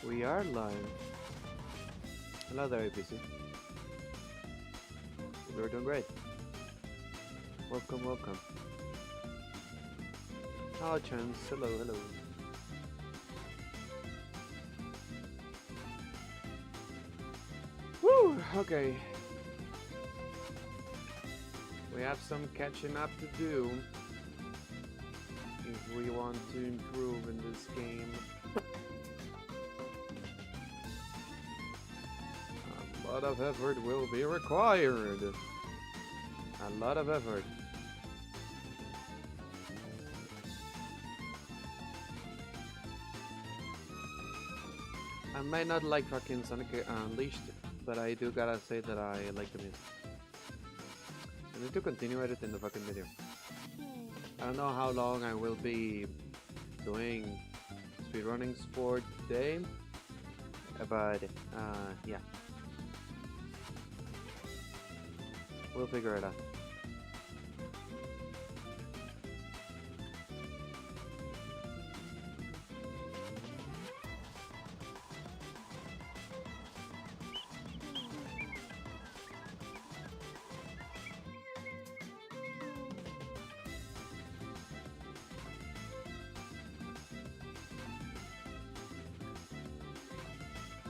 We are live. Hello there, APC. We're doing great. Welcome, welcome. Oh, Chance. Hello, hello. Woo! Okay. We have some catching up to do if we want to improve in this game. A lot of effort will be required. A lot of effort. I might not like fucking Sonic Unleashed, but I do gotta say that I like the music. I need to continue editing the fucking video. I don't know how long I will be doing speedrunnings for today, but yeah. We'll figure it out.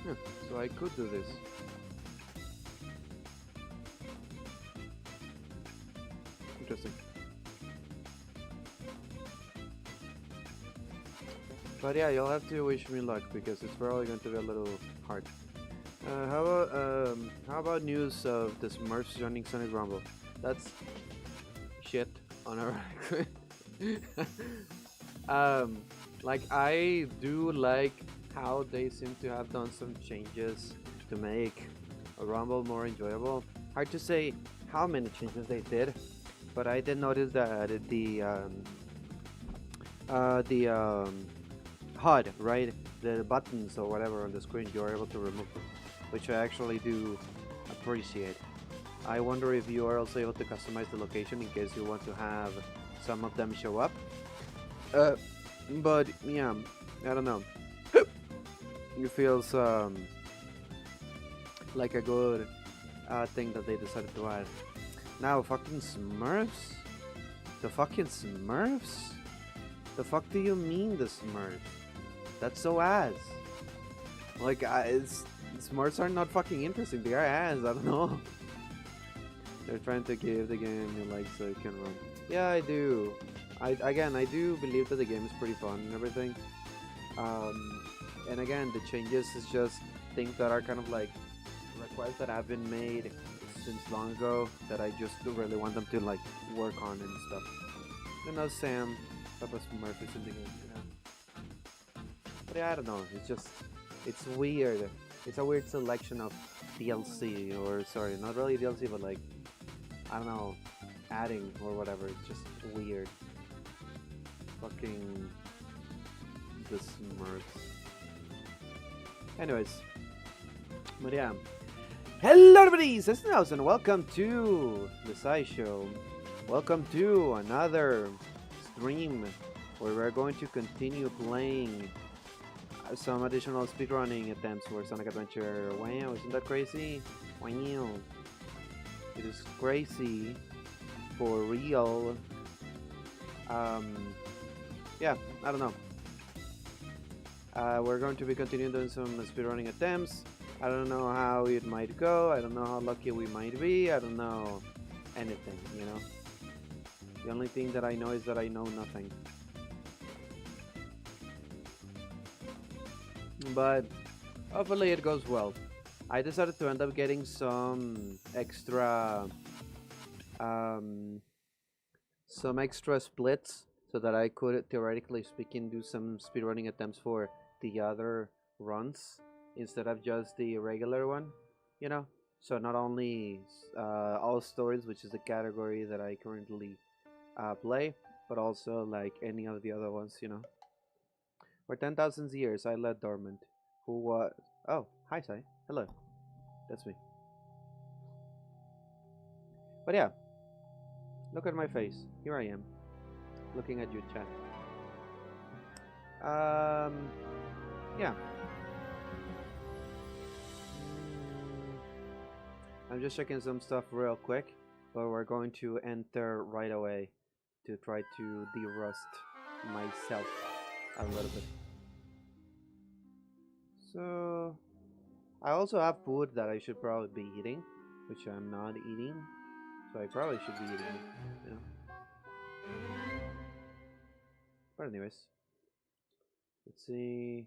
Yeah, so I could do this. Interesting. But yeah, you'll have to wish me luck because it's probably going to be a little hard. How about news of the Smurfs joining Sonic Rumble? That's shit on our like I do like how they seem to have done some changes to make a Rumble more enjoyable. Hard to say how many changes they did, but I did notice that the HUD, right, the buttons or whatever on the screen, you're able to remove them, which I actually do appreciate. I wonder if you are also able to customize the location in case you want to have some of them show up. But yeah, I don't know. It feels like a good thing that they decided to add. Now, fucking Smurfs? The fucking Smurfs? The fuck do you mean the Smurfs? That's so ass. Like, Smurfs are not fucking interesting. They are ass. I don't know. They're trying to give the game a like so it can run. Yeah, I do. I do believe that the game is pretty fun and everything. And again, the changes is just things that are kind of like requests that have been made since long ago that I just really want them to like work on and stuff. You know, Sam, Papa Smurf is in the game, you know. But yeah, I don't know. It's weird. It's a weird selection of DLC, or sorry, not really DLC, but like, I don't know, adding or whatever. It's just weird. Fucking the Smurfs. Anyways, but yeah. Hello everybody, it's Toons and welcome to the SciShow. Welcome to another stream where we're going to continue playing some additional speedrunning attempts for Sonic Adventure. Wow, isn't that crazy? Wow. It is crazy for real. Yeah, I don't know. We're going to be continuing doing some speedrunning attempts. I don't know how it might go. I don't know how lucky we might be. I don't know anything, you know. The only thing that I know is that I know nothing. But hopefully it goes well. I decided to end up getting some extra splits so that I could, theoretically speaking, do some speedrunning attempts for the other runs instead of just the regular one, you know. So not only all stories, which is the category that I currently play, but also like any of the other ones, you know. For 10,000 years I led dormant. Who was? Oh, hi Sai. Hello. That's me. But yeah, look at my face. Here I am, looking at you, chat. Yeah. I'm just checking some stuff real quick, but we're going to enter right away to try to de-rust myself a little bit. So I also have food that I should probably be eating, which I'm not eating. So I probably should be eating it, you know. But anyways, let's see.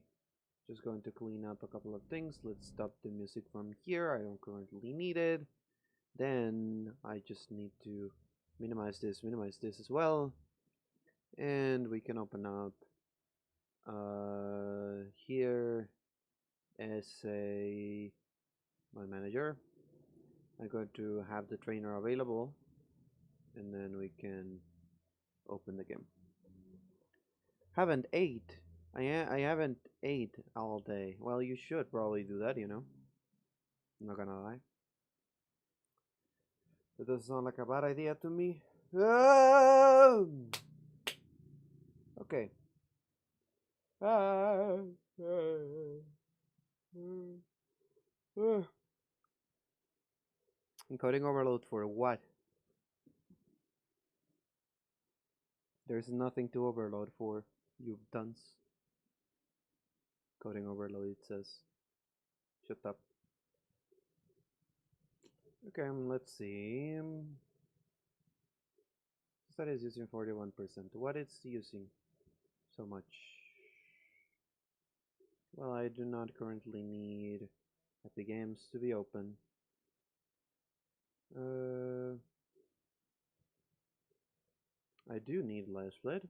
Just going to clean up a couple of things. Let's stop the music from here. I don't currently need it. Then I just need to minimize this as well. And we can open up here as my manager. I'm going to have the trainer available, and then we can open the game. Haven't ate. I haven't ate all day. Well, you should probably do that, you know. I'm not gonna lie. That doesn't sound like a bad idea to me. Okay. Encoding overload for what? There's nothing to overload for, you dunce. Coding overload, it says. Shut up. Okay, let's see. That is using 41%. What is using so much? Well, I do not currently need Epic Games to be open. I do need Last Split.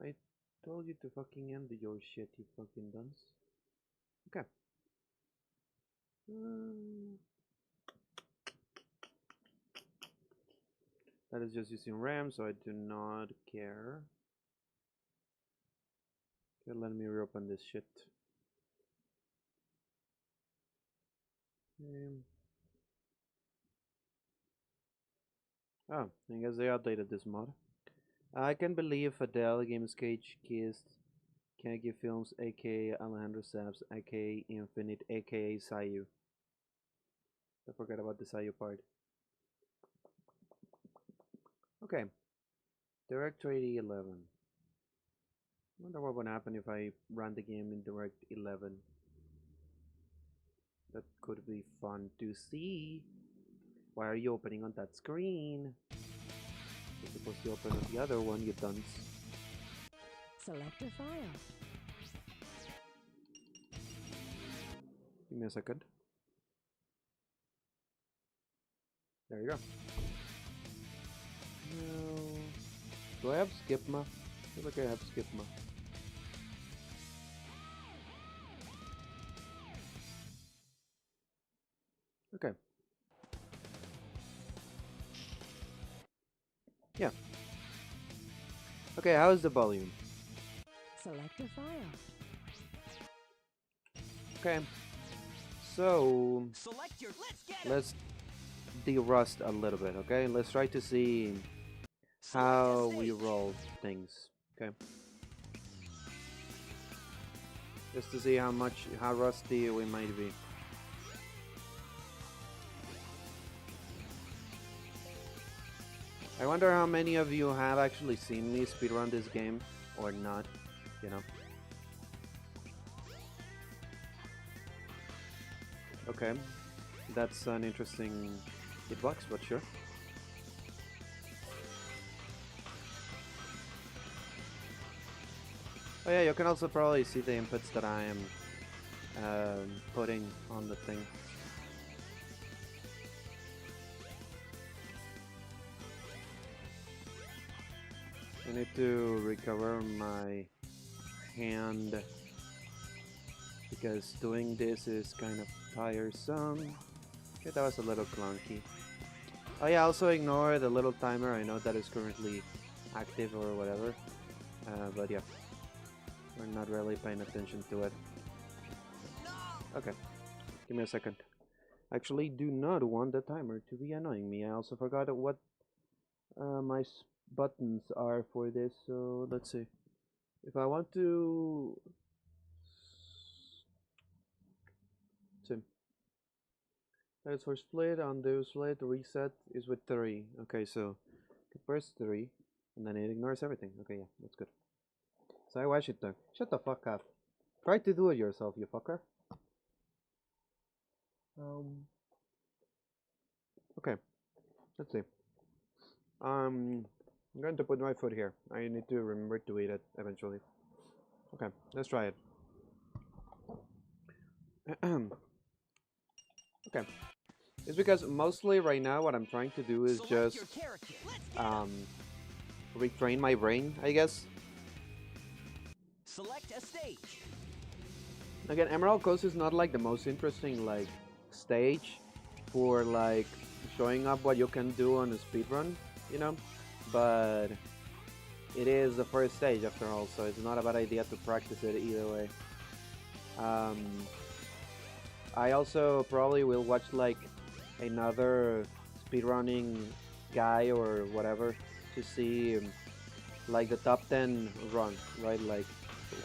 I told you to fucking end your shit, you fucking dunce. Okay. That is just using RAM, so I do not care. Okay, let me reopen this shit. Oh, I guess they updated this mod. I can believe Adele, Games Cage, Kissed, Kagi Films, aka Alejandro Saps, aka Infinite, aka Sayu. I forgot about the Sayu part. Okay. Directory 11. Wonder what would happen if I run the game in Direct 11. That could be fun to see. Why are you opening on that screen? You're supposed to open on the other one, you dunce. Select a file. Give me a second. There you go. Now, do I have Skipma? I feel like I have Skipma. Okay. Yeah. Okay, how's the volume? Select a file. Okay. So let's de-rust a little bit, okay? Let's try to see how we roll things, okay? Just to see how rusty we might be. I wonder how many of you have actually seen me speedrun this game or not, you know. Okay, that's an interesting hitbox, but sure. Oh yeah, you can also probably see the inputs that I am putting on the thing. I need to recover my hand because doing this is kind of tiresome. Okay, that was a little clunky. Oh yeah, also ignore the little timer. I know that is currently active or whatever, but yeah, we're not really paying attention to it. Okay, give me a second. Actually, do not want the timer to be annoying me. I also forgot what my buttons are for this, so let's see. If I want to... Tim. That is for split, undo split, reset is with 3. Okay, so press 3, and then it ignores everything. Okay, yeah, that's good. So I watch it though. Shut the fuck up. Try to do it yourself, you fucker. Okay, let's see. I'm going to put my foot here. I need to remember to eat it eventually. Okay, let's try it. Okay. It's because mostly right now what I'm trying to do is just retrain my brain, I guess. Select a stage. Again, Emerald Coast is not like the most interesting like stage for like showing up what you can do on a speedrun, you know, but it is the first stage after all, so it's not a bad idea to practice it either way. I also probably will watch like another speedrunning guy or whatever to see like the top 10 run, right? Like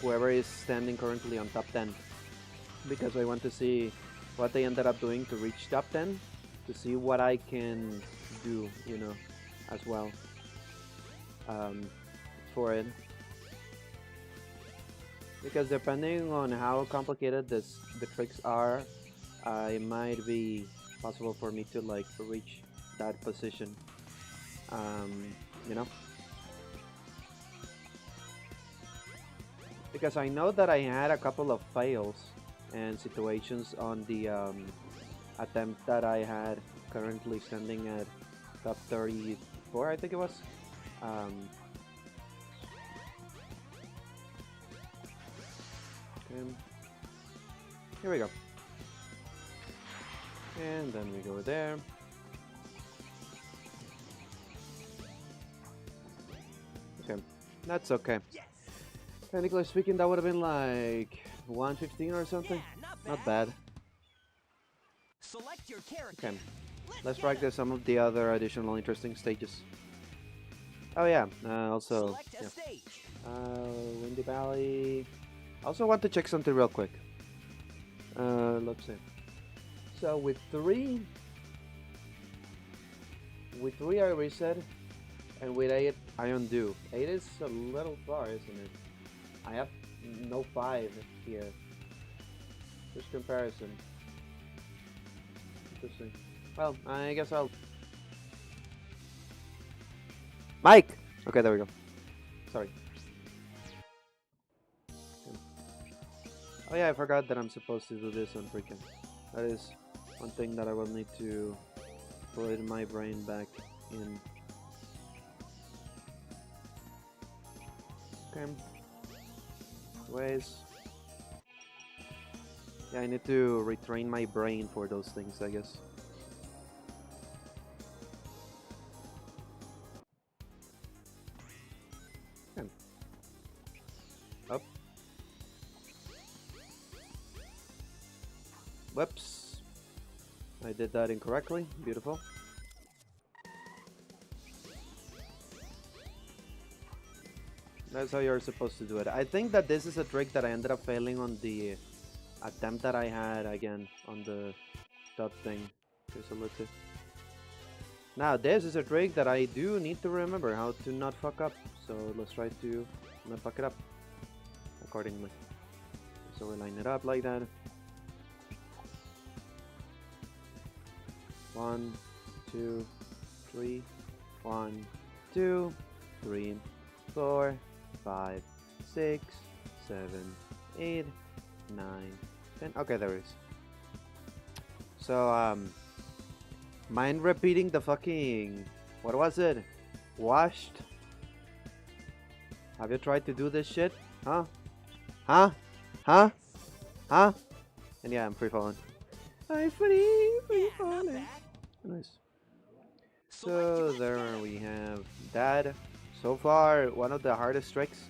whoever is standing currently on top 10, because I want to see what they ended up doing to reach top 10, to see what I can do, you know, as well for it. Because depending on how complicated the tricks are, it might be possible for me to like reach that position, you know. Because I know that I had a couple of fails and situations on the attempt that I had currently standing at top 34, I think it was. Okay. Here we go. And then we go there. Okay, that's okay. Technically speaking, that would have been like 115 or something. Yeah, not bad. Select your character. Okay, let's practice some of the other additional interesting stages. Oh yeah, also Select a stage. Windy Valley. I also want to check something real quick. Let's see. So with 3 I reset, and with 8 I undo. 8 is a little far, isn't it? I have no 5 here. Just comparison. Interesting. Well, I guess I'll... Mike! Okay, there we go. Sorry. Oh yeah, I forgot that I'm supposed to do this on freaking. That is one thing that I will need to put my brain back in. Okay. Ways. Yeah, I need to retrain my brain for those things, I guess. Okay. Up. Whoops. I did that incorrectly. Beautiful. That's how you're supposed to do it. I think that this is a trick that I ended up failing on the attempt that I had again on the top thing. Okay, so let's see. Now this is a trick that I do need to remember how to not fuck up. So let's try to not fuck it up accordingly. So we line it up like that. 1, 2, 3. 1, 2, 3, 4, 5, 6, 7, 8, 9, 10. Okay, there it is. So mind repeating the fucking, what was it? Washed? Have you tried to do this shit? Huh? Huh? Huh? Huh? And yeah, I'm free falling. I'm free falling. Nice. So there we have that. So far, one of the hardest tricks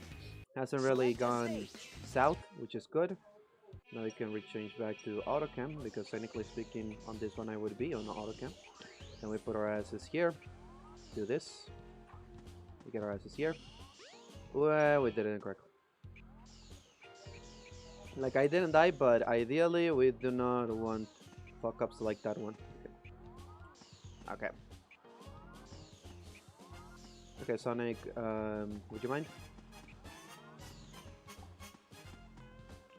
hasn't really gone south, which is good. Now we can rechange back to autocam, because technically speaking on this one I would be on autocam. Then we put our asses here. Do this. We get our asses here. Well, we did it incorrectly. Like, I didn't die, but ideally we do not want fuck-ups like that one. Okay. Okay, Sonic, would you mind?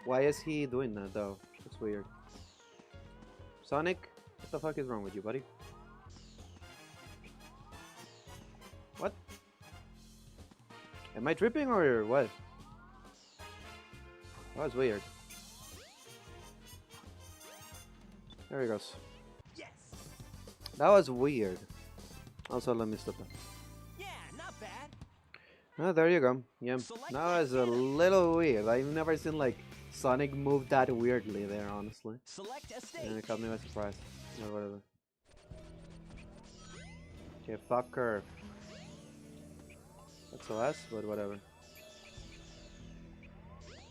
Why is he doing that, though? That's weird. Sonic, what the fuck is wrong with you, buddy? What? Am I tripping or what? That was weird. There he goes. Yes. That was weird. Also, let me stop that. Yeah, not bad. Oh, there you go. Yeah, Select that was a little weird. I've never seen like Sonic move that weirdly there, honestly. Select a stage. And it caught me by surprise. Or whatever. Okay, fucker. That's a less, but whatever.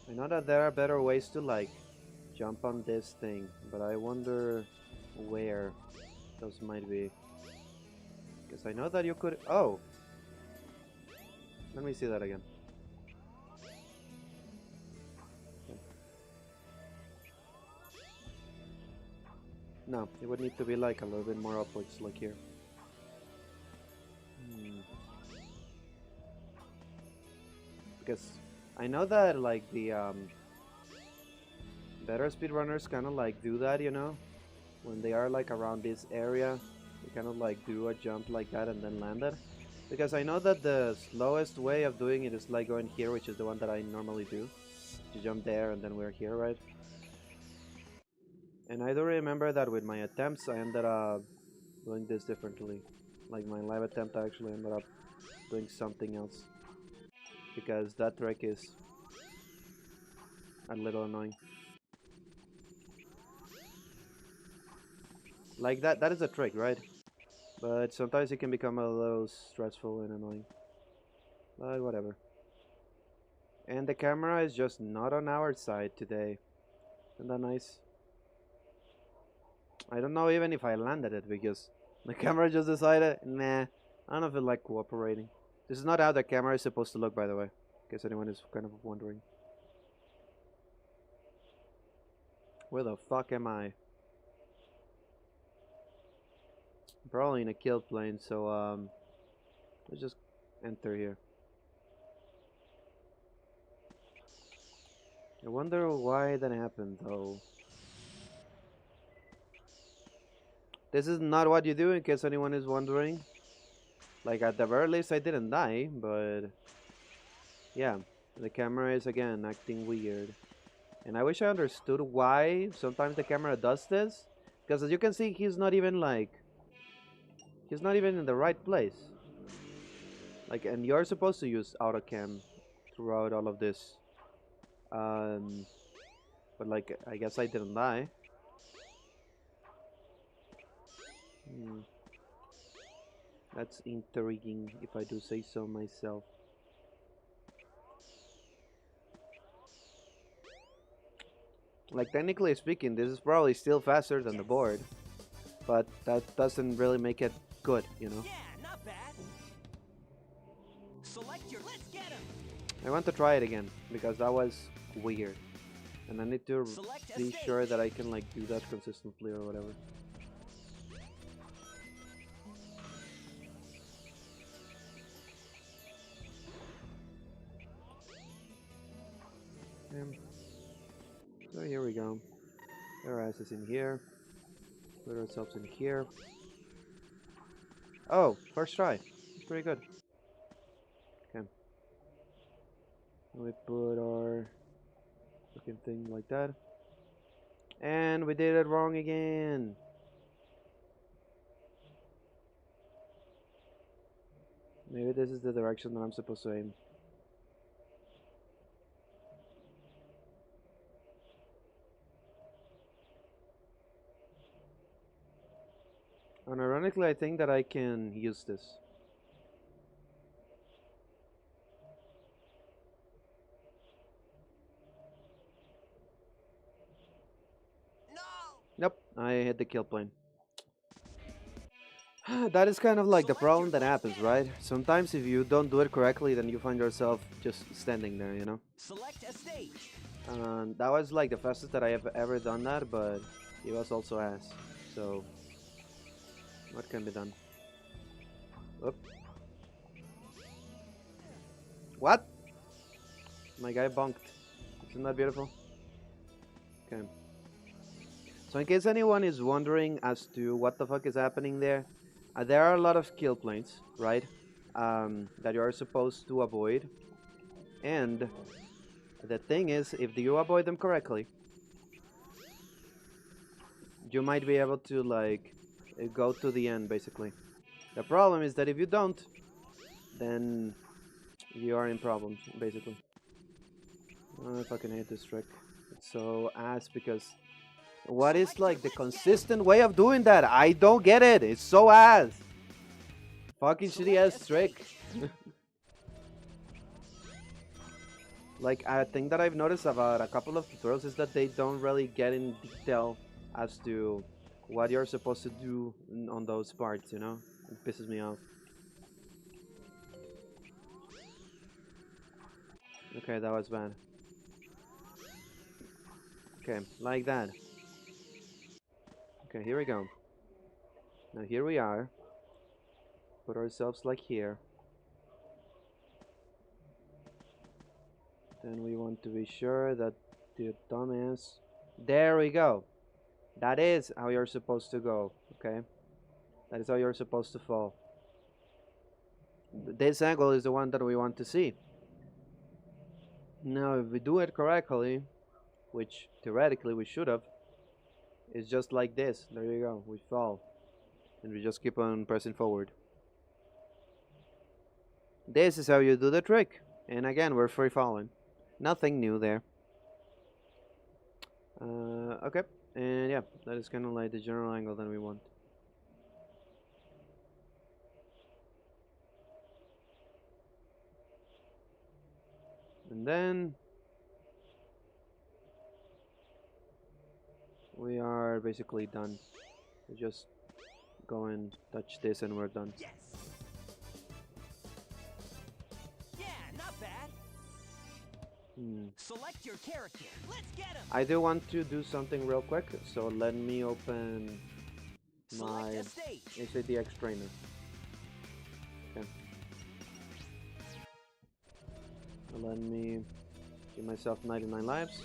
I know that there are better ways to like jump on this thing, but I wonder where those might be. Because I know that you could. Oh! Let me see that again. Okay. No, it would need to be like a little bit more upwards, like here. Because I know that like the better speedrunners kind of like do that, you know, when they are like around this area, they kind of like do a jump like that and then land it. Because I know that the slowest way of doing it is like going here, which is the one that I normally do. You jump there and then we're here, right? And I do remember that with my attempts, I ended up doing this differently. Like my live attempt, I actually ended up doing something else. Because that trick is a little annoying. Like that is a trick, right? But sometimes it can become a little stressful and annoying. But whatever. And the camera is just not on our side today. Isn't that nice? I don't know even if I landed it because the camera just decided, nah, I don't feel like cooperating. This is not how the camera is supposed to look, by the way, in case anyone is kind of wondering. Where the fuck am I? Probably in a kill plane, so let's just enter here. I wonder why that happened though. This is not what you do, in case anyone is wondering. Like at the very least I didn't die, but yeah, the camera is again acting weird. And I wish I understood why sometimes the camera does this. Because as you can see, he's not even in the right place. Like, and you're supposed to use autocam throughout all of this. But like, I guess I didn't die. That's intriguing, if I do say so myself. Like, technically speaking, this is probably still faster than the board. But that doesn't really make it good, you know? Yeah, not bad. Select your. Let's get him. I want to try it again, because that was weird. And I need to Select a be stage. sure that I can like do that consistently or whatever. So here we go. Our ass is in here. Put ourselves in here. Oh, first try. It's pretty good. Okay. We put our looking thing like that. And we did it wrong again. Maybe this is the direction that I'm supposed to aim. And ironically, I think that I can use this. No. Nope, I hit the kill plane. That is kind of like the problem that happens, right? Sometimes if you don't do it correctly, then you find yourself just standing there, you know? Select a stage. That was like the fastest that I have ever done that, but it was also ass. So, what can be done? Oop. What? My guy bunked. Isn't that beautiful? Okay. So in case anyone is wondering as to what the fuck is happening there are a lot of kill points, right? That you are supposed to avoid. And the thing is, if you avoid them correctly, you might be able to, like, go to the end, basically. The problem is that if you don't, then you are in problems, basically. I fucking hate this trick. It's so ass because what is like the consistent way of doing that? I don't get it. It's so ass. Fucking shitty ass trick. Like, a thing that I've noticed about a couple of tutorials is that they don't really get in detail as to what you're supposed to do on those parts, you know? It pisses me off. Okay, that was bad. Okay, like that. Okay, here we go. Now here we are. Put ourselves like here. Then we want to be sure that the dumbass... There we go. That is how you're supposed to go, okay? That is how you're supposed to fall. This angle is the one that we want to see. Now, if we do it correctly, which theoretically we should have, it's just like this. There you go. We fall. And we just keep on pressing forward. This is how you do the trick. And again, we're free falling. Nothing new there. Okay. And yeah, that is kind of like the general angle that we want. And then we are basically done. We just go and touch this and we're done. Yes. Yeah, not bad. Select your character. Let's get him. I do want to do something real quick, so let me open my Select a stage. SADX trainer. Okay. Let me give myself 99 lives.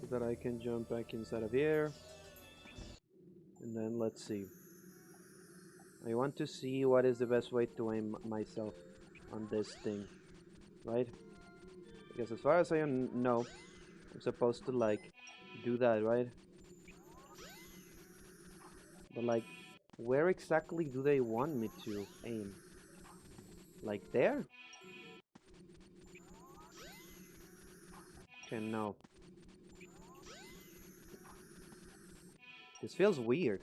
So that I can jump back inside of here. And then let's see. I want to see what is the best way to aim myself on this thing, right? Because as far as I know, I'm supposed to like do that, right? But like, where exactly do they want me to aim? Like there? Okay, no. This feels weird.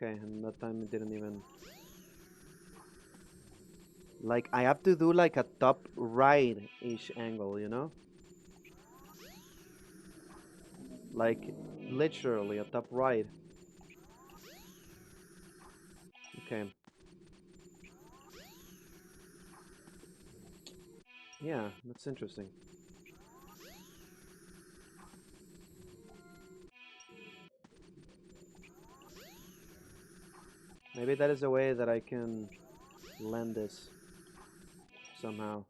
Okay, and that time it didn't even... Like, I have to do like a top right-ish angle, you know? Like, literally a top right. Okay. Yeah, that's interesting. Maybe that is a way that I can land this somehow.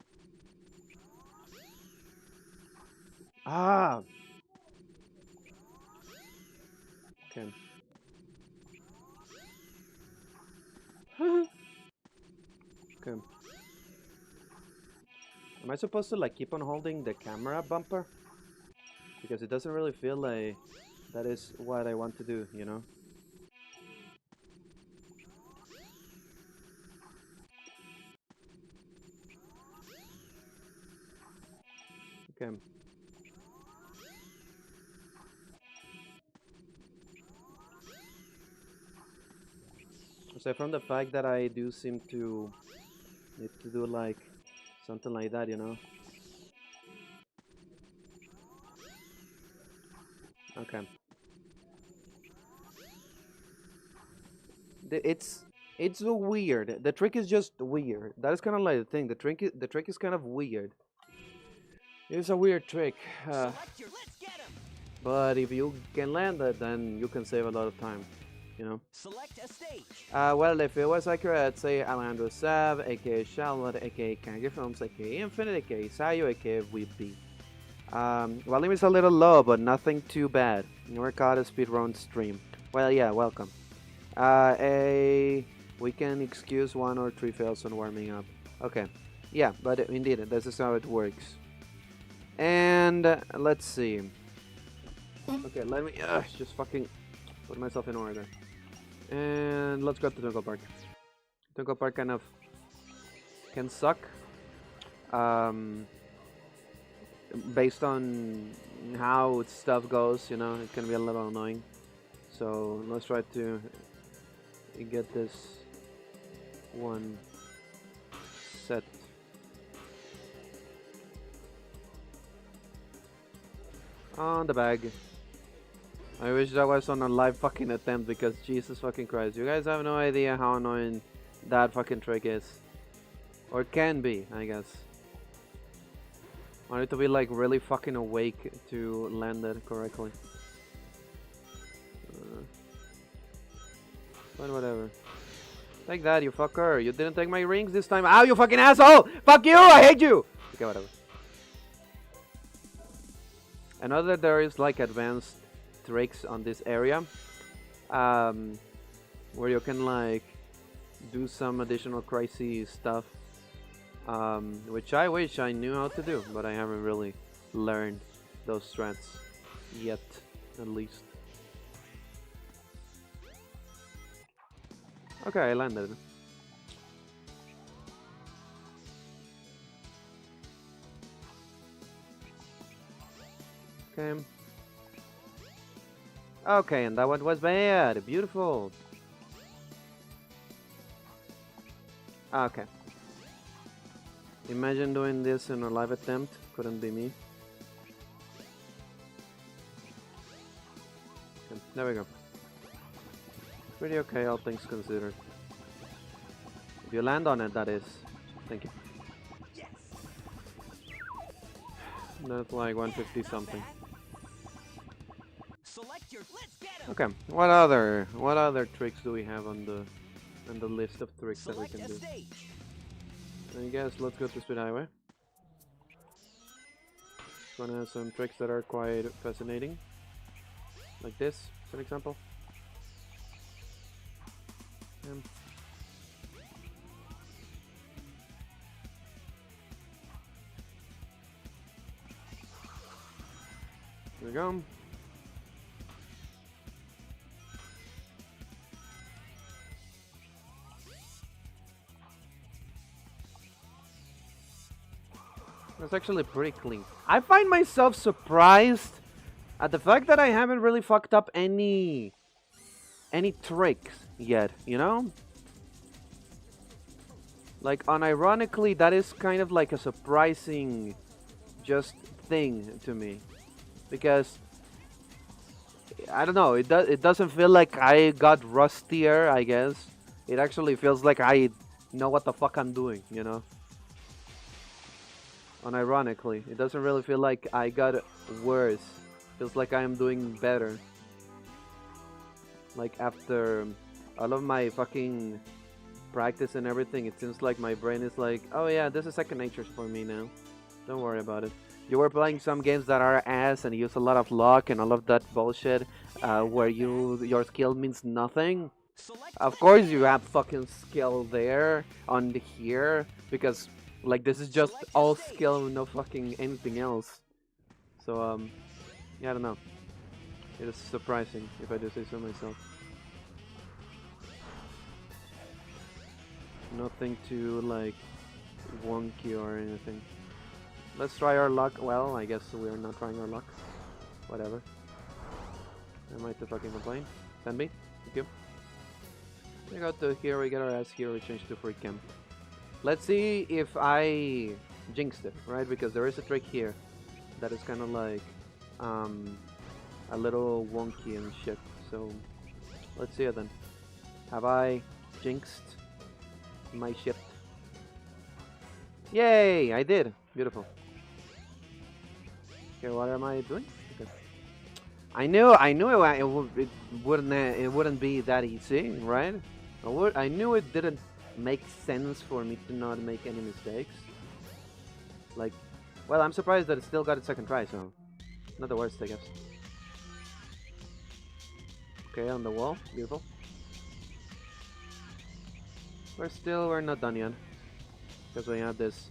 Ah! Okay. Okay. Am I supposed to like keep on holding the camera bumper? Because it doesn't really feel like that is what I want to do, you know? Okay. Aside from the fact that I do seem to Need to do like something like that, you know? Okay. It's weird. The trick is just weird. That is kind of like the thing. The trick is kind of weird. It's a weird trick. Select your, let's get him. But if you can land it, then you can save a lot of time, you know? Select a stage. Well, if it was accurate, I'd say Alejandro Sav, aka Charlotte, aka Kangi Films, aka Infinite, aka Sayo, aka Weepy. Volume is a little low, but nothing too bad. Never caught a speedrun stream. Well, yeah, welcome. We can excuse 1 or 3 fails on warming up. Okay, yeah, but indeed, this is how it works. And let's see. Okay, let me just fucking put myself in order. And let's go to Twinkle Park. Twinkle Park kind of can suck. Based on how stuff goes, you know, it can be a little annoying. So let's try to get this one set. On the bag. I wish that was on a live fucking attempt because Jesus fucking Christ. You guys have no idea how annoying that fucking trick is. Or can be, I guess. I need to be like really fucking awake to land it correctly. But whatever. Take that, you fucker. You didn't take my rings this time. Ow, you fucking asshole! Fuck you! I hate you! Okay, whatever. I know that there is like advanced tricks on this area. Where you can like do some additional crazy stuff. Which I wish I knew how to do, but I haven't really learned those strats yet, at least. Okay, I landed. Okay. Okay, and that one was bad. Beautiful. Okay. Imagine doing this in a live attempt. Couldn't be me. Okay, there we go. Pretty okay, all things considered. If you land on it, that is. Thank you. Yes. That's like 150 something. Select your, let's get him. Okay, what other tricks do we have on the list of tricks that we Select can a do? stage. I guess let's go to Speed Highway. It's gonna have some tricks that are quite fascinating. Like this, for example. There we go. That's actually pretty clean. I find myself surprised at the fact that I haven't really fucked up any tricks yet, you know? Like, unironically, that is kind of like a surprising just thing to me. Because, I don't know, it doesn't feel like I got rustier, I guess. It actually feels like I know what the fuck I'm doing, you know? Unironically, it doesn't really feel like I got worse. Feels like I am doing better. Like after all of my fucking practice and everything, it seems like my brain is like, oh yeah, this is second nature for me now. Don't worry about it. You were playing some games that are ass and use a lot of luck and all of that bullshit, where your skill means nothing. Of course you have fucking skill there on the here, because like this is just all skill and no fucking anything else. So yeah, I don't know. It is surprising if I do say so myself. Nothing too like wonky or anything. Let's try our luck. Well, I guess we're not trying our luck. Whatever. I might have fucking complain. Send me. Thank you. We go to here, we get our ass here, we change to free camp. Let's see if I jinxed it, right? Because there is a trick here that is kind of like a little wonky and shit. So let's see it then. Have I jinxed my shit? Yay! I did. Beautiful. Okay, what am I doing? Okay. I knew it wouldn't be that easy, right? I knew it didn't make sense for me to not make any mistakes. Like, well, I'm surprised that it still got a second try, so not the worst, I guess. Okay, on the wall, beautiful. We're not done yet, because we have this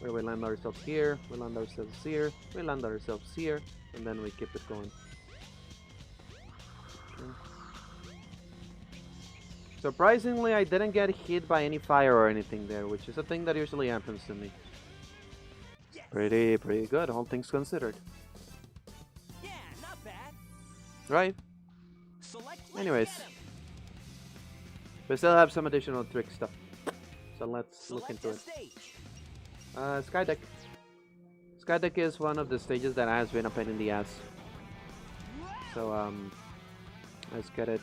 where we land ourselves here, we land ourselves here, we land ourselves here, and then we keep it going. Okay. Surprisingly, I didn't get hit by any fire or anything there, which is a thing that usually happens to me. Yes. Pretty good, all things considered. Yeah, not bad. Right? Select. Anyways. Get 'em. We still have some additional trick stuff, so let's look Select into a it. stage. Sky deck. Sky deck is one of the stages that has been a pain in the ass. So let's get it.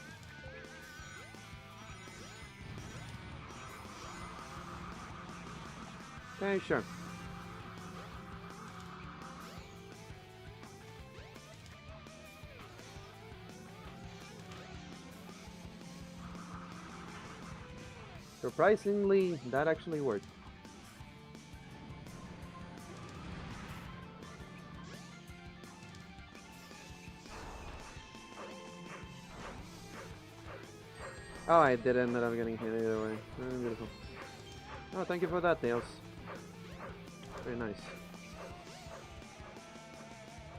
Okay, sure. Surprisingly, that actually worked. Oh, I did end up getting hit either way. Beautiful. Oh, thank you for that, Tails. Very nice.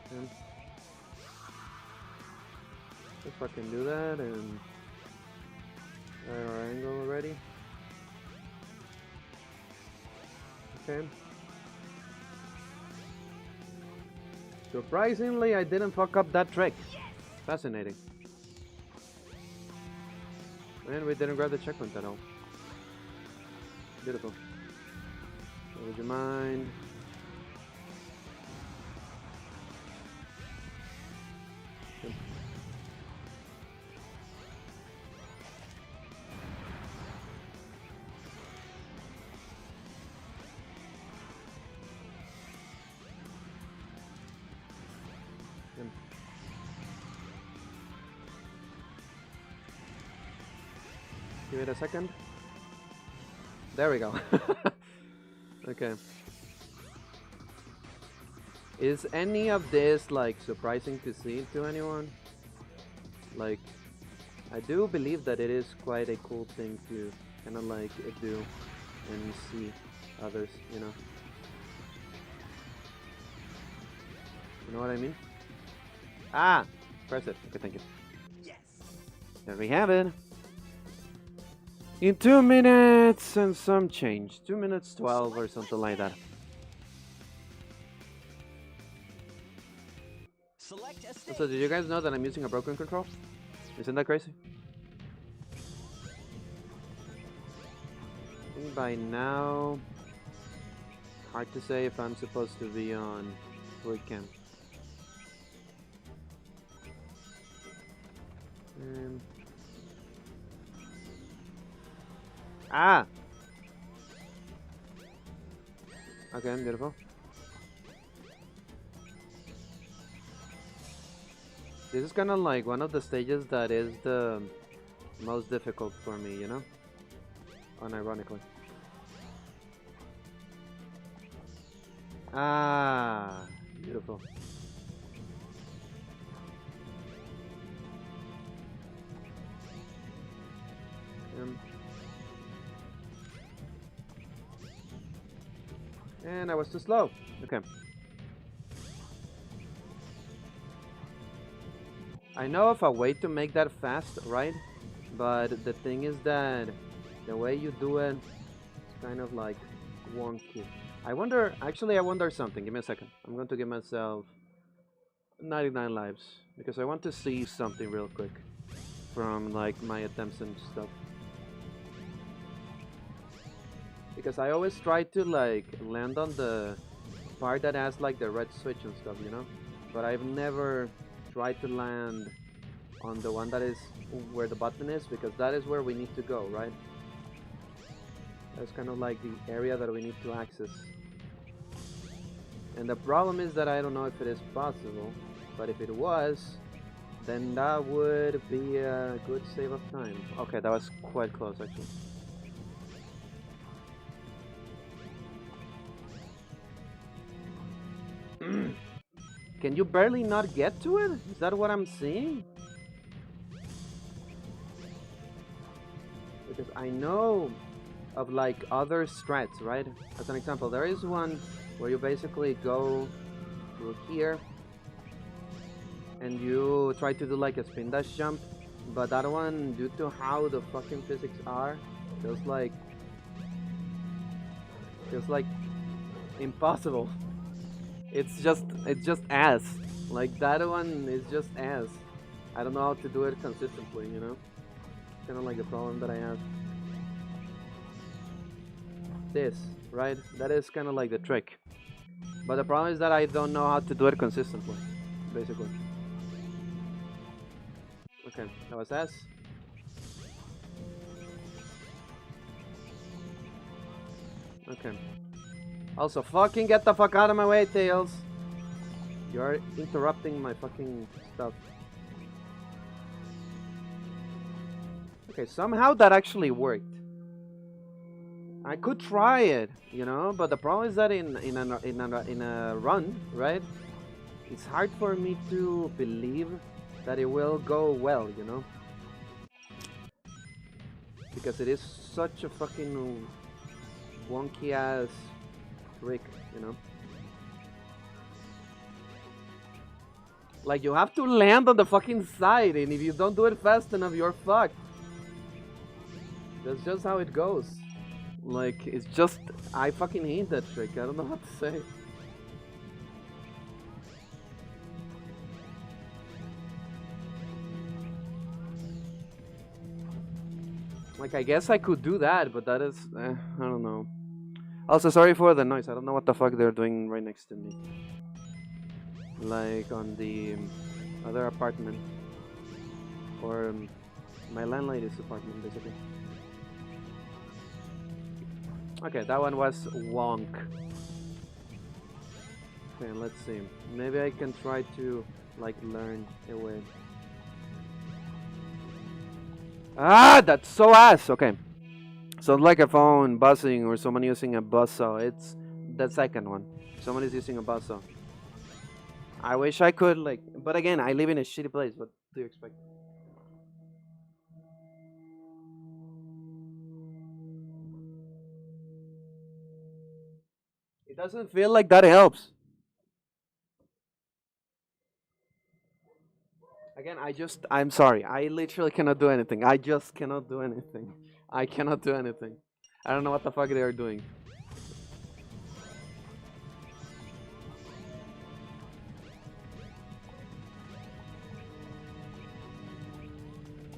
Okay. Let's fucking do that and our angle already. Okay. Surprisingly, I didn't fuck up that trick. Fascinating. And we didn't grab the checkpoint at all. Beautiful. So would you mind? Good. Good. Give it a second. There we go. Okay. Is any of this like surprising to see to anyone? Like, I do believe that it is quite a cool thing to kind of like do and see others, you know. You know what I mean? Ah! Press it. Okay, thank you. Yes. There we have it. In 2 minutes and some change. 2 minutes 12 or something like that. Select a stage. So did you guys know that I'm using a broken control? Isn't that crazy? I think by now, hard to say if I'm supposed to be on boot camp. Ah! Okay, beautiful. This is kind of like one of the stages that is the most difficult for me, you know? Unironically. Ah, beautiful. And I was too slow. Okay. I know of a way to make that fast, right? But the thing is that the way you do it, it's kind of like wonky. I wonder something. Give me a second. I'm going to give myself 99 lives because I want to see something real quick from like my attempts and stuff. Because I always try to like land on the part that has like the red switch and stuff, you know? But I've never tried to land on the one that is where the button is, because that is where we need to go, right? That's kind of like the area that we need to access. And the problem is that I don't know if it is possible, but if it was, then that would be a good save of time. Okay, that was quite close actually. Can you barely not get to it? Is that what I'm seeing? Because I know of like other strats, right? As an example, there is one where you basically go through here and you try to do like a spin dash jump, but that one, due to how the fucking physics are, feels like impossible. It's just ass. Like that one is just ass. I don't know how to do it consistently, you know? Kind of like the problem that I have. This, right? That is kind of like the trick. But the problem is that I don't know how to do it consistently, basically. Okay, that was S. Okay. Also, fucking get the fuck out of my way, Tails. You're interrupting my fucking stuff. Okay, somehow that actually worked. I could try it, you know, but the problem is that in a run, right? It's hard for me to believe that it will go well, you know, because it is such a fucking wonky ass trick, you know. Like you have to land on the fucking side, and if you don't do it fast enough, you're fucked. That's just how it goes. Like, it's just, I fucking hate that trick. I don't know what to say. Like, I guess I could do that, but that is, I don't know. Also, sorry for the noise. I don't know what the fuck they're doing right next to me. Like, on the other apartment. Or my landlady's apartment, basically. Okay, that one was wonk. Okay, let's see. Maybe I can try to, like, learn a way. Ah, that's so ass! Okay. So like a phone buzzing or someone using a buzzsaw. It's the second one. Someone is using a buzzsaw. I wish I could, like, but again, I live in a shitty place. What do you expect? It doesn't feel like that helps. Again, I'm sorry. I literally cannot do anything. I just cannot do anything. I cannot do anything. I don't know what the fuck they are doing.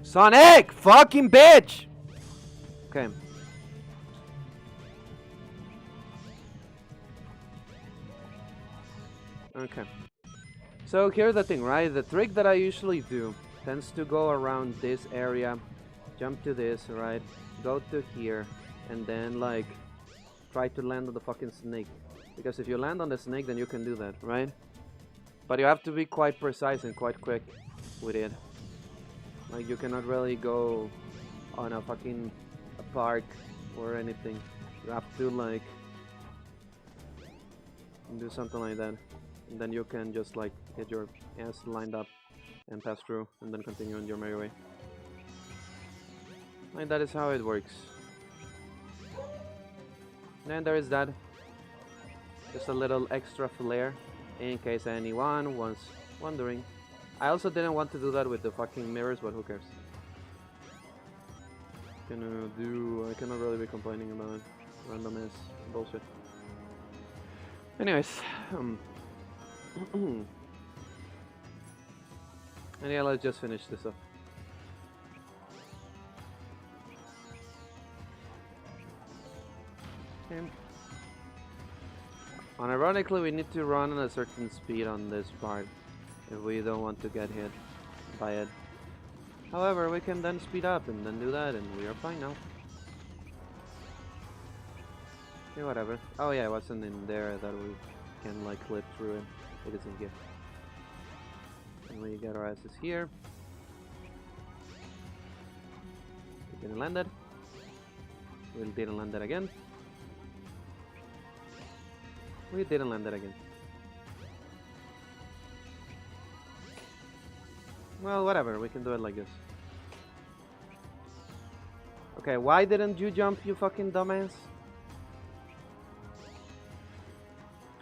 Sonic! Fucking bitch! Okay. Okay. So here's the thing, right? The trick that I usually do tends to go around this area, jump to this, right? Go to here, and then like try to land on the fucking snake. Because if you land on the snake, then you can do that, right? But you have to be quite precise and quite quick with it. Like you cannot really go on a fucking park or anything. You have to like do something like that. And then you can just like get your ass lined up and pass through and then continue on your merry way. And that is how it works. And there is that. Just a little extra flair in case anyone was wondering. I also didn't want to do that with the fucking mirrors, but who cares? I cannot really be complaining about it. Random ass bullshit. Anyways, and yeah, let's just finish this up. Okay. Unironically, we need to run at a certain speed on this part if we don't want to get hit by it. However, we can then speed up and then do that, and we are fine now. Okay, whatever. Oh yeah, it wasn't in there that we can like clip through it. It is in here. And we get our asses here. We didn't land it. We didn't land it again. We didn't land it again. Well, whatever, we can do it like this. Okay, why didn't you jump, you fucking dumbass?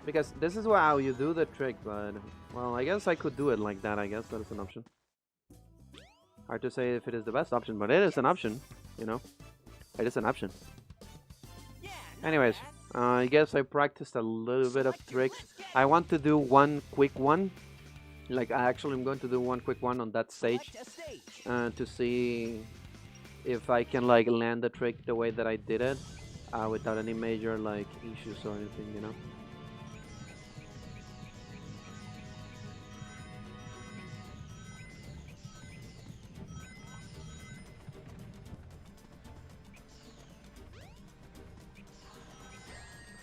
Because this is how you do the trick, but... Well, I guess I could do it like that, I guess that is an option. Hard to say if it is the best option, but it is an option, you know? It is an option. Yeah, Anyways, I guess I practiced a little bit of tricks. I want to do one quick one. Like, I actually am going to do one quick one on that stage. To see if I can, like, land the trick the way that I did it. Without any major, like, issues or anything, you know?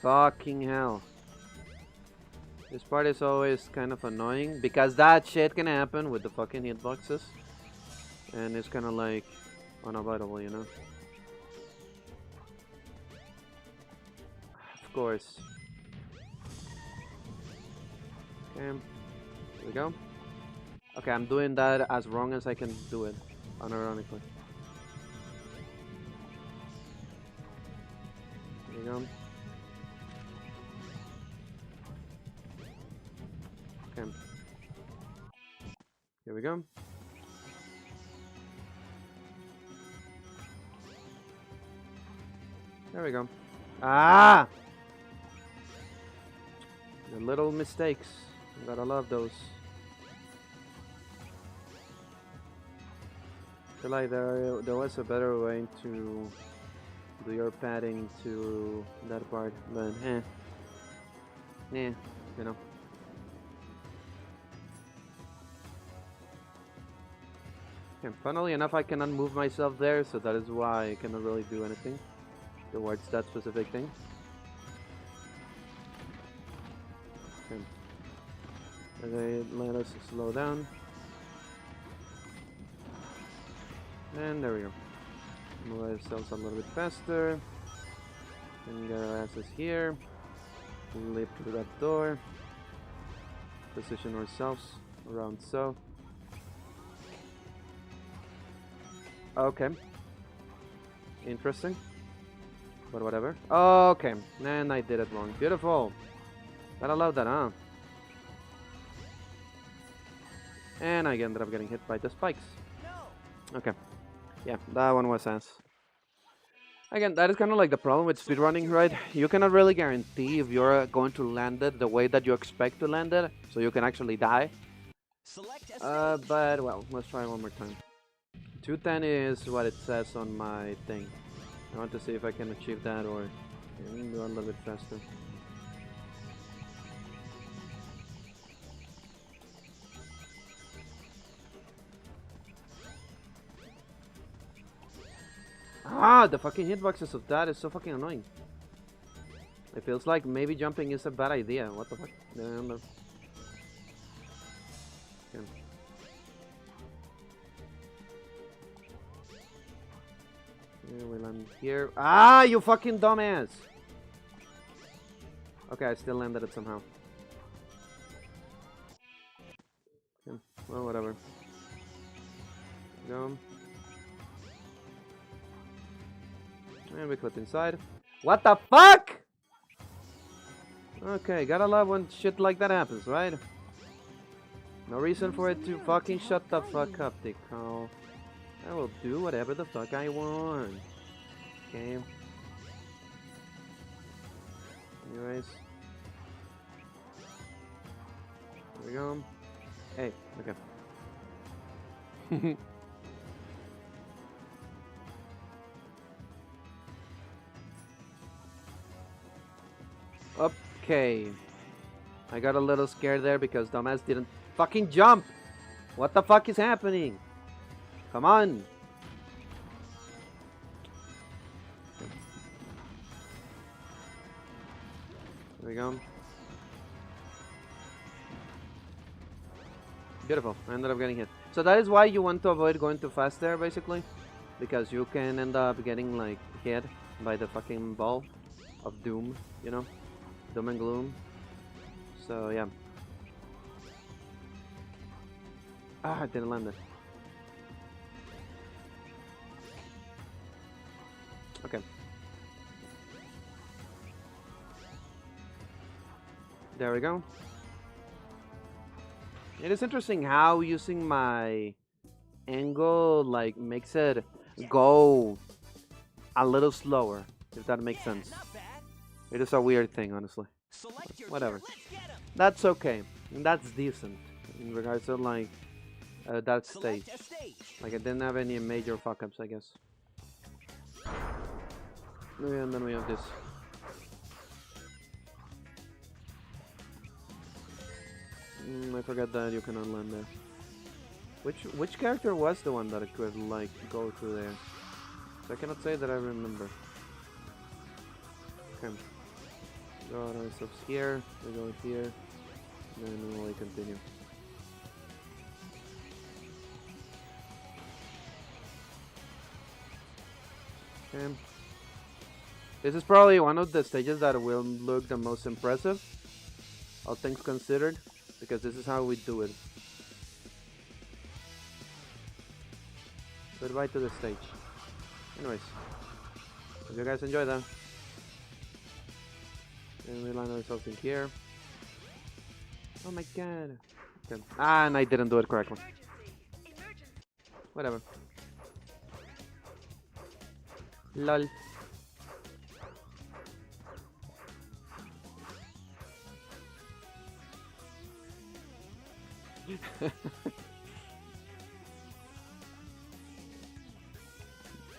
Fucking hell. This part is always kind of annoying because that shit can happen with the fucking hitboxes. And it's kind of like unavoidable, you know? Of course. Okay, here we go. Okay, I'm doing that as wrong as I can do it, unironically. There you go. Okay. Here we go. There we go. Ah! The little mistakes. You gotta love those. I feel like there was a better way to do your padding to that part, but you know. Okay, funnily enough, I cannot move myself there, so that is why I cannot really do anything towards that specific thing. Okay. Okay, let us slow down. And there we go. Move ourselves a little bit faster. And get our asses here. Leap through that door. Position ourselves around so. Okay. Interesting. But whatever. Okay. And I did it wrong. Beautiful. Gotta love that, huh? And I ended up getting hit by the spikes. No. Okay. Yeah, that one was ass. Again, that is kind of like the problem with speedrunning, right? You cannot really guarantee if you're going to land it the way that you expect to land it, so you can actually die. Select a stage. But well, let's try one more time. 210 is what it says on my thing. I want to see if I can achieve that or do a little bit faster. Ah, the fucking hitboxes of that is so fucking annoying. It feels like maybe jumping is a bad idea. What the fuck? No. Okay. Yeah, we land here. Ah, you fucking dumbass! Okay, I still landed it somehow. Okay. Well, whatever. Go. And we clip inside. What the fuck? Okay, gotta love when shit like that happens, right? No reason for it to fucking shut the fuck up, Dickal. I will do whatever the fuck I want. Okay. Anyways. There we go. Hey, okay. Okay. I got a little scared there because dumbass didn't fucking jump. What the fuck is happening? Come on. There we go. Beautiful. I ended up getting hit. So that is why you want to avoid going too fast there, basically. Because you can end up getting, like, hit by the fucking ball of doom, you know? Doom and gloom. So, yeah. Ah, I didn't land it. Okay. There we go. It is interesting how using my angle, like, makes it go a little slower, if that makes sense. Not bad. It is a weird thing, honestly. Select your Whatever. gear. Let's get 'em. That's okay. That's decent in regards to, like, that stage. Select a stage. Like, I didn't have any major fuck-ups, I guess. And then we have this. I forgot that you cannot land there. Which character was the one that I could, like, go through there? So I cannot say that I remember. Okay. Got ourselves here. We go here. Then we continue. Okay. This is probably one of the stages that will look the most impressive, all things considered, because this is how we do it. Goodbye to the stage. Anyways, hope you guys enjoy that. And we land ourselves in here. Oh my god. Okay. Ah, and I didn't do it correctly. Whatever. Lol.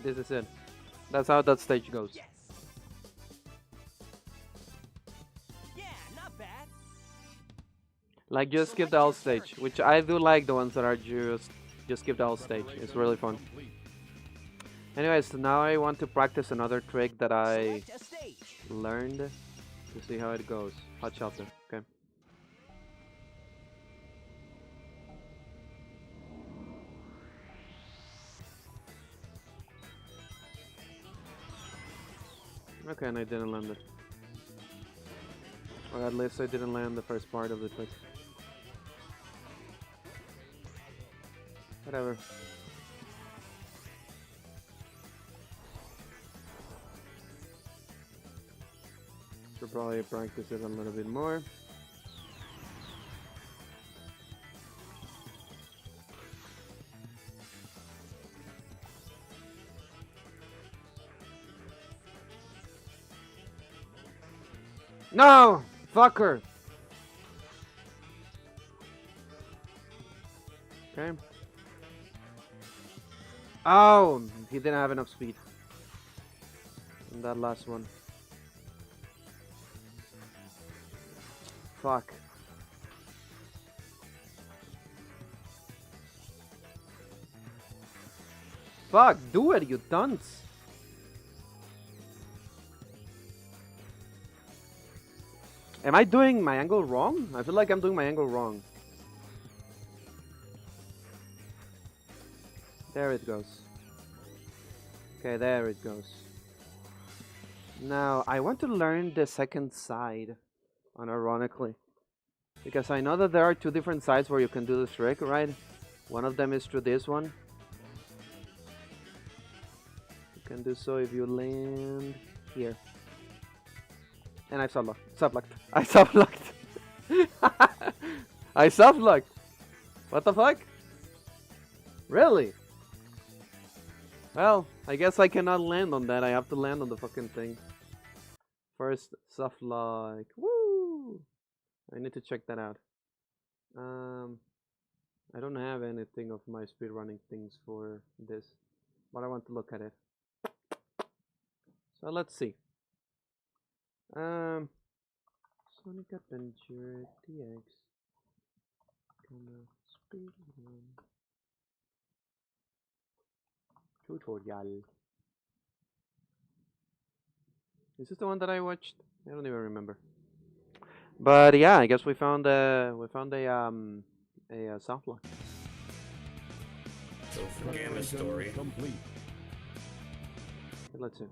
This is it. That's how that stage goes. Yes. Yeah, not bad. Like, just skip the alt stage, which I do like the ones that are just skip the alt stage. It's really fun. Anyways, now I want to practice another trick that I Select a stage. learned to see how it goes. Hot shelter, okay. Okay, and I didn't land it. Or at least I didn't land the first part of the trick. Whatever. Should probably practice it a little bit more. No! Fucker! Okay. Oh! He didn't have enough speed. And that last one. Fuck. Fuck, do it, you dunce! Am I doing my angle wrong? I feel like I'm doing my angle wrong. There it goes. Okay, there it goes. Now, I want to learn the second side, unironically. Because I know that there are two different sides where you can do this trick, right? One of them is through this one. You can do so if you land here. And I soft-locked. I soft-locked. I soft-locked. What the fuck? Really? Well, I guess I cannot land on that. I have to land on the fucking thing. First, soft-lock. Woo! I need to check that out. I don't have anything of my speedrunning things for this, but I want to look at it. So let's see. Sonic Adventure DX. Speedrun. Tutorial. Is this the one that I watched? I don't even remember. But yeah, I guess we found a soft lock. So for Gamma's story, Let's see.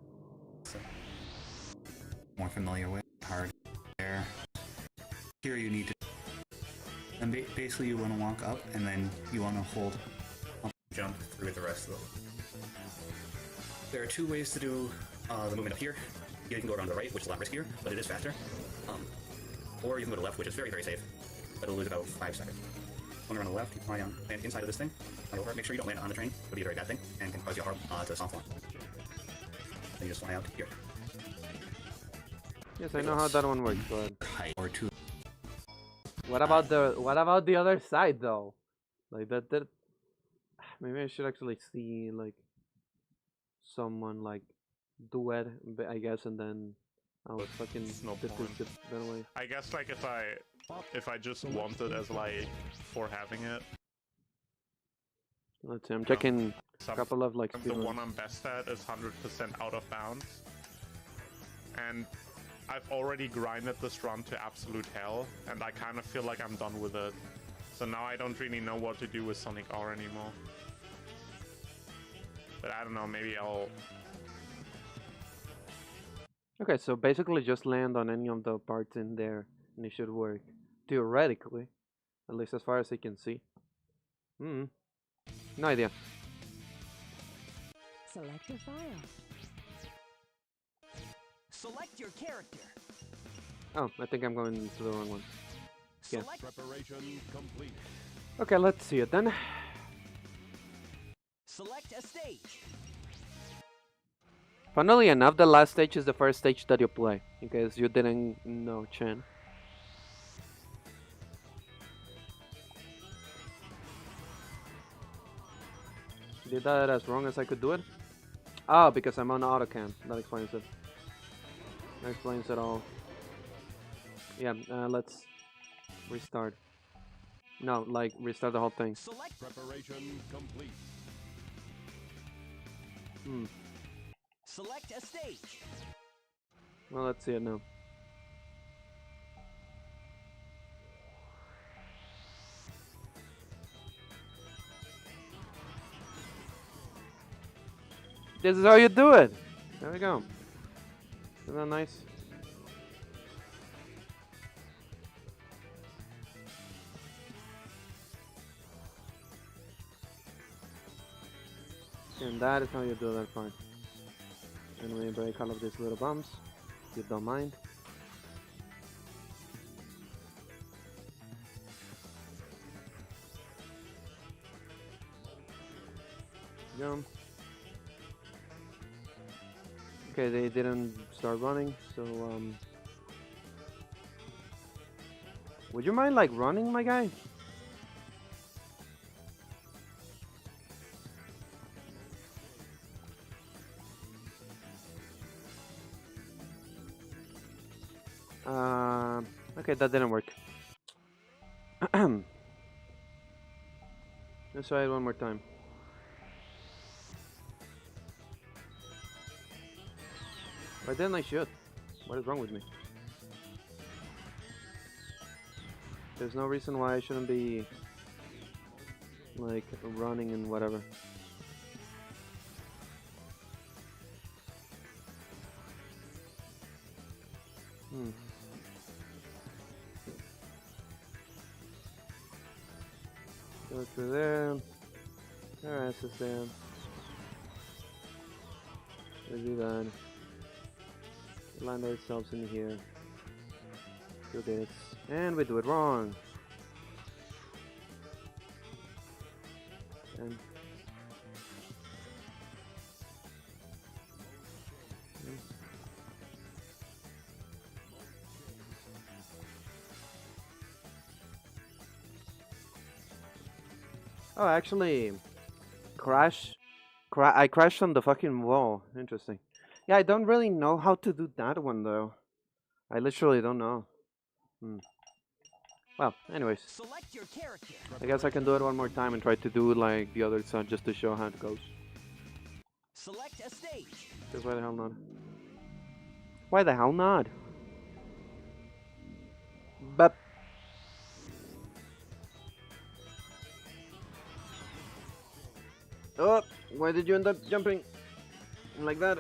more familiar with hard there. Here you need to, and basically you want to walk up, and then you want to hold, jump through the rest of them. There are two ways to do the movement up here. You can go around the right, which is a lot riskier, but it is faster. Or you can go to the left, which is very, very safe, but it'll lose about 5 seconds. When you're on the left, you land inside of this thing, fly over. Make sure you don't land on the train. It would be a very bad thing, and can cause you harm to soft launch. Then you just fly out here. Yes, I know how that one works, but Or two. what about the other side though? Like that maybe I should actually see like someone like do it, I guess, and then I'll But fucking it's no diffuse point. it that way. I guess like if I just want it as like for having it, Let's see, I'm checking a some, couple of like the speedruns. one I'm best at is 100% out of bounds, and I've already grinded this run to absolute hell, and I kind of feel like I'm done with it. So now I don't really know what to do with Sonic R anymore. But I don't know, maybe I'll... Okay, so basically just land on any of the parts in there and it should work. Theoretically. At least as far as I can see. No idea. Select a file. Select your character. Oh, I think I'm going to the wrong one. Yeah. Select Preparation complete. Okay, let's see it then. Select a stage. Funnily enough, the last stage is the first stage that you play, in case you didn't know, Chen. Did that as wrong as I could do it? Oh, because I'm on autocam. That explains it. That explains it all. Yeah, let's restart. No, like, restart the whole thing. Select Preparation complete. Select a stage. Well, let's see it now. This is how you do it! There we go. Isn't that nice? And that is how you do that part. And we break all of these little bumps, if you don't mind. Go. Okay, they didn't start running, so would you mind like running, my guy? Okay, that didn't work. Let's try it one more time. Why didn't I shoot? What is wrong with me? There's no reason why I shouldn't be like running and whatever. Go through there. Their ass is there. We do that. Land ourselves in here. Do this. And we do it wrong. And oh, actually, I crashed on the fucking wall. Interesting. Yeah, I don't really know how to do that one though. I literally don't know. Well, anyways, Select your character. I guess I can do it one more time and try to do like the other side just to show how it goes. Select a stage. Because why the hell not? Why the hell not? But oh, why did you end up jumping like that?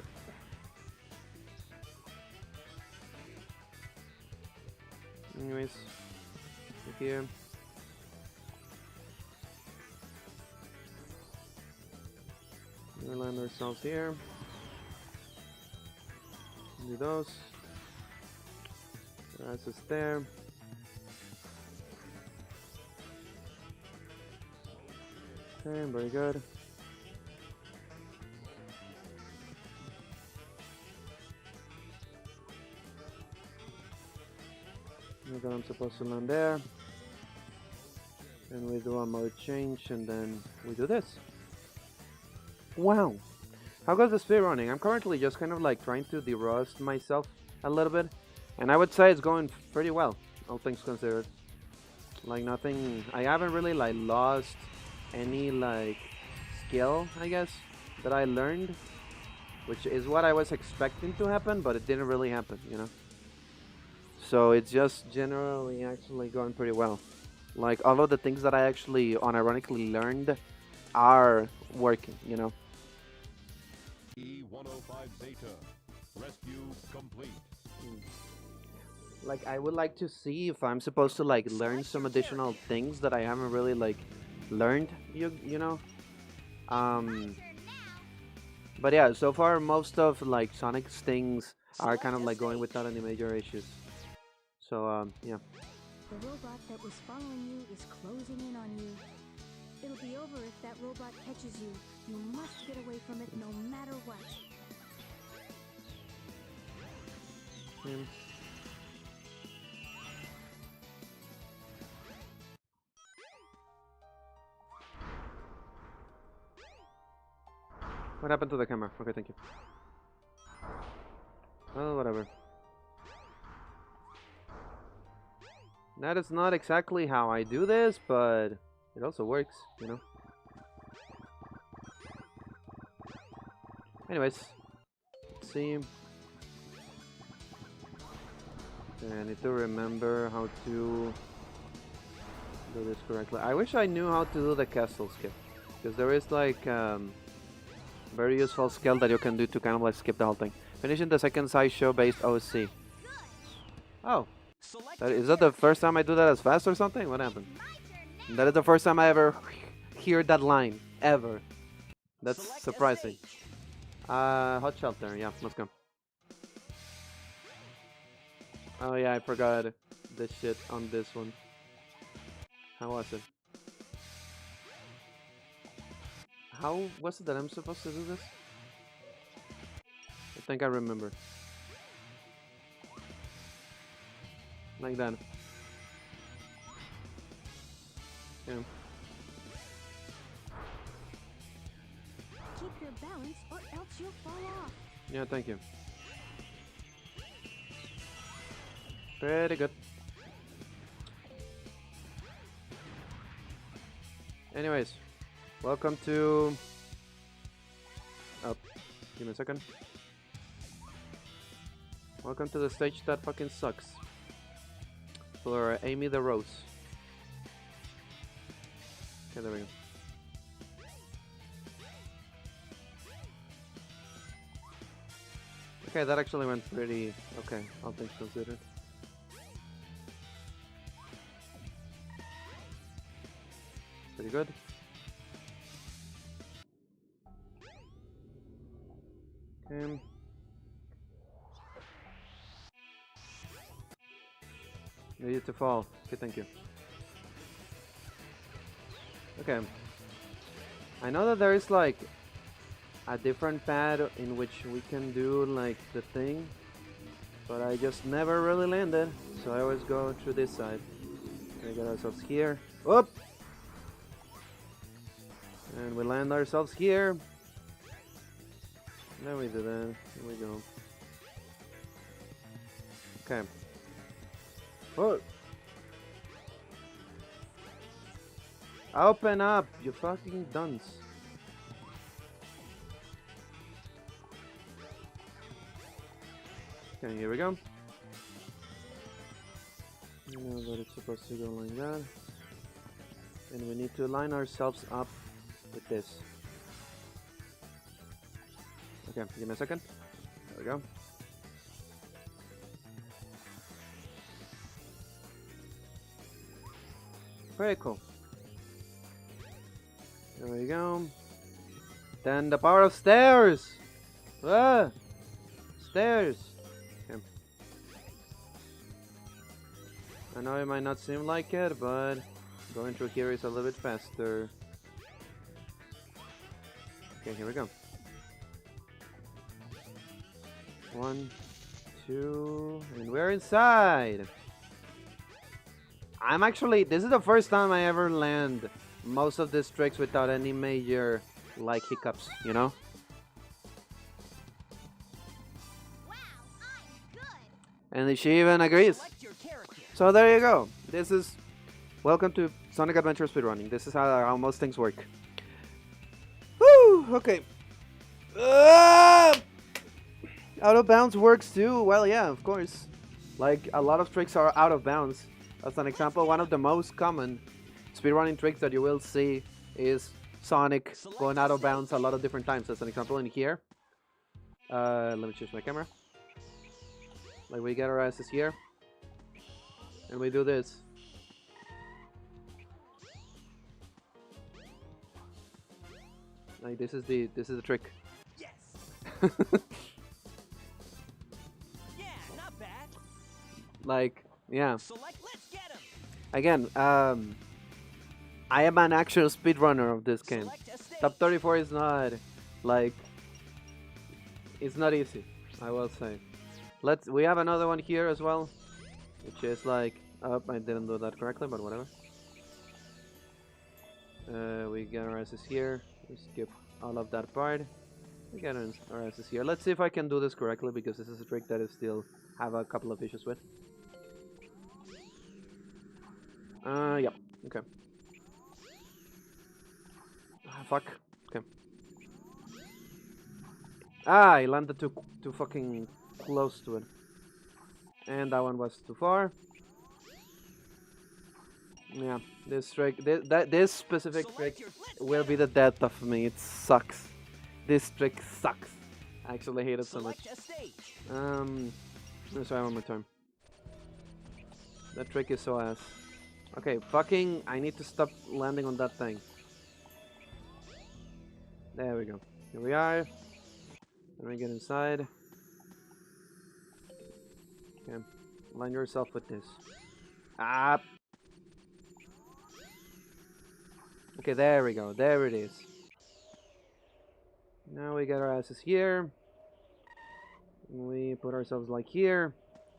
Anyways, look here. We land ourselves here. Do those. That's just there. Okay, very good. Then I'm supposed to land there. Then we do a mode change and then we do this. Wow! How goes the speedrunning? I'm currently just kind of like trying to de-rust myself a little bit. And I would say it's going pretty well, all things considered. Like nothing, I haven't really like lost any like skill, I guess, that I learned. Which is what I was expecting to happen, but it didn't really happen, you know? So it's just generally actually going pretty well. Like all of the things that I actually unironically learned are working, you know? E-105 Zeta. Rescue complete. Like I would like to see if I'm supposed to like learn some additional things that I haven't really like learned, you know? But yeah, so far most of like Sonic's things are kind of like going without any major issues. So yeah. The robot that was following you is closing in on you. It'll be over if that robot catches you. You must get away from it no matter what. What happened to the camera? Okay, thank you. Well, whatever. That is not exactly how I do this, but it also works, you know? Anyways, let's see. Okay, I need to remember how to do this correctly. I wish I knew how to do the castle skip, because there is like very useful skill that you can do to kind of like skip the whole thing. Finishing the second sideshow based OC. Oh. Is that the first time I do that as fast or something? What happened? That is the first time I ever hear that line. Ever. That's surprising. Hot shelter. Yeah, let's go. Oh yeah, I forgot the shit on this one. How was it? How was it that I'm supposed to do this? I think I remember. Like that. Yeah. Keep your balance or else you'll fall off. Yeah, thank you. Pretty good. Anyways, welcome to... Oh, give me a second. Welcome to the stage that fucking sucks. For Amy the Rose. Okay, there we go. Okay, that actually went pretty okay, all things considered. Pretty good. Okay. Need to fall. Okay, thank you. Okay. I know that there is like a different pad in which we can do like the thing, but I just never really landed, so I always go through this side. We get ourselves here. Whoop! And we land ourselves here. Then we do that. Here we go. Okay. Oh, Open up, you fucking dunce. Okay, here we go. You know that it's supposed to go like that. And we need to line ourselves up with this. Okay, give me a second. There we go. Very cool. There we go. Then the power of stairs! Ah! Stairs! Okay. I know it might not seem like it, but going through here is a little bit faster. Okay, here we go. 1, 2, and we're inside! This is the first time I ever land most of these tricks without any major, like, hiccups, you know? Wow, I'm good. And she even agrees. Select your character. So there you go. Welcome to Sonic Adventure Speedrunning. This is how most things work. Woo! Okay. Out of bounds works too. Well, yeah, of course. Like, a lot of tricks are out of bounds. As an example, one of the most common speedrunning tricks that you will see is Sonic going out of bounds a lot of different times. As an example in here. Let me choose my camera. Like, we get our asses here. And we do this. Like, this is the trick. Yes. Yeah, not bad. Like, yeah. Select. Let's get him. Again, I am an actual speedrunner of this game. Select a stage. Top 34 is not, like, it's not easy, I will say. We have another one here as well, which is like, oh, I didn't do that correctly, but whatever. We get our asses here. We skip all of that part. We get our asses here. Let's see if I can do this correctly, because this is a trick that I still have a couple of issues with. Yeah, okay. Ah, fuck. Okay. Ah, I landed too fucking close to it. And that one was too far. Yeah, this trick, this specific trick will be the death of me. It sucks. This trick sucks. I actually hate it so much. Select a stage. Let's try one more time. That trick is so ass. Okay, fucking, I need to stop landing on that thing. There we go. Here we are. Let me get inside. Okay, line yourself with this. Ah! Okay, there we go. There it is. Now we get our asses here. We put ourselves like here.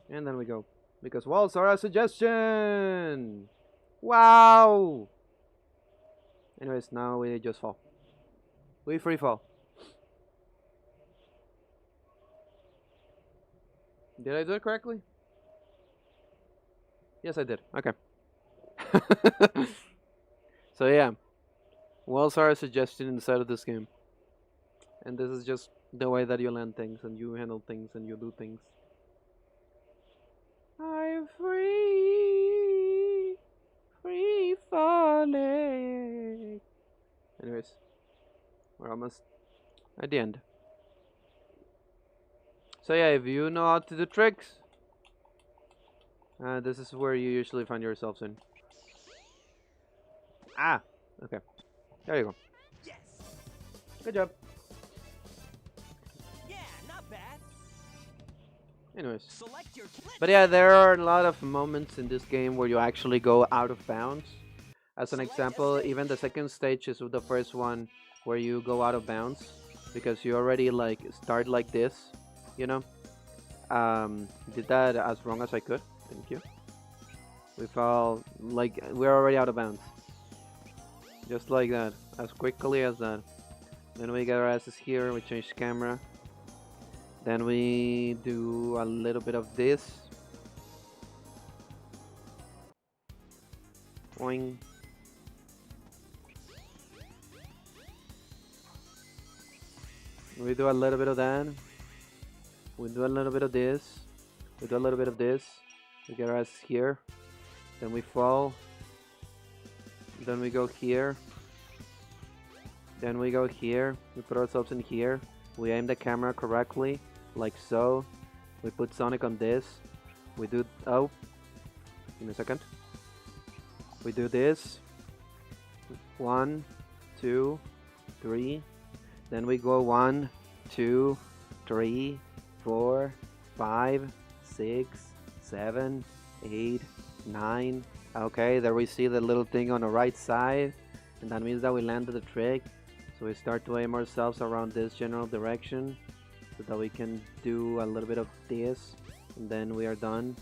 And then we go. Because walls are a suggestion! Wow! Anyways, now we just fall. We free fall. Did I do it correctly? Yes, I did. Okay. So yeah. Walls are a suggestion inside of this game. And this is just the way that you land things and you handle things and you do things. I'm free, free falling. Anyways, we're almost at the end. So yeah, if you know how to do tricks, this is where you usually find yourselves in. Ah, okay. There you go. Yes. Good job. Yeah, not bad. Anyways. Select your. But yeah, there are a lot of moments in this game where you actually go out of bounds. As an example, even the second stage is the first one where you go out of bounds. Because you already like start like this, you know. Did that as wrong as I could. Thank you. We fell, like, we're already out of bounds. Just like that, as quickly as that. Then we get our asses here, we change the camera. Then we do a little bit of this. Boing. We do a little bit of that. We do a little bit of this. We do a little bit of this. We get our ass here. Then we fall. Then we go here. Then we go here. We put ourselves in here. We aim the camera correctly, like so. We put Sonic on this. We do... Oh. Give me a second. We do this. 1, 2, 3. Then we go 1, 2, 3, 4, 5, 6, 7, 8, 9. Okay, there we see the little thing on the right side. And that means that we landed the trick. So we start to aim ourselves around this general direction. So that we can do a little bit of this. And then we are done.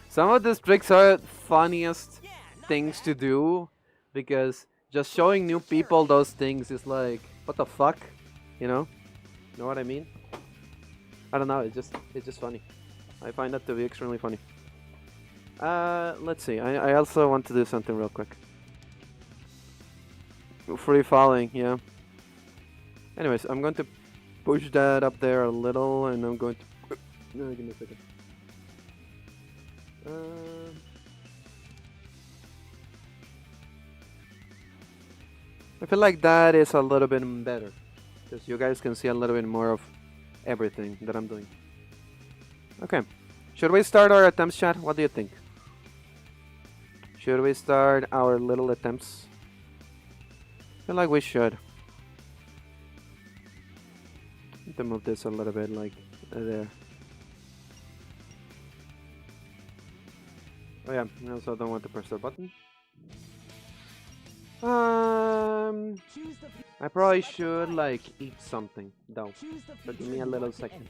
Some of these tricks are funniest things to do. Because just showing new people those things is like, what the fuck? You know? Know what I mean? I don't know, it's just funny. I find that to be extremely funny. Let's see. I also want to do something real quick. Free falling, yeah. Anyways, I'm going to push that up there a little, and I'm going to... No, give me a second. I feel like that is a little bit better, because you guys can see a little bit more of everything that I'm doing. Okay, should we start our attempts, chat? What do you think? Should we start our little attempts? I feel like we should. Need to move this a little bit, like there. Oh yeah, I also don't want to press the button. I probably should like eat something though. So give me a little second.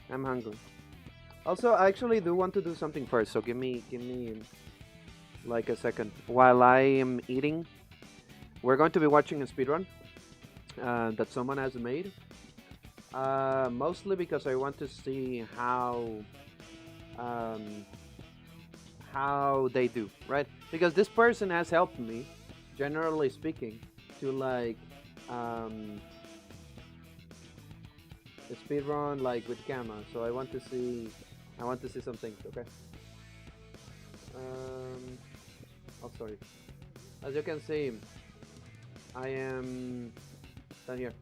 I'm hungry. Also, I actually do want to do something first, so give me like a second. While I am eating, we're going to be watching a speedrun that someone has made. Mostly because I want to see how they do, right? Because this person has helped me, generally speaking, to like speedrun like with camera. So I want to see some things. Okay. Oh, sorry. As you can see, I am down here.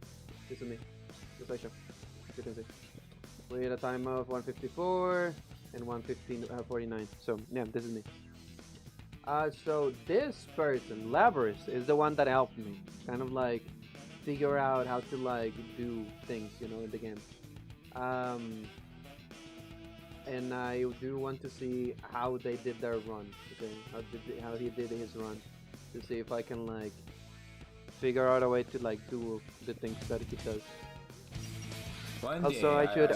This is me. This I show. As you can see, we had a time of 1:54 and 1:49. So yeah, this is me. So this person, Labyrinth, is the one that helped me, kind of like figure out how to like do things, you know, in the game. And I do want to see how they did their run, okay? How he did his run, to see if I can like figure out a way to like do the things that he does. Also, I should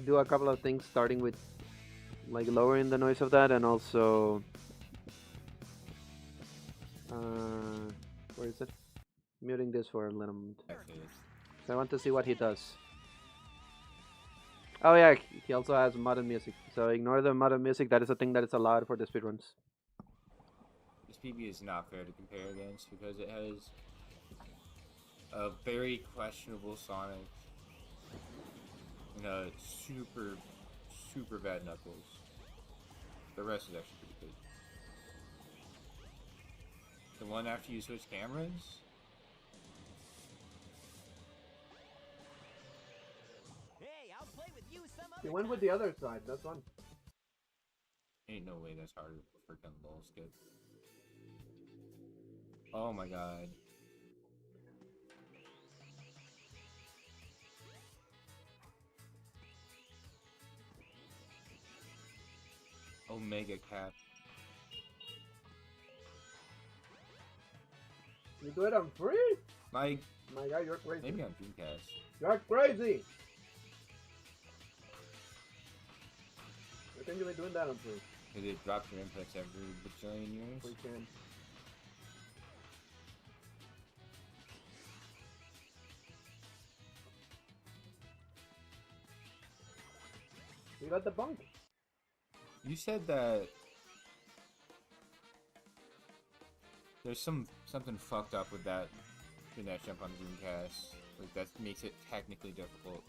do a couple of things, starting with like lowering the noise of that, and also where is it? Muting this for a little bit. So I want to see what he does. Oh yeah, he also has modern music. So ignore the modern music. That is a thing that is allowed for the speedruns. This PB is not fair to compare against because it has a very questionable Sonic and a super bad Knuckles. The rest is actually pretty good. The one after you switch cameras? Hey, I'll play with you some other He went with the other side. That's fun. Ain't no way that's harder for freaking lol skip. Oh my god. Omega Cap. You do it on free? My God, you're crazy. maybe on Dreamcast. You're crazy. I think you've been doing that on free. Because it drops your inputs every bajillion years. We can. You got the bunk. You said that There's something fucked up with that jump on Dreamcast. Like that makes it technically difficult.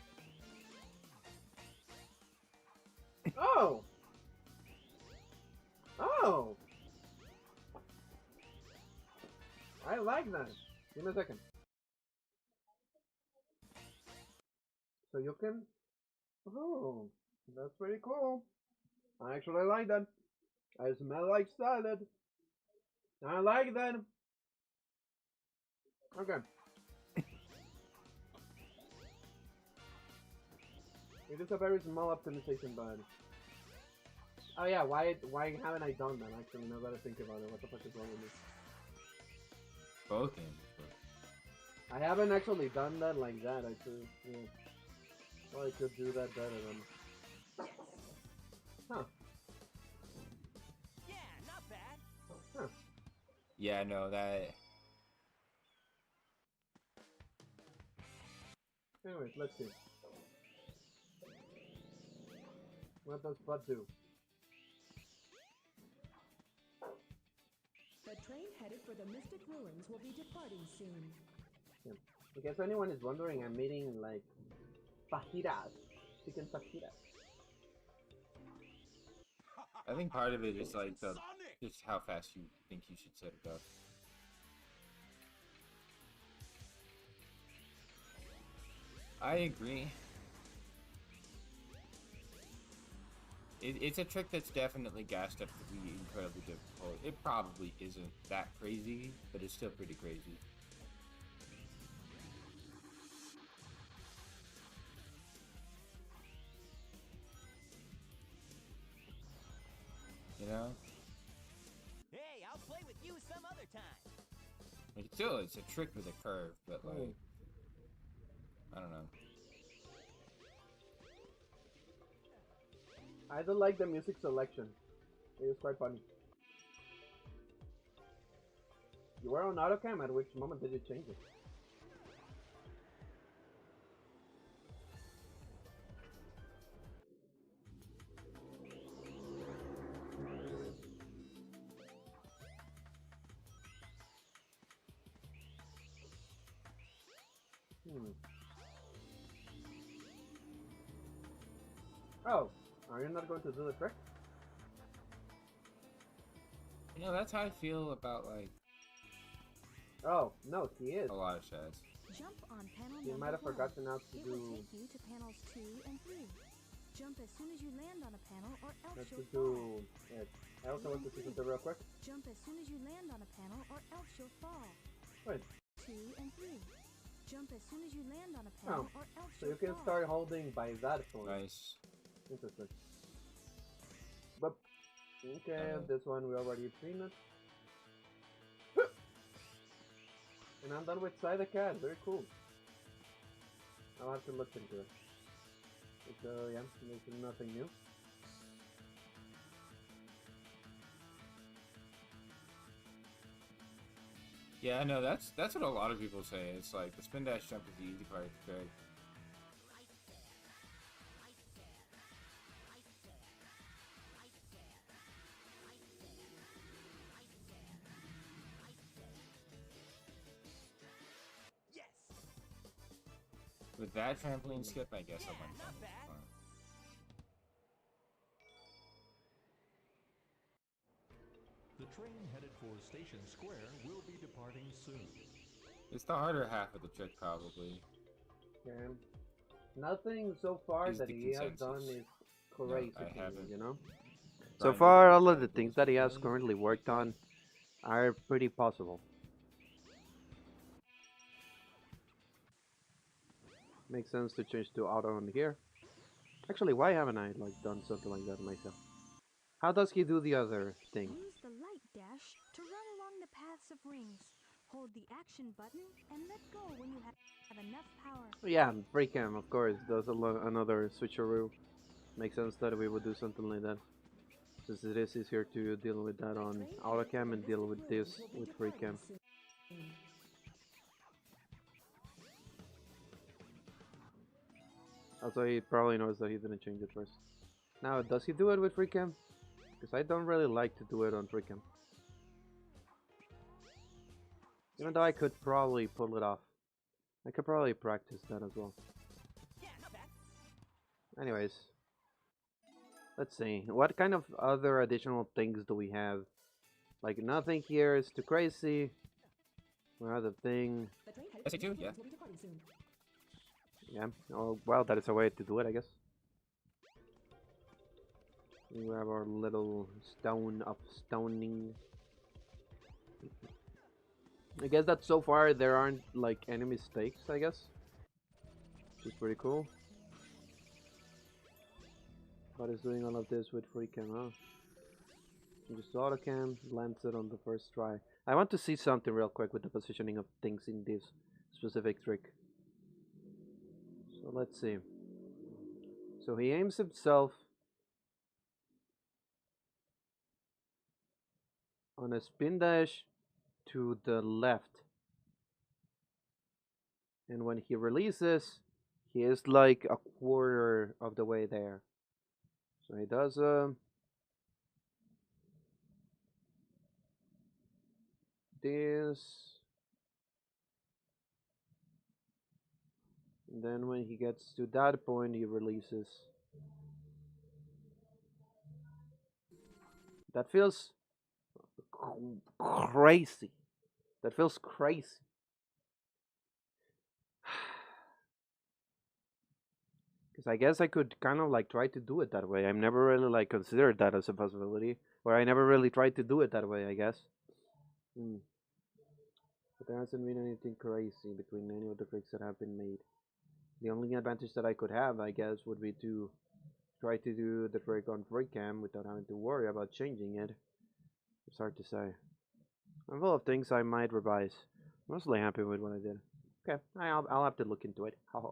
Oh! Oh! I like that. Give me a second. So you can... Oh, that's pretty cool. I actually like that. I smell like salad. I like that. Okay. It is a very small optimization, but... Oh yeah, why haven't I done that actually, now that I think about it? What the fuck is wrong with me? Both games. I haven't actually done that like that, actually. Yeah. Well, I could do that better then. Huh. Yeah, not bad. Huh. Yeah, no, that... Anyways, let's see. What does Bud do? The train headed for the Mystic Ruins will be departing soon. Yeah. In case anyone is wondering, I'm eating like fajitas, chicken fajitas. I think part of it is like just how fast you think you should set it up. I agree. It's a trick that's definitely gassed up to be incredibly difficult. It probably isn't that crazy, but it's still pretty crazy. You know? Hey, I'll play with you some other time. Like, still, it's a trick with a curve, but like... I don't know. I don't like the music selection. It is quite funny. You were on autocam, at which moment did you change it? Oh, are you not going to do the trick? You know, that's how I feel about, like... Oh, no, he is. A lot of shads. Jump on panel You might have number forgotten how to It do... will take you to panels 2 and 3. Jump as soon as you land on a panel or else Let's you'll do fall. it. I also want to see something real quick. Jump as soon as you land on a panel or else you'll fall. Wait. 2 and 3. Jump as soon as you land on a panel or else So you you'll can fall. start holding by that point. Nice. Interesting. But okay, this one we already seen it. And I'm done with SADX. Very cool. I'll have to look into it. So yeah, there's nothing new. Yeah, no, that's what a lot of people say. It's like the spin dash jump is the easy part. Right? Yes. With that trampoline skip, I guess I went not bad. The train headed for Station Square will be departing soon. It's the harder half of the trick, probably. Okay. Nothing so far Is that the he has consensus. done is crazy, I to me, haven't. you know? So Grinded far, it all of the for things this that he has one. currently worked on are pretty possible. Makes sense to change to auto on here. Actually, why haven't I like done something like that myself? How does he do the other thing? Use the light dash to run along the paths of rings. Hold the action button and let go when you have enough power. Yeah, break him, of course. Does another switcheroo. Makes sense that we would do something like that. Since it is easier to deal with that on autocam and deal with this with free cam. Also, he probably knows that he didn't change it first. Now, does he do it with free cam? Because I don't really like to do it on free cam. Even though I could probably pull it off. I could probably practice that as well. Yeah, not bad. Anyways. Let's see. What kind of other additional things do we have? Like, nothing here is too crazy. What other thing? The train headed SA2, for yeah. Toons will be departing soon. Yeah. Oh, well, that is a way to do it, I guess. We have our little stone of stoning. I guess that so far there aren't like any mistakes, I guess. Which is pretty cool. But it's doing all of this with free cam, huh? Just auto cam, lands it on the first try. I want to see something real quick with the positioning of things in this specific trick. So let's see. So he aims himself on a spin dash to the left. And when he releases, he is like a quarter of the way there. So he does this. And then when he gets to that point, he releases. That feels crazy. That feels crazy. Because I guess I could kind of like try to do it that way. I've never really like considered that as a possibility. Or I never really tried to do it that way, I guess. But there hasn't been anything crazy between any of the tricks that have been made. The only advantage that I could have, I guess, would be to try to do the trick on free cam without having to worry about changing it. It's hard to say. I'm full of things I might revise. Mostly happy with what I did. Okay, I'll have to look into it. Haha.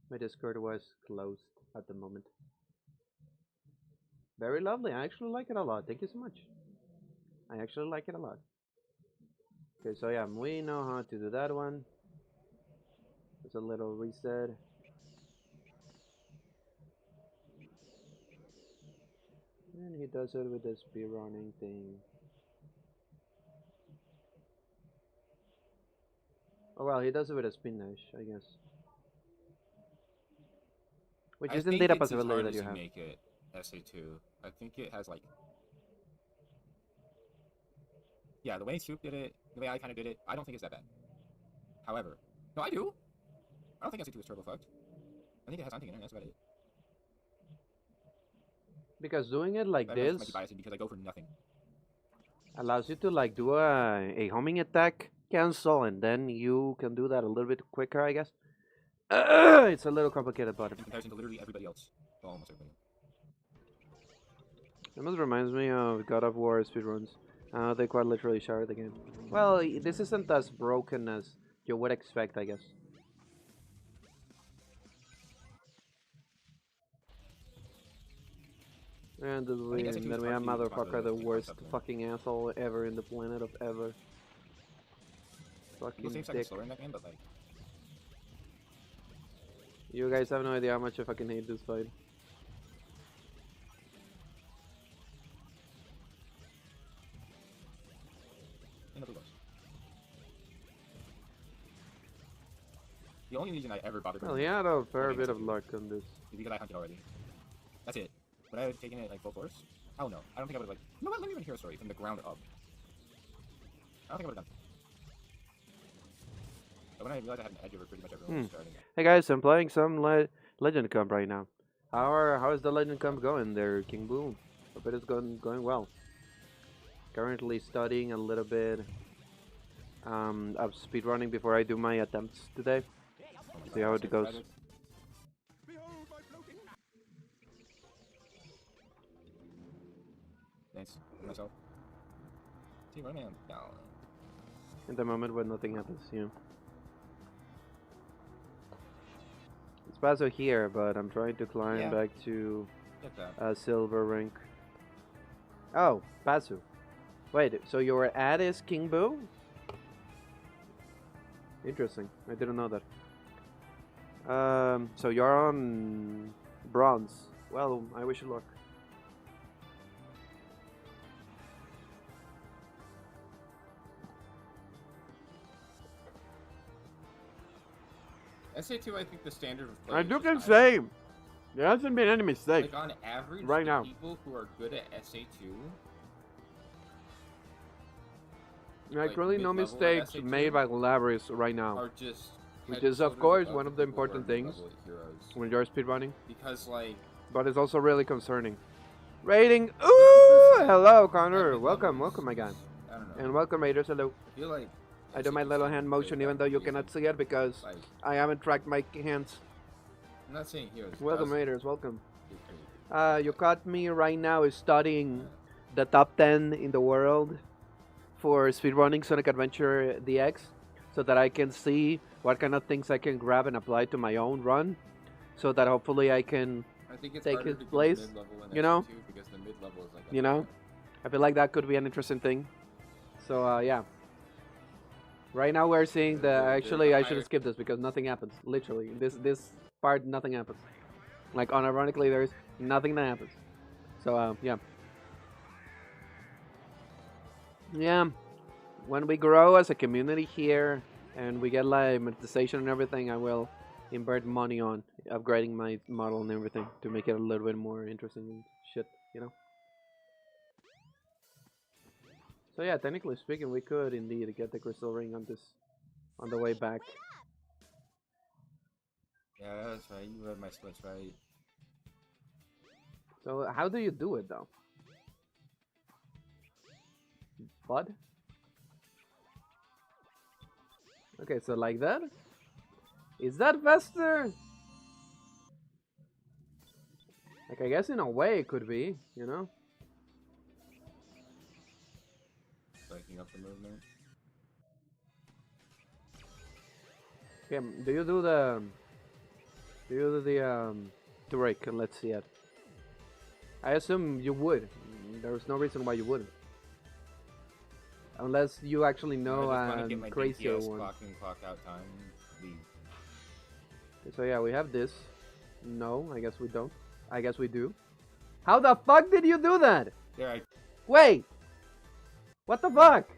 My Discord was closed at the moment. Very lovely. I actually like it a lot. Thank you so much. I actually like it a lot. Okay, so yeah, we know how to do that one. There's a little reset. And he does it with the speedrunning thing. Oh well, he does it with a spin dash, I guess. Which is indeed a possibility that you have. Make it SA2. I think it has like... Yeah, the way Soup did it, the way I kind of did it, I don't think it's that bad. However... No, I do! I don't think SA2 is turbo fucked. I think it has hunting in it, that's about it. Because doing it like this might be biased because I go for nothing. allows you to like do a homing attack cancel, and then you can do that a little bit quicker, I guess. It's a little complicated, but in comparison to literally everybody else. Well, almost everybody. it almost reminds me of God of War speedruns. They quite literally share the game. Well, this isn't as broken as you would expect, I guess. And then we have motherfucker, the worst fucking asshole ever in the planet of ever. Fucking dick. Slower in that game, but like... You guys have no idea how much I fucking hate this fight. The only reason I ever bothered... Well, he had a fair bit of luck on this. Is because I hunted already. That's it. Would I have taken it like full force? Hell no. I don't think I would have like... You know what? Let me even hear a story from the ground up. I don't think I would have done it. But when I realized I had an edge over pretty much everyone starting. Hey guys, I'm playing some Legend Comp right now. How is the Legend Comp going there, King Boom? Hope it is going well. Currently studying a little bit of speedrunning before I do my attempts today. See how it goes. Nice. Myself. See, where am I on? Down. In the moment when nothing happens, yeah. It's Paso here, but I'm trying to climb back to silver rank. Oh, Paso. Wait, so your ad is King Boo? Interesting. I didn't know that. So you're on bronze. Well, I wish you luck. SA2, I think the standard of play. I is do just can higher. say there hasn't been any mistake. Like on average, right the now. people who are good at SA2, Like really no mid-level at mistakes SA2 made by Labris right now. are just Which head and is, of shoulders course, above one of the people who are important things mid-level heroes. when you're speedrunning. Because like, But it's also really concerning. Rating. Ooh! Hello, Connor. Welcome, welcome, my guy. I don't know. And welcome, Raiders. Hello. I feel like I do my little hand motion even though you cannot see it because Like, I haven't tracked my hands. I'm not saying heroes. Welcome, does Raiders. Welcome. do pretty You caught me right now studying the top 10 in the world for speedrunning Sonic Adventure DX so that I can see what kind of things I can grab and apply to my own run so that hopefully I can, I think it's take harder his to get place, mid-level in you know? SA2 because the mid-level is like a you know, I feel like that could be an interesting thing. So, yeah. Right now we're seeing the, actually I should skip this because nothing happens, literally. This part, nothing happens. Like, unironically, there's nothing that happens. So, yeah. Yeah, when we grow as a community here and we get like monetization and everything, I will invert money on upgrading my model and everything to make it a little bit more interesting and shit, you know? So yeah, technically speaking, we could indeed get the crystal ring on this, on the way back. Yeah, that's right. You read my splits right. So how do you do it though? Bud? Okay, so like that? Is that faster? Like, I guess in a way it could be, you know? Breaking up the movement. Okay, do you do the... Do you do the, break? Let's see it. I assume you would. There's no reason why you wouldn't. Unless you actually know a a crazier one. Clock in, clock out time. Leave. Okay, so yeah, we have this. No, I guess we don't. I guess we do. How the fuck did you do that? There, I Wait! What the fuck?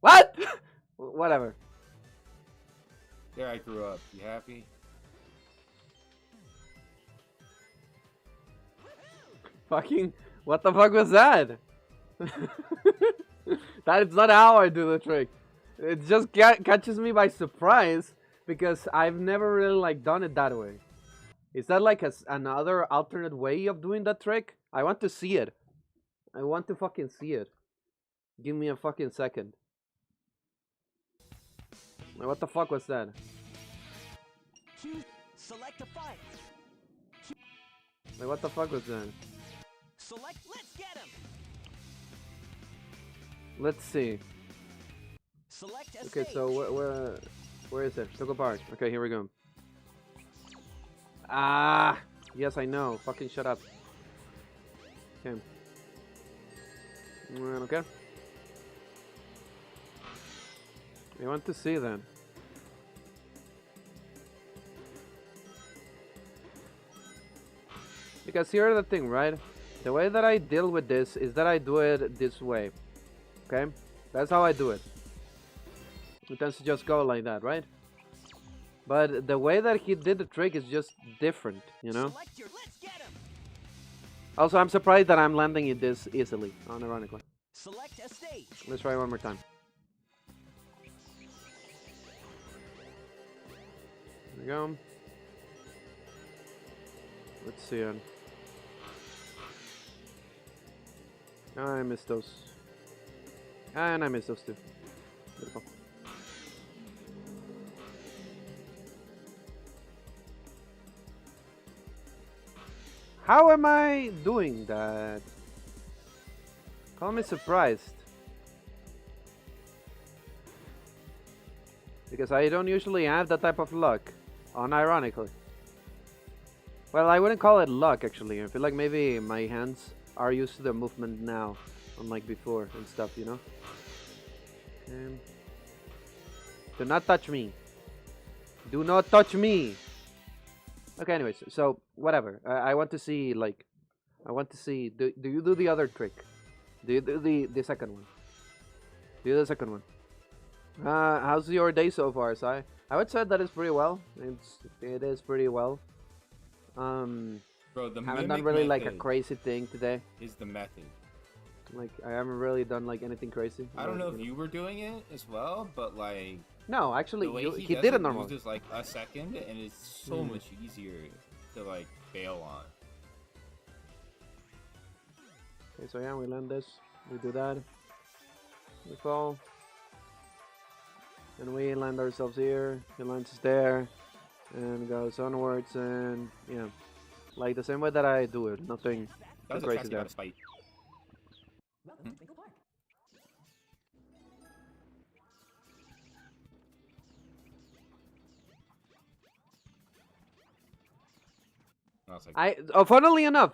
What? Whatever. There, I grew up. You happy? Fucking, what the fuck was that? That is not how I do the trick. It just catches me by surprise because I've never really like done it that way. Is that like another alternate way of doing that trick? I want to see it. I want to fucking see it. Give me a fucking second. What the fuck was that? Choose. Select a fight. What the fuck was that? Select. Let's get him. Let's see. Select a Okay, stage. so where is it? Circle Park. Okay, here we go. Ah, yes, I know. Fucking shut up. Okay. Okay. I want to see then. Because here's the thing, right? The way that I deal with this is that I do it this way. Okay? That's how I do it. It tends to just go like that, right? But the way that he did the trick is just different, you know? Select your. Let's get him. Also, I'm surprised that I'm landing it this easily, unironically. Select a stage. Let's try one more time. There we go. Let's see it. Oh, I missed those. And I missed those too. Beautiful. How am I doing that? Call me surprised. Because I don't usually have that type of luck, unironically. Well, I wouldn't call it luck actually. I feel like maybe my hands are used to the movement now, unlike before and stuff, you know? Do not touch me. Do not touch me. Okay, anyways, so whatever. I want to see like, I want to see. Do you do the other trick? Do you do the second one? Do the second one. How's your day so far, Sai? I would say that is pretty well. It is pretty well. Bro, the Haven't done mimic really like a method crazy thing today. is the method. Like I haven't really done like anything crazy. I don't know if you were doing it as well, but like No, actually, the way he does did it normal. loses like a second, and it's so much easier to like bail on. Okay, so yeah, we land this. We do that. We fall. And we land ourselves here. He lands there. And goes onwards. And yeah. Like the same way that I do it. Nothing That was a crazy trashy there. out of spite. Welcome to Twinkle Park. I was like, Funnily enough,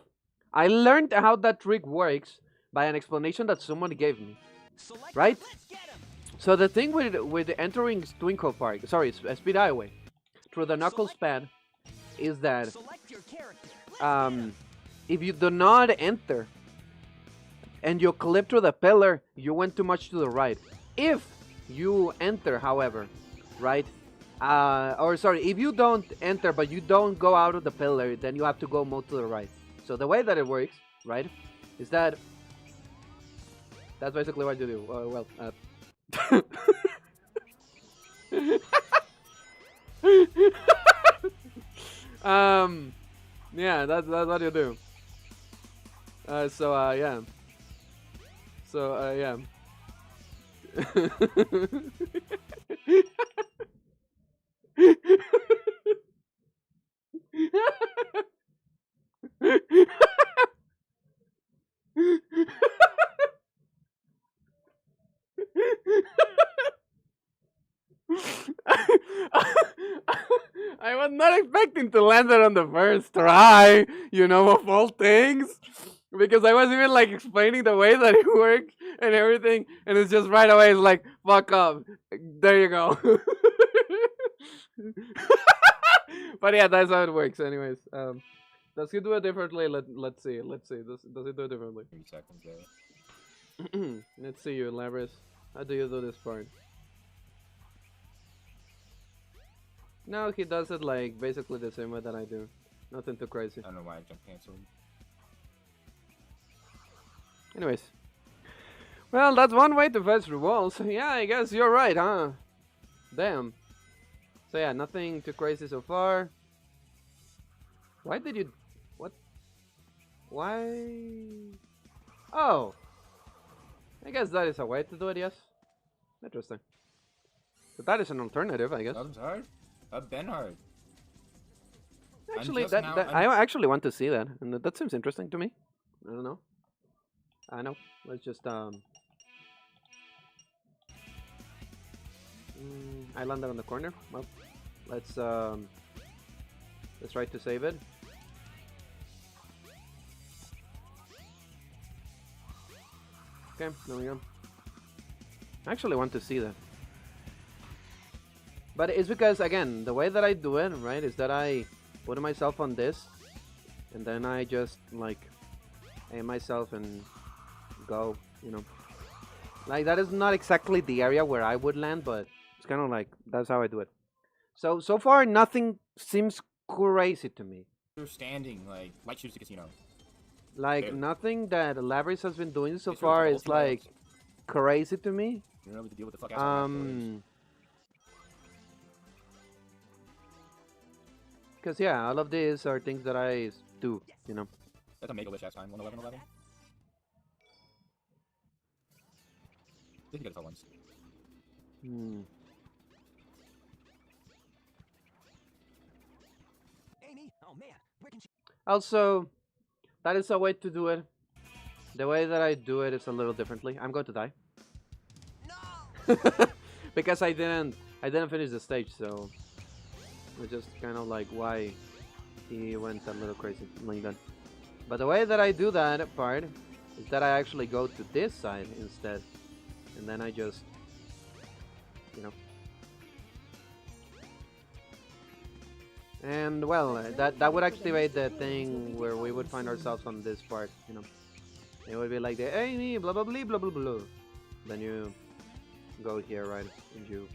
I learned how that trick works by an explanation that someone gave me. Select Right? Let's get 'em. So the thing with entering Twinkle Park, sorry, Speed Highway, through the Knuckles pad, is that Select your character. if you do not enter and you clip through the pillar, you went too much to the right. If you enter, however, right, or sorry, if you don't enter but you don't go out of the pillar, then you have to go more to the right. So the way that it works, right, is that that's basically what you do. Yeah, that's what you do. Yeah. Yeah. I was not expecting to land it on the first try, you know, of all things. Because I was even like explaining the way that it works and everything, and it's just right away, it's like, fuck up. There you go. But yeah, that's how it works, anyways. Does he do it differently? Let's see. Does he do it differently? 3 seconds there. Let's see you, Labris. How do you do this part? No, he does it like basically the same way that I do. Nothing too crazy. I don't know why I jump canceled. Anyways. Well, that's one way to fetch through walls. Yeah, I guess you're right, huh? Damn. So yeah, nothing too crazy so far. Why did you... What? Why... Oh! I guess that is a way to do it, yes. Interesting. But that is an alternative, I guess. That was hard. I've been hard. Actually, just I actually want to see that, and that seems interesting to me. I don't know. I know. Let's just I landed on the corner. Well, let's try to save it. Okay, there we go. I actually want to see that. But it's because, again, the way that I do it, right, is that I put myself on this, and then I just, like, aim myself and go, you know. Like, that is not exactly the area where I would land, but it's kind of like, that's how I do it. So far, nothing seems crazy to me. You're standing, like, light shoots the casino. Like, Okay. nothing that Labris has been doing so It's really far cool. is, like, crazy to me. You know what to deal with the fuck out Because, yeah, all of these are things that I do, you know. That's a mega wish last time, 11111. Did you get it all once? Amy, oh man, where can she? Also, that is a way to do it. The way that I do it is a little differently. I'm going to die. No! Because I didn't finish the stage, so it's just kind of like why he went a little crazy like that. But the way that I do that part is that I actually go to this side instead, and then I just, you know, And well, that would activate the thing where we would find ourselves on this part, you know. It would be like the hey me blah blah blah blah blah blah. Then you go here, right, and you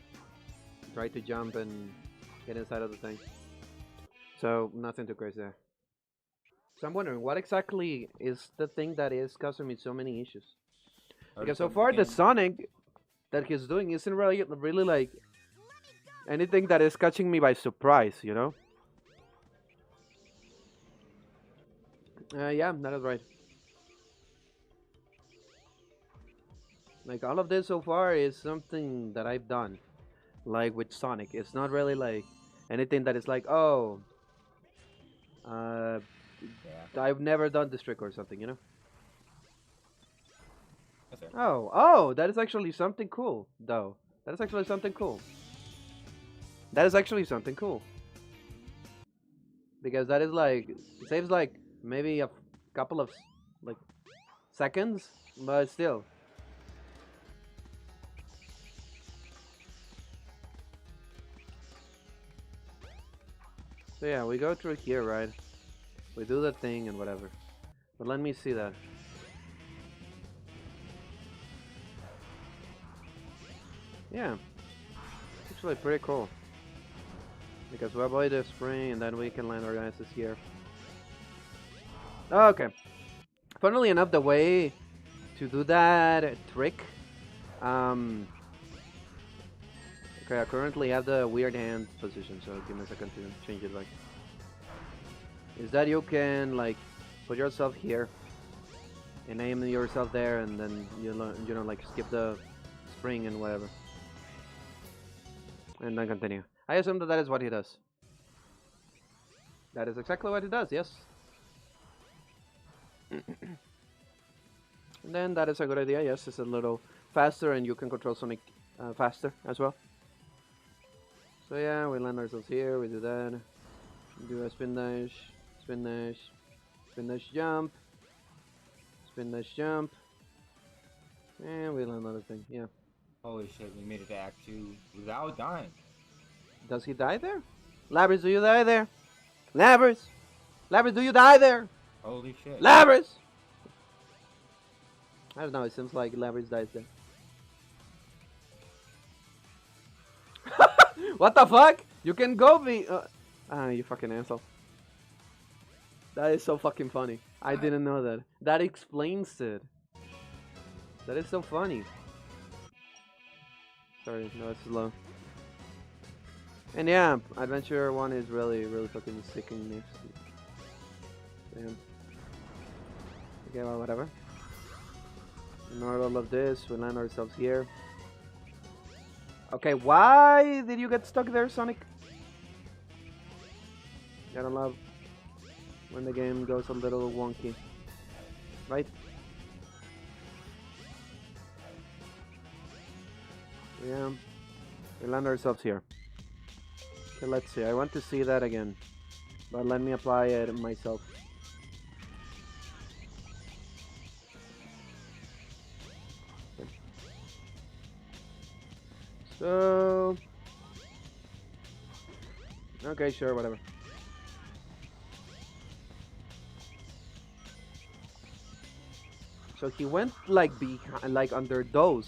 try to jump and get inside of the thing. So nothing too crazy there. So I'm wondering what exactly is the thing that is causing me so many issues. Because so far the Sonic that he's doing isn't really like anything that is catching me by surprise, you know? Yeah, that is right. Like all of this so far is something that I've done, like with Sonic. It's not really like anything that is like, oh, I've never done this trick or something, you know? That's fair. Oh, that is actually something cool, though. That is actually something cool. That is actually something cool. Because that is like, saves like maybe a couple of like seconds, but still. So yeah, we go through here, right? We do the thing and whatever. But let me see that. Yeah. It's actually pretty cool. Because we avoid the spring and then we can land our guys here. Oh, okay. Funnily enough, the way to do that trick, okay, I currently have the weird hand position, so give me a second to change it back. Is that you can like put yourself here and aim yourself there, and then you know like skip the spring and whatever, and then continue. I assume that that is what he does. That is exactly what he does. Yes. And then that is a good idea. Yes, it's a little faster, and you can control Sonic faster as well. So yeah, we land ourselves here. We do that. Do a spin dash, spin dash, spin dash jump, spin dash jump, and we land another thing. Yeah. Holy shit, we made it to Act 2 without dying. Does he die there? Labrys, do you die there? Labrys! Labrys, do you die there? Holy shit. Labrys! I don't know, it seems like Labrys dies there. What the fuck? You can go be... you fucking asshole. That is so fucking funny. I didn't know that. That explains it. That is so funny. Sorry, no, it's slow. And yeah, Adventure 1 is really fucking sticking me. Damn. Okay, well, whatever. Ignore all of this, we land ourselves here. Okay, why did you get stuck there, Sonic? Gotta love when the game goes a little wonky. Right? Yeah, we land ourselves here. Okay, let's see. I want to see that again, but let me apply it myself. Okay. So, okay, sure, whatever. So he went like behind, like under those.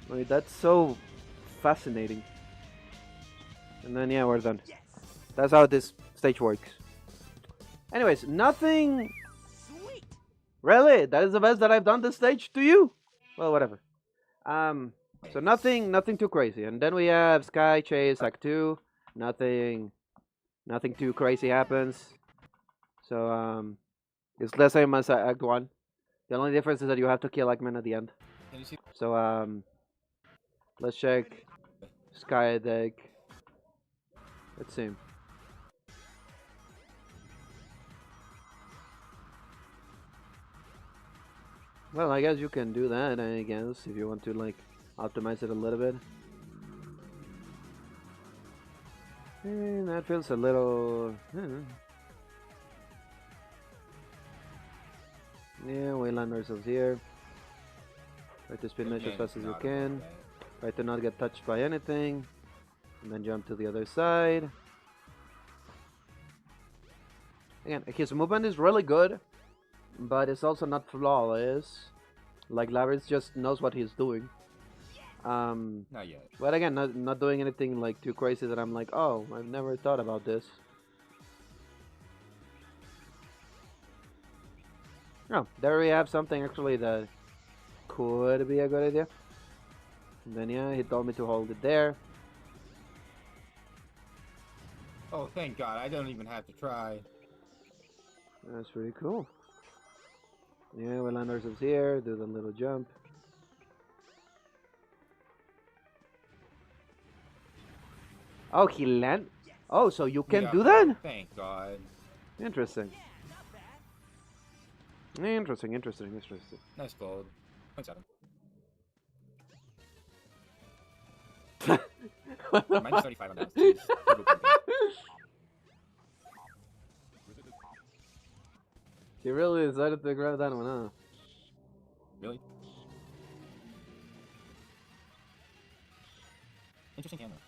Like, that's so fascinating. And then yeah, we're done. That's how this stage works. Anyways, nothing. Sweet. Really? That is the best that I've done this stage to you? Well, whatever. So nothing too crazy. And then we have Sky Chase Act 2. Nothing too crazy happens. So it's the same as Act 1. The only difference is that you have to kill Eggman at the end. So let's check Sky Deck. Let's see. Well, I guess you can do that, I guess, if you want to, like, optimize it a little bit. And that feels a little... Yeah, we land ourselves here. Try to spin mesh as fast as you can. Try to not get touched by anything. And then jump to the other side. Again, his movement is really good, but it's also not flawless. Like Labyrinth just knows what he's doing. Not yet. But again, not doing anything like too crazy that I'm like, oh, I've never thought about this. Oh, there we have something actually that could be a good idea. And then yeah, he told me to hold it there. Oh, thank God! I don't even have to try. That's pretty cool. Yeah, we'll land ourselves here, do the little jump. Oh, he land. Oh, so you can Yeah, do that? Thank God. Interesting. Interesting. Nice gold. 0.7. Minus 35 on that. Jeez. He really decided to grab that one, huh? Really? Interesting camera.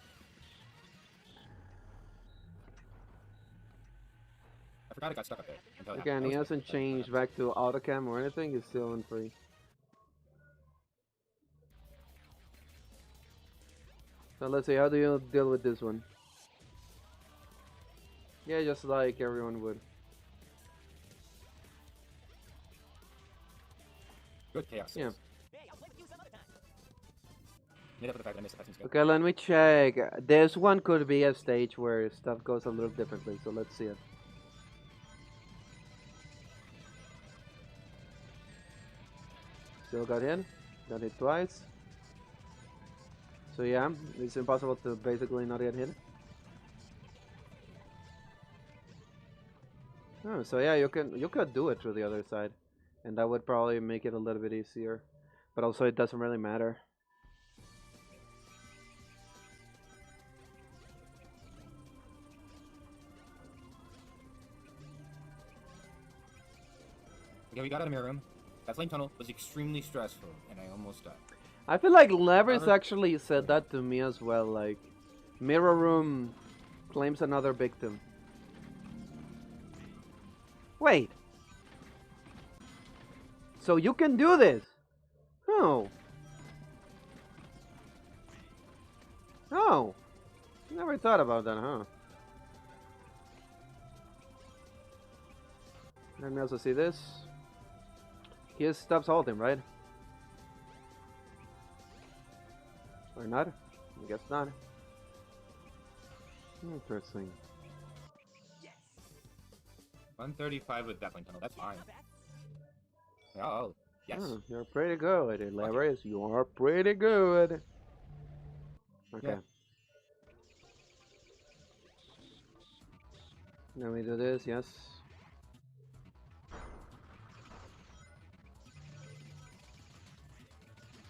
I forgot it got stuck up there. Until it Okay, and happened. he hasn't changed back to autocam or anything. He's still in free. So let's see, how do you deal with this one? Yeah, just like everyone would. Good chaos. Yeah. Hey, I'll play with you some other time. Made up for the fact that I missed the cutscenes. Okay, let me check. This one could be a stage where stuff goes a little differently, so let's see it. Still got hit. Got hit twice. So yeah, it's impossible to basically not get hit. Oh, so yeah, you could do it through the other side, and that would probably make it a little bit easier. But also, it doesn't really matter. Okay, we got out of mirror room. That flame tunnel was extremely stressful, and I almost died. I feel like Lever's actually said that to me as well. Like, mirror room claims another victim. Wait. So you can do this? Oh. Oh. Never thought about that, huh? Let me also see this. He just stops holding, right? Or not? I guess not. Interesting. 135 with that flame tunnel. That's fine. Oh, yes. Oh, you're pretty good, Leverys. You are pretty good. Okay. Yeah. Let me do this, yes.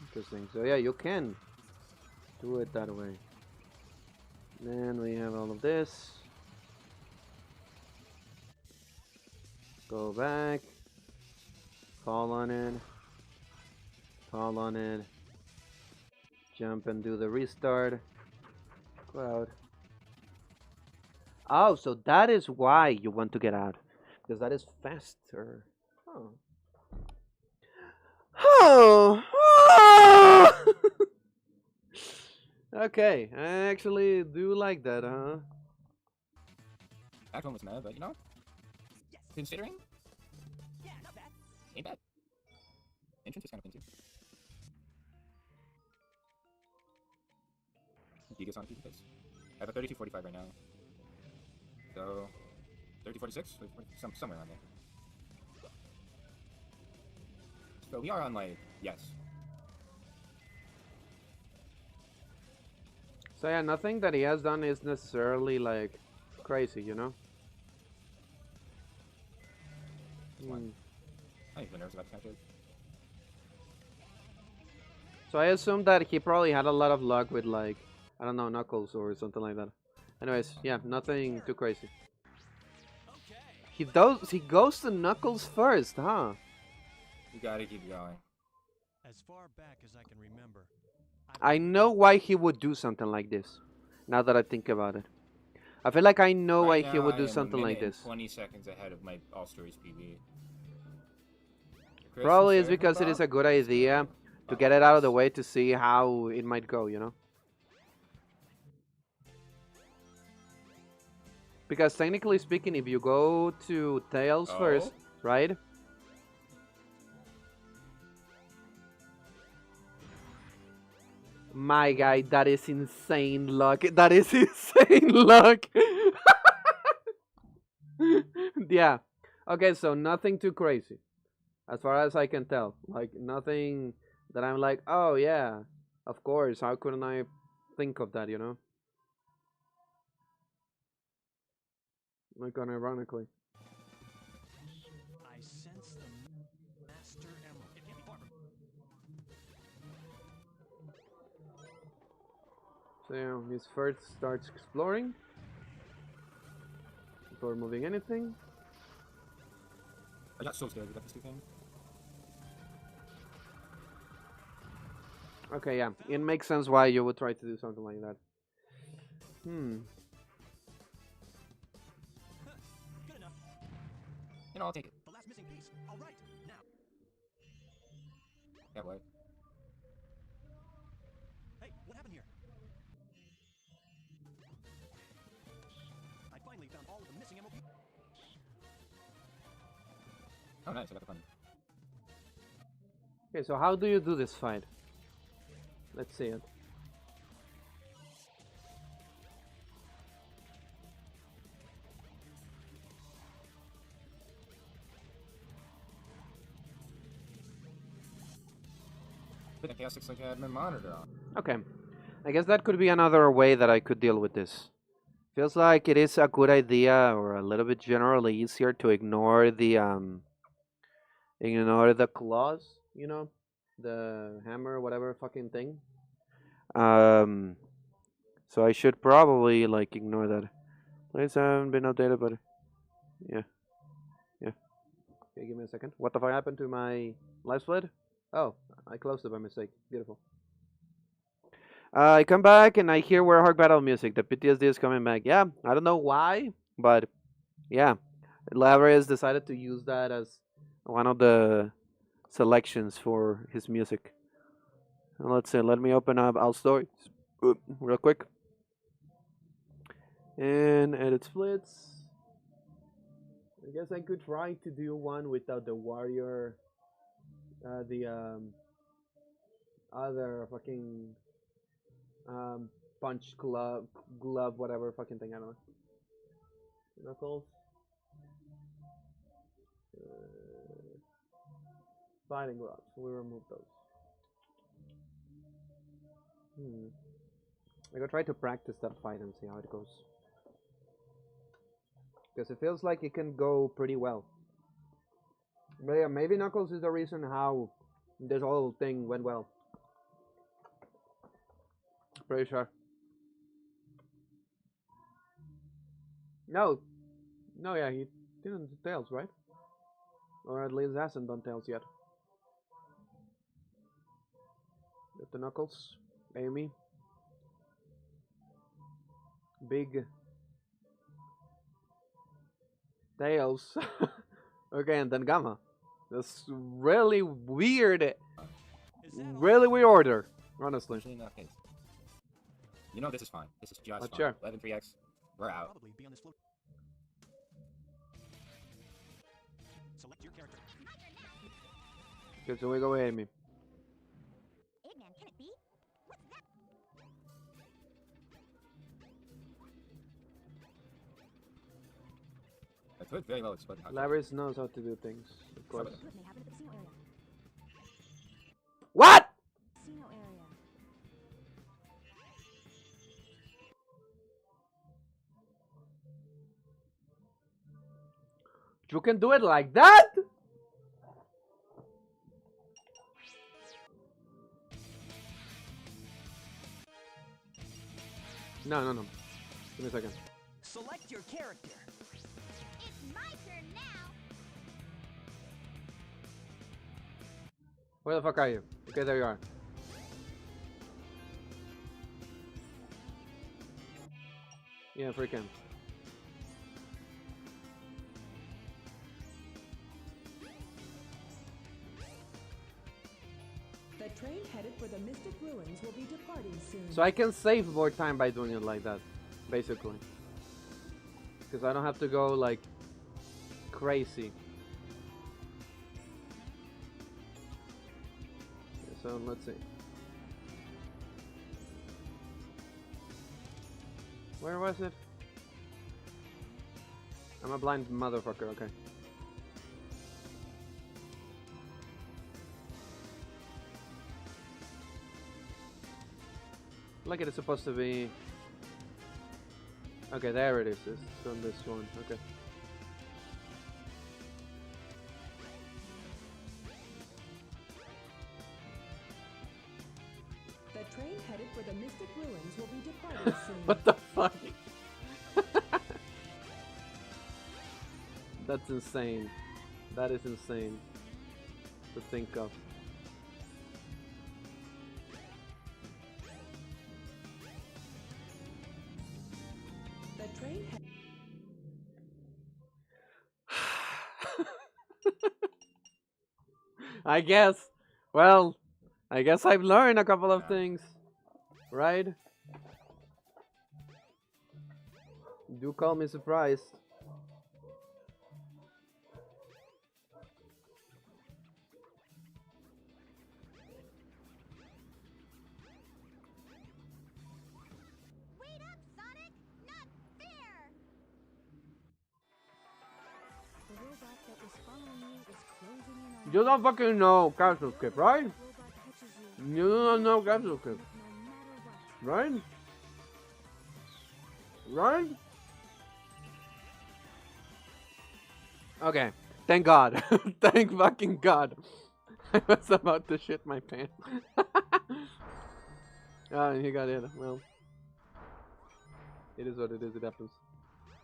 Interesting. So yeah, you can do it that way. Then we have all of this. Go back. Fall on it. Fall on it. Jump and do the restart. Go out. Oh, so that is why you want to get out. Because that is faster. Oh. Oh! Okay, I actually do like that, huh? That one was mad, but you know, considering, Yeah, not bad. ain't bad. Entrance is kind of thin too. Giga's on a pace. I have a 32.45 right now. So, 30.46? Somewhere around there. So we are on like, yes. So yeah, nothing that he has done is necessarily like crazy, you know? I'm even nervous about the catch. So I assume that he probably had a lot of luck with like, I don't know, Knuckles or something like that. Anyways, yeah, nothing too crazy. He goes to Knuckles first, huh? You gotta keep going. As far back as I can remember, I know why he would do something like this, now that I think about it. I feel like I know why Right he would now, do I am a something like minute and this. 20 seconds ahead of my All Stories PB. Chris, Probably you it's sure because it is about? a good idea to Oh, get it out of the yes. way to see how it might go, you know? Because technically speaking, if you go to Tails first, Oh? right? My guy, that is insane luck. That is insane luck. Yeah. Okay, so nothing too crazy. As far as I can tell. Like, nothing that I'm like, oh, yeah, of course. How couldn't I think of that, you know? Like, unironically. I sense the master emerald. It can't be far from. So, yeah, Miss first starts exploring. Before moving anything. I got so scared with that stupid thing. Okay, yeah. It makes sense why you would try to do something like that. Good enough. You know, I'll take it. The last missing piece. All right. Now. Yeah, boy. Hey, what happened here? I finally found all of the missing emerald. Oh, nice. I got the fun. Okay, so how do you do this fight? Let's see it. But the Chaos 6 like I had my monitor on. Okay. I guess that could be another way that I could deal with this. Feels like it is a good idea, or a little bit generally easier to ignore the claws, you know, the hammer, whatever fucking thing. So I should probably like ignore that. Plays haven't been updated, but yeah. Okay, give me a second. What the fuck happened to my live split? Oh, I closed it by mistake. Beautiful. I come back and I hear Warhawk Battle music. The PTSD is coming back. Yeah, I don't know why, but yeah. Laverius decided to use that as one of the selections for his music. And let's see, let me open up All Stories real quick. And edit splits. I guess I could try to do one without the warrior, the other fucking punch glove, whatever fucking thing, I don't know. Knuckles. Fighting gloves. We remove those. I gotta try to practice that fight and see how it goes. Because it feels like it can go pretty well. But yeah, maybe Knuckles is the reason how this whole thing went well. Pretty sure. No, yeah, he didn't do Tails, right? Or at least hasn't done Tails yet. Get the Knuckles, Amy, Big, Tails. Okay, and then Gamma. That's really weird. Really weird order, honestly. Actually, not the case. You know this is fine. This is just fine. Sure. 11-3x. We're out. Probably be on this float. Select your character. Okay, so we go with Amy. Eggman, can it be? What's that? It could very well explode. Laris knows how to do things, of course. It may happen at the casino area. What? Casino area. You can do it like that? No. Give me a second. Select your character. It's my turn now. Where the fuck are you? Okay, there you are. Yeah, freaking. for the Mystic Ruins will be departing soon. So I can save more time by doing it like that, basically. Because I don't have to go like crazy. So let's see. Where was it? I'm a blind motherfucker, okay. Like it is supposed to be. Okay, there it is. It's on this one. Okay. The train headed for the Mystic Ruins will be departing soon. What the fuck? That's insane. That is insane to think of. The train I guess. Well, I guess I've learned a couple of things. Right? Do call me surprised. Wait up, Sonic! Not fair! The robot that was following you is closing in on You don't fucking know Castle Skip, right? Robot catches you, You don't know Castle Skip, no matter what. right? Right? Okay. Thank God. Thank fucking God. I was about to shit my pants. Ah, he got in. Well, it is what it is. It happens.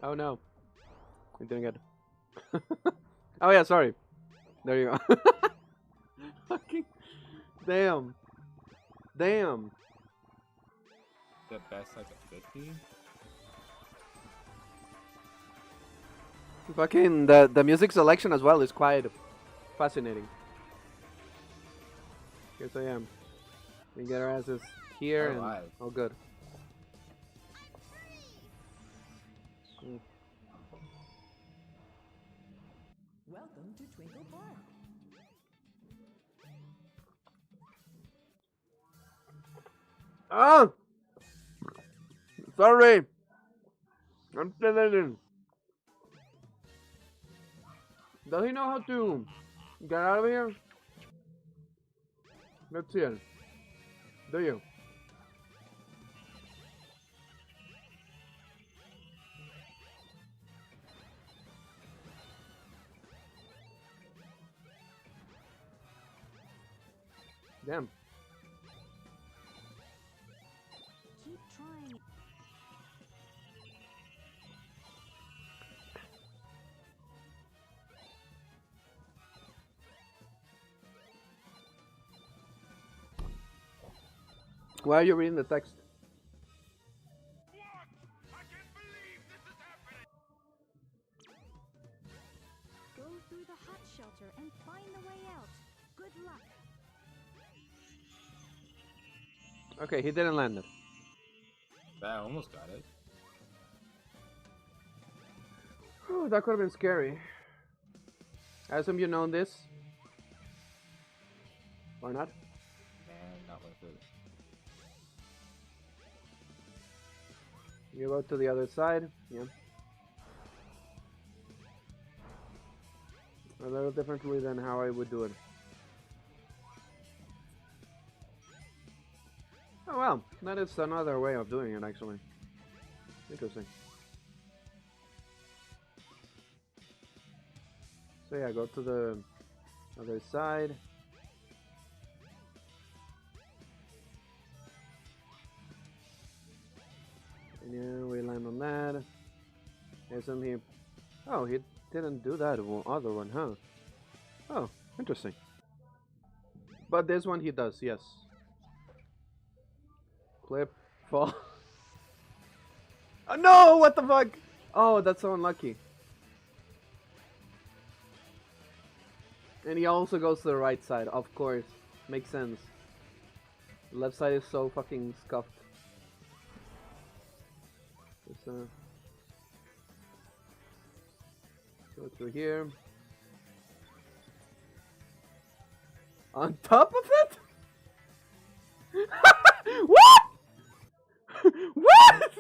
Oh no. I didn't get it. Oh yeah, sorry. There you go. Fucking. Damn. Damn. The best size of 50? Fucking the music selection as well is quite fascinating. Yes, I am. We get our asses here and Alright. all good. Mm. Welcome to Twinkle Park. Ah! Sorry! I'm still in. Does he know how to get out of here? Let's see it. Do you? Damn. Keep trying. Why are you reading the text? Go through the hot shelter and find the way out. Good luck. Okay, he didn't land it. I almost got it. Oh, that could have been scary. I assume you know this. Or not? And not worth it. You go to the other side. Yeah. A little differently than how I would do it. Oh well, that is another way of doing it actually. Interesting. So yeah, go to the other side. And yeah, we land on that. Isn't he? Oh, he didn't do that other one, huh? Oh, interesting. But this one he does, yes. Clip, fall. Oh no! What the fuck? Oh, that's so unlucky. And he also goes to the right side, of course. Makes sense. The left side is so fucking scuffed. Just, go through here. On top of it? What? What?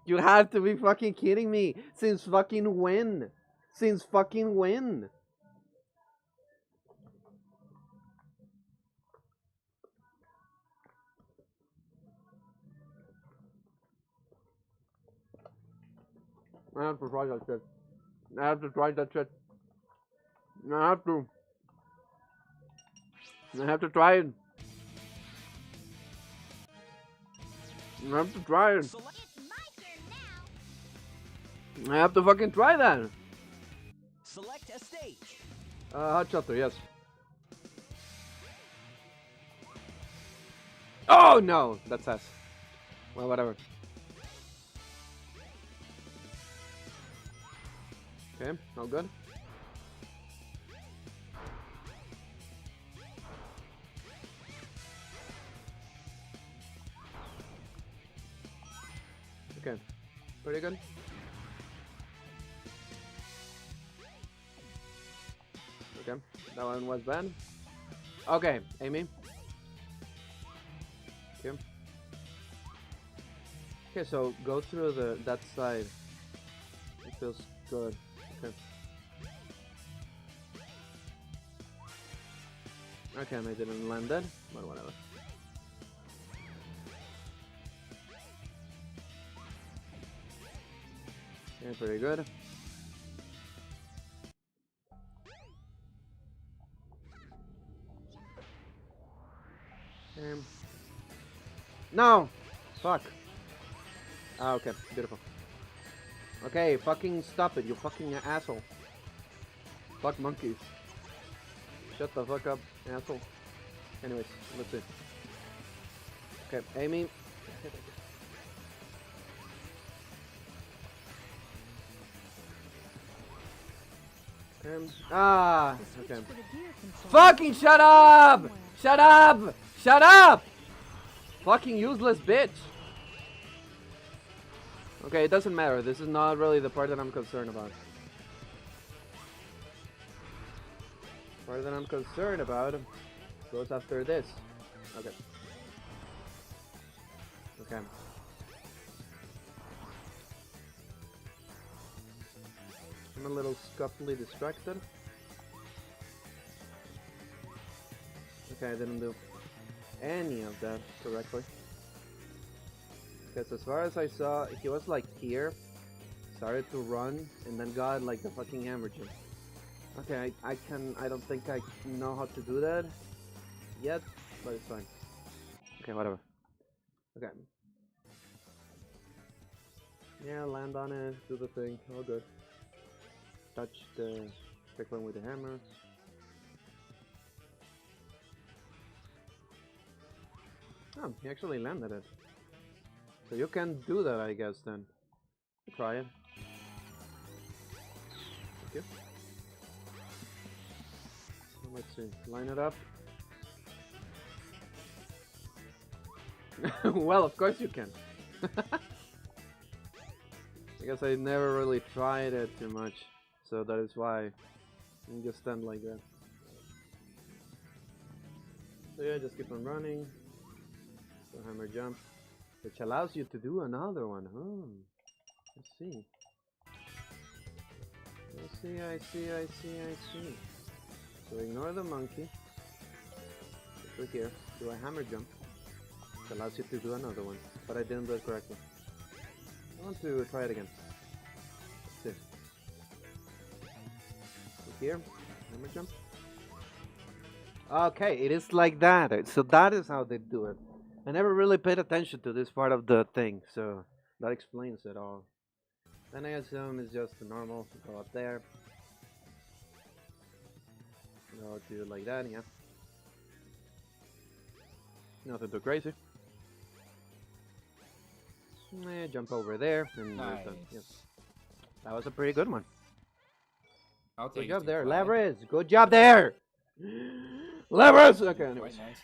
You have to be fucking kidding me. Since fucking when? Since fucking when? I have to try that shit. I have to try that shit. I have to. I have to try it. I have to try it. It's my turn now. I have to fucking try that. Select a stage. Hot shelter, yes. Oh no, that's us. Well, whatever. Okay, all good. Okay, pretty good. Okay, that one was bad. Okay, Amy. Okay. Okay, so go through that side. It feels good. Okay. Okay, and I didn't land that, but whatever. Okay, pretty good. No! Fuck. Ah, okay, beautiful. Okay, fucking stop it, you fucking asshole. Fuck monkeys. Shut the fuck up, asshole. Anyways, let's see. Okay, Amy. Ah, okay. Fucking shut up! Shut up! Shut up! Fucking useless bitch. Okay, it doesn't matter. This is not really the part that I'm concerned about. The part that I'm concerned about goes after this. Okay. Okay. I'm a little scuffly distracted. Okay, I didn't do any of that correctly. Because as far as I saw, he was like here, started to run, and then got like the fucking hammer jump. Okay, I don't think I know how to do that yet, but it's fine. Okay, whatever. Okay. Yeah, land on it, do the thing, all good. Touch the quick one with the hammer. Oh, he actually landed it. So you can do that, I guess, then. Try it. Thank you. So let's see. Line it up. Well, of course you can. I guess I never really tried it too much. So that is why you just stand like that. So yeah, just keep on running. So hammer jump, which allows you to do another one. Oh, let's see. I see. So ignore the monkey. Click here. Do a hammer jump. Which allows you to do another one. But I didn't do it correctly. I want to try it again. Let's see. Click here. Hammer jump. Okay, it is like that. So that is how they do it. I never really paid attention to this part of the thing, so that explains it all. Then I assume it's just a normal, go up there. Go to like that, yeah. Nothing too crazy. Jump over there, and Nice. yes. That was a pretty good one. I'll take Good job it, there, fly. Labris. Good job there. Levers! Okay, anyways. Quite nice.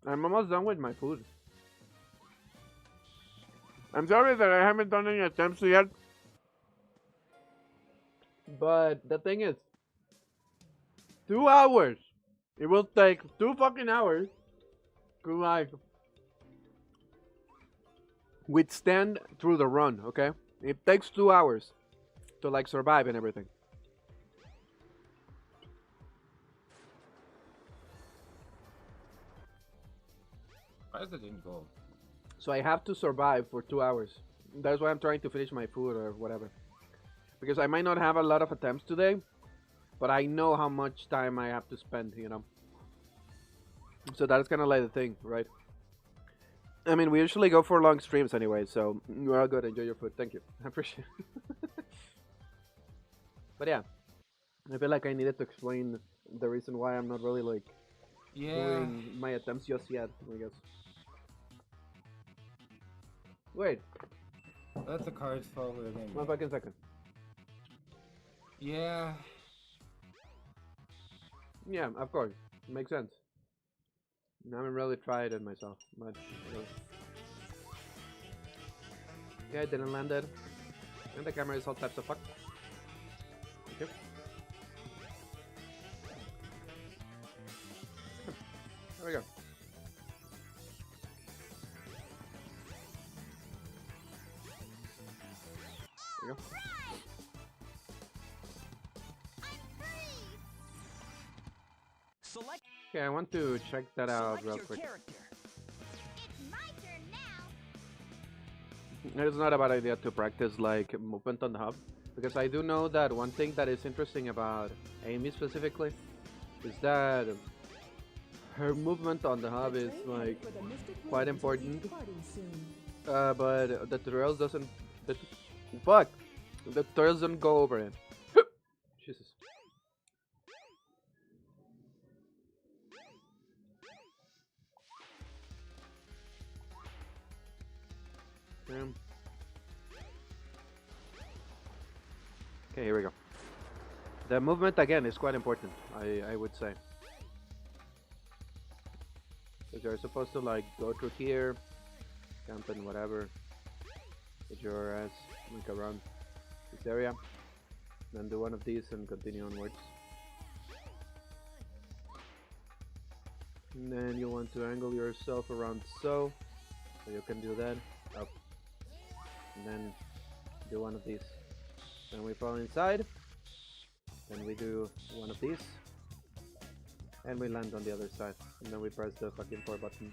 I'm almost done with my food. I'm sorry that I haven't done any attempts yet. But the thing is, 2 hours. It will take 2 fucking hours to like withstand through the run, okay? It takes 2 hours to like survive and everything. Why is it in gold? So I have to survive for 2 hours. That's why I'm trying to finish my food or whatever. Because I might not have a lot of attempts today, but I know how much time I have to spend, you know. So that's kind of like the thing, right? I mean, we usually go for long streams anyway, so you're all good. Enjoy your food. Thank you. I appreciate it. But yeah, I feel like I needed to explain the reason why I'm not really like doing my attempts just yet, I guess. Wait, Let the cards fall where they may. 1 fucking second. Yeah. Yeah, of course. Makes sense. I haven't really tried it myself much. So. Yeah, I didn't land it. And the camera is all types of fuck. Thank you. There we go. There we go. Select. Okay, I want to check that out Select real your quick. character. It's my turn now. It's not a bad idea to practice like movement on the hub, because I do know that one thing that is interesting about Amy specifically is that her movement on the hub is like quite important. But the tutorials doesn't. Fuck! The tutorials don't go over it. Jesus. Okay, here we go. The movement again is quite important, I would say. Because you're supposed to like go through here, camp and whatever, get your ass like around this area, then do one of these and continue onwards. And then you want to angle yourself around so you can do that, up, and then do one of these. Then we fall inside, then we do one of these, and we land on the other side, and then we press the fucking 4 buttons.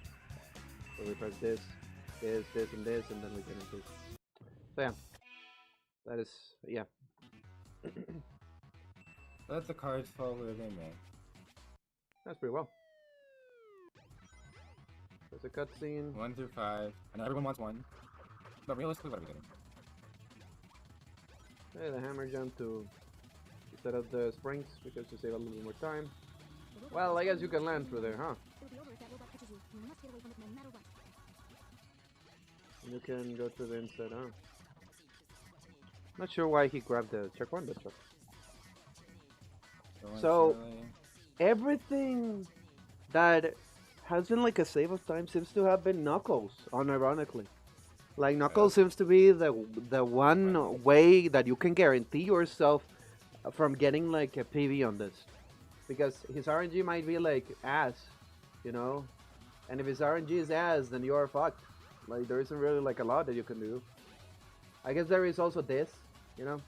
So we press this, this, this, and this, and then we get into this. So yeah, that is, yeah. Let the cards fall where they may. That's pretty well. There's a cutscene. 1 through 5. I know everyone wants 1. But realistically, what are we getting? Hey, the hammer jump to set up the springs because you save a little bit more time. Well, I guess you can land through there, huh? It'll be over if that robot catches you. You must get away from it no matter what. You can go through the inside, huh? Not sure why he grabbed the checkpoint, but sure. So, everything that has been like a save of time seems to have been Knuckles, unironically. Like, Knuckles seems to be the one way that you can guarantee yourself from getting like a PV on this. Because his RNG might be like ass, you know? And if his RNG is ass, then you are fucked. Like, there isn't really like a lot that you can do. I guess there is also this, you know?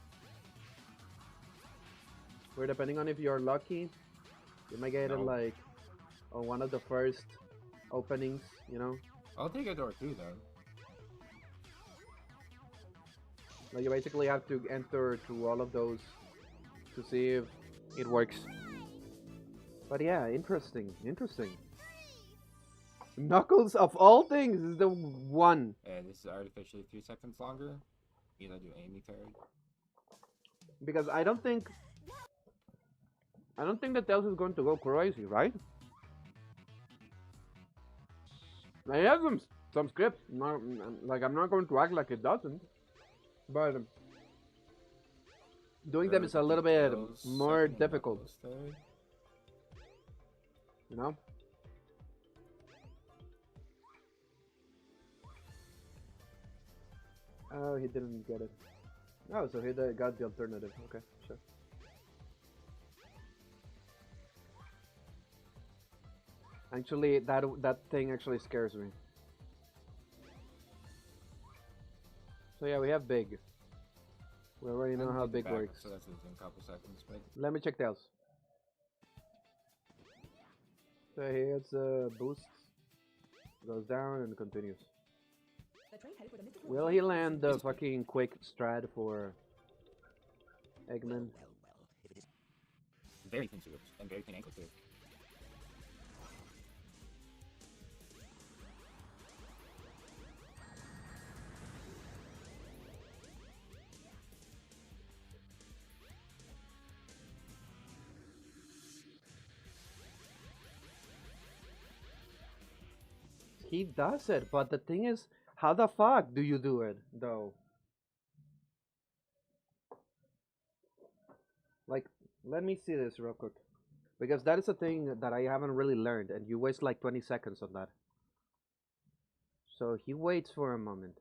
Where depending on if you're lucky, you might get it like on one of the first openings, you know? I'll take a door too, though. Like, you basically have to enter through all of those to see if it works. But yeah, interesting, interesting. Knuckles, of all things, is the one. And this is artificially 3 seconds longer. Either do Amy carry. Because I don't think that Tails is going to go crazy, right? I have some scripts. Like I'm not going to act like it doesn't, but doing them is a little bit more difficult. You know? Oh, he didn't get it. Oh, so he got the alternative. Okay, sure. Actually, that thing actually scares me. So yeah, we have big. We already know how big works. So that's in a couple seconds, but Let me check Tails. So here's boosts. Goes down and continues. The train headed for the Mystic Will Ruins. he land the fucking quick strat for Eggman? very clean sewers and very clean ankles too. He does it, but the thing is, how the fuck do you do it, though? Like, let me see this real quick. Because that is a thing that I haven't really learned, and you waste like 20 seconds on that. So he waits for a moment.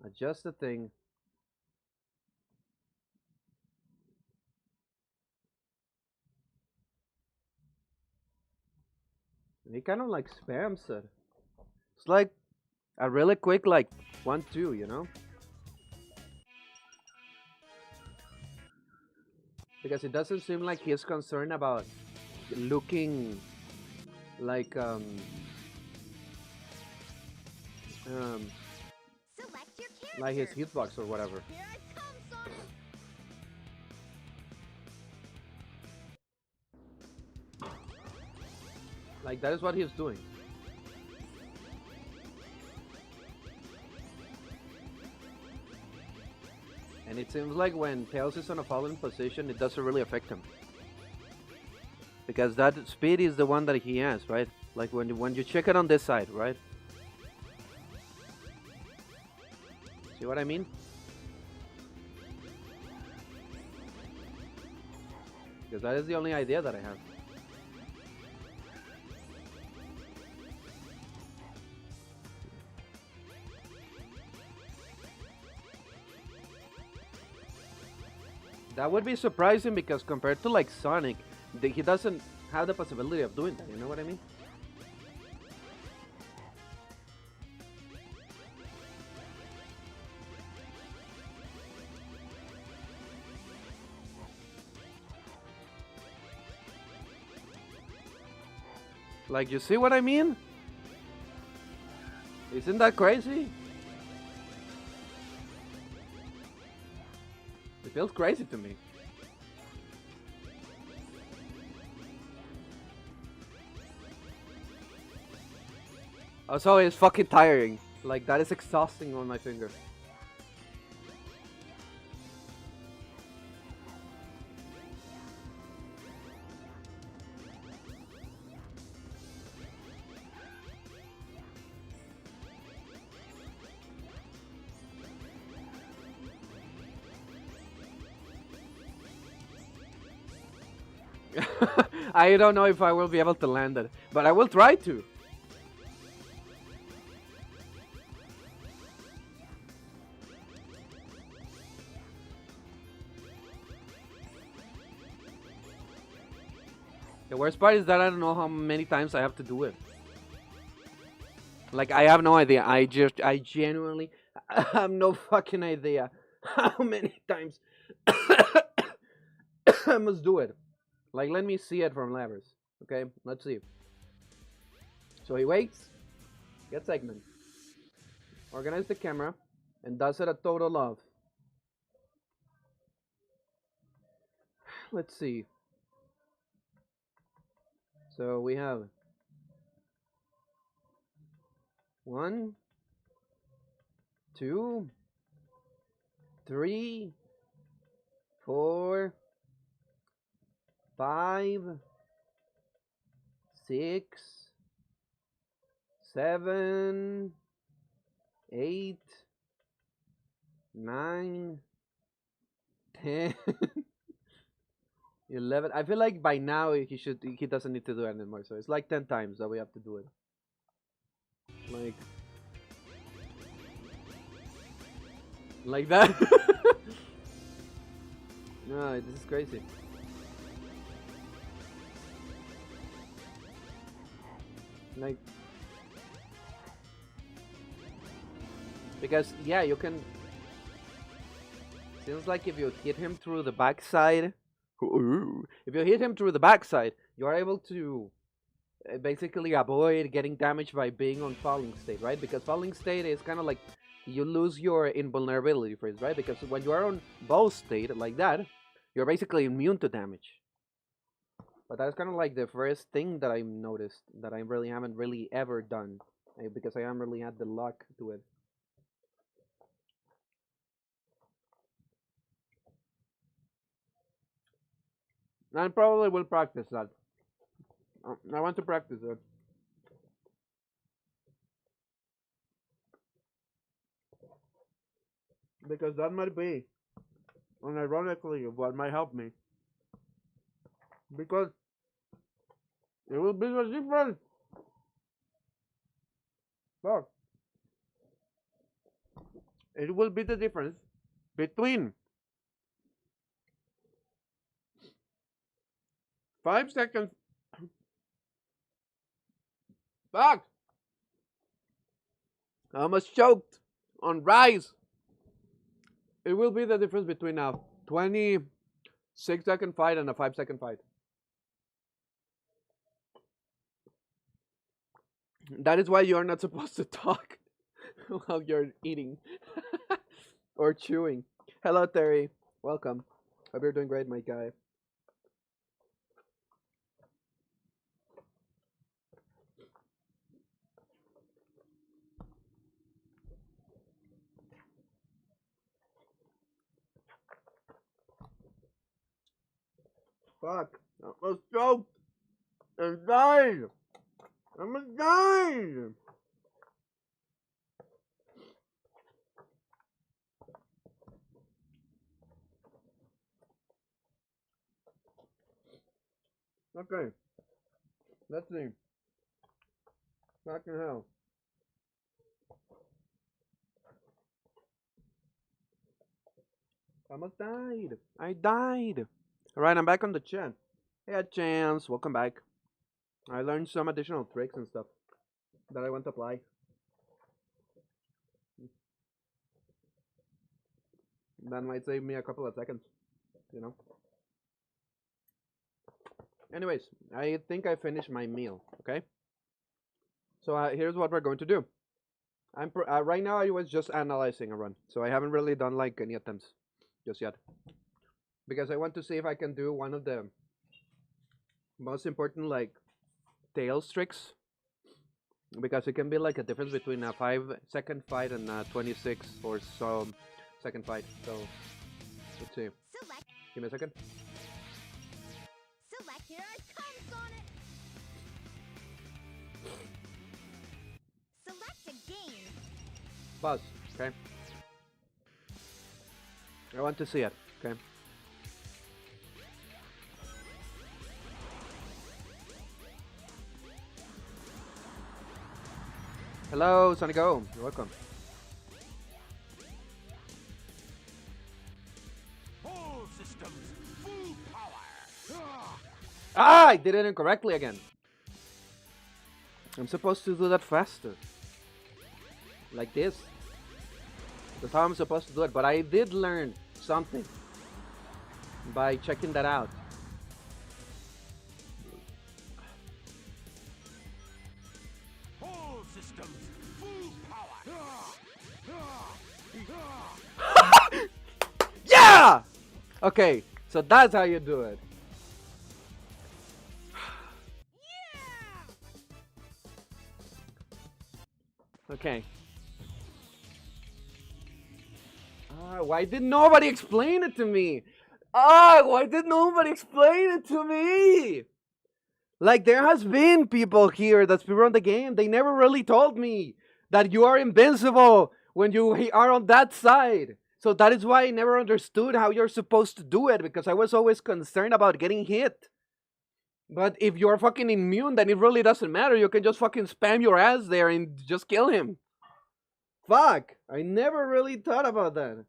Adjust the thing. And he kind of like spams it. It's like a really quick, like, 1-2, you know? Because it doesn't seem like he's concerned about looking like like his hitbox or whatever. Here I come, son. Like that is what he's doing. And it seems like when Tails is on a fallen position, it doesn't really affect him. Because that speed is the one that he has, right? Like when you check it on this side, right? See what I mean? Because that is the only idea that I have. That would be surprising because compared to like Sonic, he doesn't have the possibility of doing that, you know what I mean? Like, you see what I mean? Isn't that crazy? It feels crazy to me. Also, it's fucking tiring. Like, that is exhausting on my finger. I don't know if I will be able to land it, but I will try to. The worst part is that I don't know how many times I have to do it. Like, I have no idea. I genuinely have no fucking idea how many times I must do it. Like, let me see it from levers. Okay, let's see. So he waits, gets segment, organize the camera, and does it a total of. Let's see. So we have 1, 2, 3, 4, 5, 6, 7, 8, 9, 10, 11. I feel like by now he doesn't need to do it anymore. So it's like 10 times that we have to do it. Like that. No, this is crazy. Like, because yeah, you can. Seems like if you hit him through the backside, if you hit him through the backside, you are able to basically avoid getting damaged by being on falling state, right? Because falling state is kind of like you lose your invulnerability freeze, right? Because when you are on bow state like that, you're basically immune to damage. But that's kind of like the first thing that I noticed that I really haven't really ever done, because I haven't really had the luck to it. I probably will practice that. I want to practice it. Because that might be, and ironically, what might help me. Because it will be the difference. Fuck. It will be the difference between 5 seconds. Fuck. I almost choked on rice. It will be the difference between a 26-second fight and a 5-second fight. That is why you are not supposed to talk while you're eating or chewing. Hello, Terry. Welcome. Hope you're doing great, my guy. Fuck. I almost choked and died. I almost died. Okay. Let's see. Fucking hell. I almost died. I died. Alright, I'm back on the chat. Hey, Chance. Welcome back. I learned some additional tricks and stuff that I want to apply. That might save me a couple of seconds, you know. Anyways, I think I finished my meal, okay? So here's what we're going to do. Right now I was just analyzing a run, so I haven't really done like any attempts just yet. Because I want to see if I can do one of the most important like tails tricks. Because it can be like a difference between a 5-second fight and a 26 or so second fight. So let's see. Give me a second. Select, here I come, Sonic! Select a game. Pause, okay? I want to see it, okay? Hello, Sonic Go. You're welcome. All systems, full power. Ah, I did it incorrectly again. I'm supposed to do that faster. Like this. That's how I'm supposed to do it. But I did learn something by checking that out. All systems, full power. Yeah! Okay, so that's how you do it. Okay. Why did nobody explain it to me? Why did nobody explain it to me? Like, there has been people here that speedrun the game. They never really told me that you are invincible when you are on that side. So that is why I never understood how you're supposed to do it, because I was always concerned about getting hit. But if you're fucking immune, then it really doesn't matter. You can just fucking spam your ass there and just kill him. Fuck! I never really thought about that.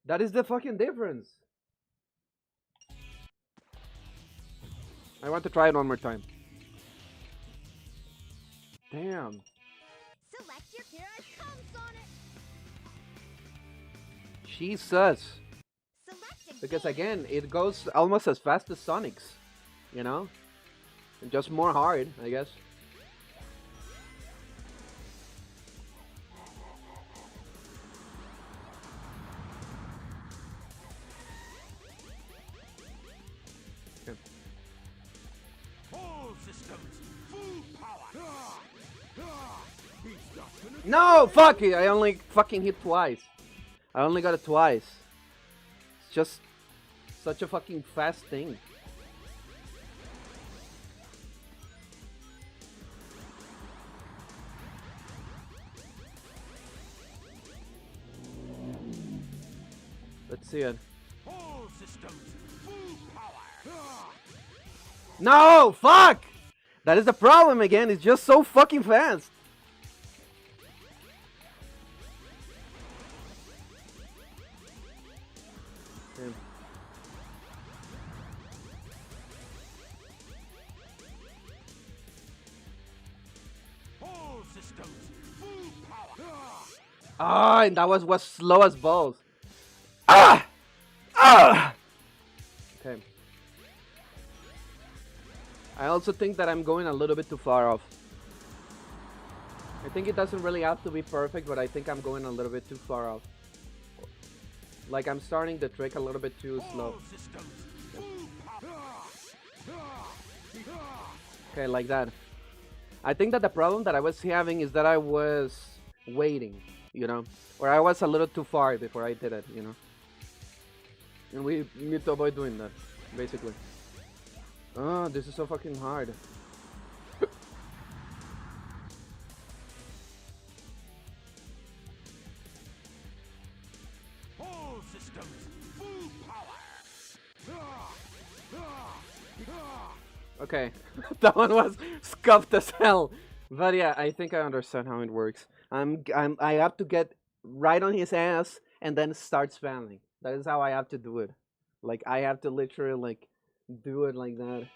That is the fucking difference. I want to try it one more time. Damn. Select your here I come, Sonic. Jesus. Select Because again, it goes almost as fast as Sonic's. You know? And just more hard, I guess. No, fuck it. I only fucking hit twice. I only got it twice. It's just such a fucking fast thing. Let's see it. No, fuck! That is the problem again. It's just so fucking fast. Ah, and that was slow as balls. Ah! Ah! Okay. I also think that I'm going a little bit too far off. I think it doesn't really have to be perfect, but I think I'm going a little bit too far off. Like, I'm starting the trick a little bit too slow. Okay, like that. I think that the problem that I was having is that I was waiting, you know? Or I was a little too far before I did it, you know? And we need to avoid doing that, basically. Oh, this is so fucking hard. Okay, that one was scuffed as hell. But yeah, I think I understand how it works. I have to get right on his ass and then start spamming. That is how I have to do it. Like, I have to literally, like, do it like that.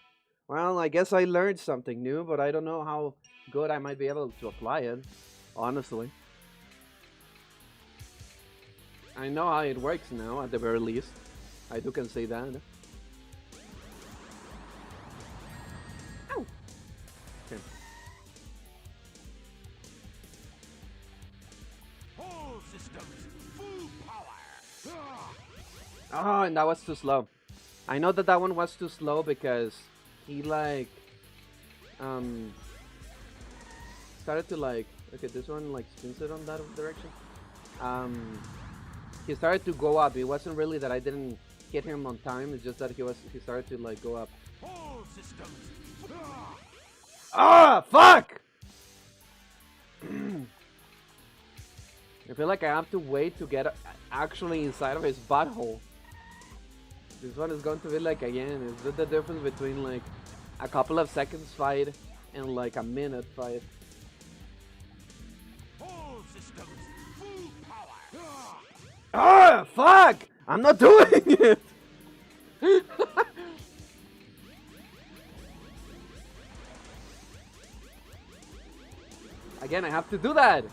Well, I guess I learned something new, but I don't know how good I might be able to apply it, honestly. I know how it works now, at the very least. I can say that. Ow! Okay. Oh, and that was too slow. I know that one was too slow because he like started to like, okay, this one like spins it on that direction. He started to go up. It wasn't really that I didn't hit him on time, it's just that he started to like go up. Ah, fuck! I feel like I have to wait to get actually inside of his butthole. This one is going to be like, again, is the difference between like a couple of seconds fight and like a minute fight. Ah, fuck! I'm not doing it! Again, I have to do that!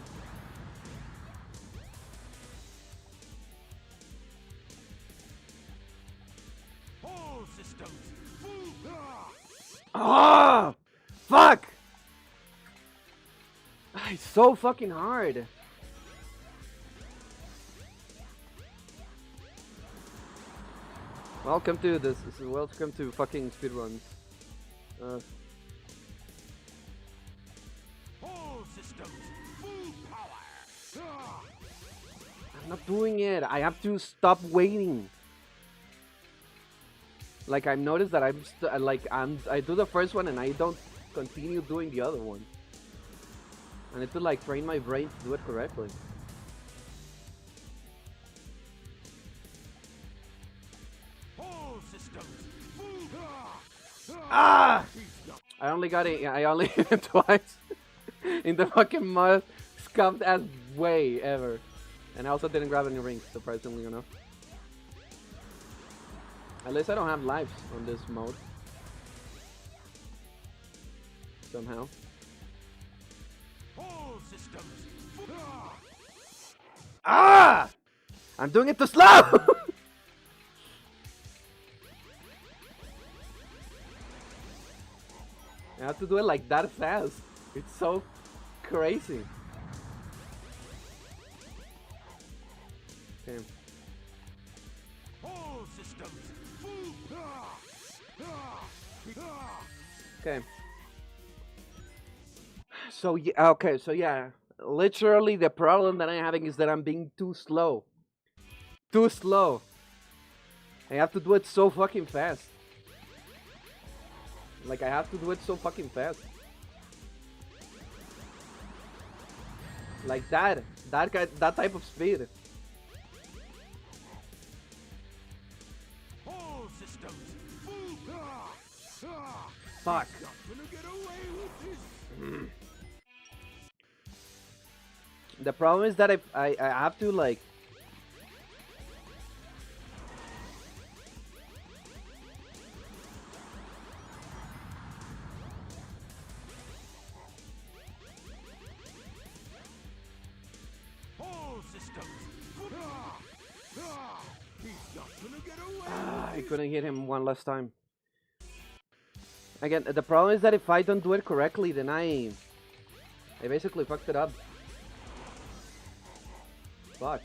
Ah! Fuck! It's so fucking hard. Welcome to this. Welcome to fucking speedruns. I'm not doing it. I have to stop waiting. Like I've noticed that I do the first one and I don't continue doing the other one. I need to like train my brain to do it correctly. Ah! I only got it. I only hit him twice in the fucking most scuffed ass way ever. And I also didn't grab any rings, surprisingly enough. At least I don't have lives on this mode. Somehow. Ah! I'm doing it too slow! I have to do it like that fast. It's so crazy. Okay. Okay. So yeah, okay, so yeah, literally the problem that I'm having is that I'm being too slow. Too slow. I have to do it so fucking fast. Like I have to do it so fucking fast. Like that type of speed. Fuck. The problem is that I have to like. I couldn't hit him one last time. Again, the problem is that if I don't do it correctly, then I basically fucked it up. Fuck.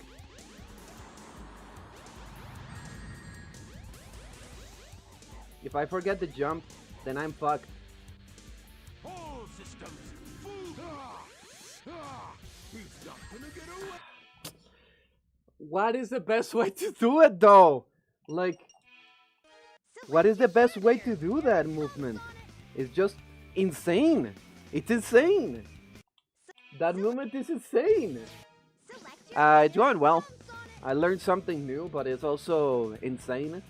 If I forget the jump, then I'm fucked. What is the best way to do it though? Like, what is the best way to do that movement? It's just insane. It's insane. That movement is insane. It's going well. I learned something new, but it's also insane.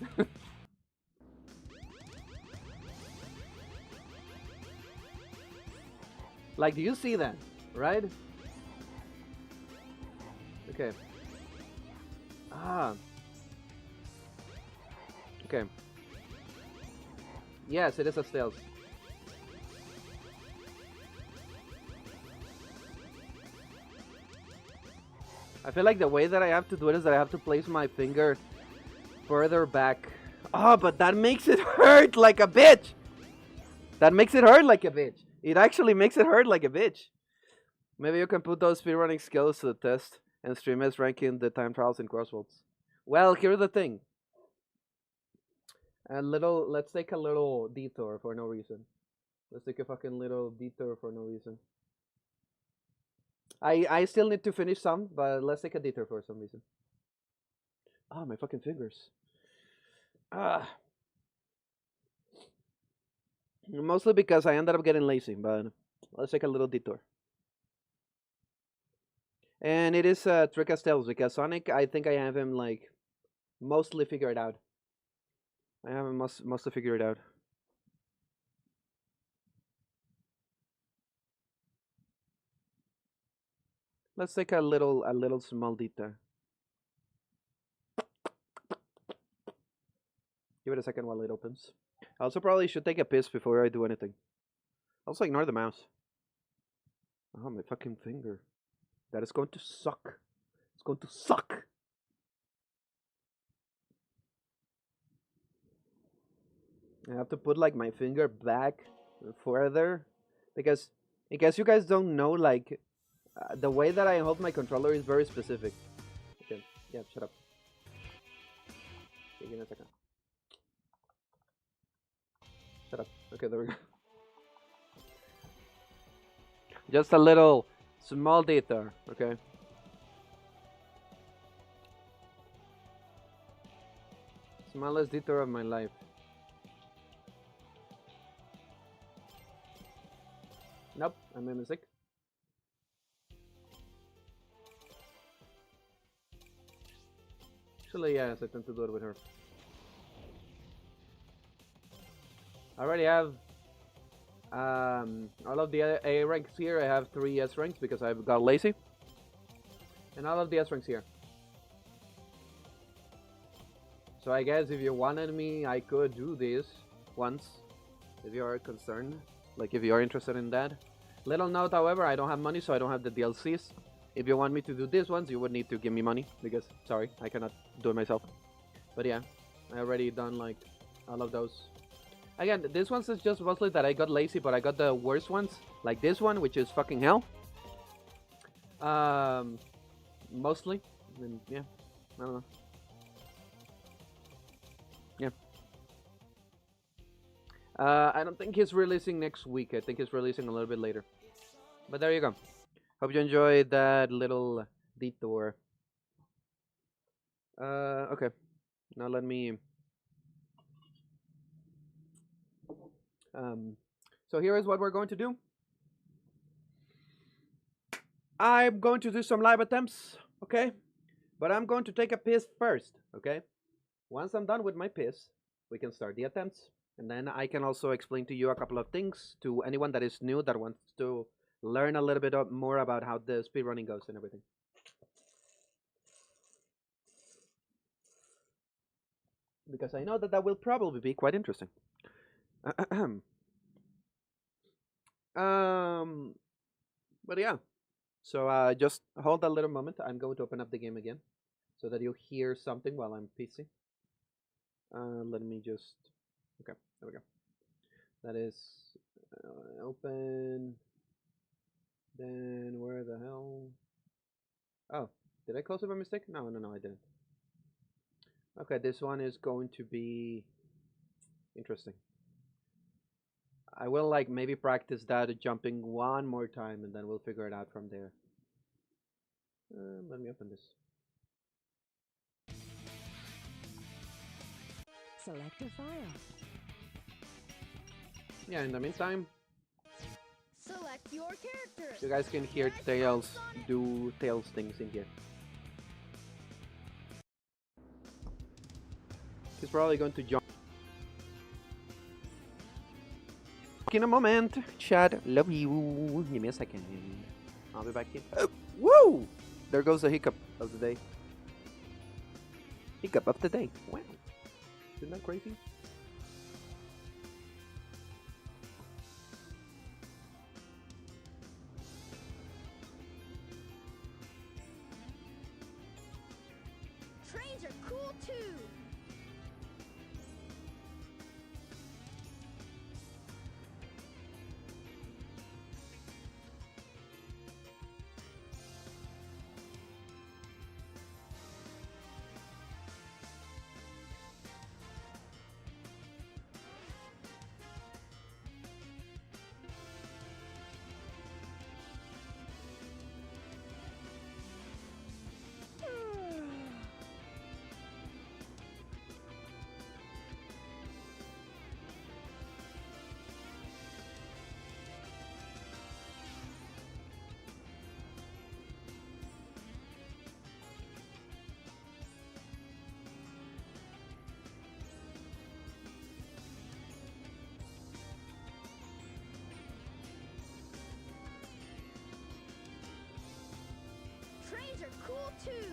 Like, do you see that? Right? Okay. Ah. Okay. Yes, it is a stealth. I feel like the way that I have to do it is that I have to place my finger further back. Oh, but that makes it hurt like a bitch. That makes it hurt like a bitch. It actually makes it hurt like a bitch. Maybe you can put those speedrunning skills to the test and stream as ranking the time trials in Crossroads. Well, here's the thing. Let's take a little detour for no reason. Let's take a fucking little detour for no reason. I still need to finish some, but let's take a detour for some reason. Ah, my fucking fingers. Ah. Mostly because I ended up getting lazy, but let's take a little detour. And it is Trick Castells because Sonic, I think I have him like mostly figured out. I have him mostly figured out. Let's take a little small detour. Give it a second while it opens. I also probably should take a piss before I do anything. Also ignore the mouse. Oh, my fucking finger. That is going to suck. It's going to suck. I have to put like my finger back further because in case you guys don't know, like the way that I hold my controller is very specific. Okay, yeah, shut up. Okay, give me a second. Shut up. Okay, there we go. Just a little small detour, okay? Smallest detour of my life. Nope, I made a mistake. Actually, yes, I tend to do it with her. I already have all of the A ranks here. I have 3 S ranks because I've got lazy. And all of the S ranks here. So I guess if you wanted me, I could do this once. If you are concerned. Like if you are interested in that. Little note, however, I don't have money, so I don't have the DLCs. If you want me to do this ones, you would need to give me money. Because, sorry, I cannot do it myself. But yeah, I already done like all of those. Again, this one's is just mostly that I got lazy, but I got the worst ones. Like this one, which is fucking hell. Mostly. And yeah, I don't know. Yeah. I don't think he's releasing next week. I think he's releasing a little bit later. But there you go. Hope you enjoyed that little detour. Okay. Now let me... so here is what we're going to do. I'm going to do some live attempts, okay? But I'm going to take a piss first, okay? Once I'm done with my piss, we can start the attempts. And then I can also explain to you a couple of things to anyone that is new that wants to learn a little bit more about how the speedrunning goes and everything. Because I know that that will probably be quite interesting. But yeah. So just hold a little moment. I'm going to open up the game again so that you hear something while I'm pissing. Let me just... Okay, there we go. That is open. Then where the hell? Oh, did I close it by mistake? No, I didn't. Okay, this one is going to be interesting. I will like maybe practice that jumping one more time and then we'll figure it out from there. Let me open this. Select a file. Yeah, in the meantime, Select your character. you guys can hear Tails do Tails things in here. He's probably going to jump. In a moment, Chad, love you. Give me a second. I'll be back in. Oh, woo! There goes the hiccup of the day. Hiccup of the day. Wow. Isn't that crazy? Trains are cool too. Trains are cool too.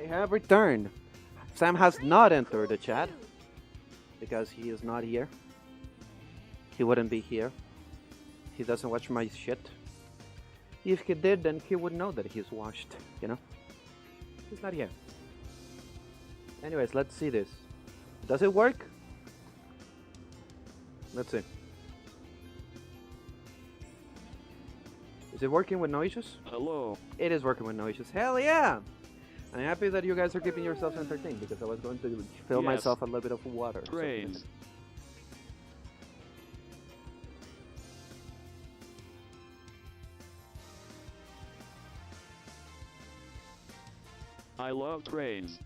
I have returned. Sam has not entered the chat because he is not here. He wouldn't be here. He doesn't watch my shit. If he did, then he would know that he's washed, you know? He's not here. Anyways, let's see this. Does it work? Let's see. Is it working with no issues? Hello. It is working with no issues. Hell yeah! I'm happy that you guys are keeping yourselves entertained because I was going to fill myself a little bit of water. Trains. I love trains.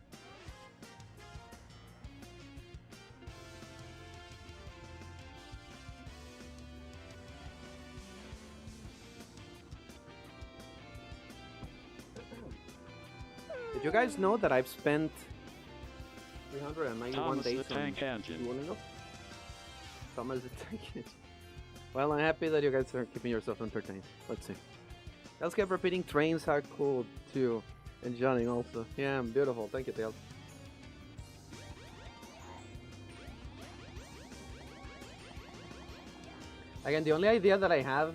Did you guys know that I've spent 391 Thomas days the Tank Engine. Duolingo? Thomas the Tank Engine. Well, I'm happy that you guys are keeping yourself entertained. Let's see. Let's keep repeating trains are cool too. And Johnny also. Yeah, beautiful. Thank you, Tails. Again, the only idea that I have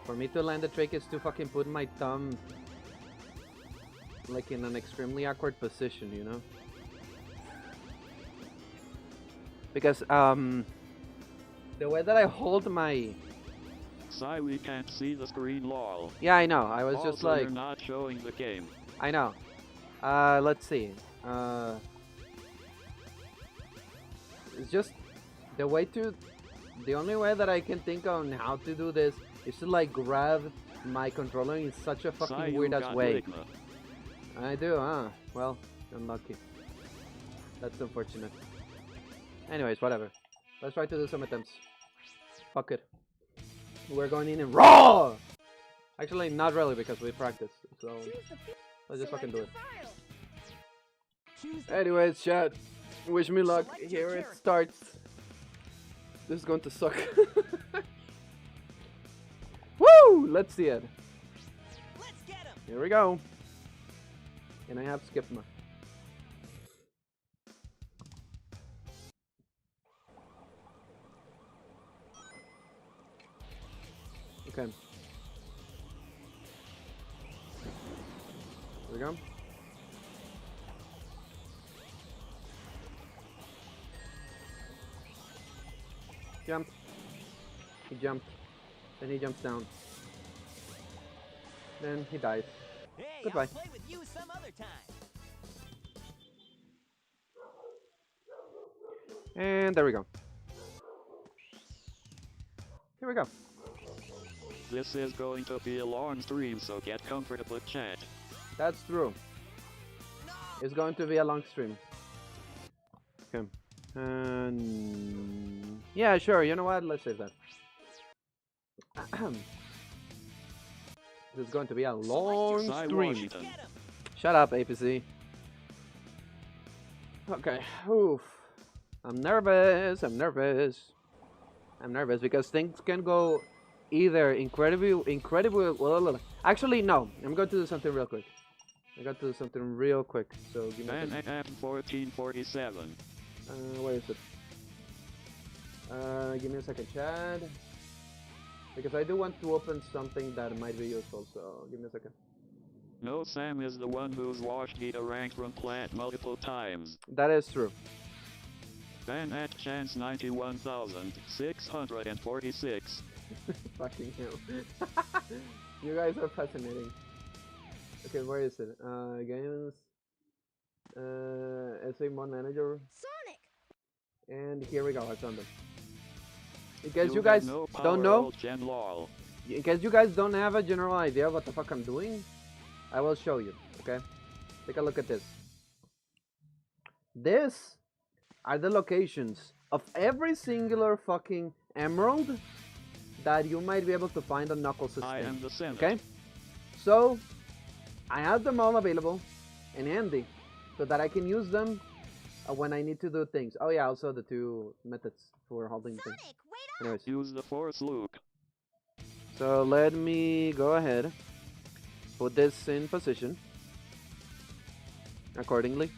for me to land the trick is to fucking put my thumb like in an extremely awkward position, you know? Because the way that I hold my... Sigh, we can't see the screen, lol. Yeah, I know. I was Also, just like... you're not showing the game. I know. Let's see. It's just the way to... The only way that I can think on how to do this is to like grab my controller in such a fucking Sigh, weird you ass got way. Ligma. I do, huh? Well, unlucky. That's unfortunate. Anyways, whatever. Let's try to do some attempts. Fuck it. We're going in and raw! Actually, not really, because we practiced. So, let's just fucking do it. Anyways, chat. Wish me luck. Here it starts. This is going to suck. Woo! Let's see it. Let's get him. Here we go. And I have skipped my... Okay. Here we go. Jump. He jumped. Then he jumps down. Then he dies. Hey, Goodbye. I'll play with you some other time. And there we go. Here we go. This is going to be a long stream, so get comfortable, chat. That's true. It's going to be a long stream. Okay. Yeah, sure. You know what? Let's save that. This is going to be a long Sigh, stream. Washington. Shut up, APC. Okay. Oof. I'm nervous. I'm nervous. I'm nervous because things can go either incredibly. Well, actually, no. I'm going to do something real quick. I got to do something real quick. So give me a second. 1447. Where is it? Give me a second, Chad. Because I do want to open something that might be useful, so give me a second. No, Sam is the one who's washed the rank from plant multiple times. That is true. Ban at chance 91,646. Fucking hell. You guys are fascinating. Okay, where is it? Games. SA Mod Manager. Sonic! And here we go, I found them. In case you guys don't know, in case you guys don't have a general idea of what the fuck I'm doing, I will show you, okay? Take a look at this. This are the locations of every singular fucking emerald that you might be able to find on Knuckles' system. Okay? So, I have them all available and handy so that I can use them when I need to do things. Oh yeah, also the two methods for holding things. Anyways. Use the force loop. So let me go ahead, put this in position. accordingly.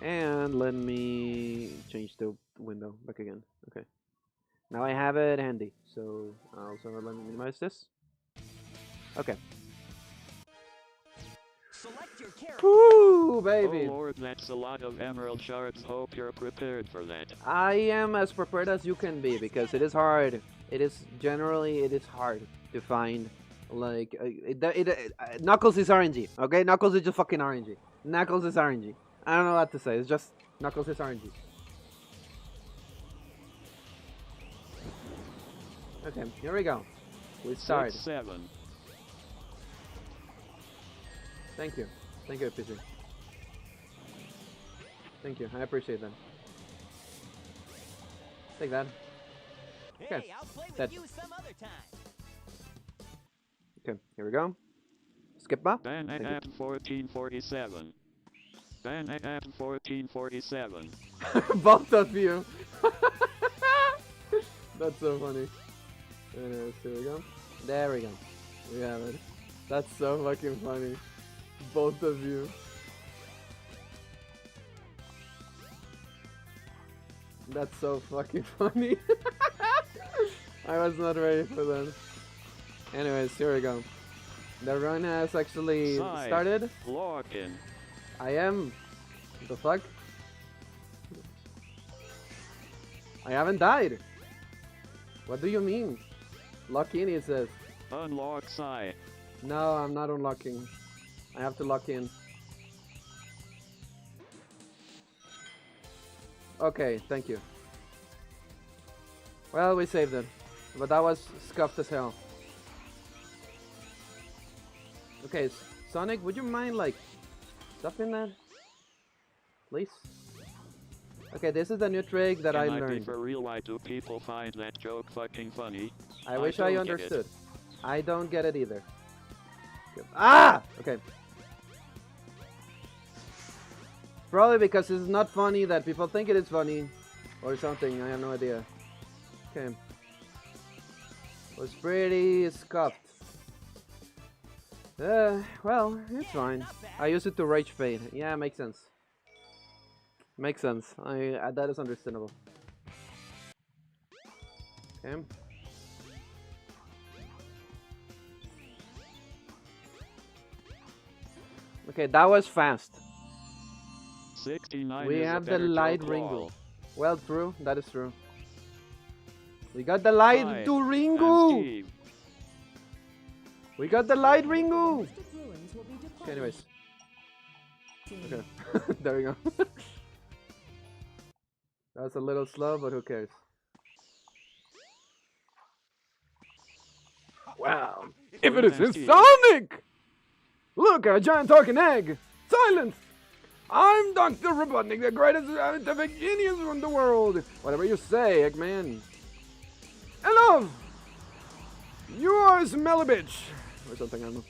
And let me change the window back again. Okay. Now I have it handy. So also let me minimize this. Okay. Select your character. Woo, baby! Oh lord, that's a lot of emerald shards. Hope you're prepared for that. I am as prepared as you can be because it is hard. It is hard to find. Like Knuckles is RNG. Okay, Knuckles is just fucking RNG. Knuckles is RNG. I don't know what to say. It's just Knuckles is RNG. Okay, here we go. We start. 7. Thank you, PC. Thank you. I appreciate that. Take that. Hey, Okay. I'll play with That. you some other time. Okay, here we go. Skip up. Ban at 1447. Ban at 1447. Both of you. That's so funny. Anyways, here we go. There we go. We have it. That's so fucking funny. Both of you. That's so fucking funny. I was not ready for that. Anyways, here we go. The run has actually started. Lock in. I am. What the fuck? I haven't died. What do you mean? Lock in, it says. Unlock Psy. No, I'm not unlocking. I have to lock in. Okay, thank you. Well, we saved it. But that was scuffed as hell. Okay, Sonic, would you mind, like, stopping that? Please? Okay, this is the new trick that I Can I be learned. for real? Why do people find that joke fucking funny? I wish I don't get it. understood. I don't get it either. Ah! Okay. Probably because it's not funny that people think it is funny. Or something, I have no idea. Okay. Was pretty scuffed. Well, it's fine. I use it to rage fade. Yeah, makes sense. Makes sense. That is understandable. Okay. Okay, that was fast. 69 We is have a the better light joke Ringo. wall. Well, true. That is true. We got the light Hi, to I'm Ringo. Steve. We got the light Ringo. Mystic ruins will be departing Okay, anyways. soon. Okay. There we go. That's a little slow, but who cares? Wow. If it isn't Sonic! Look, a giant talking egg! Silence! I'm Dr. Robotnik, the greatest scientific genius in the world! Whatever you say, Eggman. Enough! You are a smelly bitch! Or something, I don't know.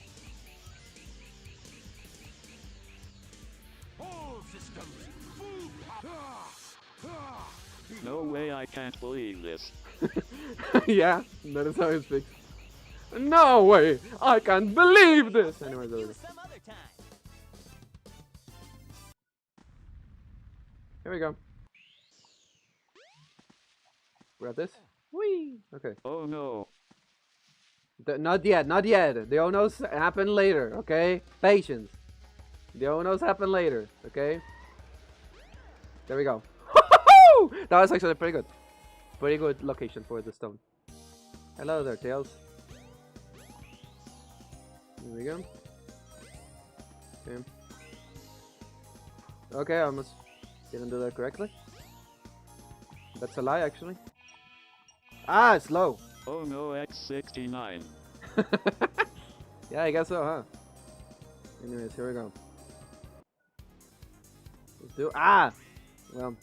No way, I can't believe this. Yeah, that is how it speaks. No way! I can't believe this! Anyways, there we go. Some other time. Here we go. Grab this. Whee! Okay. Oh no. Not yet, not yet. The Onos happen later, okay? Patience. The Onos happen later, okay? There we go. That was actually pretty good. Pretty good location for the stone. Hello there, Tails. Here we go. Okay. Okay, I almost didn't do that correctly. That's a lie, actually. Ah, it's low. Oh no, X69. Yeah, I guess so, huh? Anyways, here we go. Let's do. Ah! Well.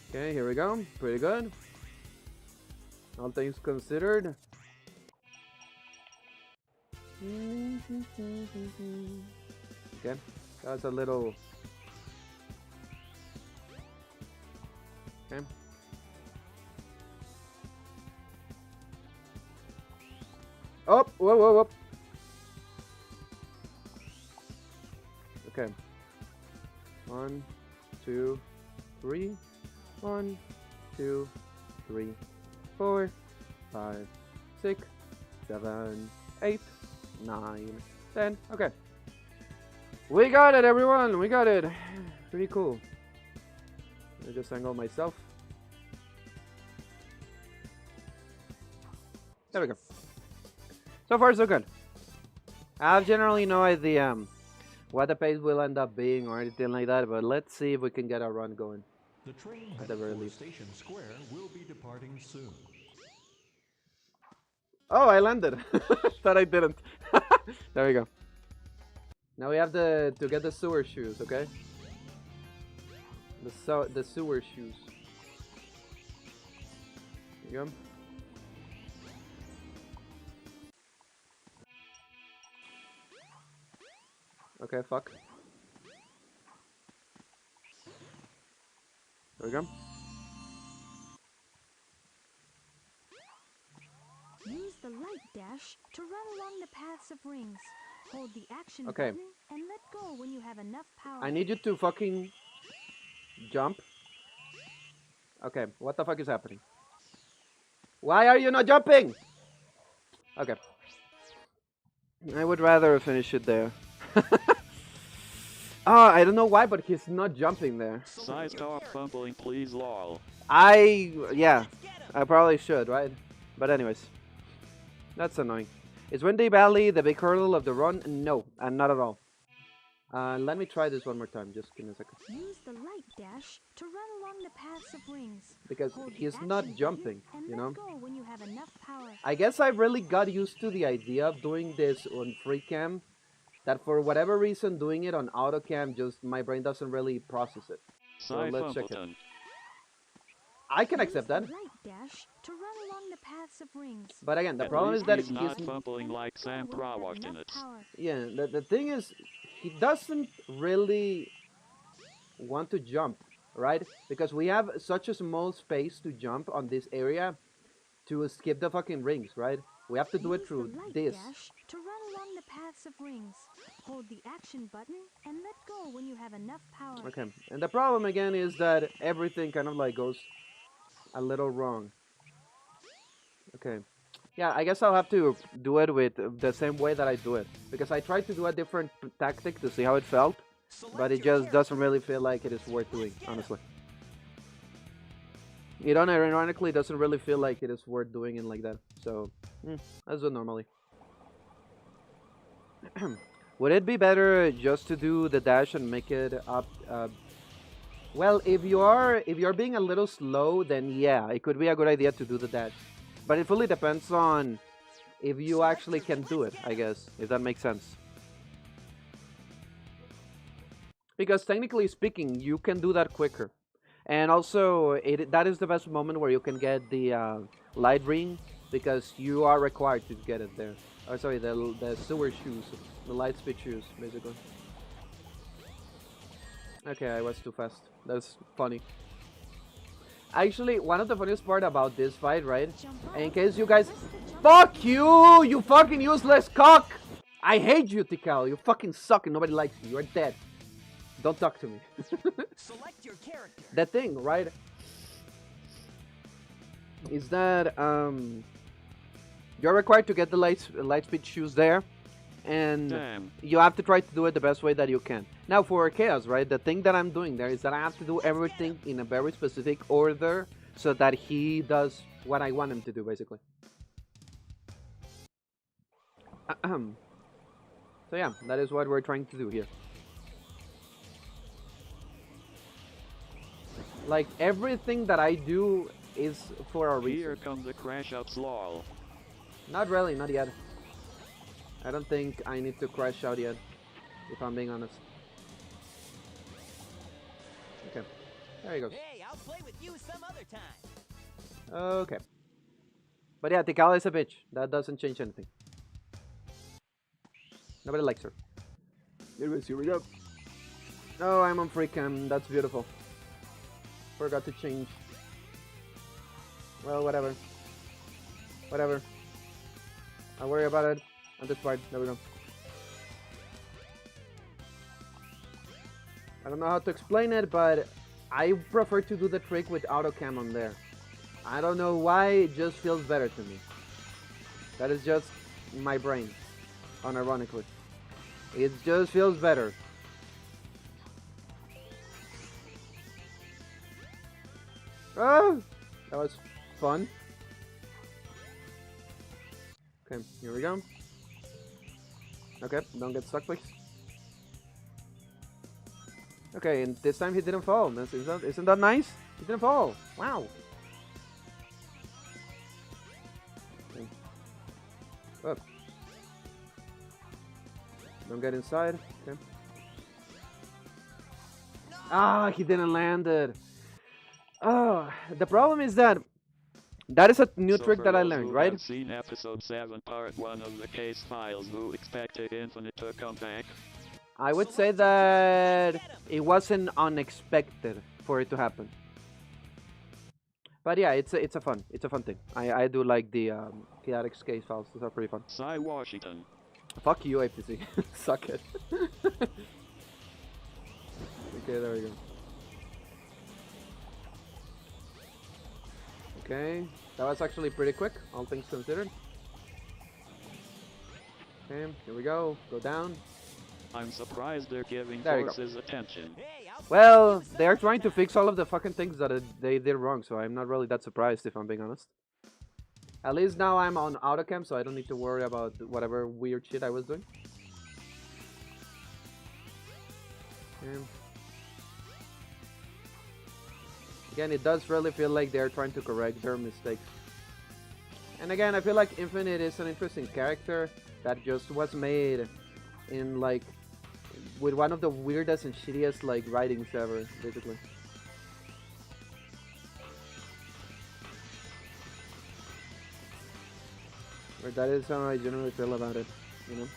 Okay, here we go. Pretty good. All things considered. Okay, that's a little. Okay. Oh, whoa, whoa, whoa. Okay. 1, 2, 3. 1, 2, 3, 4, 5, 6, 7, 8, 9, 10. Okay. We got it, everyone. We got it. Pretty cool. I just angle myself. There we go. So far, so good. I have generally no idea what the pace will end up being or anything like that, but let's see if we can get our run going. The train At the headed very for least. Station Square will be departing soon. Oh, I landed. Thought I didn't. There we go. Now we have to get the sewer shoes, okay? The sewer shoes. There you go. Okay, fuck. There we go. Use the light dash to run along the paths of rings. Hold the action Okay. button and let go when you have enough power. I need you to fucking jump. Okay, what the fuck is happening? Why are you not jumping? Okay. I would rather finish it there. I don't know why, but he's not jumping there. Size stop fumbling, please, lol. Yeah, I probably should, right? But anyways, that's annoying. Is Windy Valley the big hurdle of the run? No, not at all. Let me try this one more time. Just give me a second. Use the light dash to run along the paths of rings. Because Hold the he's action not button jumping, and you let know? go when you have enough power. I guess I really got used to the idea of doing this on free cam. That for whatever reason, doing it on auto cam, just my brain doesn't really process it. So Sci let's check it. Fumbleton. I can accept that. Use the light dash to run along the paths of rings. But again, the At problem is least that he's not fumbling like Sam When you have Prawak in enough it. power. yeah, the thing is, he doesn't really want to jump, right? Because we have such a small space to jump on this area to skip the fucking rings, right? We have to do it Use through the light this. dash to run along the paths of rings. Hold the action button and let go when you have enough power. Okay, and the problem again is that everything kind of like goes a little wrong. Okay. Yeah, I guess I'll have to do it with the same way that I do it. Because I tried to do a different tactic to see how it felt. But it just doesn't really feel like it is worth doing, honestly. It ironically doesn't really feel like it is worth doing it like that. So, as do normally. Would it be better just to do the dash and make it up? Well, if you're being a little slow, then yeah, it could be a good idea to do the dash. But it fully depends on if you actually can do it, I guess, if that makes sense. Because technically speaking, you can do that quicker. And also, that is the best moment where you can get the light ring, because you are required to get it there. Oh, sorry, the sewer shoes, the light speed shoes, basically. Okay, I was too fast. That's funny. Actually, one of the funniest part about this fight, right? In case you guys... Fuck you! You fucking useless cock! I hate you, Tikal. You fucking suck and nobody likes you. You're dead. Don't talk to me. Select your character. The thing, right? Is that you're required to get the light speed shoes there, and Damn. you have to try to do it the best way that you can. Now for Chaos, right? The thing that I'm doing there is that I have to do everything in a very specific order so that he does what I want him to do, basically. So yeah, that is what we're trying to do here. Like, everything that I do is for a reason. Here come the crash outs, lol. Not really, not yet. I don't think I need to crash out yet, if I'm being honest. Okay, there he goes. Hey, I'll play with you some other time. Okay. But yeah, Tikal is a bitch. That doesn't change anything. Nobody likes her. Anyways, here we go. Oh, I'm on free cam. That's beautiful. Forgot to change. Well, whatever. Whatever. Don't worry about it. On this part. There we go. I don't know how to explain it, but I prefer to do the trick with auto cam on there. I don't know why, it just feels better to me. That is just my brain, unironically. It just feels better. Oh, that was fun. Okay, here we go. Okay, don't get stuck, please. Okay, and this time he didn't fall. Isn't that nice? He didn't fall. Wow. Okay. Up. Don't get inside. Okay. Ah, he didn't land it. Oh, the problem is that is a new trick that I learned, right? Have seen episode 7, part 1 of the case files who expected Infinite to come back. I would say that it wasn't unexpected for it to happen. But yeah, it's a fun thing. I do like the SADX case files. Those are pretty fun. Cy Washington. Fuck you, APC. Suck it. Okay, there we go. Okay, that was actually pretty quick, all things considered. Okay, here we go. Go down. I'm surprised they're giving forces attention. Well, they're trying to fix all of the fucking things that they did wrong, so I'm not really that surprised if I'm being honest. At least now I'm on autocam, so I don't need to worry about whatever weird shit I was doing. Okay. Again, it does really feel like they're trying to correct their mistakes. And again, I feel like Infinite is an interesting character that just was made in like with one of the weirdest and shittiest like writings ever, basically. Or that is how I generally feel about it, you know.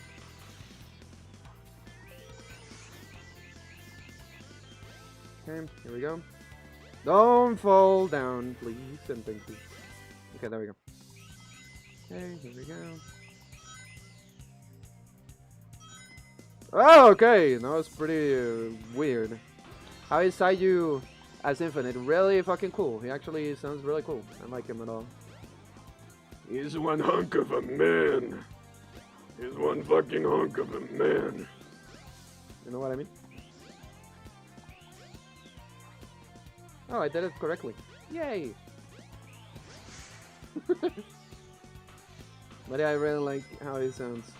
Okay, here we go. Don't fall down, please, and thank you. Okay, there we go. Okay, here we go. Oh, okay, that was pretty weird. How is Sayu as Infinite? Really fucking cool. He actually sounds really cool. I like him at all. He's one hunk of a man. He's one fucking hunk of a man. You know what I mean? Oh, I did it correctly. Yay! But yeah, I really like how he sounds.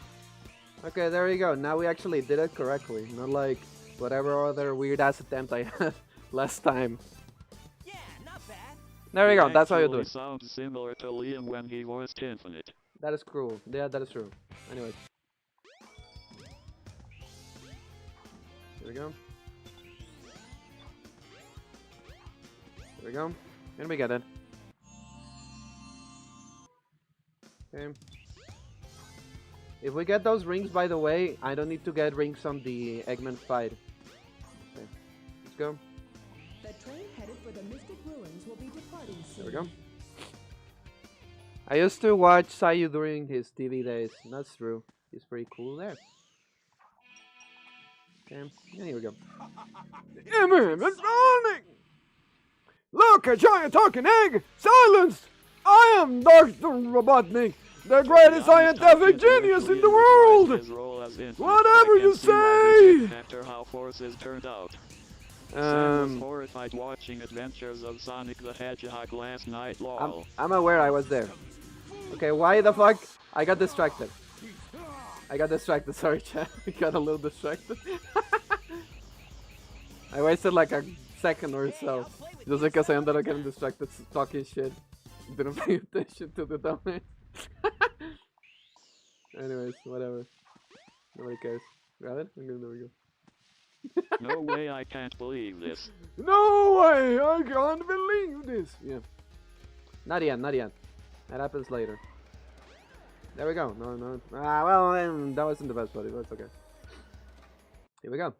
Okay, there you go. Now we actually did it correctly. Not like whatever other weird ass attempt I had last time. Yeah, not bad. There you go. That's how you do it. Sounds similar to Liam when he voiced Infinite. That is cruel. Yeah, that is true. Anyways. Here we go. There we go. And we get it. Okay. If we get those rings, by the way, I don't need to get rings on the Eggman fight. Okay. Let's go. The train headed for the Mystic Ruins will be departing soon. There we go. I used to watch Sayu during his TV days. That's true. He's pretty cool there. Okay. Yeah, here we go. Eggman, it's morning! Look, a giant talking egg! Silence! I am Dr. Robotnik, the greatest scientific genius in the world! Whatever you say! After how forces turned out. Sam was horrified watching Adventures of Sonic the Hedgehog last night, lol. I'm aware I was there. Okay, why the fuck? I got distracted. Sorry, chat. I got a little distracted. I wasted like a second or so. Just because I ended up getting distracted talking shit. Didn't pay attention to the domain. Anyways, whatever. Nobody cares. Got it? Okay, there we go. No way, I can't believe this. No way! I can't believe this! Yeah. Not yet, not yet. That happens later. There we go. No. Ah, well, that wasn't the best, buddy, but it's okay. Here we go.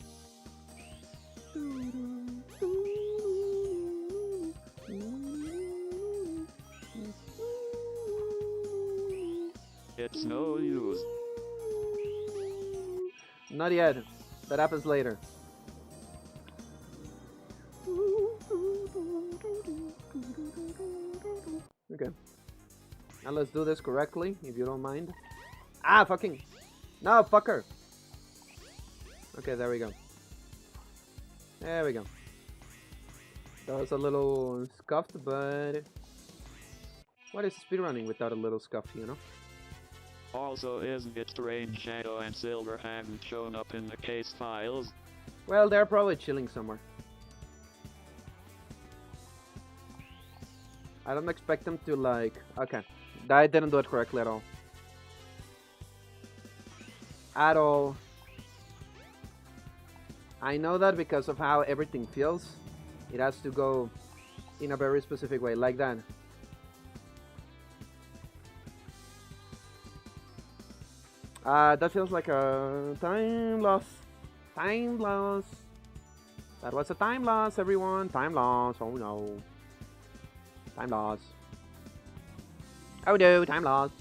It's no use. Not yet. That happens later. Okay. Now let's do this correctly, if you don't mind. Ah, fucking. No, fucker. Okay, there we go. There we go. That was a little scuffed, but what is speedrunning without a little scuff, you know? Also, isn't it strange Shadow and Silver haven't shown up in the case files? Well, they're probably chilling somewhere. I don't expect them to like... Okay. I didn't do it correctly at all. At all. I know that because of how everything feels. It has to go in a very specific way, like that. That feels like a time loss. Time loss. That was a time loss, everyone. Time loss. Oh no. Time loss. Oh no, time loss.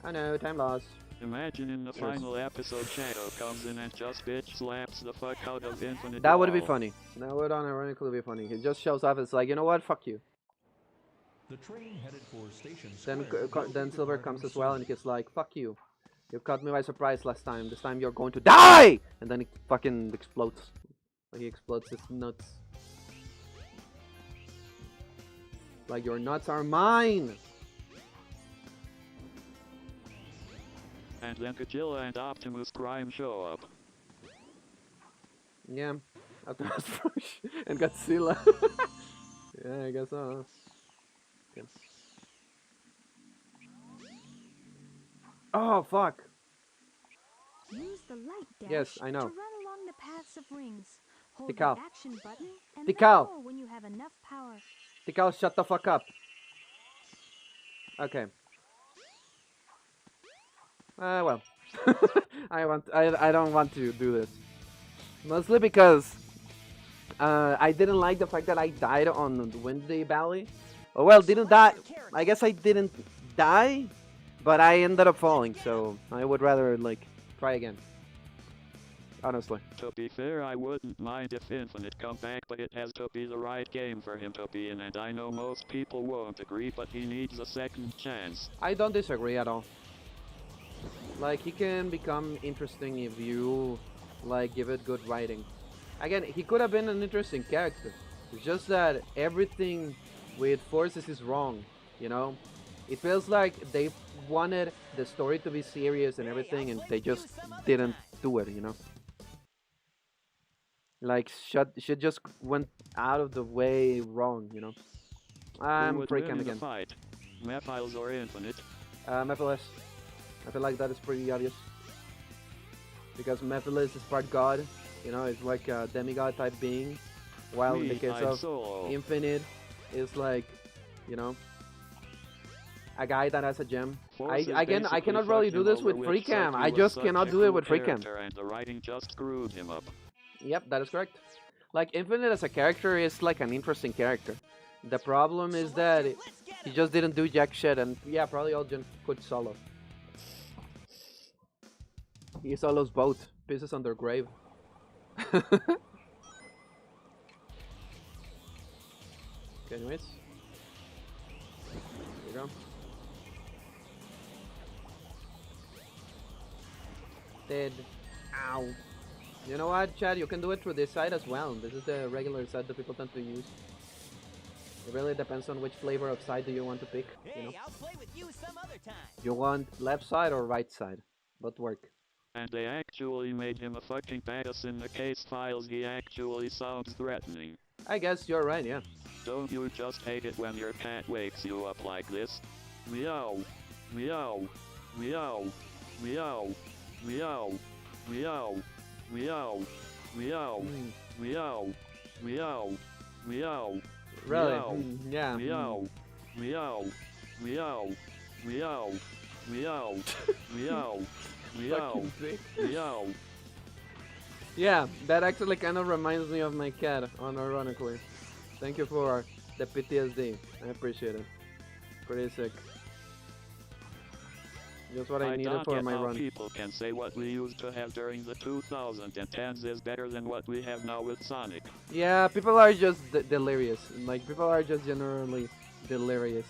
Oh no, time loss. Imagine in the final episode Shadow comes in and just bitch slaps the fuck out of Infinite. That would be Wall. funny. That would unironically be funny. He just shows up and it's like, you know what, fuck you. The train headed for Station Then Square then will Silver be comes as departing well and soon. he's like, fuck you. You caught me by surprise last time. This time you're going to die! And then he fucking explodes. Like he explodes his nuts. Like your nuts are mine! And then Godzilla and Optimus Prime show up. Yeah. Optimus Prime and Godzilla. Yeah, I guess so. Okay. Oh, fuck. Use the light dash Yes, I know. to run along the paths of rings. Hold Tikal. the action button and Tikal. let go when you have enough power. Tikal, shut the fuck up. Okay. Well. I don't want to do this. Mostly because I didn't like the fact that I died on Windy Valley. Oh well, didn't die. I guess I didn't die, but I ended up falling, so I would rather like try again. Honestly. To be fair, I wouldn't mind if Infinite come back, but it has to be the right game for him to be in, and I know most people won't agree, but he needs a second chance. I don't disagree at all. Like, he can become interesting if you, like, give it good writing. Again, he could have been an interesting character. It's just that everything with Forces is wrong, you know? It feels like they wanted the story to be serious and everything, and they just didn't do it, you know? Like, shit just went out of the way wrong, you know? Who I'm would freaking win in a again. fight? Mephiles or Infinite? Mephiles. I feel like that is pretty obvious. Because Mephiles is part god, you know, it's like a demigod type being. While in the Me, case I'm of Solo. Infinite is like, you know, a guy that has a gem. Forces I basically cannot really fucked do him this over, with which free cam. sucked. I He was just such cannot a do it cool with free cam. character, and the writing just screwed him up. Yep, that is correct. Like, Infinite as a character is like an interesting character. The problem is that he just didn't do jack shit, and yeah, probably all Jin could solo. He solos both. Pieces on their grave. Okay, anyways. Here you go. Dead. Ow. You know what, Chad? You can do it through this side as well. This is the regular side that people tend to use. It really depends on which flavor of side do you want to pick. You know? Hey, I'll play with you some other time. You want left side or right side? Both work. And they actually made him a fucking badass in the case files. He actually sounds threatening. I guess you're right, yeah. Don't you just hate it when your cat wakes you up like this? Meow, meow, meow, meow, meow, meow, meow, meow, meow, meow, meow. Really? Meow, Yeah. meow, meow, meow, meow, meow, meow, meow, Fucking dick. meow. Yeah, that actually kind of reminds me of my cat, unironically. Thank you for the PTSD. I appreciate it. Pretty sick. Just what I I needed don't for get my how run. people can say what we used to have during the 2010s is better than what we have now with Sonic. Yeah, people are just delirious. Like, people are just generally delirious.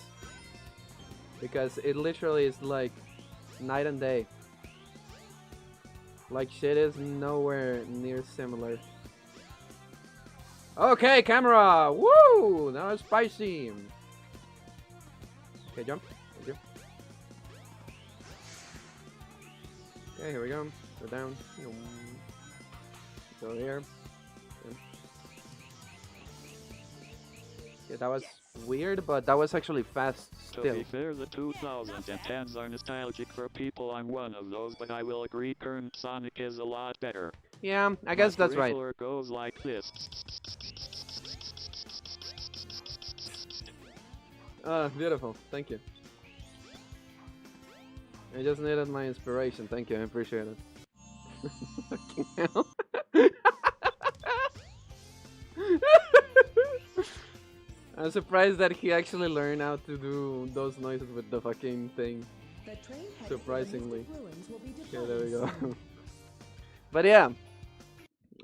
Because it literally is like night and day. Like, shit is nowhere near similar. Okay, camera! Woo! Now it's spicy! Okay, jump. Thank you. Okay, here we go. Go down. Go here. Yeah, that was weird, but that was actually fast To still. be fair, the 2010s are nostalgic for people. I'm one of those, but I will agree current Sonic is a lot better. Yeah, I guess My that's right. peripheral goes like this. Beautiful. Thank you. I just needed my inspiration. Thank you. I appreciate it. Fucking hell. I'm surprised that he actually learned how to do those noises with the fucking thing. The train headed for the Surprisingly. Mystic Ruins will be Okay, there we go. departing But yeah,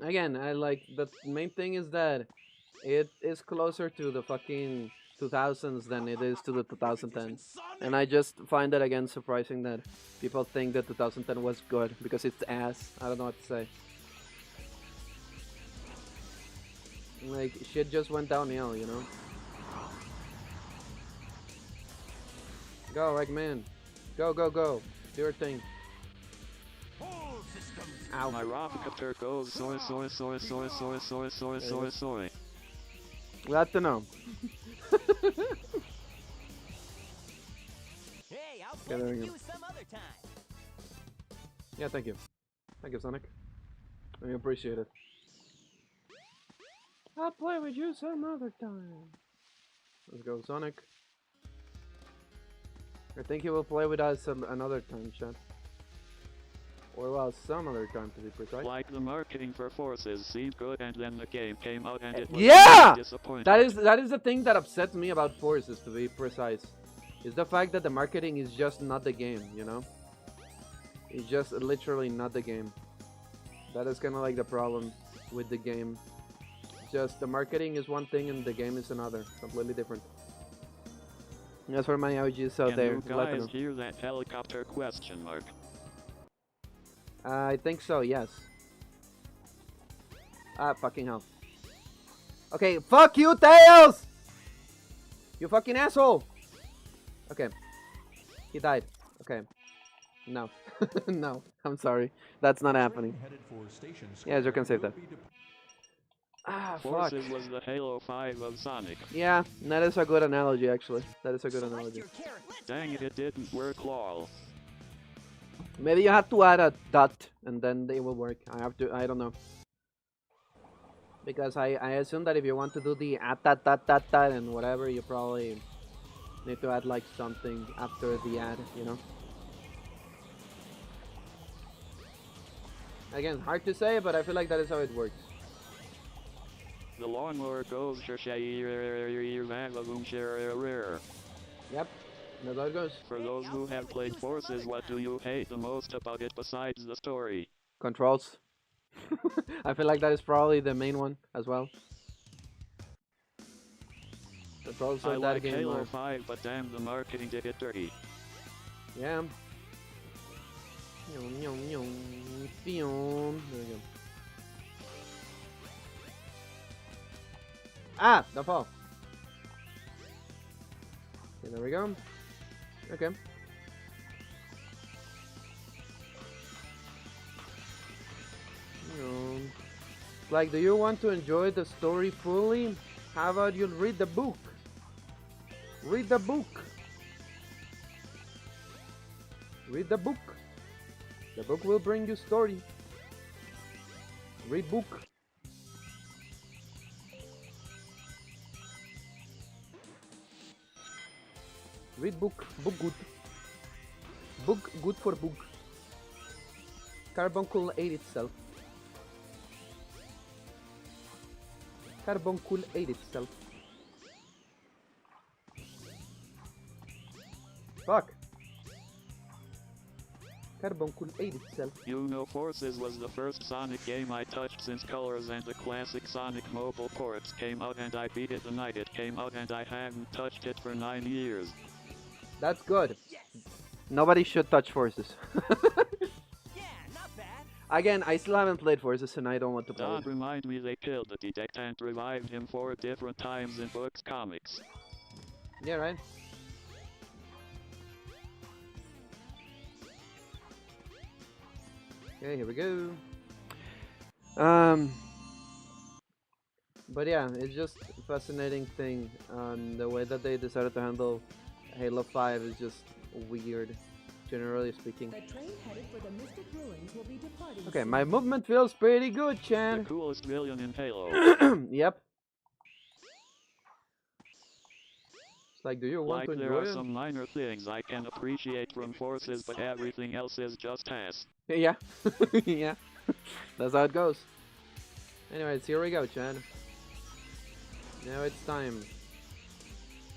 again, I like the main thing is that it is closer to the fucking 2000s than it is to the 2010s. And I just find it again surprising that people think that 2010 was good because it's ass. I don't know what to say. Like, shit just went downhill, you know? Go, Eggman. Go, go, go. Do your thing. Ow. My rocket goes soy soy soy soy soy soy soy soy soy. Glad to know. Hey, I'll Okay, play there we with go. you some other time. Yeah, thank you. Thank you, Sonic. I appreciate it. I'll play with you some other time. Let's go, Sonic. I think he will play with us another time, chat. Or well, some other time to be precise. Like the marketing for Forces seemed good, and then the game came out and it was Yeah! really disappointing. That is the thing that upsets me about Forces, to be precise. Is the fact that the marketing is just not the game, you know? It's just literally not the game. That is kind of like the problem with the game. Just the marketing is one thing and the game is another, completely different. That's for my OGs out Can there. you Let them guys know. hear that helicopter question mark? I think so, yes. Ah, fucking hell. Okay, fuck you, Tails! You fucking asshole! Okay. He died. Okay. No. No, I'm sorry. That's not happening. Headed for Station Yeah, you can Square save that. will be Ah, fuck. Forces was the Halo 5 of Sonic. Yeah, that is a good analogy, actually. That is a good analogy. Dang it, it didn't work, lol. Maybe you have to add a dot, and then they will work. I don't know. Because I assume that if you want to do the at and whatever, you probably need to add like something after the add, you know? Again, hard to say, but I feel like that is how it works. The lawnmower goes Yep, that's how it goes. For those who have played Forces, what do you hate the most about it besides the story? Controls. I feel like that is probably the main one as well. Controls I of that like game Halo are... 5, but damn, the marketing did it dirty. Yeah. There we go. Ah! Don't fall. Okay, there we go. Okay. Like, do you want to enjoy the story fully? How about you read the book? Read the book. Read the book. The book will bring you story. Read book. Read book. Book good. Book good for book. Carbuncle ate itself. Carbuncle ate itself. Fuck. Carbuncle ate itself. You know Forces was the first Sonic game I touched since Colors and the classic Sonic mobile ports came out, and I beat it the night it came out, and I haven't touched it for 9 years. That's good. Nobody should touch Forces. Yeah, not bad. Again, I still haven't played Forces and I don't want to play Don't it. remind me they killed the detect and revived him 4 different times in books comics. Yeah, right? Okay, here we go. But yeah, it's just a fascinating thing. The way that they decided to handle Halo 5 is just weird, generally speaking. The train headed for the Mystic Ruins will be departing Okay, soon. my movement feels pretty good, The Chan. coolest villain in Halo. Yep. It's like, do you want Like to there enjoy are it? some minor things I can appreciate from Forces, but everything else is just ass. Yeah. Yeah. That's how it goes. Anyways, here we go, Chan. Now it's time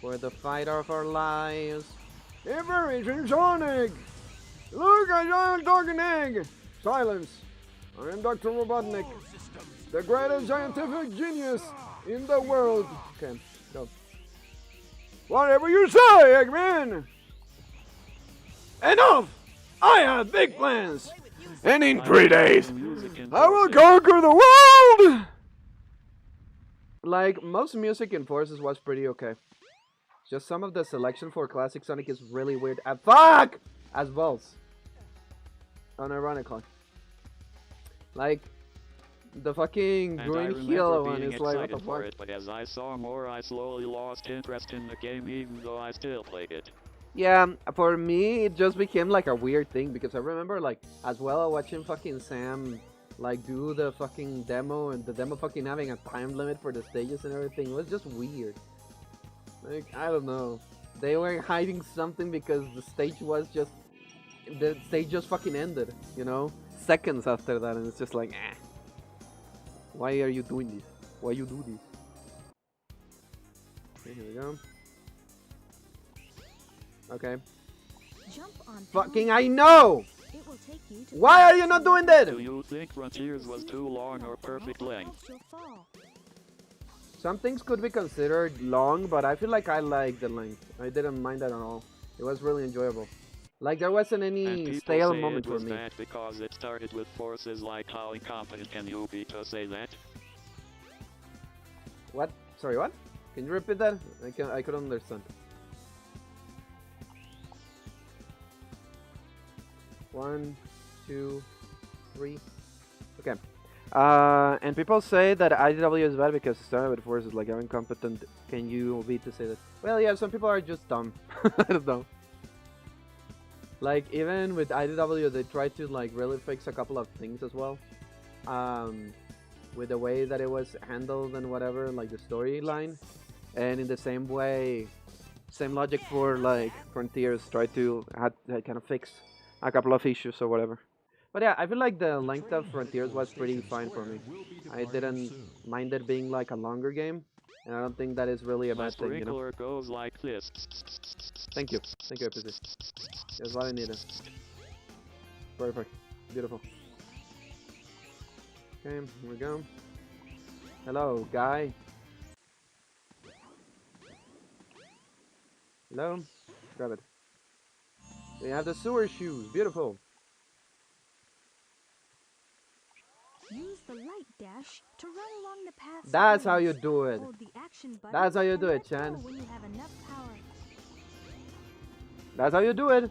for the fight of our lives. Information Sonic! Look, a giant talking egg! Silence! I am Dr. Robotnik, the greatest scientific genius in the world. Okay, go. Whatever you say, Eggman! Enough! I have big plans! And in 3 days, I will conquer the world! Like, most music in Forces was pretty okay. Just some of the selection for Classic Sonic is really weird. Fuck! As well. Unironically. Like, the fucking And I green remember Hilo one being is like, what excited the for fuck? it, but as I saw more, I slowly lost interest in the game, even though I still played it. Yeah, for me, it just became like a weird thing because I remember, like, as well watching fucking Sam, like, do the fucking demo and the demo fucking having a time limit for the stages and everything. It was just weird. Like, I don't know. They were hiding something because the stage just fucking ended, you know? Seconds after that, and it's just like, eh. Why are you doing this? Why you do this? Okay, here we go. Okay. Jump on Fucking I know! It will take you to Why are you not doing that? Do you think Frontiers was too long or perfect length? You'll fall. Some things could be considered long, but I feel like I like the length. I didn't mind that at all. It was really enjoyable. Like, there wasn't And any people stale say moment it for was me. bad because it started with Forces. Like, how incompetent can you be to say that? What? Sorry, what? Can you repeat that? I couldn't understand. 1, 2, 3. Okay. And people say that IDW is bad because it started with Forces. Like, how incompetent can you be to say that? Well, yeah, some people are just dumb. I don't know. Like, even with IDW, they try to, like, really fix a couple of things as well. With the way that it was handled and whatever, like the storyline. And in the same way, same logic for, like, Frontiers, try to kind of fix a couple of issues or whatever. But yeah, I feel like the length of Frontiers was pretty fine for me. I didn't mind it being, like, a longer game. And I don't think that is really a My bad thing, you know? sprinkler goes like this. Thank you. Thank you, APC. That's what I needed. Perfect. Beautiful. Okay, here we go. Hello, guy. Hello? Grab it. We have the sewer shoes. Beautiful. Use the light dash to run along the path. That's how you do it. Hold the action button. That's how you and do it, let go Chan. when you have enough power. That's how you do it.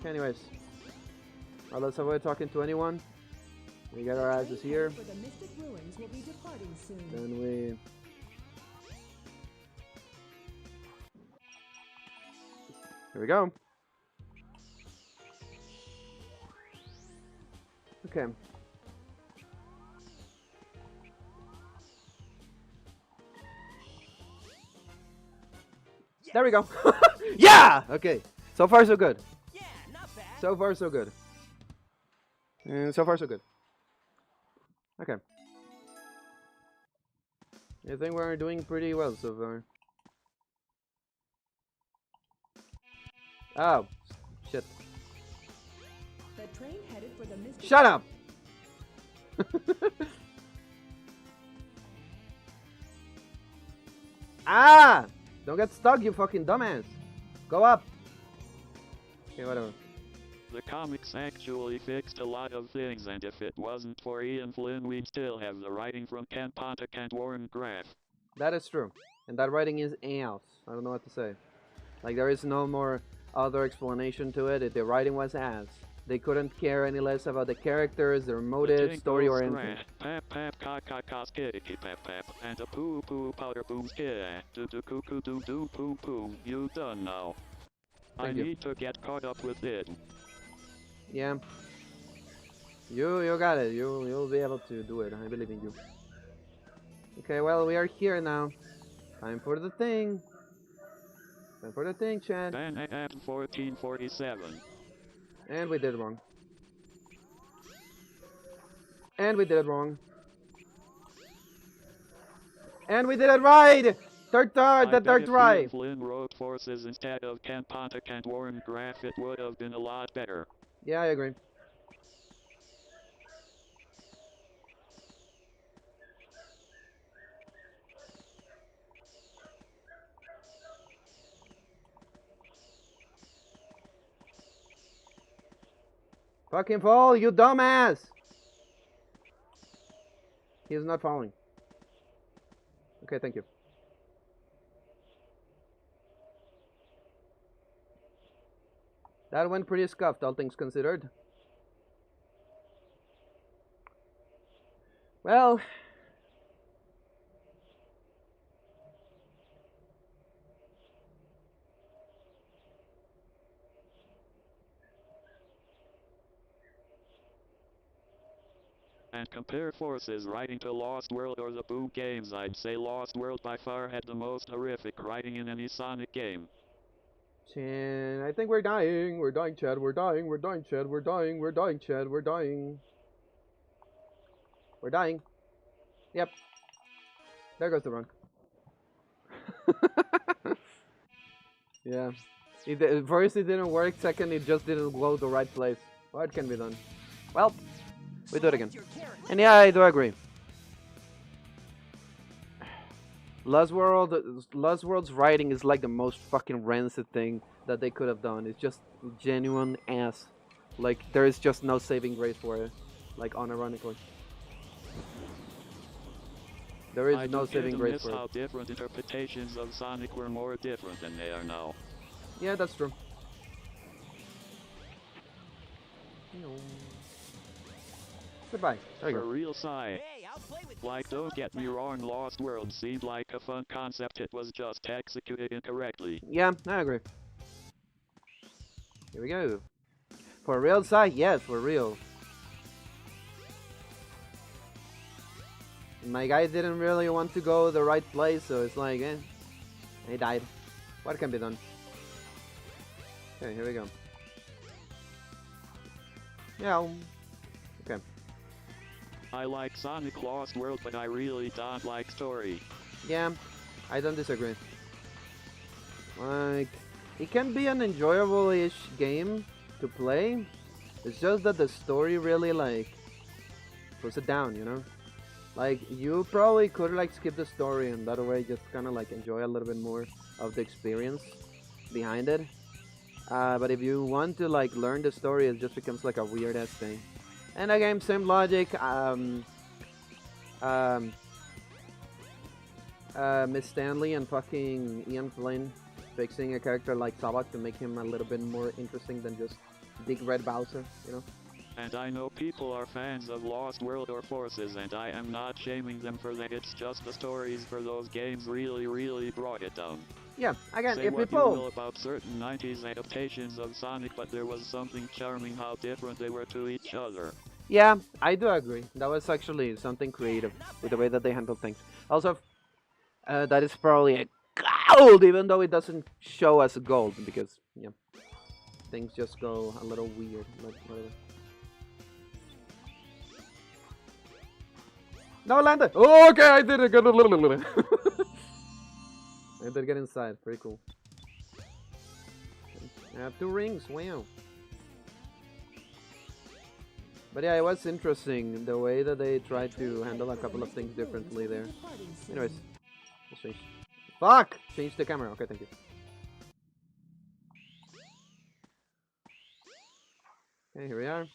Anyways. Well, let's avoid talking to anyone. We get our asses here. For the Mystic Ruins will be departing soon. Then we... Here we go. Okay. There we go. Yeah! Okay. So far, so good. Yeah, not bad. So far, so good. So far, so good. Okay. I think we're doing pretty well so far. Oh, shit. The train headed for the Mystic. Shut up! Ah! Don't get stuck, you fucking dumbass. Go up. Okay, whatever. The comics actually fixed a lot of things, and if it wasn't for Ian Flynn, we'd still have the writing from Ken Pontic and Warren Graff. That is true. And that writing is ass. I don't know what to say. Like, there is no more other explanation to it. The writing was ass. They couldn't care any less about the characters, their motives, story, or anything. Pap pap ka ka ka skitty pap pap and a poo poo powder boom skit do do coo coo do do poo poo. You done now. I need to get caught up with it. Yeah. You got it. You'll be able to do it. I believe in you. Okay, well, we are here now. Time for the thing. Time for the thing, Chad. Ban at 1447. And we did it wrong. And we did it wrong. And we did it right! Third try! If Flynn wrote Forces instead of Ken Pontic and Warren Graff, it would have been a lot better. Yeah, I agree. Fucking fall, you dumbass! He's not falling. Okay, thank you. That went pretty scuffed, all things considered. Well... And compare Forces writing to Lost World or the Boom games, I'd say Lost World by far had the most horrific writing in any Sonic game. Chan, I think we're dying. We're dying, Chad. We're dying. We're dying, Chad. We're dying. We're dying, Chad. We're dying. We're dying. Yep. There goes the run. Yeah. First it didn't work. Second, it just didn't go the right place. What can be done? Well, we do it again. And yeah, I do agree. Lost World's writing is like the most fucking rancid thing that they could have done. It's just genuine ass. Like, there is just no saving grace for it. Like, unironically. There is no saving grace for it. How different interpretations of Sonic were more different than they are now. Yeah, that's true. Goodbye. There you For go. real sci. Hey, I'll play with Like, don't get me wrong, Lost World seemed like a fun concept, it was just executed incorrectly. Yeah, I agree. Here we go. For real side, yes, for real. My guy didn't really want to go the right place, so it's like, he died. What can be done? Okay, here we go. Yeah. Okay. I like Sonic Lost World, but I really don't like story. Yeah, I don't disagree. Like, it can be an enjoyable-ish game to play. It's just that the story really, like, puts it down, you know? Like, you probably could, like, skip the story and that way just kind of, like, enjoy a little bit more of the experience behind it. But if you want to, like, learn the story, it just becomes, like, a weird-ass thing. And again, same logic. Miss Stanley and fucking Ian Flynn fixing a character like Sabak to make him a little bit more interesting than just Big Red Bowser, you know? And I know people are fans of Lost World or Forces, and I am not shaming them for that. It's just the stories for those games really brought it down. Yeah, again, Say if what people... you will about certain 90s adaptations of Sonic, but there was something charming how different they were to each other. Yeah, I do agree. That was actually something creative with the way that they handled things. Also, that is probably a gold, even though it doesn't show as gold, because, yeah, things just go a little weird, like, whatever. No, landed! Oh, okay, I did it! I did get inside, pretty cool. I have 2 rings. Wow. But yeah, it was interesting the way that they tried to handle a couple of things differently there. Anyways, let's change. Fuck! Change the camera. Okay, thank you. Okay, here we are.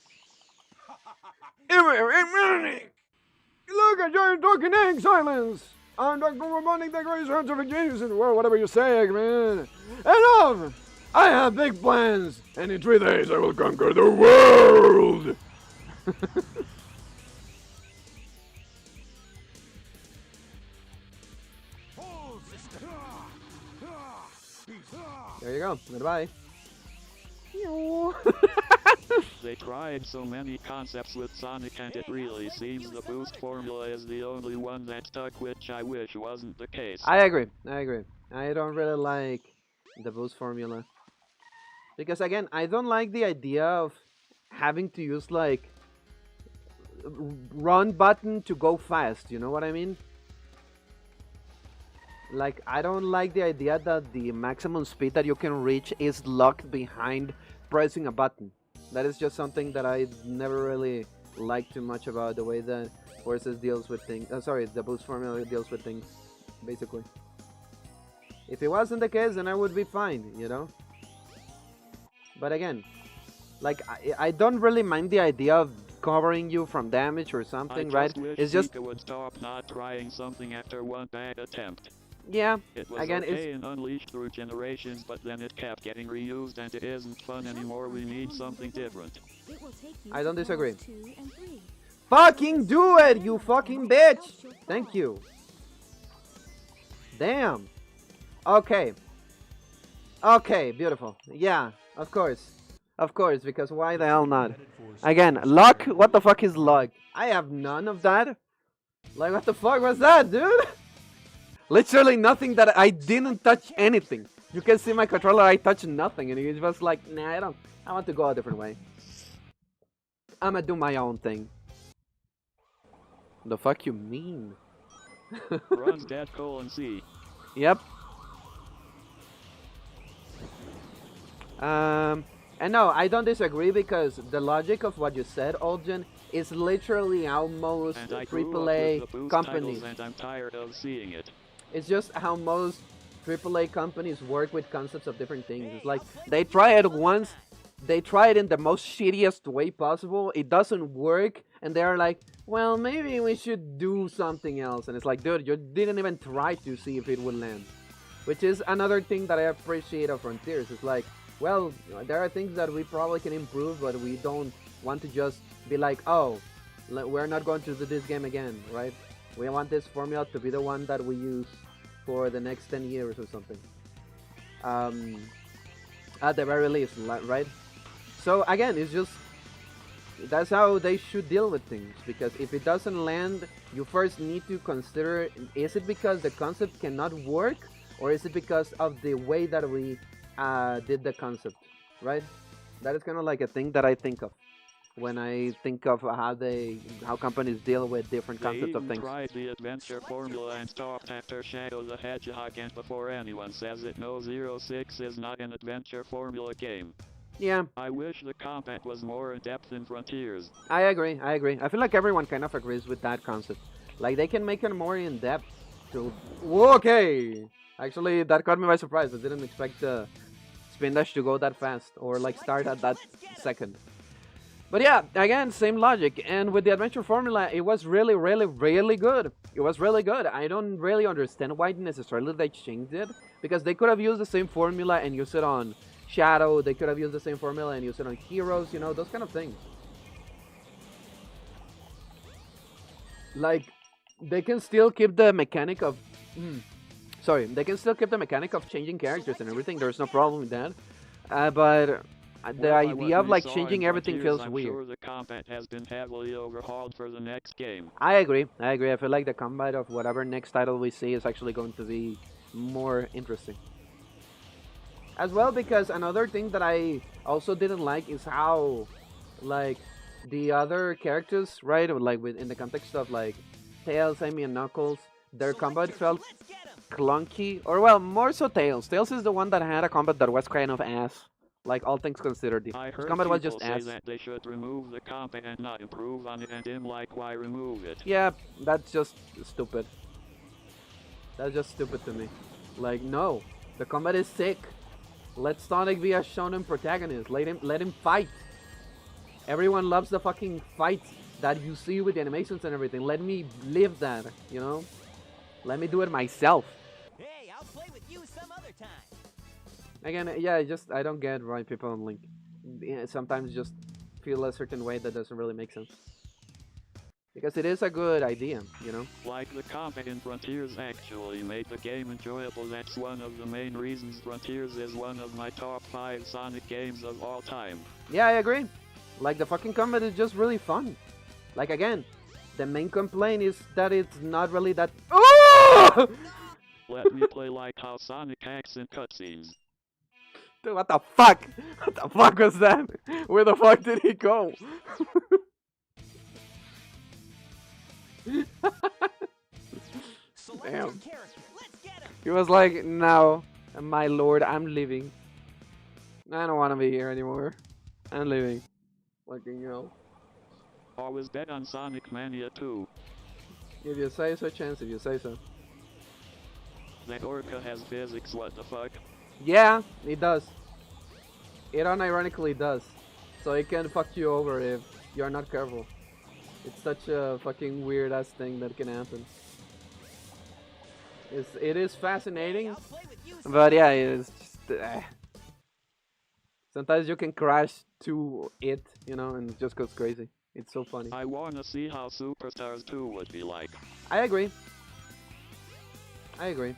Look at giant talking egg, silence! I'm Dr. Robotic, the greatest hunter of genius in the world, whatever you say, man. Enough! I have big plans, and in 3 days I will conquer the world! There you go. Goodbye. They tried so many concepts with Sonic and it really seems the boost formula is the only one that stuck, which I wish wasn't the case. I agree. I don't really like the boost formula. Because again, I don't like the idea of having to use like run button to go fast, you know what I mean? Like, I don't like the idea that the maximum speed that you can reach is locked behind pressing a button. That is just something that I never really liked too much about the way that Forces deals with things. The boost formula deals with things, basically. If it wasn't the case, then I would be fine, you know? But again, like, I don't really mind the idea of covering you from damage or something, right? It's just would stop not trying something after one bad attempt. Yeah, it was again, okay and unleashed through generations, but then it kept getting reused and it isn't fun anymore. We need something different. I don't disagree. Fucking do it, you fucking bitch! Thank you. Damn. Okay. Okay, beautiful. Yeah, of course. Of course, because why the hell not? Again, luck? What the fuck is luck? I have none of that. Like, what the fuck was that, dude? Literally nothing that I didn't touch anything. You can see my controller, I touched nothing, and it's just like, nah, I want to go a different way. I'ma do my own thing. The fuck you mean? Runs dead :C. Yep. And no, I don't disagree because the logic of what you said, Olgen, is literally how most AAA companies. And I'm tired of seeing it. It's just how most AAA companies work with concepts of different things. It's like they try it once, they try it in the most shittiest way possible. It doesn't work, and they're like, "Well, maybe we should do something else." And it's like, dude, you didn't even try to see if it would land. Which is another thing that I appreciate of Frontiers. It's like, well, there are things that we probably can improve, but we don't want to just be like, oh, we're not going to do this game again, right? We want this formula to be the one that we use for the next 10 years or something. At the very least, right? So again, it's just, that's how they should deal with things. Because if it doesn't land, you first need to consider, is it because the concept cannot work? Or is it because of the way that we did the concept, right? That is kind of like a thing that I think of when I think of how companies deal with different concepts of things. They tried the adventure formula and stopped after Shadow the Hedgehog, and before anyone says it, no, 06 is not an adventure formula game. Yeah. I wish the combat was more in depth in Frontiers. I agree. I feel like everyone kind of agrees with that concept. Like, they can make it more in depth to... Okay! Actually, that caught me by surprise. I didn't expect Spin Dash to go that fast, or like start at that second. But yeah, again, same logic. And with the adventure formula, it was really, really, really good. It was really good. I don't really understand why necessarily they changed it, because they could have used the same formula and used it on Shadow. They could have used the same formula and used it on Heroes, you know, those kind of things. Like, they can still keep the mechanic of... they can still keep the mechanic of changing characters and everything. There's no problem with that. But the idea of like changing everything feels weird. I'm sure the combat has been heavily overhauled for the next game. I agree. I feel like the combat of whatever next title we see is actually going to be more interesting. As well, because another thing that I also didn't like is how, like, the other characters, right, like in the context of like Tails, Amy, and Knuckles, their combat felt clunky, or well, more so Tails. Tails is the one that had a combat that was kind of ass. Like all things considered, I this heard combat was people just say ass. that they should remove the combat and not improve on it, and I'm like, why remove it? Yeah, that's just stupid. That's just stupid to me. Like, no, the combat is sick. Let Sonic be a shonen protagonist. Let him fight. Everyone loves the fucking fights that you see with the animations and everything. Let me live that, you know? Let me do it myself. Hey, I'll play with you some other time. Again, yeah, I don't get why people on Link sometimes just feel a certain way that doesn't really make sense. Because it is a good idea, you know? Like the combat in Frontiers actually made the game enjoyable. That's one of the main reasons Frontiers is one of my top 5 Sonic games of all time. Yeah, I agree. Like, the fucking combat is just really fun. Like, again, the main complaint is that it's not really that... Oh! Let me play like how Sonic acts in cutscenes. Dude, what the fuck? What the fuck was that? Where the fuck did he go? Damn. He was like, no, my lord, I'm leaving. I don't want to be here anymore. I'm leaving. Fucking hell. Always bet on Sonic Mania 2. If you say so, chance, if you say so. That Orca has physics, what the fuck? Yeah, it does. It unironically does. So it can fuck you over if you're not careful. It's such a fucking weird ass thing that can happen. It is fascinating, but yeah, it is just, sometimes you can crash to it, you know, and it just goes crazy. It's so funny. I wanna see how Superstars 2 would be like. I agree. I agree.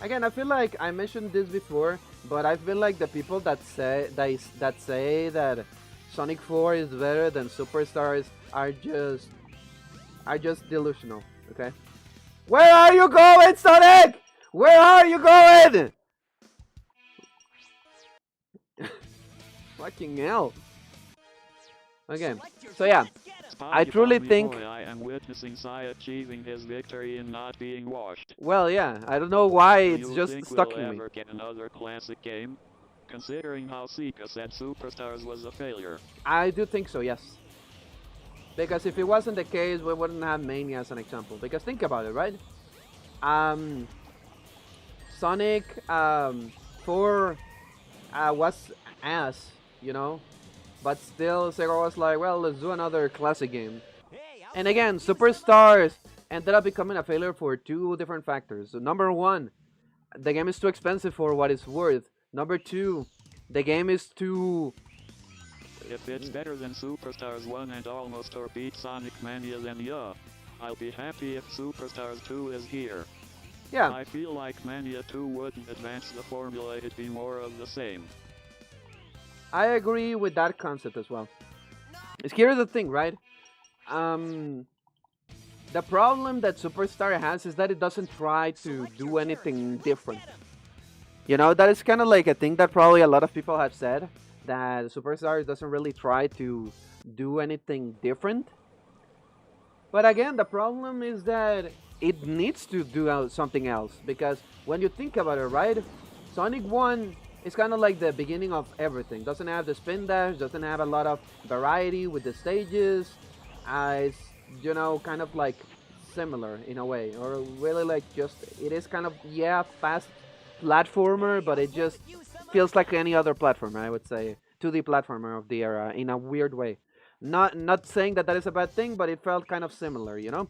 Again, I feel like I mentioned this before, but I feel like the people that say that Sonic 4 is better than Superstars are just delusional. Okay. Where are you going, Sonic? Where are you going? Fucking hell. Okay, so yeah, I truly think... Boy, I am witnessing Sai achieving his victory in not being washed. Well, yeah, I don't know why it's Do you just think stuck we'll in me. ever get another classic game? Considering how Sika said Superstars was a failure. I do think so, yes. Because if it wasn't the case, we wouldn't have Mania as an example. Because think about it, right? Sonic 4 was ass, you know? But still, Sega was like, well, let's do another classic game. And again, Superstars ended up becoming a failure for 2 different factors. So number 1, the game is too expensive for what it's worth. Number 2, the game is too... If it's better than Superstars 1 and almost or beat Sonic Mania, then yeah, I'll be happy if Superstars 2 is here. Yeah. I feel like Mania 2 wouldn't advance the formula, it'd be more of the same. I agree with that concept as well. Here's the thing, right? The problem that Superstar has is that it doesn't try to do anything different. You know, that is kind of like a thing that probably a lot of people have said, that Superstar doesn't really try to do anything different. But again, the problem is that it needs to do something else, because when you think about it, right? Sonic 1 is kind of like the beginning of everything. Doesn't have the spin dash, doesn't have a lot of variety with the stages. It's, you know, kind of like similar in a way, or really like just, it is kind of, yeah, fast platformer, but it just feels like any other platformer, I would say. 2D platformer of the era in a weird way. Not saying that is a bad thing, but it felt kind of similar, you know?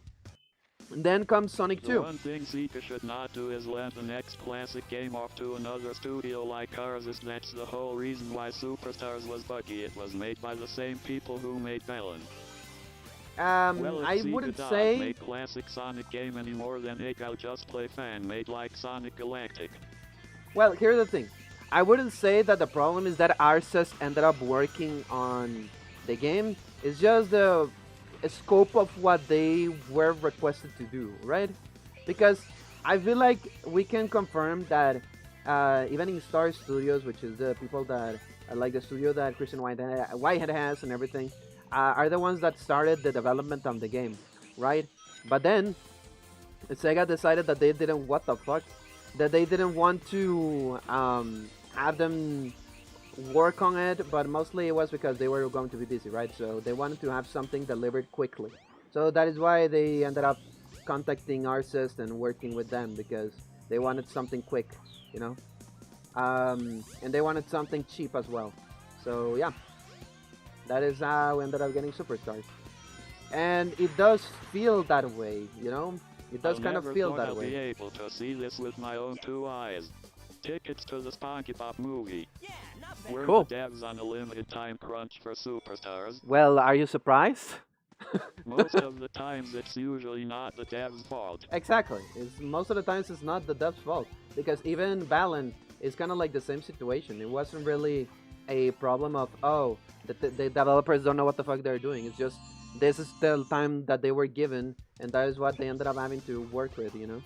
And then comes Sonic 2. The one thing Sega should not do is let the next classic game off to another studio like Cars. That's the whole reason why Superstars was buggy. It was made by the same people who made Melon. Well, I Sega wouldn't don't say... make classic Sonic game anymore, then I'll just play fan-made like Sonic Galactic. Well, here's the thing. I wouldn't say that the problem is that Arces ended up working on the game. It's just the scope of what they were requested to do, right? Because I feel like we can confirm that even in Star Studios, which is the people that like the studio that Christian Whitehead has and everything, are the ones that started the development of the game, right? But then Sega decided that they didn't, what the fuck? That they didn't want to have them work on it, but mostly it was because they were going to be busy, right? So they wanted to have something delivered quickly. So that is why they ended up contacting UNRUST and working with them, because they wanted something quick, you know? And they wanted something cheap as well. So yeah, that is how we ended up getting Superstars. And it does feel that way, you know? It does kind of feel that I'll way. be able to see this with my own 2 eyes. Tickets to the SpongeBob movie. Yeah, not bad. Were Cool. the devs on a limited time crunch for Superstars? Well, are you surprised? Most of the times it's usually not the devs' fault. Exactly. Most of the times it's not the dev's fault, because even Balan is kind of like the same situation. It wasn't really a problem of, oh, the developers don't know what the fuck they're doing. It's just this is the time that they were given, and that is what they ended up having to work with, you know?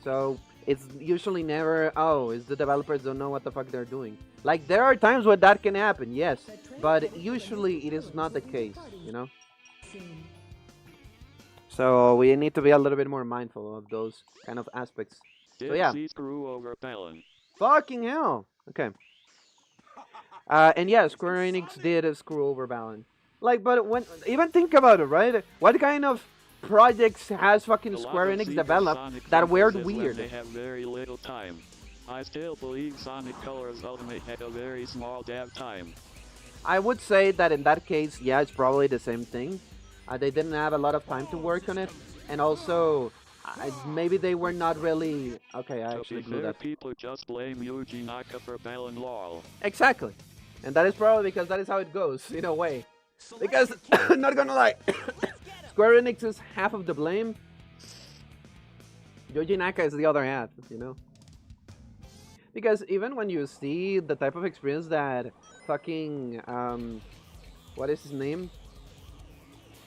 So it's usually never, oh, it's the developers don't know what the fuck they're doing. Like, there are times where that can happen, yes, but usually it is not the case, you know? So we need to be a little bit more mindful of those kind of aspects. Did So yeah. see screw over Balan. Fucking hell! Okay. And yeah, Square Enix did screw over Balan. Like, but when, even think about it, right? What kind of projects has fucking Square Enix developed that were weird? They have very little time. I still believe Sonic Colors Ultimate had a very small dev time. I would say that in that case, yeah, it's probably the same thing. They didn't have a lot of time to work on it, and also maybe they were not really. Okay, I actually blew that. People just blame Yuji Naka for Balan lol. Exactly, and that is probably because that is how it goes in a way. Because not gonna lie, Square Enix is half of the blame. Yuji Naka is the other half, you know. Because even when you see the type of experience that fucking what is his name?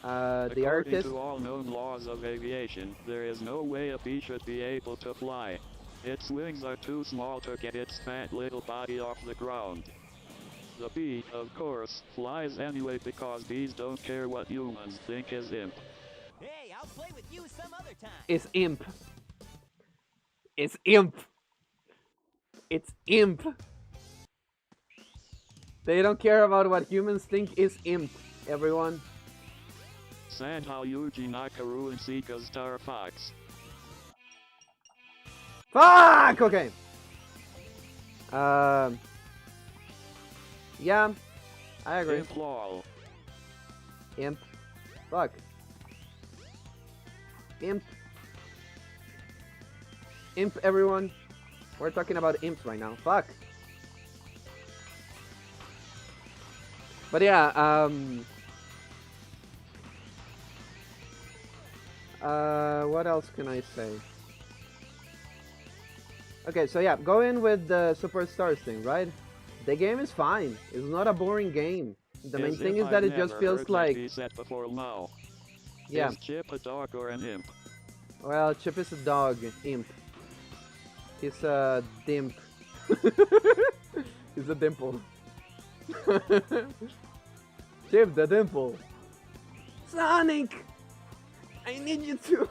The artist. According to all known laws of aviation, there is no way a bee should be able to fly. Its wings are too small to get its fat little body off the ground. The bee, of course, flies anyway because bees don't care what humans think is imp. Hey, I'll play with you some other time. It's imp. It's imp. It's imp. They don't care about what humans think is imp, everyone. Sad how Yuji Naka ruined Sika's Star Fox. Fuck! Okay. Yeah, I agree. Imp lol. Imp. Fuck. Imp. Imp, everyone. We're talking about imps right now. Fuck. But yeah, what else can I say? Okay, so yeah, go in with the Superstars thing, right? The game is fine. It's not a boring game. The main thing is that it just feels like... Yeah. Is Chip a dog or an imp? Well, Chip is a dog, imp. He's a dimp. He's a dimple. Chip the dimple. Sonic! I need you to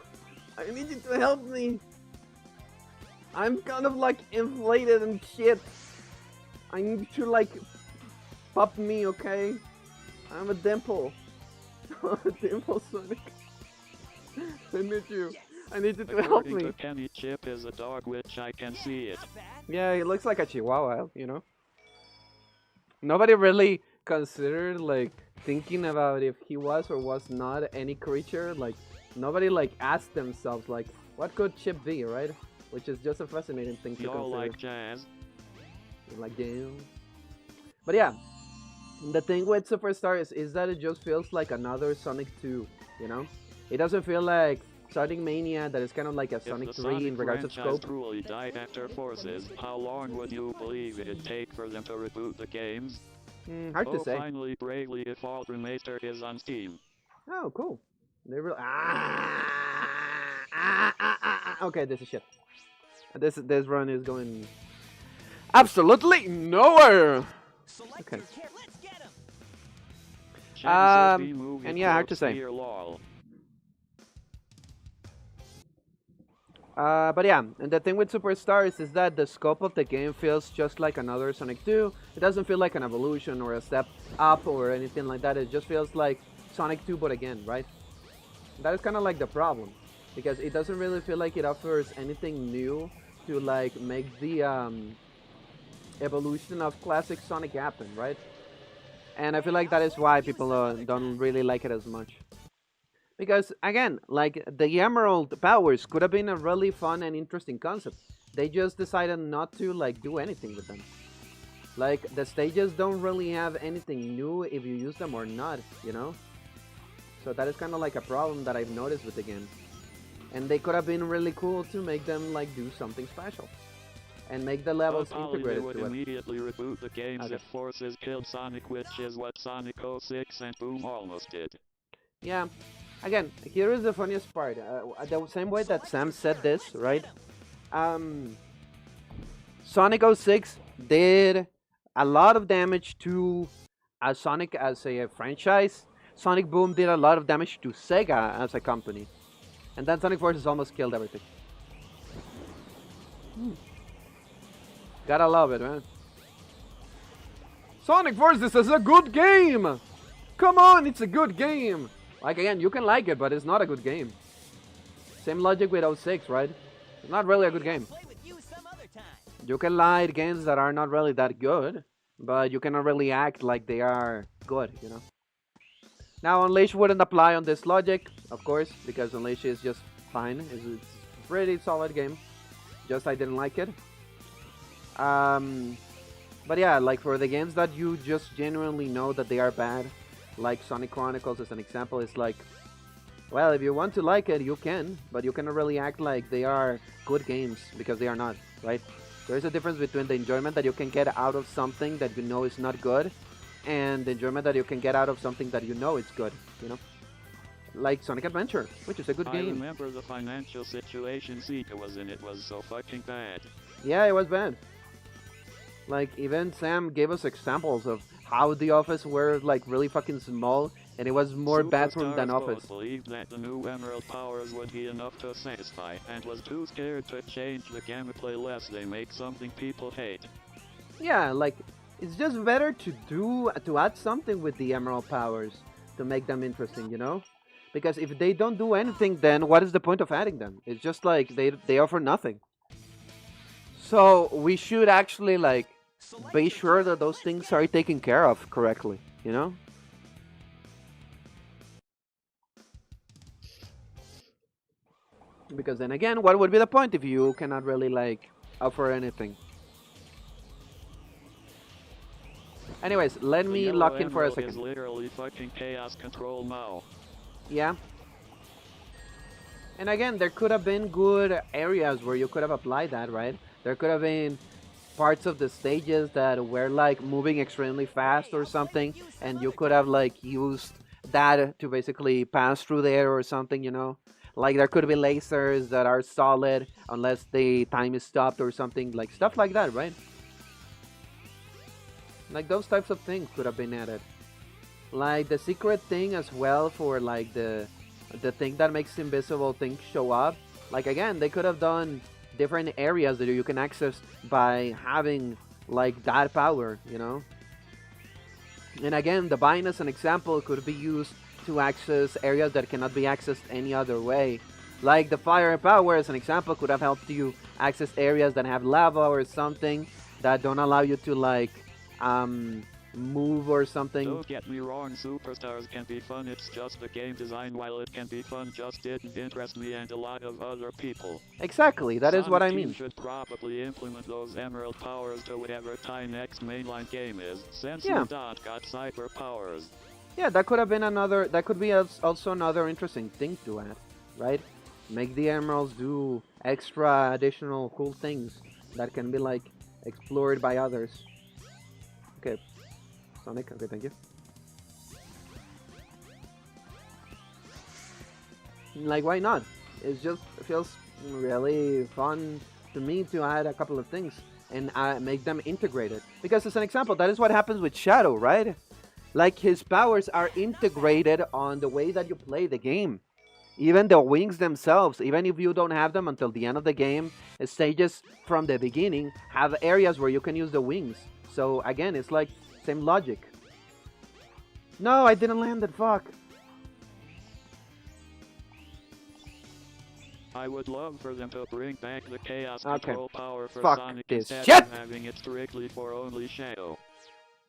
help me. I'm kind of like inflated and shit. I need you to like pop me, okay? I'm a dimple. I'm a dimple, Sonic. I need you. I need you to help me. According to Kenny, Chip is a dog, which I can see it. Yeah, he looks like a chihuahua, you know? Nobody really considered, like, thinking about if he was or was not any creature. Like, nobody, like, asked themselves, like, what could Chip be, right? Which is just a fascinating thing to consider. Y'all like jazz? You like jazz? But yeah, the thing with Superstars is that it just feels like another Sonic 2, you know? It doesn't feel like Sonic Mania, that is kind of like a Sonic 3 in regards to scope. If the truly died after Forces, how long would you believe it'd take for them to reboot the games? Hard to say. Finally, Bravely Default Remastered is on Steam. Oh, cool. They really... Okay, this is shit. This run is going absolutely nowhere. Okay. And yeah, hard to say. But yeah, and the thing with Superstars is that the scope of the game feels just like another Sonic 2. It doesn't feel like an evolution or a step up or anything like that. It just feels like Sonic 2 but again, right? That is kind of like the problem, because it doesn't really feel like it offers anything new to like make the evolution of classic Sonic happen, right? And I feel like that is why people don't really like it as much. Because again, like the Emerald powers could have been a really fun and interesting concept. They just decided not to like do anything with them. Like the stages don't really have anything new if you use them or not, you know? So that is kind of like a problem that I've noticed with the game. And they could have been really cool to make them like do something special. And make the levels integrated would to it. immediately reboot the games if Forces killed Sonic, which is what Sonic 06 and Boom almost did. Yeah. Again, here is the funniest part. The same way that Sam said this, right? Sonic 06 did a lot of damage to Sonic as a franchise. Sonic Boom did a lot of damage to Sega as a company. And then Sonic Forces almost killed everything. Gotta love it, man. Sonic Forces is a good game! Come on, it's a good game! Like, again, you can like it, but it's not a good game. Same logic with 06, right? It's not really a good game. You can like games that are not really that good, but you cannot really act like they are good, you know? Now, Unleash wouldn't apply on this logic, of course, because Unleash is just fine. It's a pretty solid game. Just I didn't like it. But yeah, like for the games that you just genuinely know that they are bad, like Sonic Chronicles as an example, it's like, well, if you want to like it, you can, but you cannot really act like they are good games, because they are not, right? There is a difference between the enjoyment that you can get out of something that you know is not good, and the enjoyment that you can get out of something that you know is good, you know? Like Sonic Adventure, which is a good game. I remember the financial situation Sega was in, it was so fucking bad. Yeah, it was bad. Like, even Sam gave us examples of how the Office were, like, really fucking small, and it was more bathroom than Office. Believed that the new Emerald powers would be enough to satisfy, and was too scared to change the gameplay lest they make something people hate. Yeah, like, it's just better to add something with the Emerald powers to make them interesting, you know? Because if they don't do anything, then what is the point of adding them? It's just like they offer nothing. So we should actually, like, be sure that those things are taken care of correctly, you know? Because then again, what would be the point if you cannot really, like, offer anything? Anyways, let me lock in for a second. Is literally fucking chaos control now. Yeah. And again, there could have been good areas where you could have applied that, right? There could have been parts of the stages that were like moving extremely fast or something, and you could have like used that to basically pass through there or something, you know? Like there could be lasers that are solid unless the time is stopped or something, like stuff like that, right? Like those types of things could have been added. Like the secret thing as well for like the thing that makes invisible things show up. Like again, they could have done different areas that you can access by having like that power, you know? And again, the vine as an example could be used to access areas that cannot be accessed any other way. Like the fire power as an example could have helped you access areas that have lava or something that don't allow you to like move or something. Don't get me wrong, Superstars can be fun, it's just the game design while it can be fun just didn't interest me and a lot of other people. Exactly, that is what I mean. Should probably implement those Emerald powers to whatever time next mainline game is, since Yeah. Dot got cyber powers. Yeah, that could have been another, that could be also another interesting thing to add, right? Make the emeralds do extra additional cool things that can be like explored by others. Okay, Sonic, okay, thank you. Like, why not? It feels really fun to me to add a couple of things and make them integrated. Because as an example, that is what happens with Shadow, right? Like his powers are integrated on the way that you play the game. Even the wings themselves, even if you don't have them until the end of the game, stages from the beginning have areas where you can use the wings. So again, it's like same logic. No, I didn't land it, fuck. I would love for them to bring back the chaos Okay. control power for Fuck Sonic this instead shit! of having it strictly for only Shadow.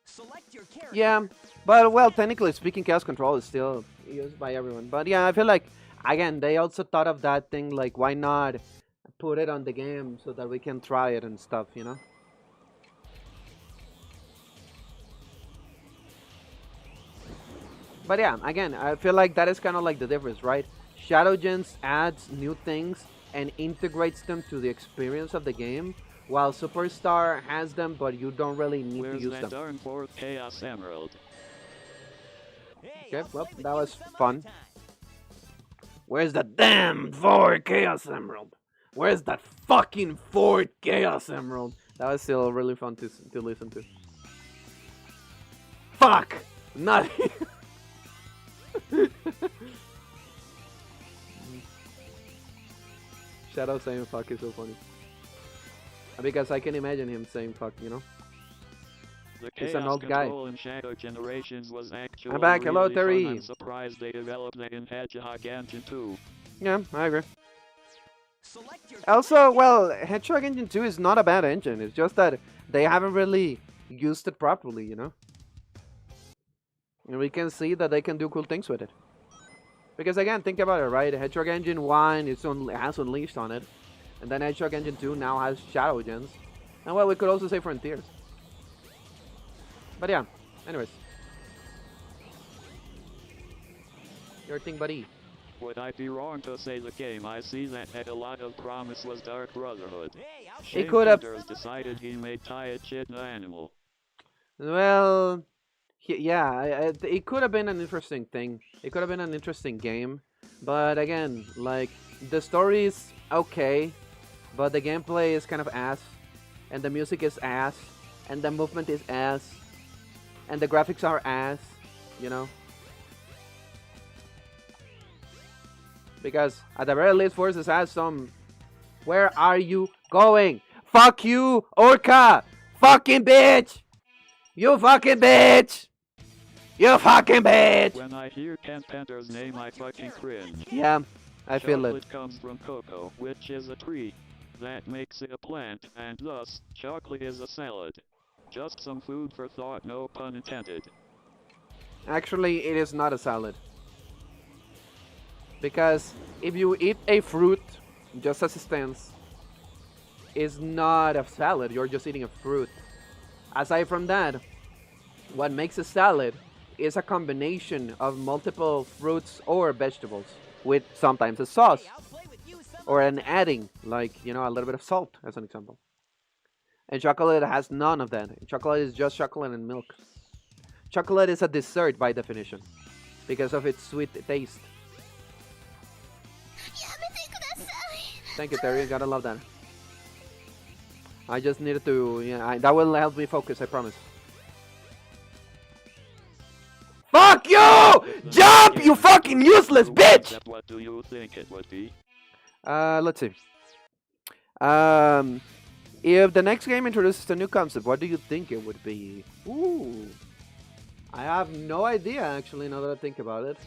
Select your character. Yeah, but well, technically speaking, chaos control is still used by everyone. But yeah, I feel like, again, they also thought of that thing, like, why not put it on the game so that we can try it and stuff, you know? But yeah, again, I feel like that is kind of like the difference, right? Shadow Gens adds new things and integrates them to the experience of the game, while Superstar has them, but you don't really need Where's to use that them. darn fourth Chaos Emerald? Hey, Okay, I'll well, play with that you was some other fun. time. Where's the damn fourth Chaos Emerald? Where's that fucking fourth Chaos Emerald? That was still really fun to listen to. Fuck! Not. Shadow saying fuck is so funny. Because I can imagine him saying fuck, you know? The He's chaos an old guy. control in Shadow Generations was actually I'm back. Hello, really fun. Terry. I'm surprised they developed that in Hedgehog Engine 2. Yeah, I agree. Select your Also, well, Hedgehog Engine 2 is not a bad engine. It's just that they haven't really used it properly, you know? And we can see that they can do cool things with it. Because again, think about it, right? Hedgehog Engine 1 has Unleashed on it. And then Hedgehog Engine 2 now has Shadow Gens. And well, we could also say Frontiers. But yeah, anyways. Your thing, buddy. Would I be wrong to say the game I see that had a lot of promise was Dark Brotherhood? Hey, I'll He Shane could have. Peters decided he made Tired Shit the animal. Well, yeah, it could have been an interesting thing. It could have been an interesting game. But again, like, the story is okay, but the gameplay is kind of ass. And the music is ass. And the movement is ass. And the graphics are ass, you know? Because at the very least, Forces has some. Where are you going? Fuck you, Orca! Fucking bitch! You fucking bitch! You fucking bitch! When I hear Ken Penter's name, I fucking cringe. Yeah, I feel it. Chocolate comes from cocoa, which is a tree. That makes it a plant, and thus, chocolate is a salad. Just some food for thought, no pun intended. Actually, it is not a salad. Because if you eat a fruit just as it stands, it's not a salad, you're just eating a fruit. Aside from that, what makes a salad is a combination of multiple fruits or vegetables with sometimes a sauce Hey, I'll play with you some or other an time. adding, like, you know, a little bit of salt as an example. And chocolate has none of that. Chocolate is just chocolate and milk. Chocolate is a dessert by definition because of its sweet taste. Thank you, Terry. Gotta love that. I just needed to, yeah, that will help me focus, I promise. Fuck you! Jump, you fucking useless bitch! What do you think it would be? Let's see. If the next game introduces a new concept, what do you think it would be? Ooh. I have no idea, actually, now that I think about it.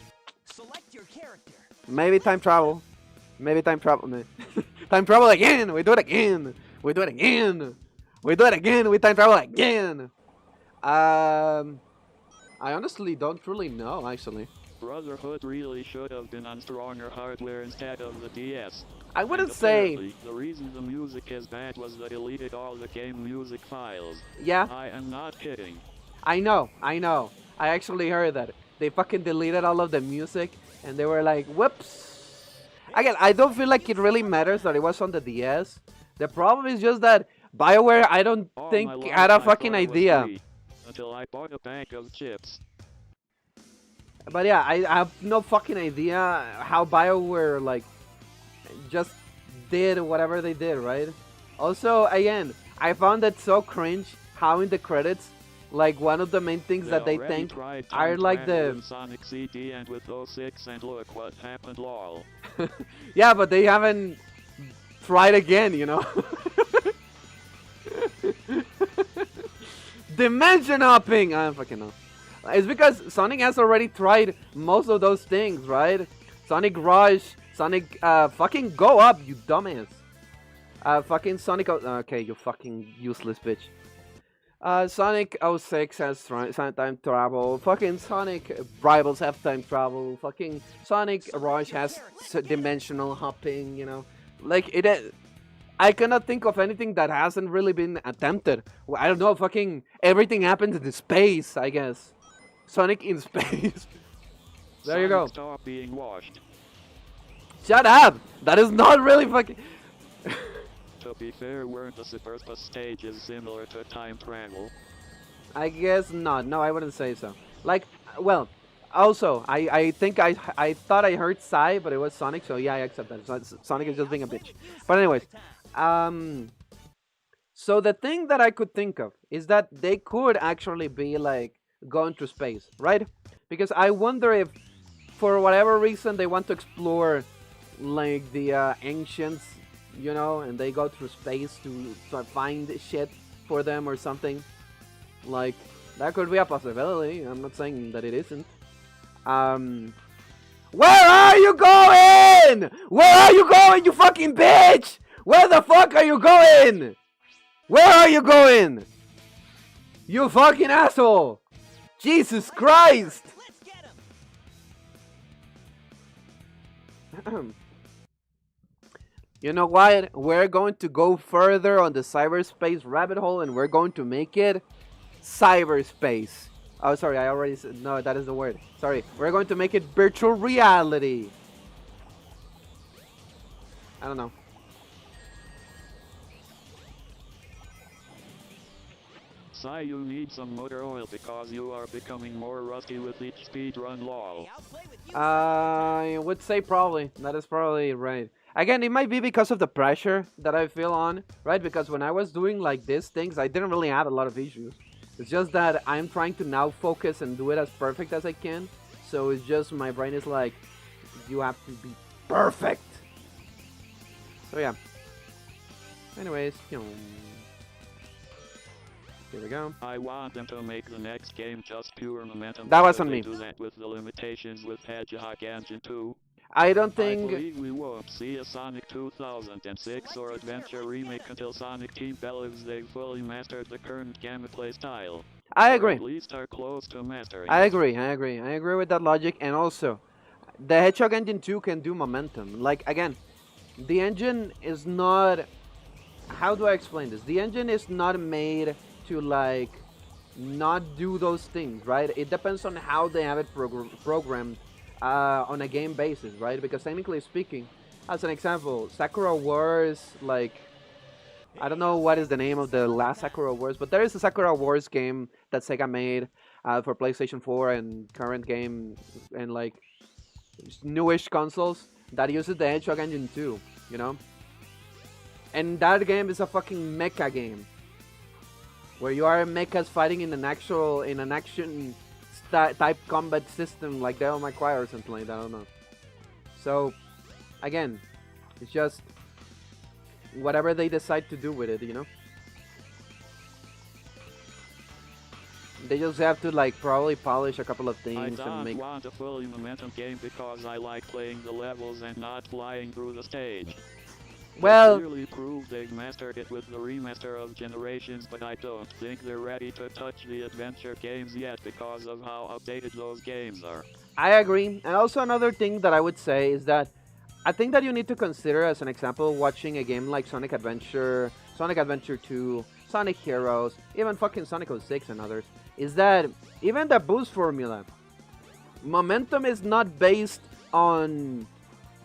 Select your character. Maybe time travel. Maybe time travel. Time travel again! We do it again! We do it again! We do it again! We time travel again! I honestly don't really know, actually. Brotherhood really should have been on stronger hardware instead of the DS. I wouldn't And say... apparently, the reason the music is bad was they deleted all the game music files. Yeah, I am not kidding. I know. I actually heard that. They fucking deleted all of the music, and they were like, whoops. Again, I don't feel like it really matters that it was on the DS. The problem is just that BioWare, I don't All think, my life had a I fucking thought it was idea. free, until I bought a bag of chips. But yeah, I have no fucking idea how BioWare, like, just did whatever they did, right? Also, again, I found it so cringe how in the credits, Like one of the main things that they already think tried are time like travel the in Sonic CD and with 06 and look what happened, lol. yeah, but they haven't tried again, you know. Dimension hopping! I don't fucking know. It's because Sonic has already tried most of those things, right? Sonic Rush, Sonic, fucking go up, you dumbass. Fucking Sonic, okay, you fucking useless bitch. Sonic 06 has time travel. Fucking Sonic Rivals have time travel. Fucking Sonic Rush has dimensional hopping, you know. Like, I cannot think of anything that hasn't really been attempted. Well, I don't know, fucking everything happens in space, I guess. Sonic in space. There you go. Stop being washed. Shut up! That is not really fucking... To be fair, weren't the Super stages similar to time travel? I guess not. No, I wouldn't say so. Like, well, also, I think I thought I heard Psy, but it was Sonic, so yeah, I accept that. Sonic is just being a bitch. But anyways, so the thing that I could think of is that they could actually be like going through space, right? Because I wonder if, for whatever reason, they want to explore like the ancients, you know, and they go through space to find shit for them or something. Like, that could be a possibility. I'm not saying that it isn't. Where are you going? Where are you going, you fucking bitch? Where the fuck are you going? Where are you going? You fucking asshole! Jesus Christ! You know what? We're going to go further on the cyberspace rabbit hole and we're going to make it cyberspace. Oh, sorry, I already said, no, that is the word. Sorry, we're going to make it virtual reality. I don't know. Sai, you need some motor oil because you are becoming more rusty with each speedrun, lol. I would say probably. That is probably right. Again, it might be because of the pressure that I feel on, right? Because when I was doing like these things, I didn't really have a lot of issues. It's just that I'm trying to now focus and do it as perfect as I can. So it's just my brain is like, you have to be perfect. So yeah. Anyways, you know. Here we go. I want them to make the next game just pure momentum. That wasn't me. Do that with the limitations with Hedgehog Engine 2. I don't think... I believe we won't see a Sonic 2006 or Adventure remake until Sonic Team believes they've fully mastered the current gameplay style. I agree. Or at least are close to mastering I agree with that logic, and also, the Hedgehog Engine 2 can do momentum. Like, again, the engine is not... How do I explain this? The engine is not made to, like, not do those things, right? It depends on how they have it programmed on a game basis, right? Because technically speaking, as an example, Sakura Wars, like, I don't know what is the name of the last Sakura Wars, but there is a Sakura Wars game that Sega made for PlayStation 4 and current game and like newish consoles that uses the Hedgehog Engine 2, you know? And that game is a fucking mecha game, where you are mechas fighting in an action type combat system like Devil May Cry or something like that. I don't know. So, again, it's just whatever they decide to do with it, you know. They just have to like probably polish a couple of things and make. I don't want a fully momentum game because I like playing the levels and not flying through the stage. Well, they clearly prove they've mastered it with the remaster of Generations, but I don't think they're ready to touch the adventure games yet because of how outdated those games are. I agree. And also another thing that I would say is that I think that you need to consider, as an example, watching a game like Sonic Adventure, Sonic Adventure 2, Sonic Heroes, even fucking Sonic 06 and others, is that even the boost formula, momentum is not based on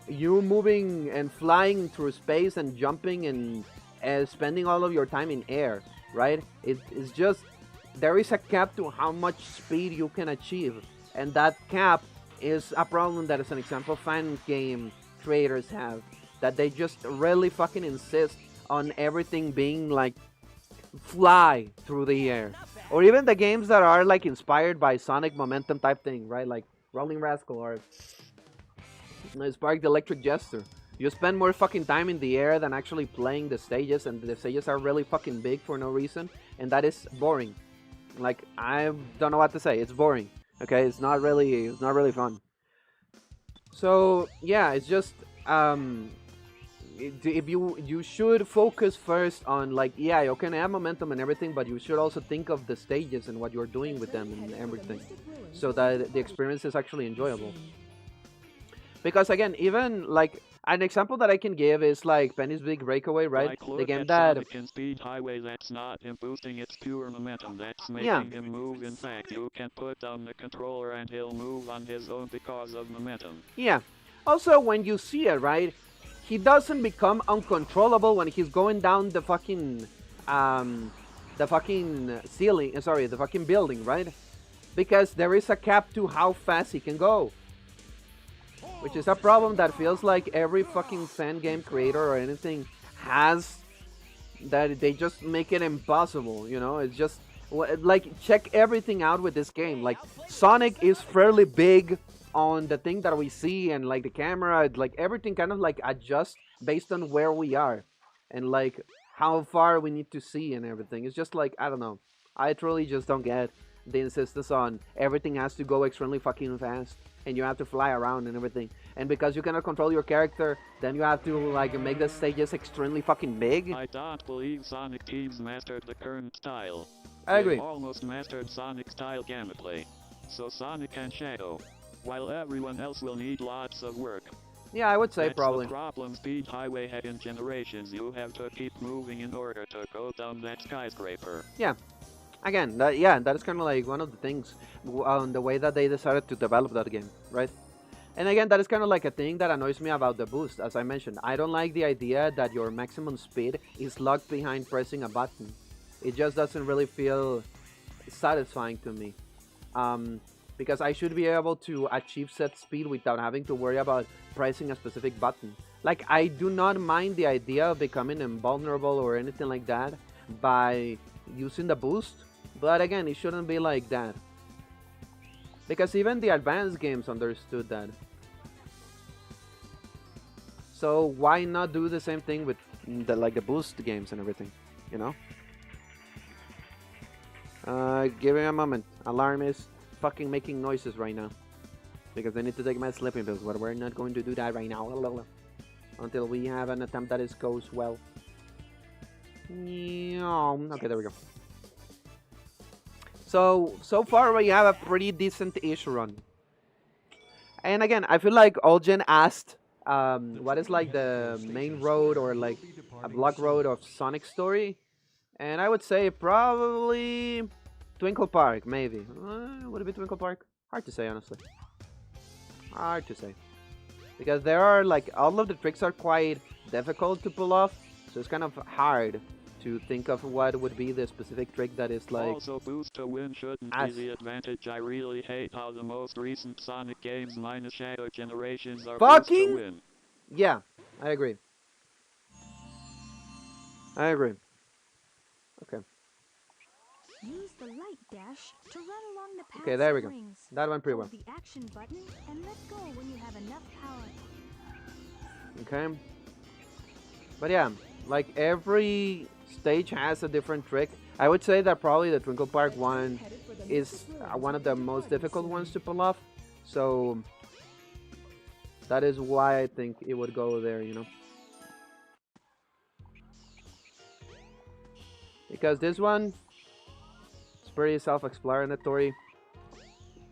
you moving and flying through space and jumping and spending all of your time in air, right? It's just, there is a cap to how much speed you can achieve. And that cap is a problem that, as an example, fan game creators have. That they just really fucking insist on everything being like fly through the air. Or even the games that are like inspired by Sonic Momentum type thing, right? Like Rolling Rascal or Spark the Electric Jester. You spend more fucking time in the air than actually playing the stages, and the stages are really fucking big for no reason, and that is boring. Like, I don't know what to say. It's boring. Okay, it's not really fun. So yeah, it's just if you should focus first on, like, yeah, you can have momentum and everything, but you should also think of the stages and what you're doing with them and everything, so that the experience is actually enjoyable. Because again, even like an example that I can give is like Penny's Big Breakaway, right? Like, The look game at that Sonic in Speed Highway. That's not him boosting its pure momentum. That's making Yeah. him move. In fact, you can put down the controller and he'll move on his own because of momentum. Yeah. Also, when you see it, right, he doesn't become uncontrollable when he's going down the fucking ceiling. Sorry, the fucking building, right? Because there is a cap to how fast he can go. Which is a problem that feels like every fucking fan game creator or anything has, that they just make it impossible, you know? It's just, like, check everything out with this game. Like, Sonic is fairly big on the thing that we see, and like the camera, like everything kind of like adjusts based on where we are and like how far we need to see and everything. It's just like, I don't know. I truly just don't get the insistence on everything has to go extremely fucking fast and you have to fly around and everything. And because you cannot control your character, then you have to like make the stages extremely fucking big. I don't believe Sonic teams mastered the current style. I agree. They almost mastered Sonic style gameplay. So Sonic and Shadow, while everyone else will need lots of work. Yeah, I would say That's probably. the problem Speed Highway had in Generations. You have to keep moving in order to go down that skyscraper. Yeah. Again, that is kind of like one of the things on the way that they decided to develop that game, right? And again, that is kind of like a thing that annoys me about the boost. As I mentioned, I don't like the idea that your maximum speed is locked behind pressing a button. It just doesn't really feel satisfying to me. Because I should be able to achieve set speed without having to worry about pressing a specific button. Like, I do not mind the idea of becoming invulnerable or anything like that by using the boost, but again, it shouldn't be like that. Because even the advanced games understood that. So why not do the same thing with the boost games and everything, you know? Give me a moment. Alarm is fucking making noises right now because I need to take my sleeping pills, but we're not going to do that right now until we have an attempt that goes well. Okay, there we go. So far we have a pretty decent-ish run. And again, I feel like Olgen asked what is like the main road or like a block road of Sonic's story, and I would say probably Twinkle Park, maybe. Would it be Twinkle Park? Hard to say, honestly. Hard to say. Because there are, like, all of the tricks are quite difficult to pull off, so it's kind of hard to think of what would be the specific trick that is, like... Also, boost to win shouldn't be the advantage. I really hate how the most recent Sonic games minus Shadow Generations are boost to win. Yeah, I agree. I agree. Okay. Use the light dash to run along the path. Okay, there we go. Rings. That went pretty well. Hold the action button and let go when you have enough power. Okay. But yeah, like every stage has a different trick. I would say that probably the Twinkle Park one is one of the most difficult ones to pull off. So that is why I think it would go there, you know. Because this one is pretty self-explanatory.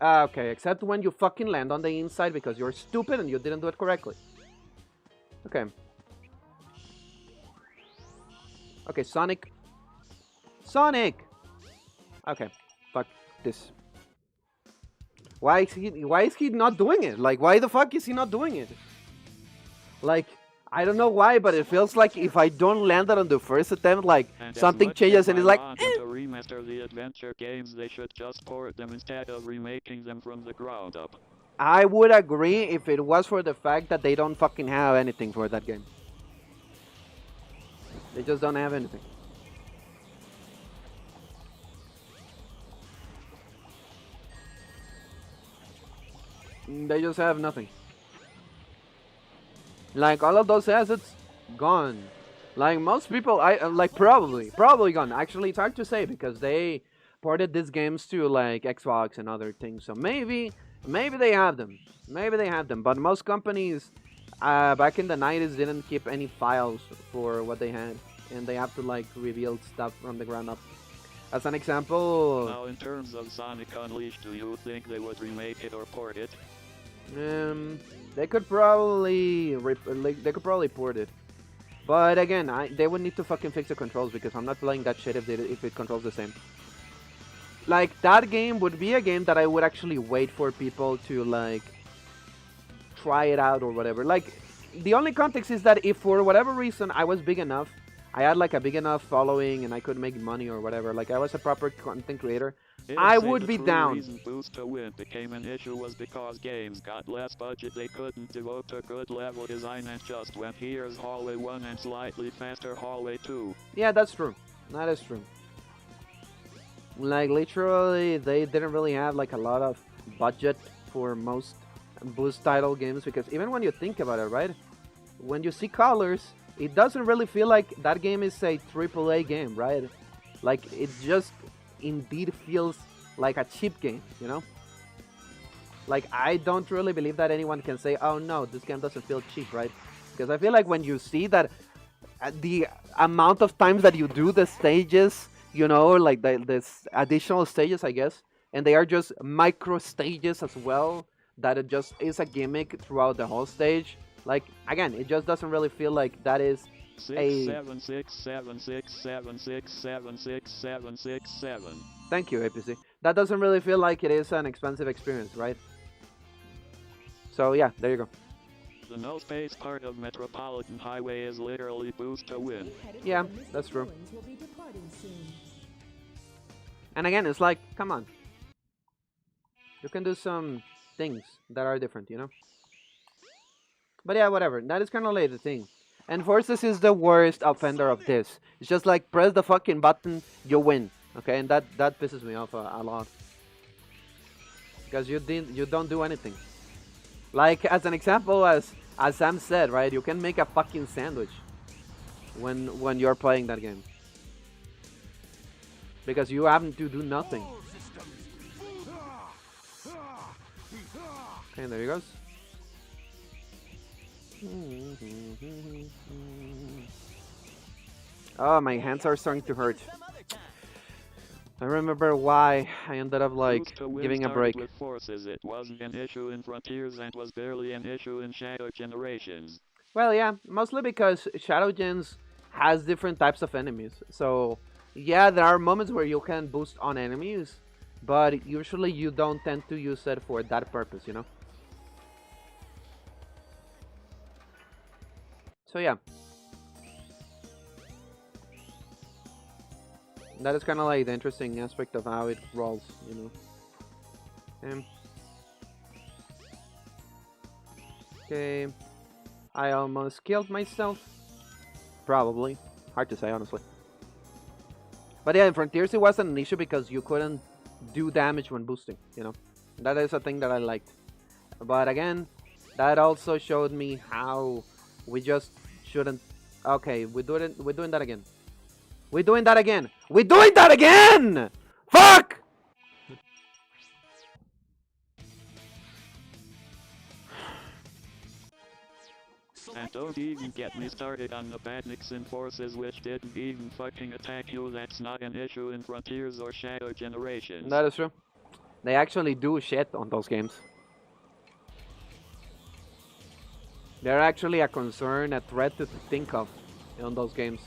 Okay, except when you fucking land on the inside because you're stupid and you didn't do it correctly. Okay. Okay, Sonic. Sonic! Okay, fuck this. Why is he not doing it? Like, why the fuck is he not doing it? Like, I don't know why, but it feels like if I don't land it on the first attempt, like, something changes and it's like, to remaster the adventure games, they should just port them instead of remaking them from the ground up. I would agree if it was for the fact that they don't fucking have anything for that game. They just don't have anything. They just have nothing. Like all of those assets, gone. Like most people, like probably gone. Actually, it's hard to say because they ported these games to like Xbox and other things. So maybe they have them. Maybe they have them. But most companies back in the 90s didn't keep any files for what they had, and they have to like rebuild stuff from the ground up. As an example, Now, in terms of Sonic Unleashed, do you think they would remake it or port it? they could probably port it. But again, they would need to fucking fix the controls because I'm not playing that shit if it controls the same. Like, that game would be a game that I would actually wait for people to, like, try it out or whatever. Like, the only context is that if for whatever reason I was big enough, I had, like, a big enough following and I could make money or whatever, like, I was a proper content creator, I would be down. The reason Boost to Win became an issue was because games got less budget they couldn't devote to good level design and just went here's hallway 1 and slightly faster hallway 2. Yeah, that's true. That is true. Like, literally, they didn't really have, like, a lot of budget for most Boost title games because even when you think about it, right? When you see colors, it doesn't really feel like that game is a AAA game, right? Like, it just indeed feels like a cheap game, you know? Like, I don't really believe that anyone can say, oh no, this game doesn't feel cheap, right? Because I feel like when you see that the amount of times that you do the stages, you know, like this additional stages, I guess, and they are just micro stages as well, that it just is a gimmick throughout the whole stage. Like, again, it just doesn't really feel like that is 67676767677. Thank you, APC. That doesn't really feel like it is an expensive experience, right? So yeah, there you go. The no space part of Metropolitan Highway is literally Boost to Win. Yeah, that's true. And again, it's like, come on. You can do some things that are different, you know? But yeah, whatever. That is kind of like the thing. And Forces is the worst offender of this. It's just like, press the fucking button, you win. Okay, and that pisses me off a lot. Because you don't do anything. Like, as an example, as Sam said, right? You can make a fucking sandwich when you're playing that game. Because you haven't to do nothing. Okay, there he goes. Oh, my hands are starting to hurt. I remember why I ended up like giving a break. With Forces, it wasn't an issue in Frontiers and was barely an issue in Shadow Generations. Well, yeah, mostly because Shadow Gens has different types of enemies. So, yeah, there are moments where you can boost on enemies, but usually you don't tend to use it for that purpose, you know? So, yeah. That is kind of like the interesting aspect of how it rolls, you know. Okay. I almost killed myself. Probably. Hard to say, honestly. But yeah, in Frontiers it wasn't an issue because you couldn't do damage when boosting, you know. That is a thing that I liked. But again, that also showed me how we just shouldn't... Okay, we're doing that again. We're doing that again! We're doing that again! Fuck! And don't even get me started on the badniks in Forces which didn't even fucking attack you. That's not an issue in Frontiers or Shadow Generations. That is true. They actually do shit on those games. They're actually a concern, a threat to think of on those games.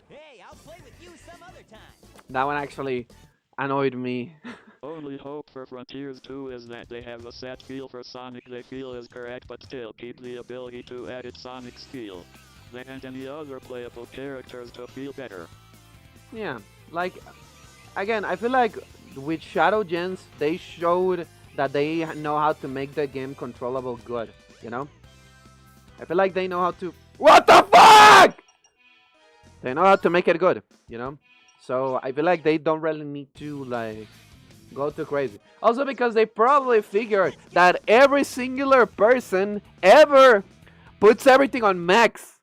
Hey, I'll play with you some other time. That one actually annoyed me. Only hope for Frontiers 2 is that they have a set feel for Sonic they feel is correct but still keep the ability to edit Sonic's feel. They and any other playable characters to feel better. Yeah, like, again, I feel like with Shadow Gens, they showed that they know how to make the game controllable good, you know? I feel like they know how to. What the fuck? They know how to make it good, you know. So I feel like they don't really need to like go too crazy. Also because they probably figured that every singular person ever puts everything on max.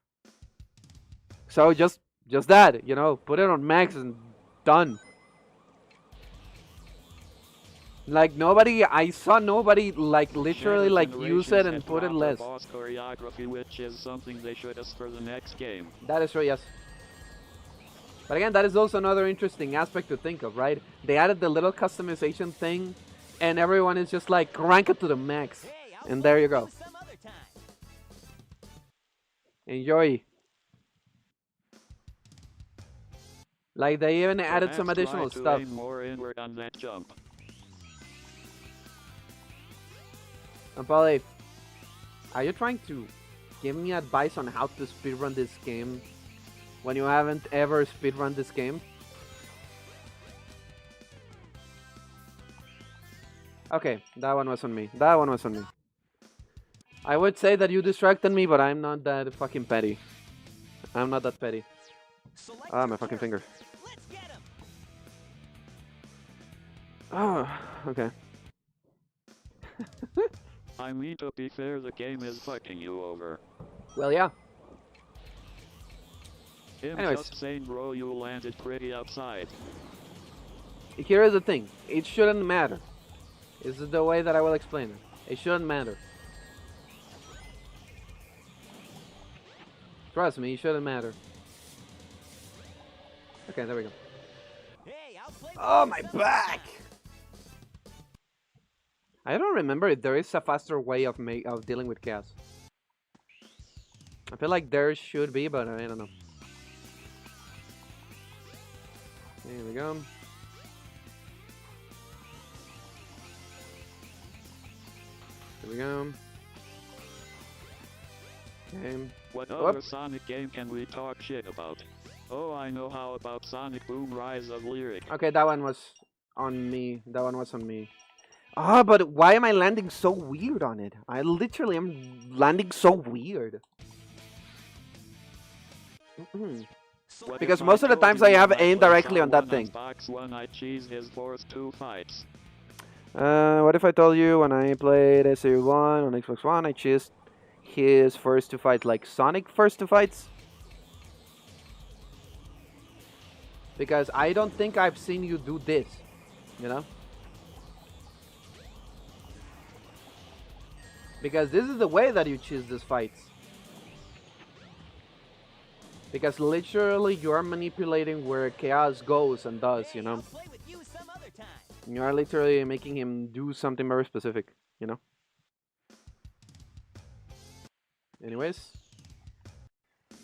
So just that, you know, put it on max and done. Like nobody, I saw nobody like literally like use it and put it less. Boss choreography, which is something they should ask for the next game. That is true, yes. But again, that is also another interesting aspect to think of, right? They added the little customization thing, and everyone is just like crank it to the max, and there you go. Enjoy. Like they even added some additional stuff. Aim more inward on that jump. And Polly, are you trying to give me advice on how to speedrun this game when you haven't ever speedrun this game? Okay, that one was on me. That one was on me. I would say that you distracted me, but I'm not that fucking petty. I'm not that petty. Ah, my fucking finger. Oh, okay. I mean, to be fair, the game is fucking you over. Well, yeah. I'm just saying, bro, you landed pretty outside. Here is the thing. It shouldn't matter. This is the way that I will explain it. It shouldn't matter. Trust me, it shouldn't matter. Okay, there we go. Oh, my back! I don't remember if there is a faster way of dealing with chaos. I feel like there should be, but I don't know. Here we go. Here we go. Okay. What other Sonic game can we talk shit about? Oh, I know how about Sonic Boom Rise of Lyric. Okay, that one was on me. That one was on me. Ah, but why am I landing so weird on it? I literally am landing so weird. Because most of the times I have aimed directly on that thing. What if I told you when I played SADX on Xbox One, I chose his first two fights like Sonic first two fights? Because I don't think I've seen you do this, you know? Because this is the way that you choose these fights. Because literally you are manipulating where Chaos goes and does, you know? You are literally making him do something very specific, you know? Anyways.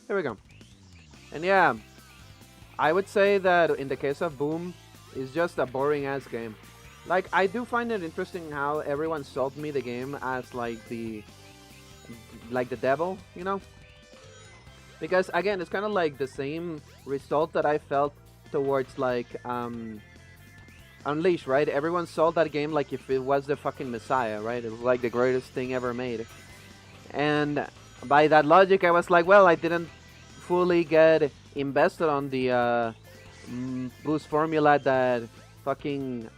Here we go. And yeah, I would say that in the case of Boom, it's just a boring ass game. Like, I do find it interesting how everyone sold me the game as like the devil, you know? Because again, it's kind of like the same result that I felt towards like Unleashed, right? Everyone sold that game like if it was the fucking Messiah, right? It was like the greatest thing ever made. And by that logic, I was like, well, I didn't fully get invested on the boost formula that fucking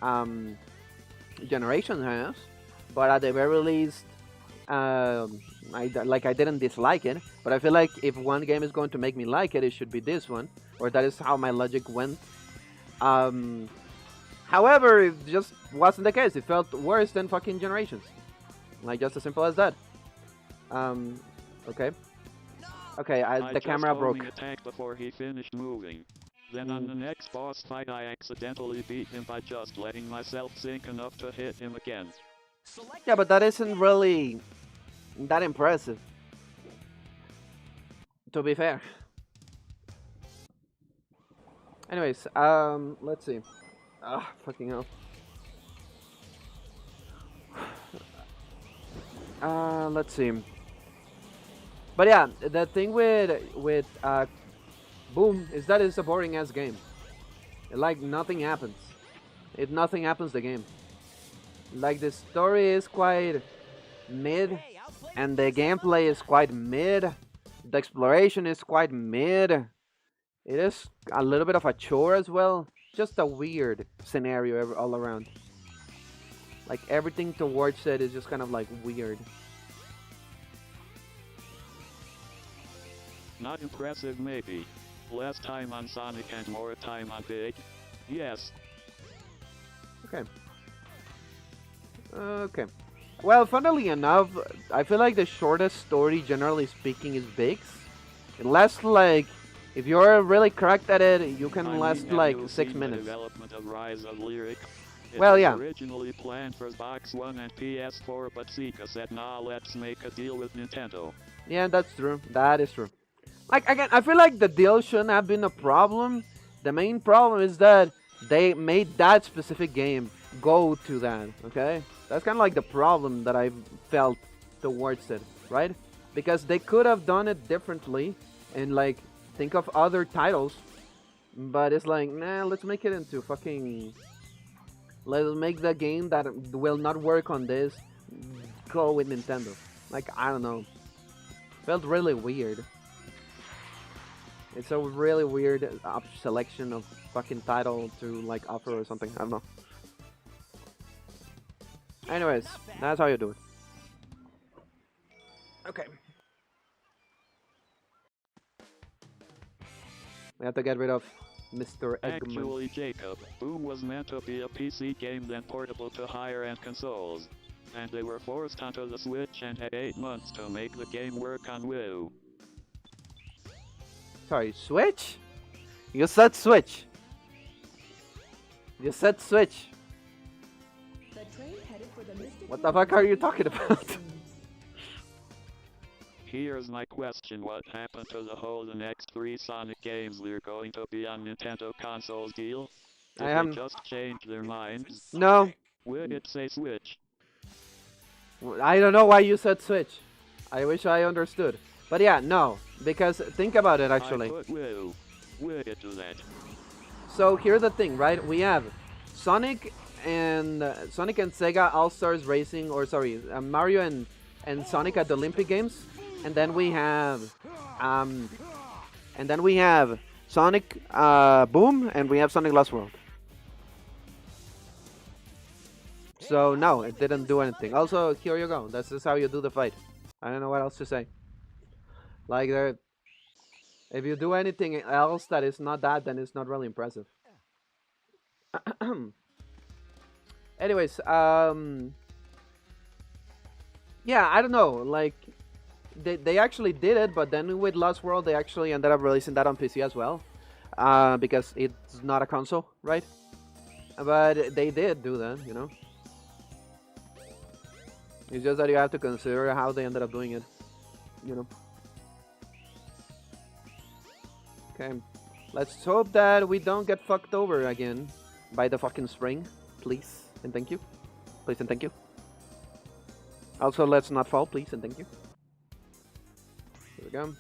Generation has, but at the very least, I didn't dislike it. But I feel like if one game is going to make me like it, it should be this one, or that is how my logic went. However, it just wasn't the case. It felt worse than fucking Generations, like just as simple as that. Okay. Okay, the camera broke. Attacked before he finished moving. Then on the next boss fight I accidentally beat him by just letting myself sink enough to hit him again. Yeah, but that isn't really that impressive, to be fair. Anyways, let's see. Ah, fucking hell. Let's see. But yeah, the thing with Boom is that it's a boring ass game. Like nothing happens. Nothing happens the game. Like the story is quite mid. and the gameplay is quite mid. The exploration is quite mid. It is a little bit of a chore as well. Just a weird scenario all around. Like everything towards it is just kind of like weird. Not impressive maybe. Less time on Sonic and more time on Big. Yes. Okay. Okay. Well, funnily enough, I feel like the shortest story, generally speaking, is Big's. Unless, like, if you're really cracked at it, you can last like 6 minutes. Development of Rise of Lyric. It well, was yeah. Originally planned for Xbox One and PS4, but Sega said, "Nah, let's make a deal with Nintendo." Yeah, that's true. That is true. Like, again, I feel like the deal shouldn't have been a problem. The main problem is that they made that specific game go to that, okay? That's kind of like the problem that I felt towards it, right? Because they could have done it differently and, like, think of other titles. But it's like, nah, let's make it into fucking... Let's make the game that will not work on this go with Nintendo. Like, I don't know. Felt really weird. It's a really weird selection of fucking title to like offer or something. I don't know. Anyways, that's how you do it. Okay. We have to get rid of Mr. Eggman. Actually, Jacob, Boom was meant to be a PC game then portable to higher-end consoles. And they were forced onto the Switch and had 8 months to make the game work on Wii U. Sorry, Switch? You said Switch. You said Switch. The train headed for the Mystic What the fuck are you talking about? Here's my question: what happened to the whole the next 3 Sonic games we're going to be on Nintendo consoles deal? Did they just change their minds? No. Would it say Switch? I don't know why you said Switch. I wish I understood. But yeah, no. Because think about it actually. I put Wii. Would it do that? So here's the thing, right? We have Sonic and Sega All-Stars Racing, or sorry, Mario and Sonic at the Olympic Games. And then we have Sonic Boom, and we have Sonic Lost World. So no, it didn't do anything. Also, here you go. This is how you do the fight. I don't know what else to say. Like, if you do anything else that is not that, then it's not really impressive. Anyways, yeah, I don't know. Like, they actually did it, but then with Lost World, they actually ended up releasing that on PC as well, because it's not a console, right? But they did do that, you know. It's just that you have to consider how they ended up doing it, you know. Okay, let's hope that we don't get fucked over again by the fucking spring, please and thank you. Please and thank you. Also, let's not fall, please and thank you. Here we go.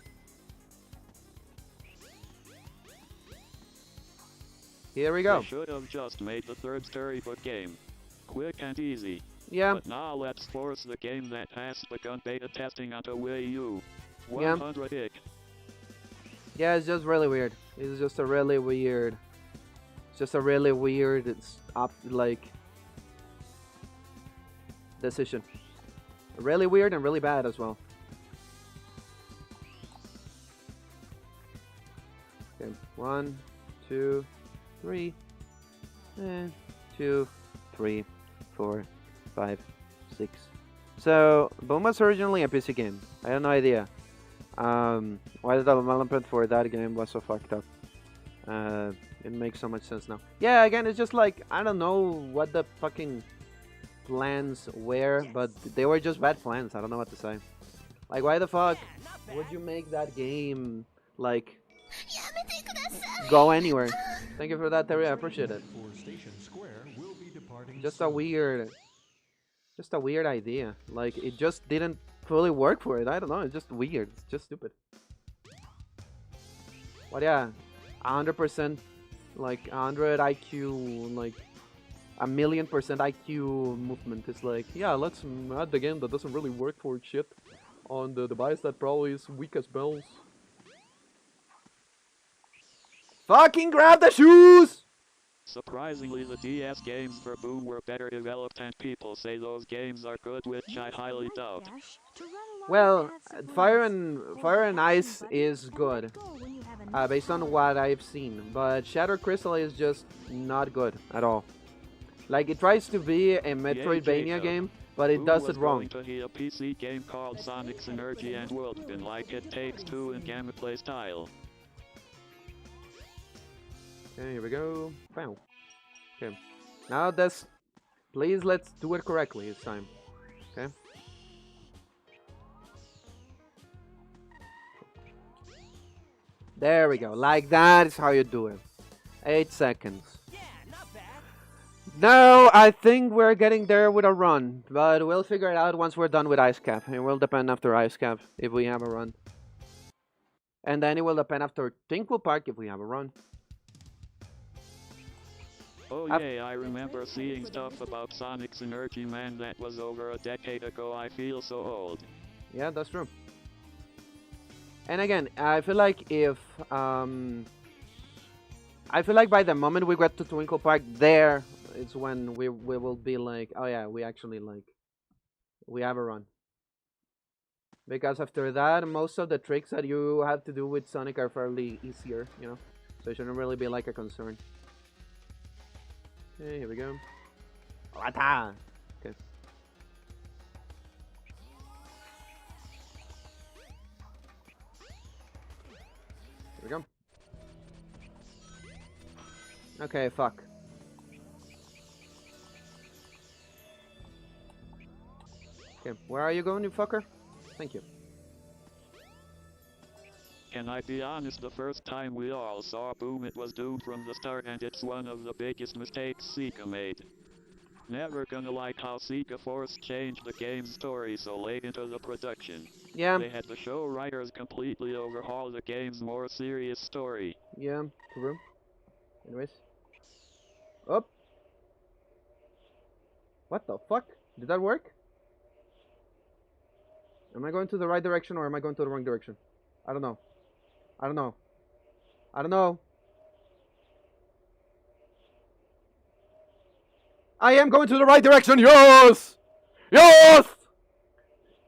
Here we go. They should have just made the third storybook game. Quick and easy. Yeah. But now let's force the game that has begun beta testing onto Wii U. 100 gig. Yeah, it's just really weird. It's just a really weird. It's just a really weird. It's up like decision. Really weird and really bad as well. Okay, 1, 2, 3, 2, 3, 4, 5, 6. So, Boom was originally a PC game. I have no idea. Why the development for that game was so fucked up. It makes so much sense now. Yeah, again, it's just like, I don't know what the fucking plans were, but they were just bad plans. I don't know what to say. Like, why the fuck would you make that game, like, go anywhere? Thank you for that, Terry. I appreciate it. Just a weird idea. Like, it just didn't fully work for it. I don't know. It's just weird. It's just stupid. But yeah, 100%, like 100 IQ, like 1,000,000% IQ movement is like, yeah, let's add the game that doesn't really work for shit. on the device that probably is weak as bells. Fucking grab the shoes! Surprisingly, the DS games for Boom were better developed, and people say those games are good, which I highly doubt. Well, Fire and Ice is good, based on what I've seen, but Shadow Crystal is just not good at all. Like, it tries to be a Metroidvania game, but it does it wrong. To hear a PC game called Sonic's Energy and World Spin, like It Takes Two in gameplay style. Okay, here we go. Wow. Okay. Now this, please let's do it correctly this time. Okay. There we go. Like that is how you do it. 8 seconds. Yeah, not bad. No, I think we're getting there with a run, but we'll figure it out once we're done with Ice Cap. It will depend after Ice Cap if we have a run. And then it will depend after Tinkle Park if we have a run. Oh yeah, I remember seeing stuff about Sonic's Energy, man, that was over a decade ago. I feel so old. Yeah, that's true. And again, I feel like if I feel like by the moment we get to Twinkle Park, there is when we will be like, oh yeah, we actually like, we have a run. Because after that, most of the tricks that you have to do with Sonic are fairly easier, you know, so it shouldn't really be like a concern. Okay, here we go. Okay. Here we go. Okay, fuck. Okay, where are you going, you fucker? Thank you. Can I be honest, the first time we all saw Boom it was doomed from the start, and it's one of the biggest mistakes Sega made. Never gonna like how Sega forced changed the game's story so late into the production. Yeah. They had the show writers completely overhaul the game's more serious story. Yeah, true. Anyways. Up. What the fuck? Did that work? Am I going to the right direction or am I going to the wrong direction? I don't know. I don't know. I don't know. I am going to the right direction. Yes! Yes!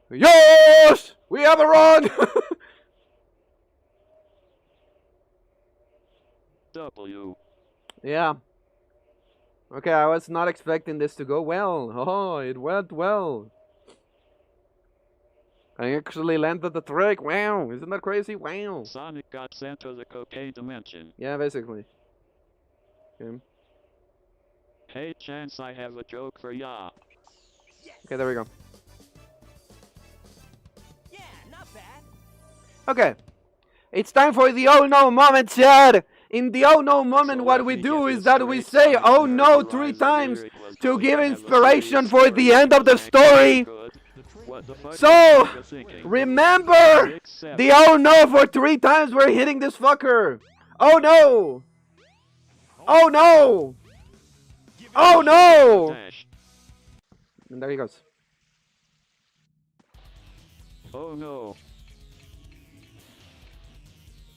Yes! We have a run! W. Yeah. Okay, I was not expecting this to go well. Oh, it went well. I actually landed the trick. Wow, isn't that crazy? Wow. Sonic got sent to the cocaine dimension. Yeah, basically. Okay. Hey, Chance, I have a joke for ya. Okay, there we go. Yeah, not bad. Okay. It's time for the oh no moment, Chad. In the oh no moment, So what let we me do get is this that we straight. say Sonic oh Energy no Rise 3 of times Lyric was to going give to have a inspiration serious for the story. end of the Actually story. good. What the fuck So, was Sega thinking? remember 6, 7. the oh no for 3 times we're hitting this fucker. Oh no. Oh no. Oh no. Dash. And there he goes. Oh no.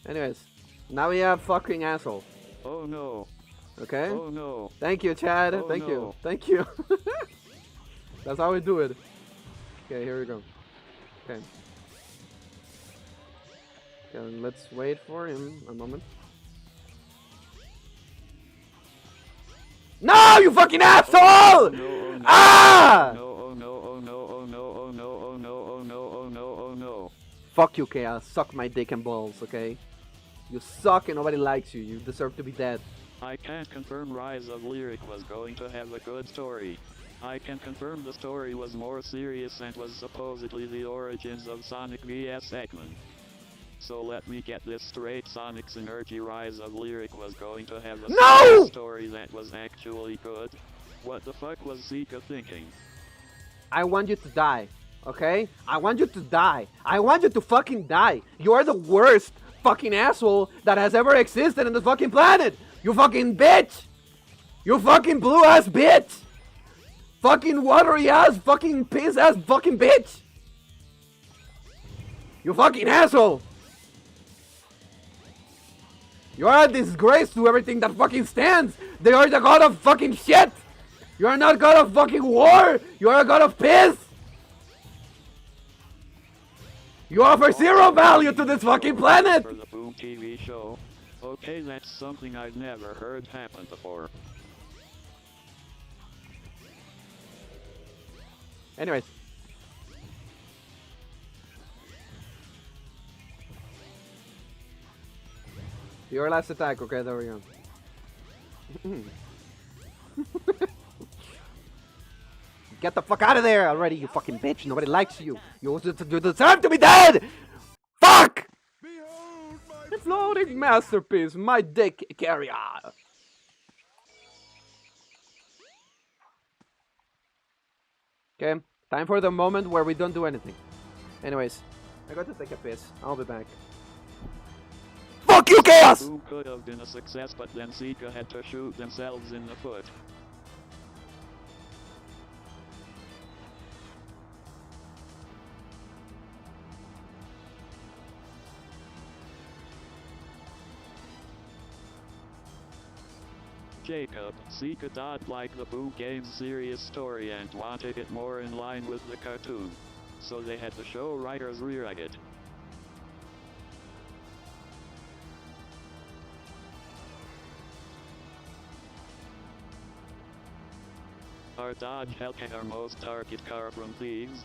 Anyways, now we have fucking asshole. Oh no. Okay? Oh no. Thank you, Chad. Oh, Thank you. no. Thank you. That's how we do it. Okay, here we go. Okay. Okay, let's wait for him a moment. No, you fucking asshole! Oh, no, oh, no. Ah! No, oh no, oh no, oh no, oh no, oh no, oh no, oh no, oh no. Fuck you, Chaos. Suck my dick and balls, okay? You suck and nobody likes you. You deserve to be dead. I can't confirm Rise of Lyric was going to have a good story. I can confirm the story was more serious and was supposedly the origins of Sonic vs Eggman. So let me get this straight, Sonic's Energy Rise of Lyric was going to have a serious story that was actually good. What the fuck was Sega thinking? I want you to die, okay? I want you to die. I want you to fucking die. You are the worst fucking asshole that has ever existed on this fucking planet. You fucking bitch. You fucking blue ass bitch. Fucking watery ass, fucking piss ass fucking bitch. You fucking asshole! You are a disgrace to everything that fucking stands! They are the god of fucking shit! You are not god of fucking war! You are a god of piss! You offer zero value to this fucking planet! For the Boom TV show. Okay, that's something I've never heard happen before. Anyways. Your last attack, okay, there we go. Get the fuck out of there already, you fucking bitch. Nobody likes you. You deserve to be dead! Fuck! A floating masterpiece, my dick carrier. Okay, time for the moment where we don't do anything. Anyways, I got to take a piss. I'll be back. Fuck you, Chaos! Who could have been a success, but then Zika had to shoot themselves in the foot. Jacob, Zika did like the Boo game's serious story and wanted it more in line with the cartoon. So they had the show writers rewrite it. Are Dodge helping our most target carbon thieves?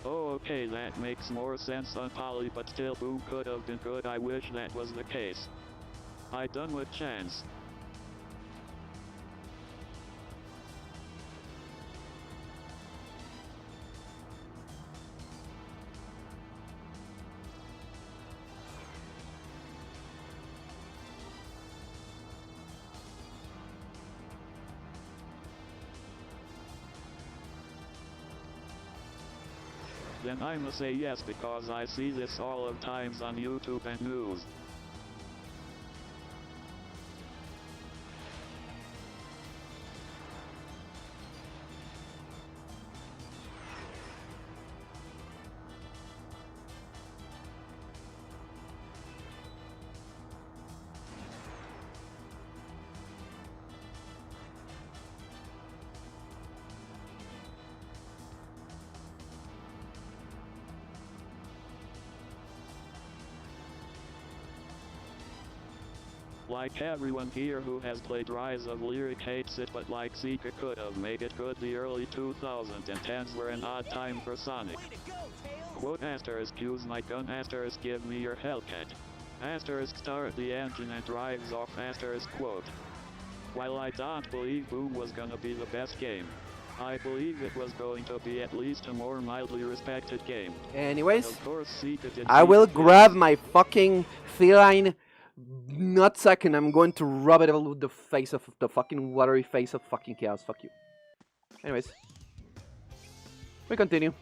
Oh, okay, that makes more sense on Poly, but still Boom could have been good. I wish that was the case. I done with chance. Then I'ma say yes because I see this all of times on YouTube and news. Like everyone here who has played Rise of Lyric hates it, but like Zika could have made it good. The early 2010s were an odd time for Sonic. Quote asterisk use my gun asterisk give me your Hellcat. Asterisk start the engine and drives off asterisk quote. While I don't believe Boom was gonna be the best game, I believe it was going to be at least a more mildly respected game. Anyways, of course, Zika did I will grab my fucking feline nutsack and I'm going to rub it with the face of the fucking watery face of fucking Chaos. Fuck you. Anyways, we continue.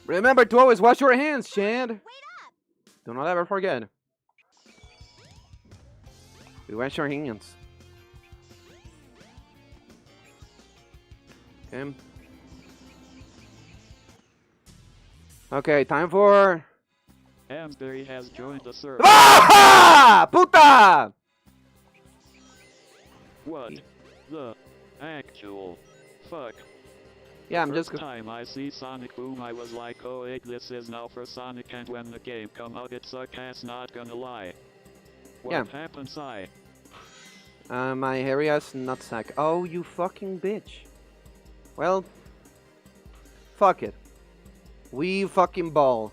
Remember to always wash your hands, Chad. Wait up! Do not ever forget. We wash your hands. Okay. Okay, time for... Amsbury has joined the server. Ah! Puta! What the actual fuck? Yeah, I'm First just... time I see Sonic Boom, I was like, oh, this is now for Sonic, and when the game come out, it suck ass, not gonna lie. What happened, Sai? My hairy ass nutsack. Oh, you fucking bitch. Well, fuck it. We fucking ball.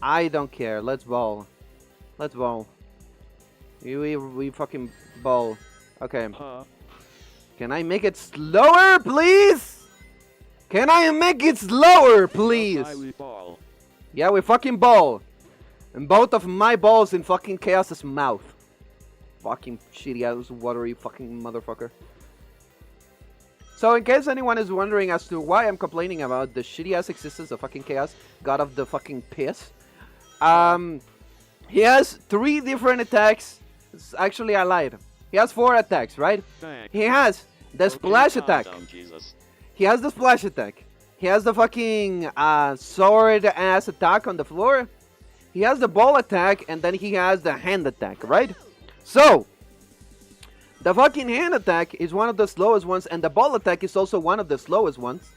I don't care. Let's ball. Let's ball. We fucking ball. Okay. Can I make it slower, please? Can I make it slower, please? Yeah, we fucking ball. And both of my balls in fucking Chaos's mouth. Fucking shitty ass watery fucking motherfucker. So in case anyone is wondering as to why I'm complaining about the shitty ass existence of fucking Chaos, god of the fucking piss, He has 3 different attacks. Actually, I lied. He has 4 attacks, right? He has the splash attack. He has the splash attack. He has the fucking sword ass attack on the floor. He has the ball attack, and then he has the hand attack, right? So, the fucking hand attack is one of the slowest ones, and the ball attack is also one of the slowest ones.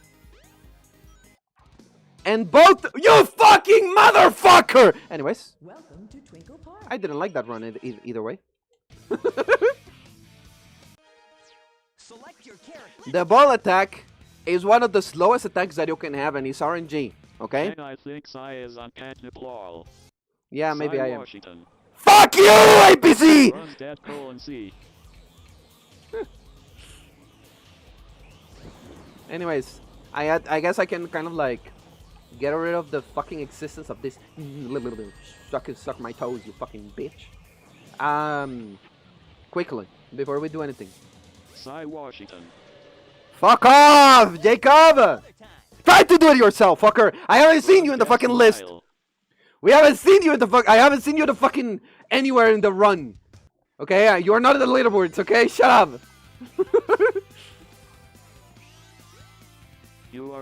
And both, you fucking motherfucker! Anyways, Welcome to Twinkle Park. I didn't like that run either way. Select your character. The ball attack is one of the slowest attacks that you can have, and it's RNG, okay? And I think Sai is on catnip lol. Yeah, maybe I am. Washington. Fuck you, APC! Runs dead colon C. Anyways, I guess I can kind of like get rid of the fucking existence of this. Suck my toes, you fucking bitch. Quickly, before we do anything. Sai Washington. Fuck off, Jacob! Try to do it yourself, fucker! I haven't seen you in the fucking list! We haven't seen you in the I haven't seen you in the fucking anywhere in the run. Okay, you're not in the leaderboards, okay? Shut up!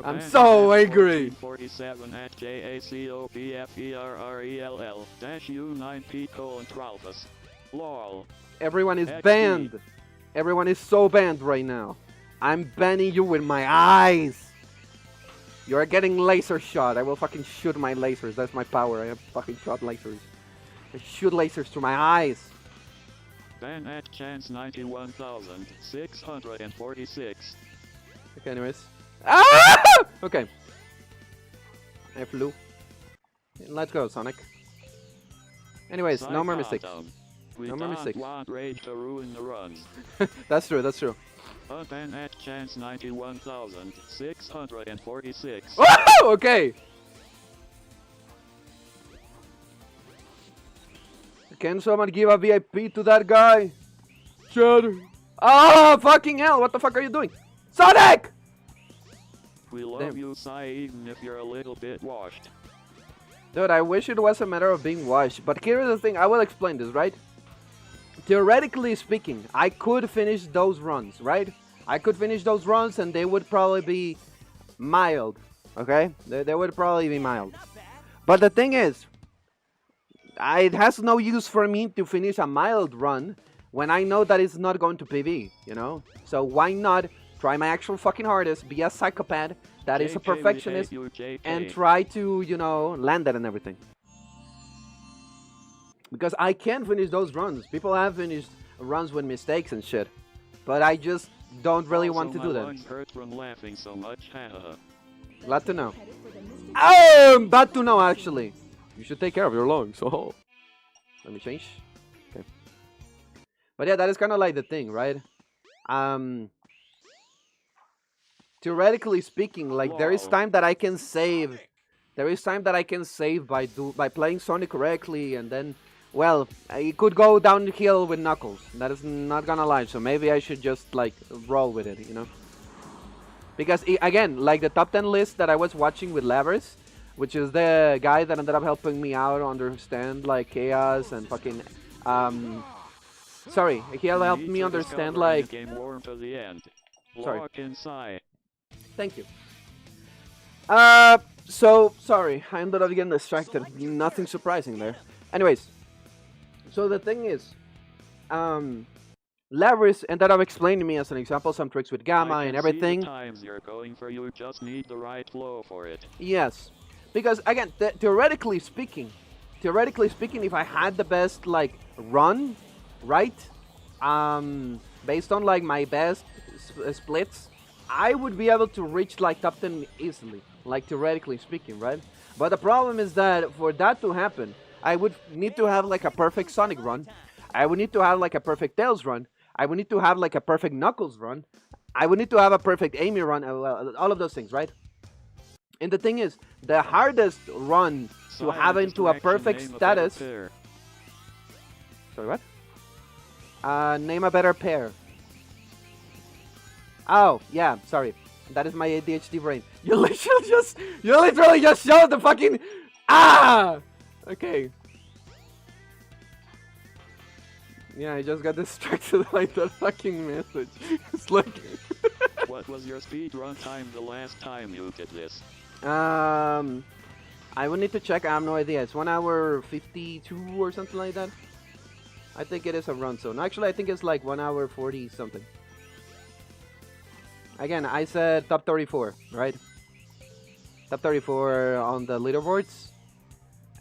I'm so angry. 47 at JACOPFERRELL -U9P:12. LOL. Everyone is XD. banned. Everyone is so banned right now. I'm banning you with my eyes. You're getting laser shot. I will fucking shoot my lasers. That's my power. I have fucking shot lasers. I shoot lasers through my eyes. Ban at chance 91,646. Okay, anyways. Ah! Okay. I flew. Let's go, Sonic. Anyways, no more mistakes. We No more mistakes. want rage to ruin the runs. That's true, that's true. Ban at chance 91,646. Woohoo! Okay. Can someone give a VIP to that guy? Cheddar. Oh, fucking hell. What the fuck are you doing? Sonic! We love Damn. you, Sai, even if you're a little bit washed. Dude, I wish it was a matter of being washed. But here's the thing. I will explain this, right? Theoretically speaking, I could finish those runs, right? I could finish those runs and they would probably be mild, okay? They would probably be mild. But the thing is, it has no use for me to finish a mild run when I know that it's not going to PV, you know? So why not try my actual fucking hardest, be a psychopath that is a JK, we perfectionist, hate you, JK. and try to, you know, land that and everything. Because I can finish those runs. People have finished runs with mistakes and shit. But I just don't really want to do that. lungs hurt from laughing so much. Glad to know. Headed for the Mystic Oh, bad to know actually. You should take care of your lungs. Oh. Let me change. Okay. But yeah, that is kind of like the thing, right? Theoretically speaking, like there is time that I can save. There is time that I can save by playing Sonic correctly, and then, well, it could go downhill with Knuckles. That is not gonna lie. So maybe I should just like roll with it, you know? Because again, like the top 10 list that I was watching with Lavers, which is the guy that ended up helping me out understand like chaos and fucking sorry, he helped me understand like Game warm to the end. Sorry. Lock inside. Thank you. So sorry, I ended up getting distracted. Nothing surprising there. Anyways, so the thing is, Lavris ended up explaining to me as an example some tricks with Gamma I and can see the everything. times you're going for, you just need the right flow for it. Yes, because again, theoretically speaking, if I had the best like run, right, based on like my best splits, I would be able to reach like top 10 easily, like theoretically speaking, right? But the problem is that for that to happen, I would need to have like a perfect Sonic run. I would need to have like a perfect Tails run. I would need to have like a perfect Knuckles run. I would need to have a perfect Amy run, all of those things, right? And the thing is, the hardest run to have into a perfect status... Sorry, what? Name a better pair. Oh, yeah, sorry. That is my ADHD brain. You literally just showed the fucking... Ah! Okay. Yeah, I just got distracted by that fucking message. It's like... What was your speedrun time the last time you did this? I would need to check. I have no idea. It's 1 hour 52 or something like that. I think it is a run zone. Actually, I think it's like 1 hour 40 something. Again, I said top 34, right? Top 34 on the leaderboards.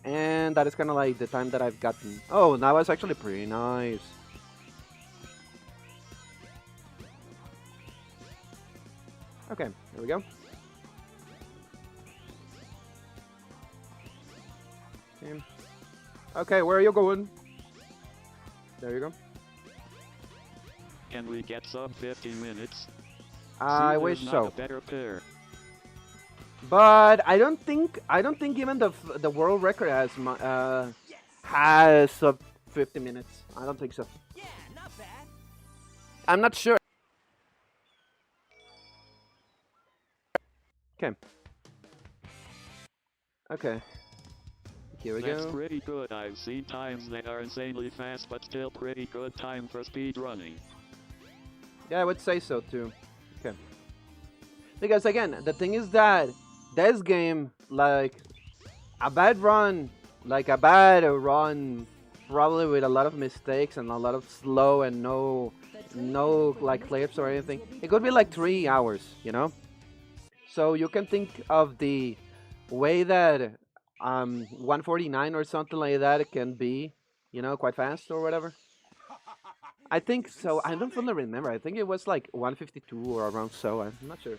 And that is kind of like the time that I've gotten. Oh, that was actually pretty nice. Okay, here we go. Okay, where are you going? There you go. Can we get sub 15 minutes? I See, wish there's so. not a better pair. But I don't think even the world record has 50 minutes. I don't think so. Yeah, not bad. I'm not sure. Okay. Okay. Here we That's go. pretty good. I've seen times that are insanely fast, but still pretty good time for speedrunning. Yeah, I would say so too. Okay. Because again, the thing is that this game, like a bad run, probably with a lot of mistakes and a lot of slow and no like clips or anything. It could be like 3 hours, you know. So you can think of the way that 149 or something like that can be, you know, quite fast or whatever. I think so. I don't fully remember. I think it was like 152 or around so. I'm not sure.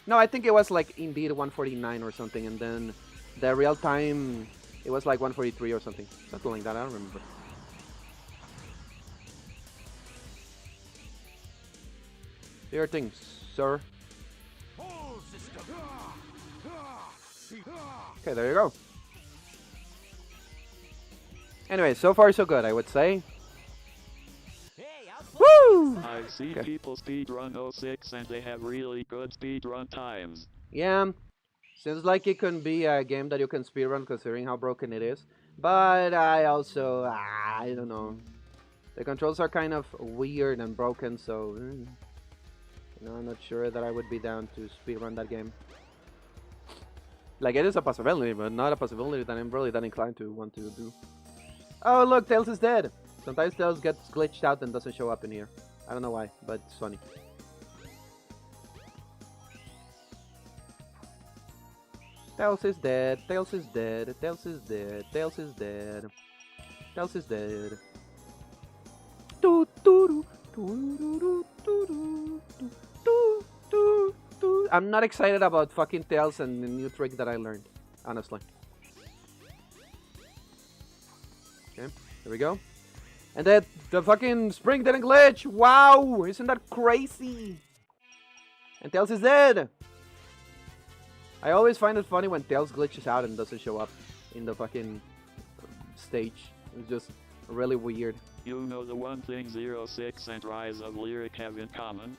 No, I think it was like indeed 149 or something, and then the real time it was like 143 or something. Something like that. I don't remember. Here are things, sir. Okay, there you go. Anyway, so far so good, I would say. Woo! I've seen people speedrun 06 and they have really good speedrun times. Yeah, seems like it can be a game that you can speedrun considering how broken it is. But I also, I don't know. The controls are kind of weird and broken, so you know, I'm not sure that I would be down to speedrun that game. Like, it is a possibility, but not a possibility that I'm really that inclined to want to do. Oh, look, Tails is dead. Sometimes Tails gets glitched out and doesn't show up in here. I don't know why, but it's funny. Tails is dead, Tails is dead, Tails is dead, Tails is dead. Tails is dead. I'm not excited about fucking Tails and the new trick that I learned, honestly. Okay, here we go. And that the fucking spring didn't glitch. Wow, isn't that crazy? And Tails is dead. I always find it funny when Tails glitches out and doesn't show up in the fucking stage. It's just really weird. You know the one thing 06 and Rise of Lyric have in common?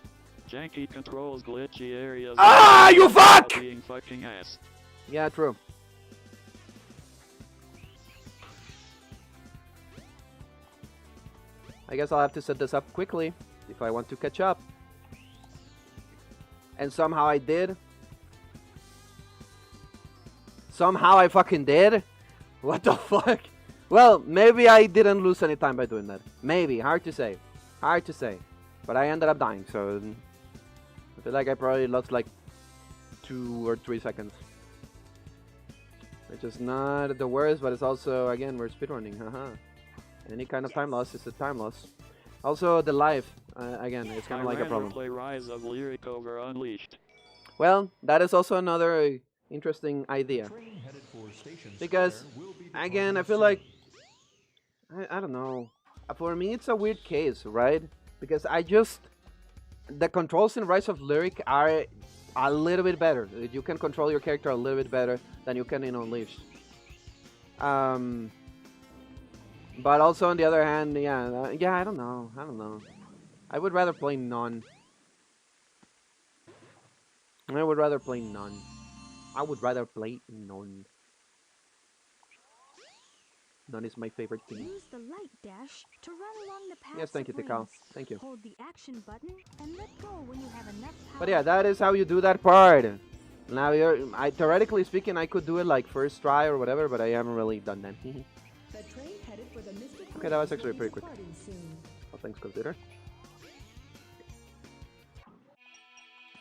Janky controls glitchy areas. Ah, you fuck! Being fucking ass. Yeah, true. I guess I'll have to set this up quickly if I want to catch up. And somehow I did. Somehow I fucking did? What the fuck? Well, maybe I didn't lose any time by doing that. Maybe, hard to say. Hard to say. But I ended up dying, so I feel like I probably lost like 2 or 3 seconds. Which is not the worst, but it's also, again, we're speedrunning, haha. Any kind of time loss is a time loss. Also, the life, again, it's kind of like a problem. Play Rise of Lyric over Unleashed. Well, that is also another interesting idea. Because, again, I feel like, I don't know. For me, it's a weird case, right? Because the controls in Rise of Lyric are a little bit better. You can control your character a little bit better than you can in Unleashed. But also on the other hand, yeah, I don't know. I would rather play none. I would rather play none. None is my favorite thing. Use the light dash to run along the paths Yes, thank you, of Tikal. lanes. Thank you. Hold the action button and let go when you have enough power. But yeah, that is how you do that part. Now, theoretically speaking, I could do it like first try or whatever, but I haven't really done that. The train headed for the Mystic Okay, that was Ruins actually will be pretty quick. departing soon. All things considered.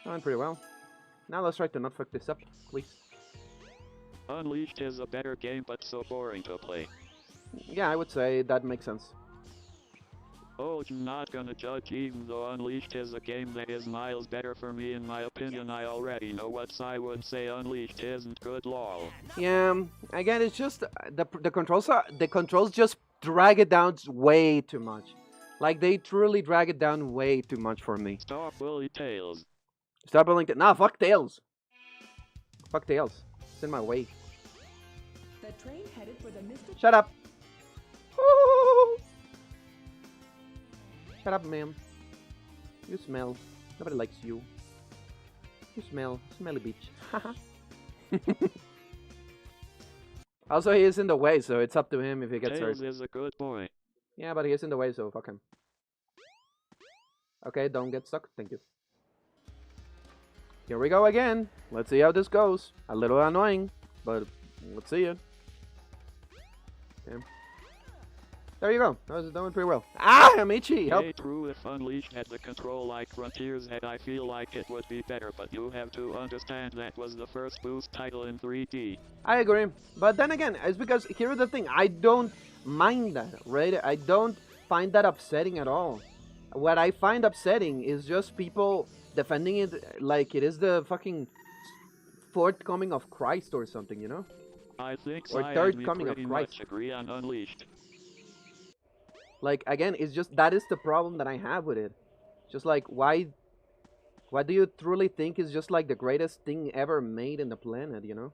That went pretty well. Now let's try to not fuck this up, please. Unleashed is a better game but so boring to play. Yeah, I would say that makes sense. Oh, I'm not gonna judge even though Unleashed is a game that is miles better for me in my opinion. I already know what I would say Unleashed isn't good lol. Yeah, again, it's just the controls just drag it down way too much. Like they truly drag it down way too much for me. Stop Willy Tails. Stop building Nah, fuck Tails. Fuck Tails. It's in my way. The train headed for the Mystic. Shut up. Shut up, ma'am. You smell. Nobody likes you. You smell. Smelly bitch. Also, he is in the way, so it's up to him if he gets hurt. Tails is a good boy. Yeah, but he is in the way, so fuck him. Okay, don't get stuck. Thank you. Here we go again. Let's see how this goes. A little annoying, but let's see it. Okay. There you go. That was doing pretty well. Ah, I'm itchy. Help. Hey, true, if Unleashed had the control like Frontiers had, I feel like it would be better, but you have to understand that was the first boost title in 3D. I agree. But then again, it's because here's the thing. I don't mind that, right? I don't find that upsetting at all. What I find upsetting is just people defending it like it is the fucking fourth coming of Christ or something, you know? I think Or Sai third and me coming of pretty Christ. much agree on Unleashed. Like, again, it's just, that is the problem that I have with it. Just like, why do you truly think it's just like the greatest thing ever made in the planet, you know?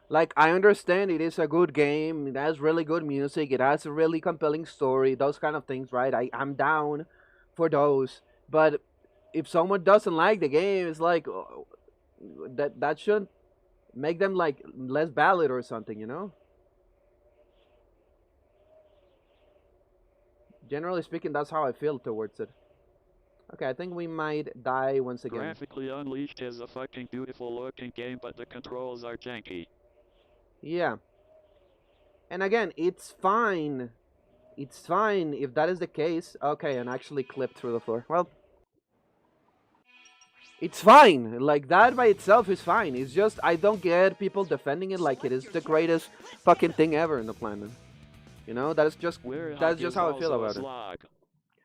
Like, I understand it is a good game, it has really good music, it has a really compelling story, those kind of things, right? I'm down for those. But if someone doesn't like the game, it's like, that should make them, like, less valid or something, you know? Generally speaking, that's how I feel towards it. Okay, I think we might die once again. Graphically, Unleashed is a fucking beautiful looking game, but the controls are janky. Yeah. And again, it's fine. It's fine if that is the case. Okay, and actually clipped through the floor. Well, it's fine. Like, that by itself is fine. It's just, I don't get people defending it like it is the greatest fucking thing ever in the planet. You know, that's just how I feel about it.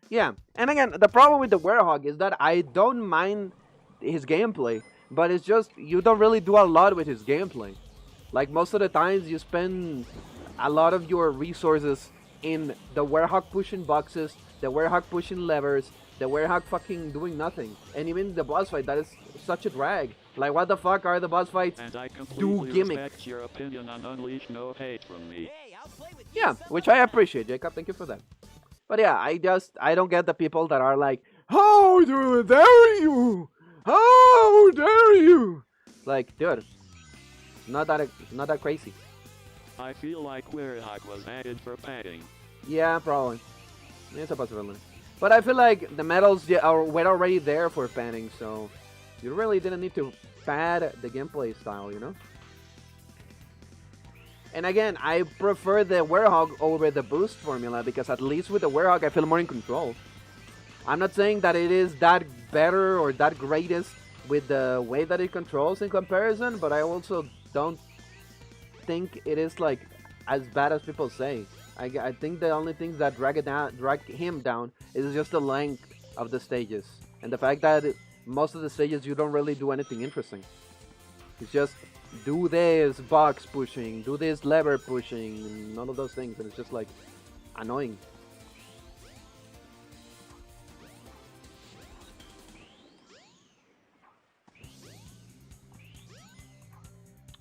Yeah, and again, the problem with the Werehog is that I don't mind his gameplay, but it's just, you don't really do a lot with his gameplay. Like, most of the times you spend a lot of your resources in the Werehog pushing boxes, the Werehog pushing levers, the Werehog fucking doing nothing. And even the boss fight, that is such a drag. Like, what the fuck are the boss fights? And I completely gimmick. respect your opinion on Unleashed, no hate from me. Yeah, which I appreciate, Jacob. Thank you for that. But yeah, I don't get the people that are like, how dare you? How dare you? Like, dude, it's not that crazy. I feel like Werehog was added for padding. Yeah, probably. It's a possibility. But I feel like the medals were already there for padding, so you really didn't need to pad the gameplay style, you know? And again, I prefer the Werehog over the boost formula because at least with the Werehog I feel more in control. I'm not saying that it is that better or that greatest with the way that it controls in comparison, but I also don't think it is like as bad as people say. I think the only things that drag him down is just the length of the stages and the fact that most of the stages you don't really do anything interesting. It's just do this box pushing, do this lever pushing, none of those things, and it's just like annoying.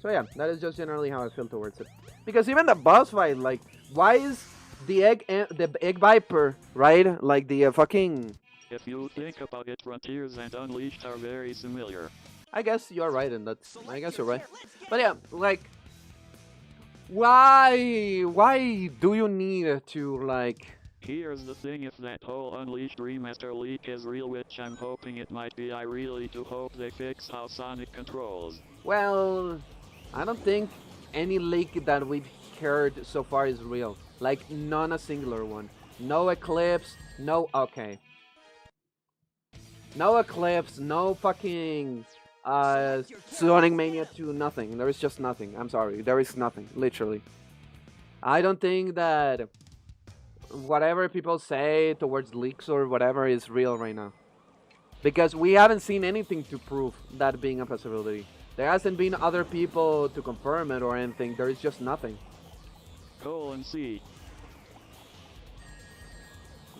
So yeah, that is just generally how I feel towards it. Because even the boss fight, like, why is the egg viper, right? Like the fucking. If you think about it, Frontiers and Unleashed are very similar. I guess you're right, and I guess you're right. But yeah, like, Why do you need to like? Here's the thing, if that whole Unleashed remaster leak is real, which I'm hoping it might be, I really do hope they fix how Sonic controls. Well, I don't think any leak that we've heard so far is real. Like, none a singular one. No Eclipse, no... Okay. No Eclipse, no fucking... Sonic Mania 2, nothing. There is just nothing. I'm sorry. There is nothing. Literally. I don't think that... whatever people say towards leaks or whatever is real right now. Because we haven't seen anything to prove that being a possibility. There hasn't been other people to confirm it or anything. There is just nothing. C.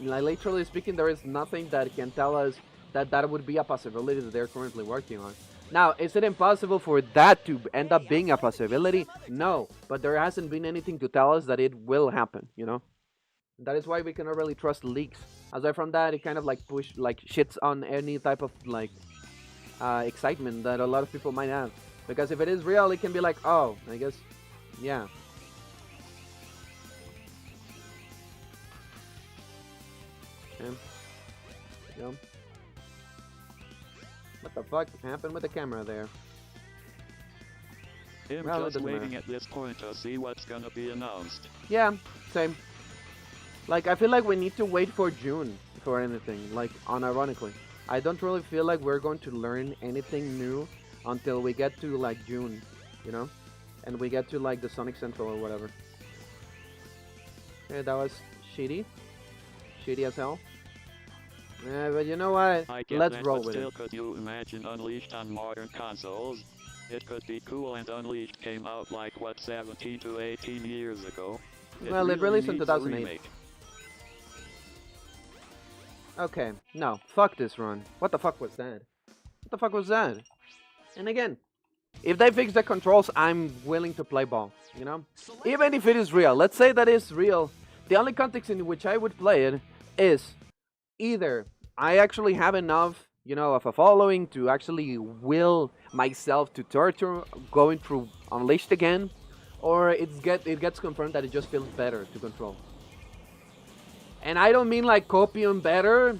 Like, literally speaking, there is nothing that can tell us that that would be a possibility that they're currently working on. Now, is it impossible for that to end up being a possibility? No, but there hasn't been anything to tell us that it will happen, you know? That is why we cannot really trust leaks. Aside from that, it kind of like shits on any type of like excitement that a lot of people might have. Because if it is real, it can be like, oh, I guess, yeah. Okay. Go. What the fuck happened with the camera there? I'm Well, just waiting at this point to see what's gonna be announced. Yeah, same. Like, I feel like we need to wait for June for anything, like, unironically. I don't really feel like we're going to learn anything new until we get to, like, June, you know? And we get to, like, the Sonic Central or whatever. Okay, that was shitty. Shitty as hell. Yeah, but you know what? I get Let's that, roll but with still, it. could you imagine Unleashed on modern consoles? It could be cool, and Unleashed came out like, what, 17 to 18 years ago? Well, it released in needs a 2008. remake. Okay, no, fuck this run. What the fuck was that? What the fuck was that? And again, if they fix the controls, I'm willing to play ball, you know? Even if it is real, let's say that it's real, the only context in which I would play it is either I actually have enough, you know, of a following to actually will myself to torture going through Unleashed again, or it gets confirmed that it just feels better to control. And I don't mean like copium better,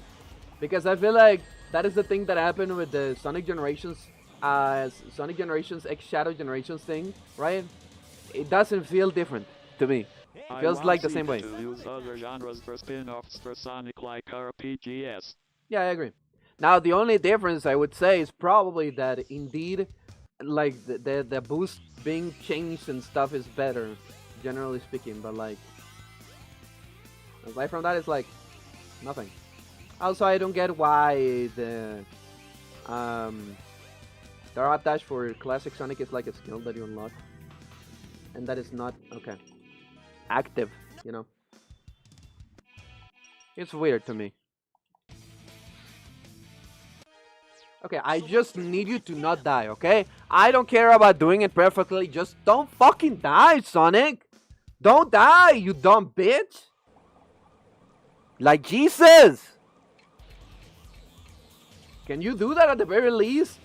because I feel like that is the thing that happened with the Sonic Generations X Shadow Generations thing, right? It doesn't feel different to me. It feels like the same way. To use other genres for spin-offs for Sonic like RPGs. Yeah, I agree. Now the only difference I would say is probably that indeed, like the boost being changed and stuff is better, generally speaking. But like, aside from that, it's like nothing. Also, I don't get why the art dash for classic Sonic is like a skill that you unlock, and that is not okay. Active, you know. It's weird to me. Okay, I just need you to not die, okay? I don't care about doing it perfectly. Just don't fucking die, Sonic. Don't die, you dumb bitch. Like Jesus. Can you do that at the very least?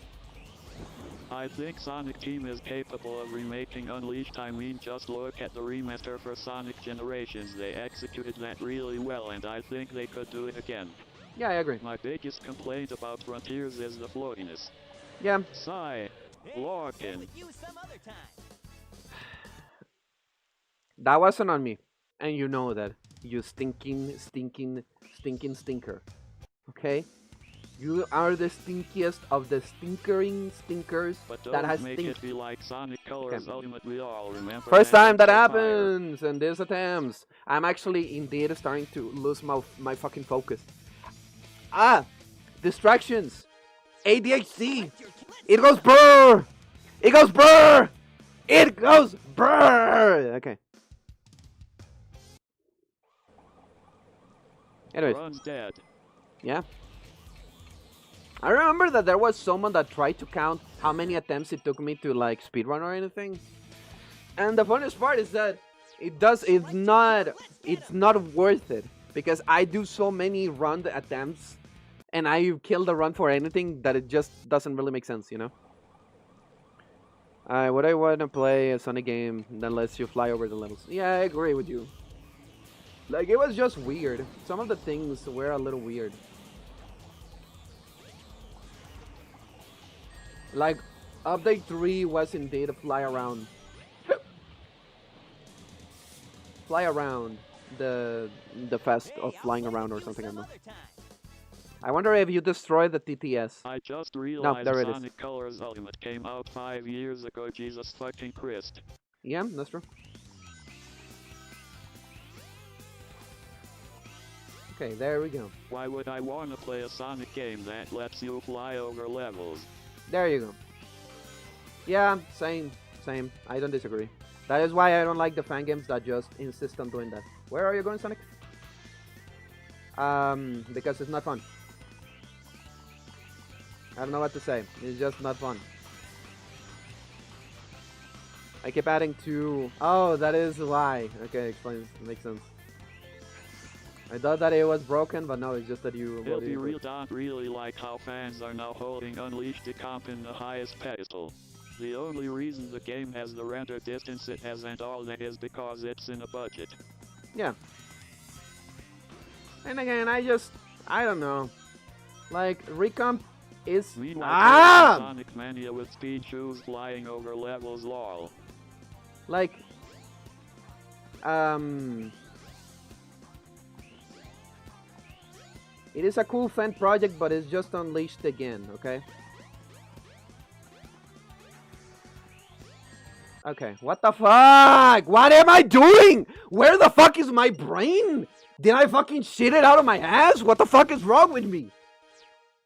I think Sonic Team is capable of remaking Unleashed. I mean, just look at the remaster for Sonic Generations. They executed that really well, and I think they could do it again. Yeah, I agree. My biggest complaint about Frontiers is the floatiness. Yeah. Sigh. Lorkin. With you some other time. That wasn't on me. And you know that. You stinking stinker. Okay? You are the stinkiest of the stinkers But that has make it be like Sonic Colors Ultimate. We all remember. First time that Sapphire. happens in these attempts. I'm actually indeed starting to lose my fucking focus. Ah! Distractions! ADHD! It goes brrr! It goes brrr! It goes brrr! Okay. Anyways. Run's dead. Yeah. I remember that there was someone that tried to count how many attempts it took me to like speedrun or anything. And the funniest part is that it's not worth it, because I do so many run attempts and I kill the run for anything that it just doesn't really make sense, you know? Would I want to play a Sonic game that lets you fly over the levels? Yeah, I agree with you. Like, it was just weird. Some of the things were a little weird. Like, update 3 was indeed a fly around. Fly around the fest of flying around or something. I don't know. I wonder if you destroyed the TTS. I just realized there it is. Sonic Colors Ultimate came out 5 years ago, Jesus fucking Christ. Yeah, that's true. Okay, there we go. Why would I want to play a Sonic game that lets you fly over levels? There you go. Yeah, same. I don't disagree. That is why I don't like the fan games that just insist on doing that. Where are you going, Sonic? Because it's not fun. I don't know what to say. It's just not fun. I keep adding 2. Oh, that is why. Okay, explains. Makes sense. I thought that it was broken, but no, it's just that you... I'll be real, don't really like how fans are now holding Unleashed the comp in the highest pedestal. The only reason the game has the render distance it has and all that is because it's in a budget. Yeah. And again, I don't know. Like, Recomp is... Meanwhile, Sonic Mania with speed shoes flying over levels, lol. Like... It is a cool fan project, but it's just Unleashed again, okay? Okay, what the fuck? What am I doing? Where the fuck is my brain? Did I fucking shit it out of my ass? What the fuck is wrong with me?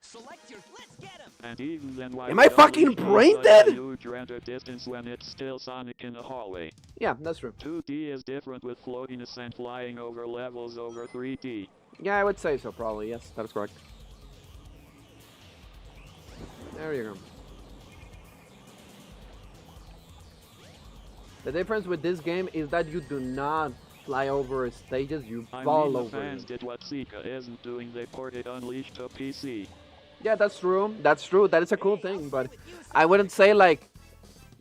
Select your, let's get him. And even then, why am I fucking brain dead? Huge render distance when it's still Sonic in the hallway. Yeah, that's true. 2D is different with floatiness and flying over levels over 3D. Yeah, I would say so, probably. Yes, that is correct. There you go. The difference with this game is that you do not fly over stages, you fall over. The fans did what Sega isn't doing, they ported Unleashed to PC. Yeah, that's true. That's true. That is a cool thing, but I wouldn't say like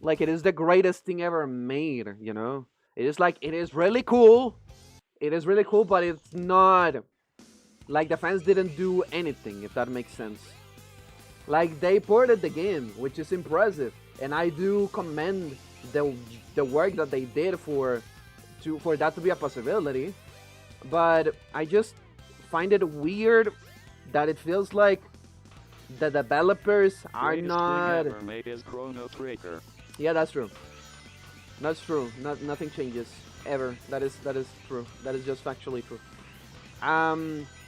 it is the greatest thing ever made, you know? It is like, it is really cool. It is really cool, but it's not... Like, the fans didn't do anything, if that makes sense. Like, they ported the game, which is impressive. And I do commend the work that they did for that to be a possibility. But I just find it weird that it feels like the developers are not... Thing ever made is Chrono Trigger. Yeah, that's true. That's true. Nothing changes ever. That is true. That is just factually true.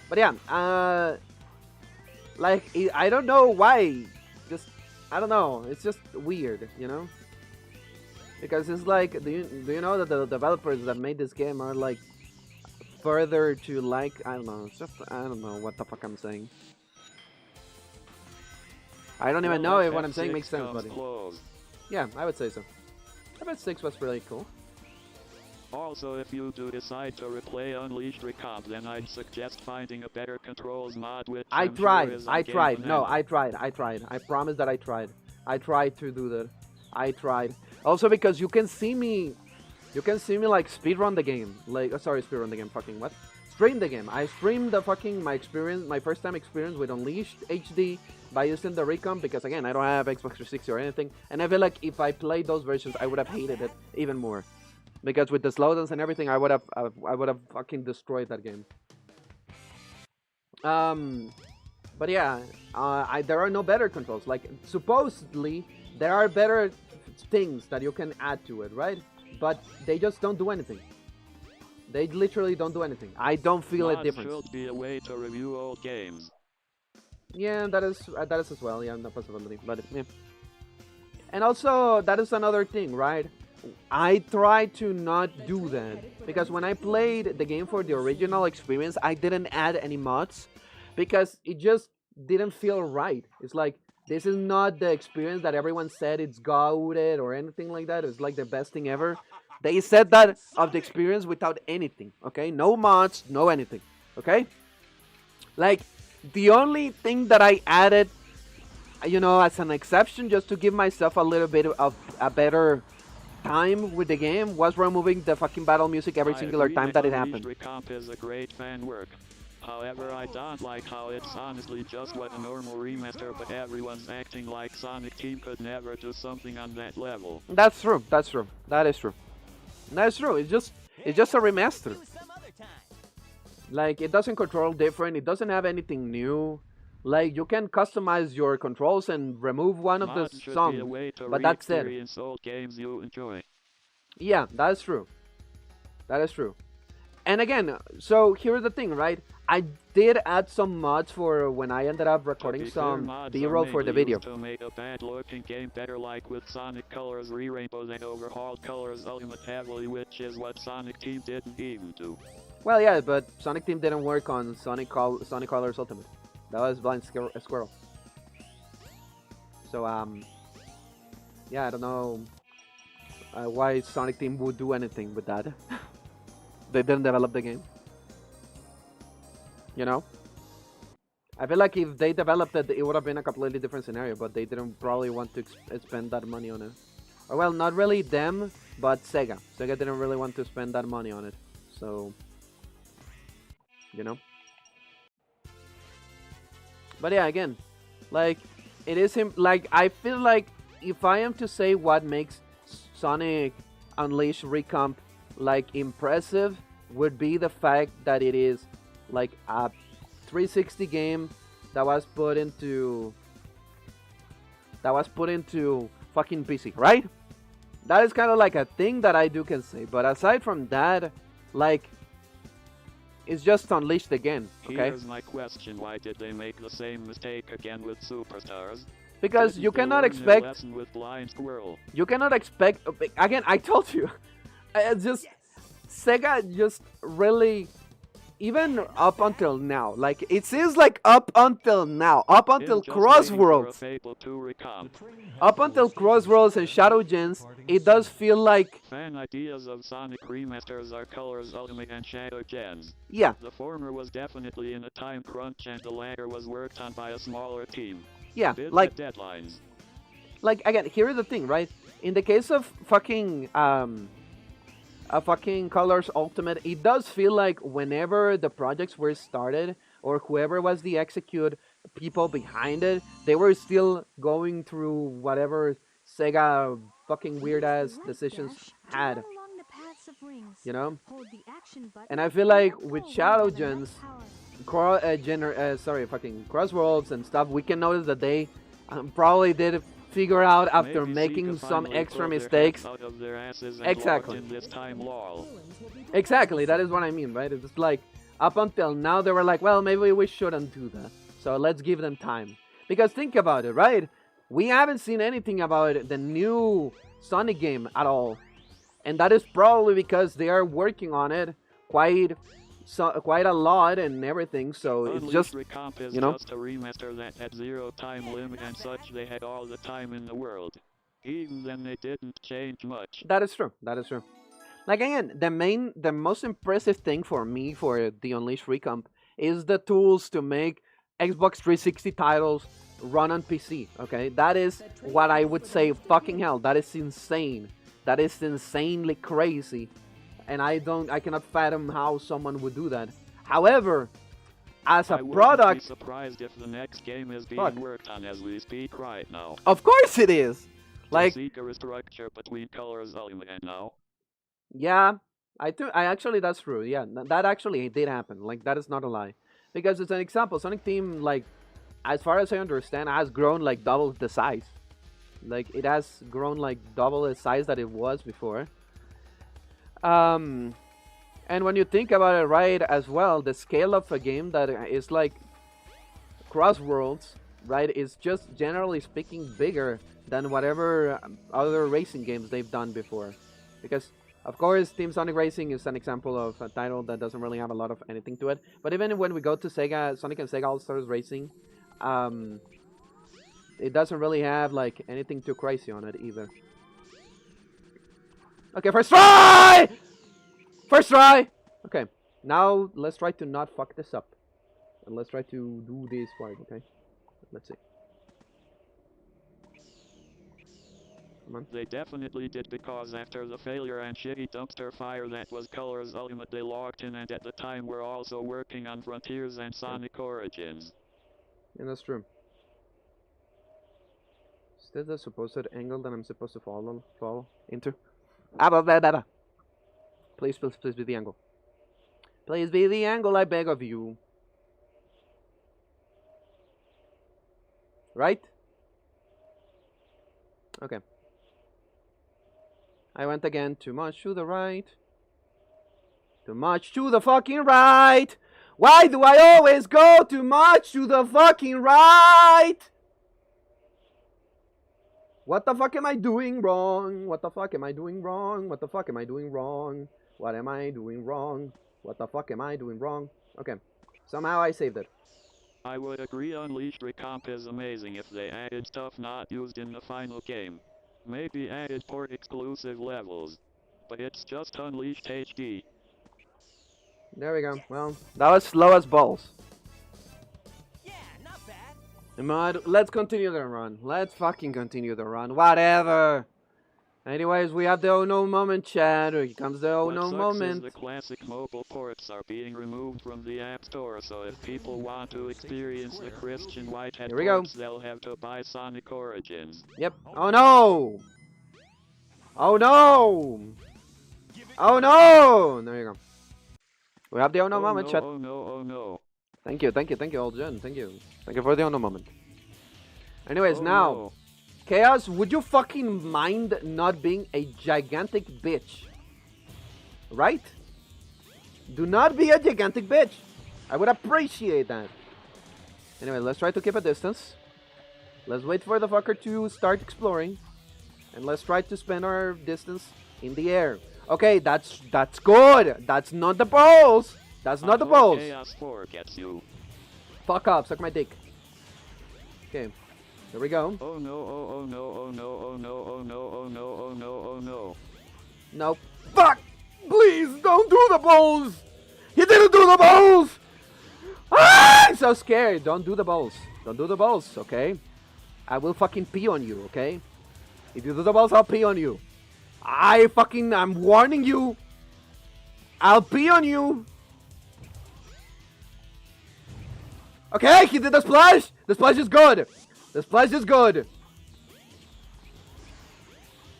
But yeah, like, I don't know why. Just, I don't know. It's just weird, you know? Because it's like, do you know that the developers that made this game are like further to like, I don't know. It's just, I don't know what the fuck I'm saying. I don't even know if what I'm saying makes sense, buddy. Yeah, I would say so. FF6 was really cool. Also, if you do decide to replay Unleashed Recomp, then I'd suggest finding a better controls mod which I tried. No, I tried. I promise that I tried. I tried to do that. I tried. Also because you can see me like speedrun the game. Like, sorry, speedrun the game. Fucking what? Stream the game. I streamed the fucking my first time experience with Unleashed HD by using the Recomp because again I don't have Xbox 360 or anything, and I feel like if I played those versions I would have hated it even more. Because with the slowdowns and everything, I would have fucking destroyed that game. But yeah, there are no better controls. Like, supposedly, there are better things that you can add to it, right? But they just don't do anything. They literally don't do anything. I don't feel a difference. Should be a way to review old games. Yeah, that is as well. Yeah, no possibility. But yeah. And also, that is another thing, right? I try to not do that because when I played the game for the original experience, I didn't add any mods because it just didn't feel right. It's like, this is not the experience that everyone said it's goated or anything like that. It's like the best thing ever. They said that of the experience without anything, okay? No mods, no anything, okay? Like, the only thing that I added you know, as an exception, just to give myself a little bit of a better time with the game, was removing the fucking battle music every singular time that it happened. Recomp is a great fan work. However, I don't like how it's honestly just what a normal remaster, but everyone's acting like Sonic Team could never do something on that level. That's true. That's true. That is true. That's true. It's just a remaster. Like, it doesn't control different. It doesn't have anything new. Like, you can customize your controls and remove one of the songs, but that's it. Old games you enjoy. Yeah, that's true. That is true. And again, so here's the thing, right? I did add some mods for when I ended up recording some B-roll for the video. To make a bad-looking game better, like with Sonic Colors re-rainbows and overhauled Colors Ultimate heavily, which is what Sonic Team didn't even do. Well, yeah, but Sonic Team didn't work on Sonic Colors Ultimate. That was Blind Squirrel. So, yeah, I don't know why Sonic Team would do anything with that. They didn't develop the game. You know? I feel like if they developed it, it would have been a completely different scenario, but they didn't probably want to spend that money on it. Or, well, not really them, but Sega. Sega didn't really want to spend that money on it. So, you know? But yeah, again, like, it is like, I feel like if I am to say what makes Sonic Unleashed Recomp like impressive, would be the fact that it is like a 360 game that was put into fucking PC, right? That is kind of like a thing that I do can say. But aside from that, like, it's just Unleashed again, okay? Here's my question: why did they make the same mistake again with Superstars? Because you cannot expect. With Blind Squirrel. You cannot expect. Again, I told you. Just Sega just really, even up until now, like it seems like up until now, up until Crossworlds, up until Crossworlds and Shadow Gens, it does feel like fan ideas of Sonic remasters are Colors Ultimate and Shadow Gens. Yeah. The former was definitely in a time crunch, and the latter was worked on by a smaller team. Yeah, Built like deadlines. Like again, here's the thing, right? In the case of fucking Colors Ultimate, it does feel like whenever the projects were started, or whoever was the execute people behind it, they were still going through whatever Sega fucking weird ass decisions had. You know? And I feel like with Shadow Gens, Crossworlds and stuff, we can notice that they probably did figure out after making some extra mistakes. Exactly. Exactly, that is what I mean, right? It's like, up until now, they were like, well, maybe we shouldn't do that. So let's give them time. Because think about it, right? We haven't seen anything about the new Sonic game at all. And that is probably because they are working on it quite a lot and everything, so it's just, you know, just a remaster that had zero time limit and such. They had all the time in the world. Even then, they didn't change much. That is true. That is true. Like again, the most impressive thing for me for the Unleashed Recomp is the tools to make Xbox 360 titles run on PC. Okay, that is what I would say. Fucking hell, that is insane. That is insanely crazy. And I cannot fathom how someone would do that. However, as a product, I wouldn't be surprised if the next game is being worked on as we speak right now. Of course it is. Like, the structure between Colors Ultimate and now. Yeah, I actually, that's true. Yeah, that actually did happen. Like, that is not a lie. Because it's an example, Sonic Team, like, as far as I understand, has grown like double the size. Like, it has grown like double the size that it was before. And when you think about it, right, as well, the scale of a game that is like Crossworlds, right, is just generally speaking bigger than whatever other racing games they've done before. Because, of course, Team Sonic Racing is an example of a title that doesn't really have a lot of anything to it. But even when we go to Sega, Sonic and Sega All-Stars Racing, it doesn't really have like anything too crazy on it either. Okay, first try! First try! Okay, now let's try to not fuck this up. And let's try to do this part, okay? Let's see. Come on. They definitely did, because after the failure and shitty dumpster fire that was Color's Ultimate, they locked in, and at the time were also working on Frontiers and Sonic Origins. Yeah, that's true. Is that the supposed angle that I'm supposed to fall into? Please, please, please be the angle. Please be the angle, I beg of you. Right? Okay. I went again too much to the right. Too much to the fucking right. Why do I always go too much to the fucking right? What the fuck am I doing wrong? What the fuck am I doing wrong? What the fuck am I doing wrong? What am I doing wrong? What the fuck am I doing wrong? Okay. Somehow I saved it. I would agree Unleashed Recomp is amazing if they added stuff not used in the final game. Maybe added port exclusive levels. But it's just Unleashed HD. There we go. Well, that was slow as balls. Yeah, not bad. Imad, let's continue the run. Let's fucking continue the run. Whatever. Anyways, we have the oh no moment, Chad. Here comes the oh no moment. The classic mobile ports are being removed from the App Store, so if people want to experience the Christian Whitehead ports, they'll have to buy Sonic Origins. Yep. Oh no! Oh no! Oh no! There you go. We have the oh no moment, Chad. Oh no, oh no. Thank you, old Jen. Thank you. Thank you for the oh no moment. Anyways, now. No. Chaos, would you fucking mind not being a gigantic bitch? Right? Do not be a gigantic bitch. I would appreciate that. Anyway, let's try to keep a distance. Let's wait for the fucker to start exploring. And let's try to spend our distance in the air. Okay, that's good. That's not the balls. That's not the balls. Chaos 4 gets you. Fuck up, suck my dick. Okay. There we go. Oh no, oh no, oh no, oh no, oh no, oh no, oh no, oh no. No. Fuck! Please, don't do the balls! He didn't do the balls! Ah! I'm so scared. Don't do the balls. Don't do the balls, okay? I will fucking pee on you, okay? If you do the balls, I'll pee on you. I'm warning you. I'll pee on you. Okay, he did the splash. The splash is good. The splash is good.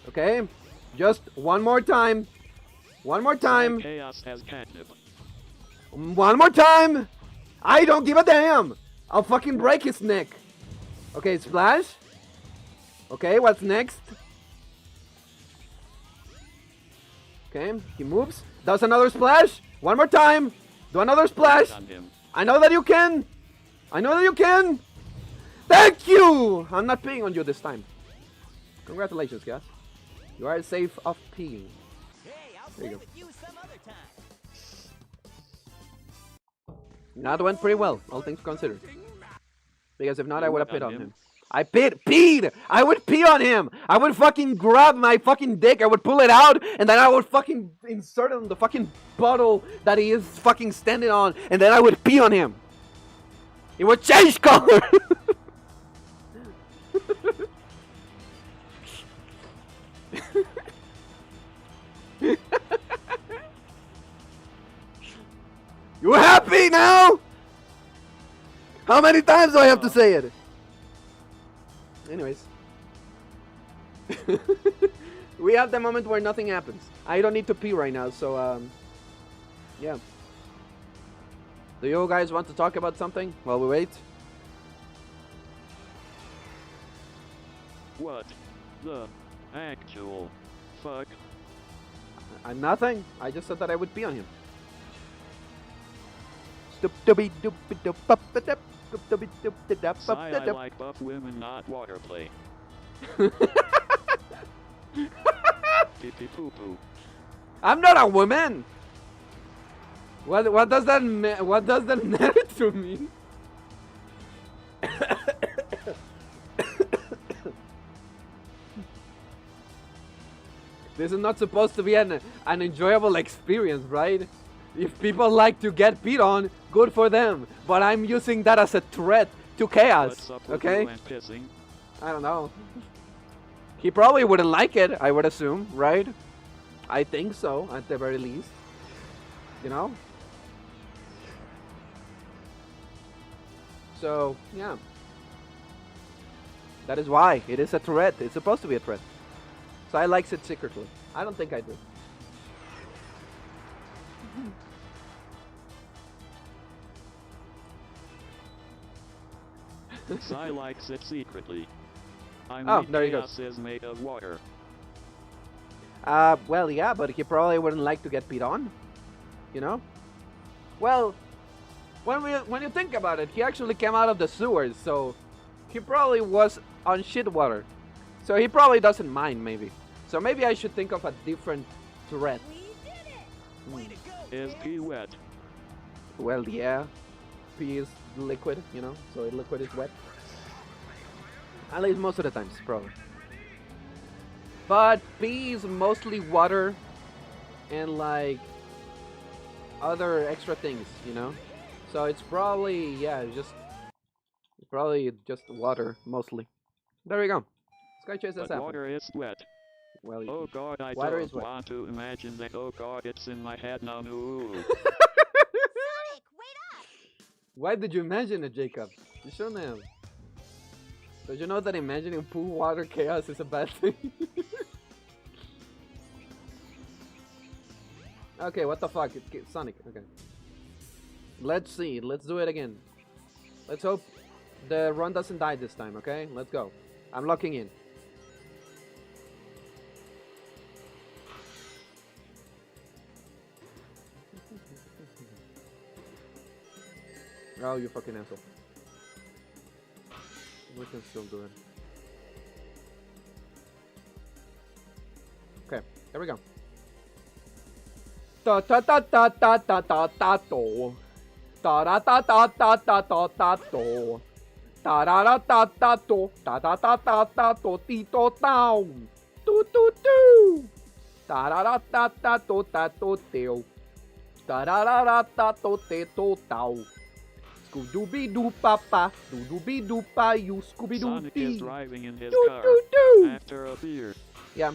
Okay, just one more time. One more time. Chaos has catnip. One more time. I don't give a damn. I'll fucking break his neck. Okay, splash. Okay, what's next? Okay, he moves. Does another splash. One more time. Do another splash. I know that you can. I know that you can. Thank you! I'm not peeing on you this time. Congratulations, guys. You are safe of peeing. Hey, I'll There you play go. with you some other time. That went pretty well, all things considered. Because if not, I would have peed on him. I peed! I would pee on him! I would fucking grab my fucking dick, I would pull it out, and then I would fucking insert it in the fucking bottle that he is fucking standing on, and then I would pee on him. It would change color! You happy now? How many times do I have to say it? Anyways. We have the moment where nothing happens. I don't need to pee right now, so yeah. Do you guys want to talk about something while we wait? What the actual fuck? Nothing. I just said that I would pee on him. I like buff women, not water play. Pee pee poo poo. I'm not a woman. What does that matter to me? This is not supposed to be an enjoyable experience, right? If people like to get beat on, good for them. But I'm using that as a threat to chaos. What's up with Okay? you and pissing? I don't know. He probably wouldn't like it, I would assume, right? I think so, at the very least. You know? So, yeah. That is why. It is a threat. It's supposed to be a threat. So I likes it secretly. I don't think I do. Sai likes it secretly. There you go. Chaos is made of water. Well, yeah, but he probably wouldn't like to get beat on. You know? Well, when you think about it, he actually came out of the sewers, so he probably was on shit water. So he probably doesn't mind, maybe. So maybe I should think of a different threat. Is pee wet? Well, yeah. Pee is liquid, you know, so liquid is wet. At least most of the times, probably. But pee is mostly water and like other extra things, you know. So it's probably probably just water mostly. There we go. Sky Chase has happened. Water is wet. Well, oh God, I water don't is wet. want to imagine that. Oh God, it's in my head now. No. Sonic, wait up! Why did you imagine it, Jacob? You shouldn't have. Did you know that imagining pool water chaos is a bad thing? Okay, what the fuck? Sonic, okay. Let's see, let's do it again. Let's hope the run doesn't die this time, okay? Let's go. I'm locking in. Oh, you fucking asshole. We can still do it. Okay, here we go. Ta ta ta ta ta ta ta ta to. Ta ta ta ta ta ta ta ta to. Ta ra ra ta ta to. Ta ta ta ta ta to ti to tao. Tu tu tu. Ta ra ra ta ta to teo. Ta ra ra ta to te to tao. Scooby-Doo papa, Scooby-Doo pa you, Scooby-Doo. Sonic is driving in his car after a beer. Yeah,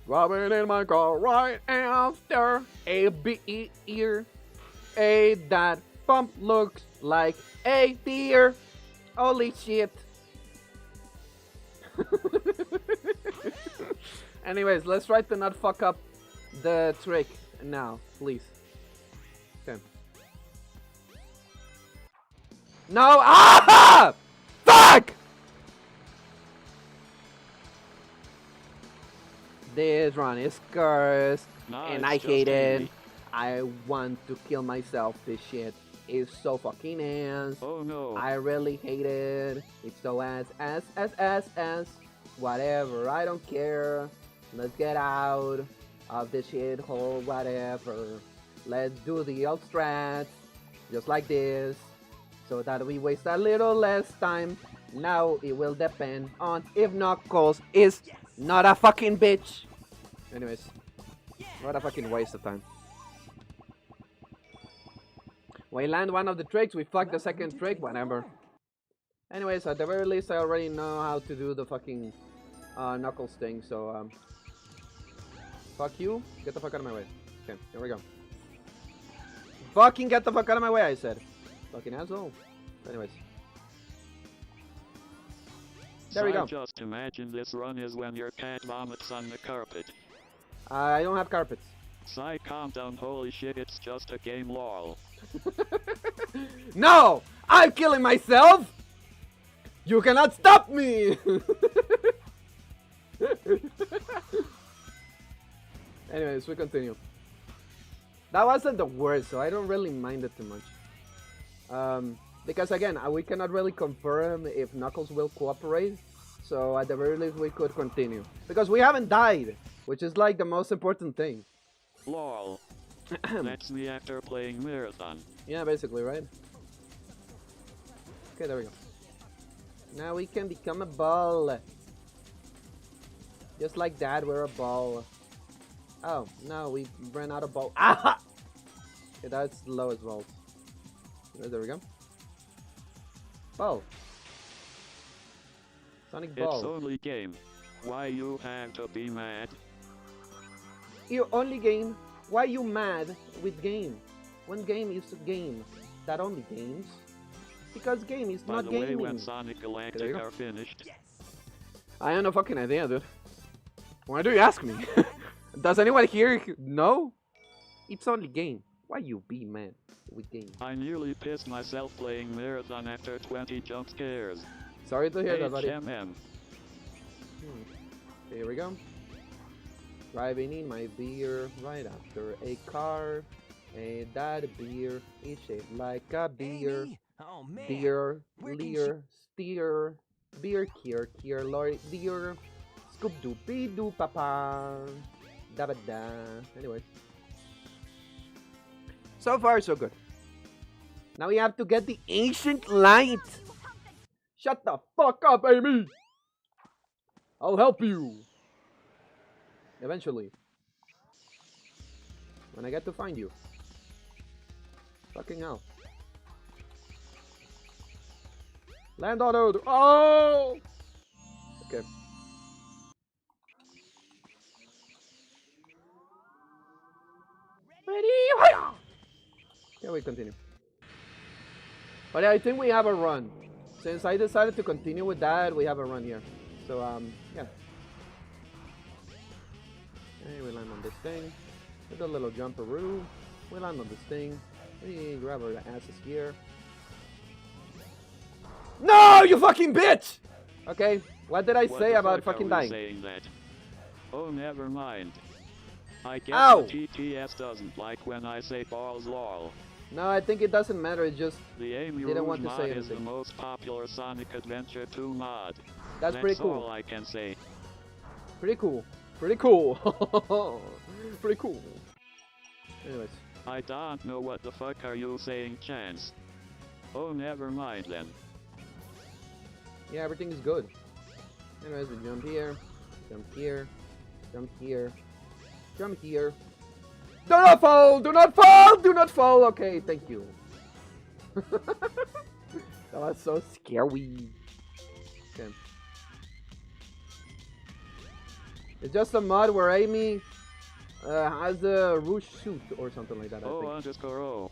driving in my car right after a beer. A that pump looks like a deer. Holy shit. Anyways, let's try to not fuck up the trick now, please. Okay. No! Ah! Fuck! This run is cursed, and I hate it. I want to kill myself. This shit is so fucking ass. Oh no. I really hate it. It's so ass. Whatever, I don't care. Let's get out of this shithole, whatever. Let's do the old strats, just like this. So that we waste a little less time. Now it will depend on if Knuckles is not a fucking bitch. Anyways, what a fucking waste of time. We land one of the tricks, we fuck the second trick, whatever. Anyways, at the very least I already know how to do the fucking Knuckles thing, so fuck you, get the fuck out of my way. Okay, here we go. Fucking get the fuck out of my way, I said. Fucking asshole. Anyways. There we go. Just imagine this run is when your cat vomits on the carpet. I don't have carpets. Sai, calm down, holy shit, it's just a game, lol. No! I'm killing myself! You cannot stop me! Anyways, we continue. That wasn't the worst, so I don't really mind it too much. Because again, we cannot really confirm if Knuckles will cooperate. So at the very least, we could continue. Because we haven't died, which is like the most important thing. Lol. That's me after playing Marathon. Yeah, basically, right? Okay, there we go. Now we can become a ball. Just like that, we're a ball. Oh, no, we ran out of ball. Ah! Okay, that's the lowest ball. There we go. Ball. Sonic ball. It's only game. Why you have to be mad? You only game. Why you mad with game? When game is a game, that only games. Because game is By not the gaming. way, when Sonic Galactic are finished, I have no fucking idea, dude. Why do you ask me? Does anyone here know? It's only game. Why you be mad with game? I nearly pissed myself playing Marathon after 20 jump scares. Sorry to hear that, buddy. HMM. Here we go. Driving in my beer right after a car. And that beer is shaped like a beer. Amy? Oh man. Deer, Where can leer, steer, beer, kier, lorry, deer, scoop doopy doo papa. Da ba da. Anyway. So far, so good. Now we have to get the ancient light. Shut the fuck up, Amy! I'll help you. Eventually. When I get to find you. Fucking hell. Land auto. Oh! Okay. Ready? Yeah, we continue. But I think we have a run. Since I decided to continue with that, we have a run here. So, yeah. Okay, we land on this thing. With a little jumperoo. We land on this thing. We grab our asses here. No, you fucking bitch! Okay, what did I say about fucking dying? Saying that? Oh, never mind. I guess Ow! the TTS doesn't like when I say balls lol. No, I think it doesn't matter, it just The Amy didn't Rouge want to mod say is the anything. most popular Sonic Adventure 2 mod. That's pretty cool. all I can say. Pretty cool. Pretty cool. Pretty cool. Anyways. I don't know what the fuck are you saying, Chance. Oh, never mind then. Yeah, everything is good. Anyways, we jump here, jump here, jump here, jump here. Do not fall! Do not fall! Do not fall! Okay, thank you. That was so scary. Okay. It's just a mod where Amy has a rouge suit or something like that, I think. _O.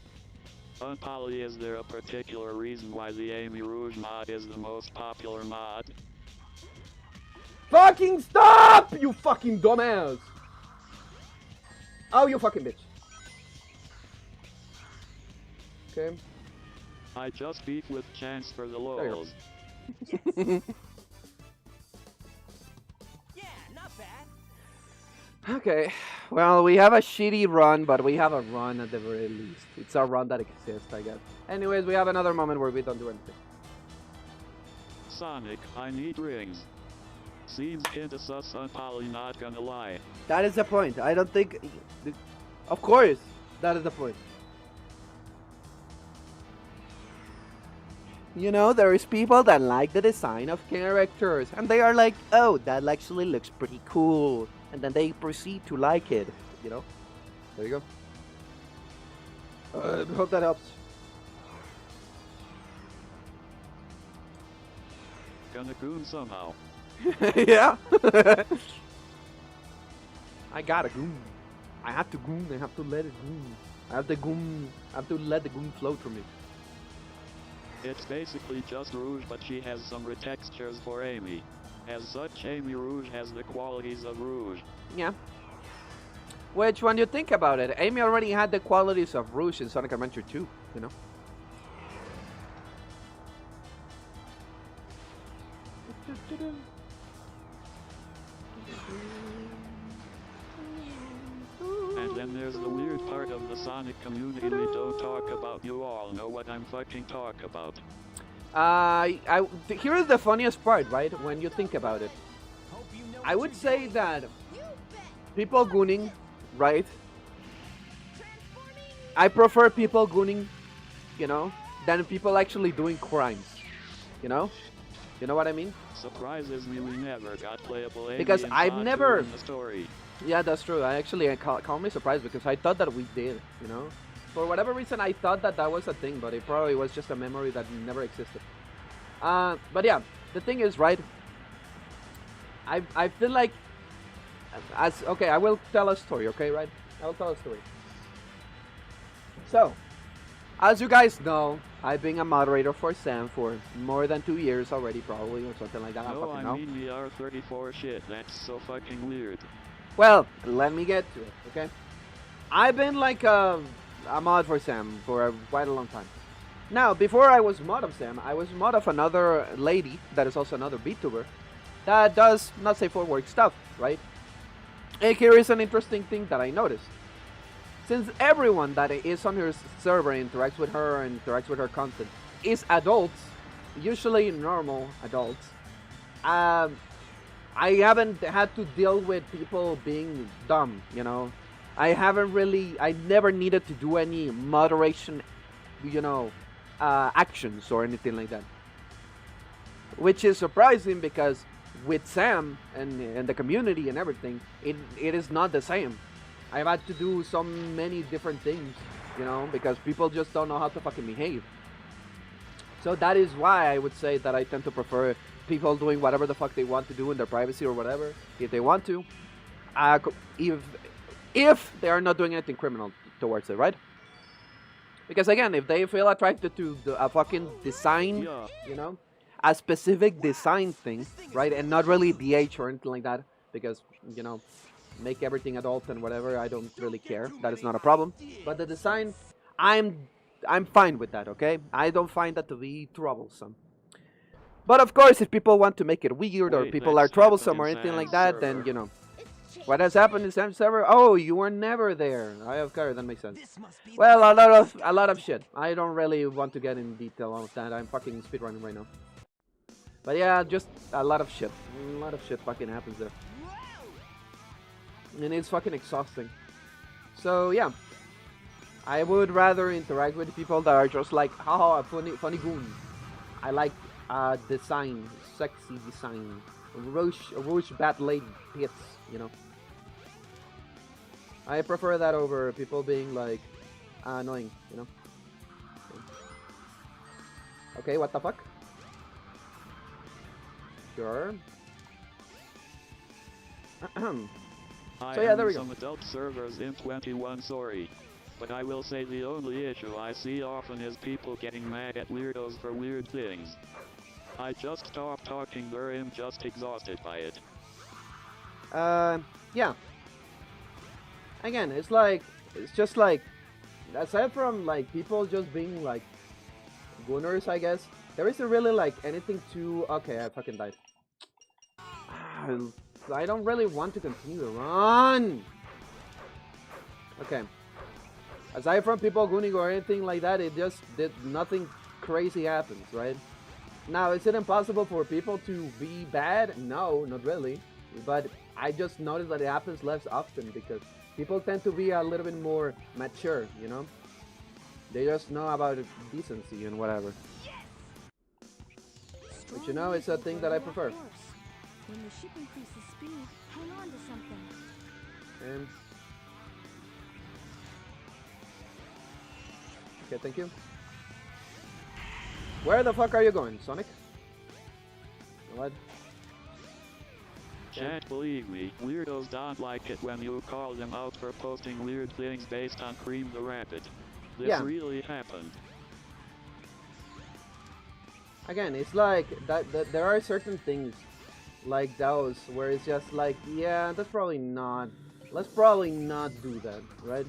Unpoly, is there a particular reason why the Amy Rouge mod is the most popular mod? Fucking stop! You fucking dumbass! Oh, you fucking bitch. Okay. I just beef with Chance for the lols. Yeah, not bad. Okay, well, we have a shitty run, but we have a run at the very least. It's a run that exists, I guess. Anyways, we have another moment where we don't do anything. Sonic, I need rings. Seems kinda sus on Poly, not gonna lie. That is the point. I don't think... Of course, that is the point. You know, there is people that like the design of characters, and they are like, oh, that actually looks pretty cool. And then they proceed to like it, you know? There you go. I hope that helps. Gonna goon somehow. Yeah. I gotta goon. I have to goon. I have to let it goon. I have to goon. I have to let the goon flow through me. It's basically just Rouge, but she has some retextures for Amy. As such, Amy Rouge has the qualities of Rouge. Yeah. Which, when you think about it, Amy already had the qualities of Rouge in Sonic Adventure 2, you know? And then there's the weird part of the Sonic community we don't talk about. You all know what I'm fucking talk about. Here is the funniest part, right? When you think about it. I would say that people gooning, right? I prefer people gooning, you know, than people actually doing crimes, you know? You know what I mean? Surprises me we never got playable Amy Because and I've Sonic never... in the story. Yeah, that's true. I call me surprised because I thought that we did, you know? For whatever reason, I thought that that was a thing, but it probably was just a memory that never existed. But yeah, the thing is, right? I feel like okay, I will tell a story, okay, right? I will tell a story. So, as you guys know, I've been a moderator for Sam for more than 2 years already, probably, or something like that. I don't No, fucking I know. mean we are 34 shit. That's so fucking weird. Well, let me get to it, okay? I've been like a mod for Sam for quite a long time. Now, before I was mod of Sam, I was mod of another lady that is also another VTuber that does not safe for work stuff, right? And here is an interesting thing that I noticed. Since everyone that is on her server interacts with her and interacts with her content is adults, usually normal adults, I haven't had to deal with people being dumb, you know? I never needed to do any moderation, you know, actions or anything like that. Which is surprising because with Sam and the community and everything, it is not the same. I've had to do so many different things, you know, because people just don't know how to fucking behave. So that is why I would say that I tend to prefer people doing whatever the fuck they want to do in their privacy or whatever, if they want to, if they are not doing anything criminal towards it, right? Because again, if they feel attracted to a fucking design, you know, a specific design thing, right, and not really the age or anything like that, because, you know, make everything adult and whatever, I don't really care. That is not a problem. But the design, I'm fine with that, okay? I don't find that to be troublesome. But of course, if people want to make it weird or people are troublesome or anything like that, then, you know, what has happened in Sam's server? Oh, you were never there. I have course, that makes sense. Well, a lot of shit. I don't really want to get in detail on that. I'm fucking speedrunning right now. But yeah, just a lot of shit. A lot of shit fucking happens there. And it's fucking exhausting. So yeah, I would rather interact with people that are just like, haha, funny goon. I like design, sexy design, rouge bat lady tits, you know. I prefer that over people being like annoying, you know. Okay, what the fuck? Sure. So yeah, there we go. Some adult servers in 21, sorry. But I will say the only issue I see often is people getting mad at weirdos for weird things. I just stopped talking or am just exhausted by it. Yeah. Again, it's just like, aside from like people just being like gooners, I guess, there isn't really like anything to, okay, I fucking died. I don't really want to continue to run. Okay. Aside from people gooning or anything like that, it just did nothing crazy happens, right? Now, is it impossible for people to be bad? No, not really. But I just noticed that it happens less often because people tend to be a little bit more mature, you know? They just know about decency and whatever. But you know, it's a thing that I prefer. When the ship increases speed, hang on to something. And okay, thank you. Where the fuck are you going, Sonic? What? Can't believe me, weirdos don't like it when you call them out for posting weird things based on Cream the Rabbit. This really happened. Again, it's like that there are certain things like those where it's just like, yeah, let's probably not do that, right?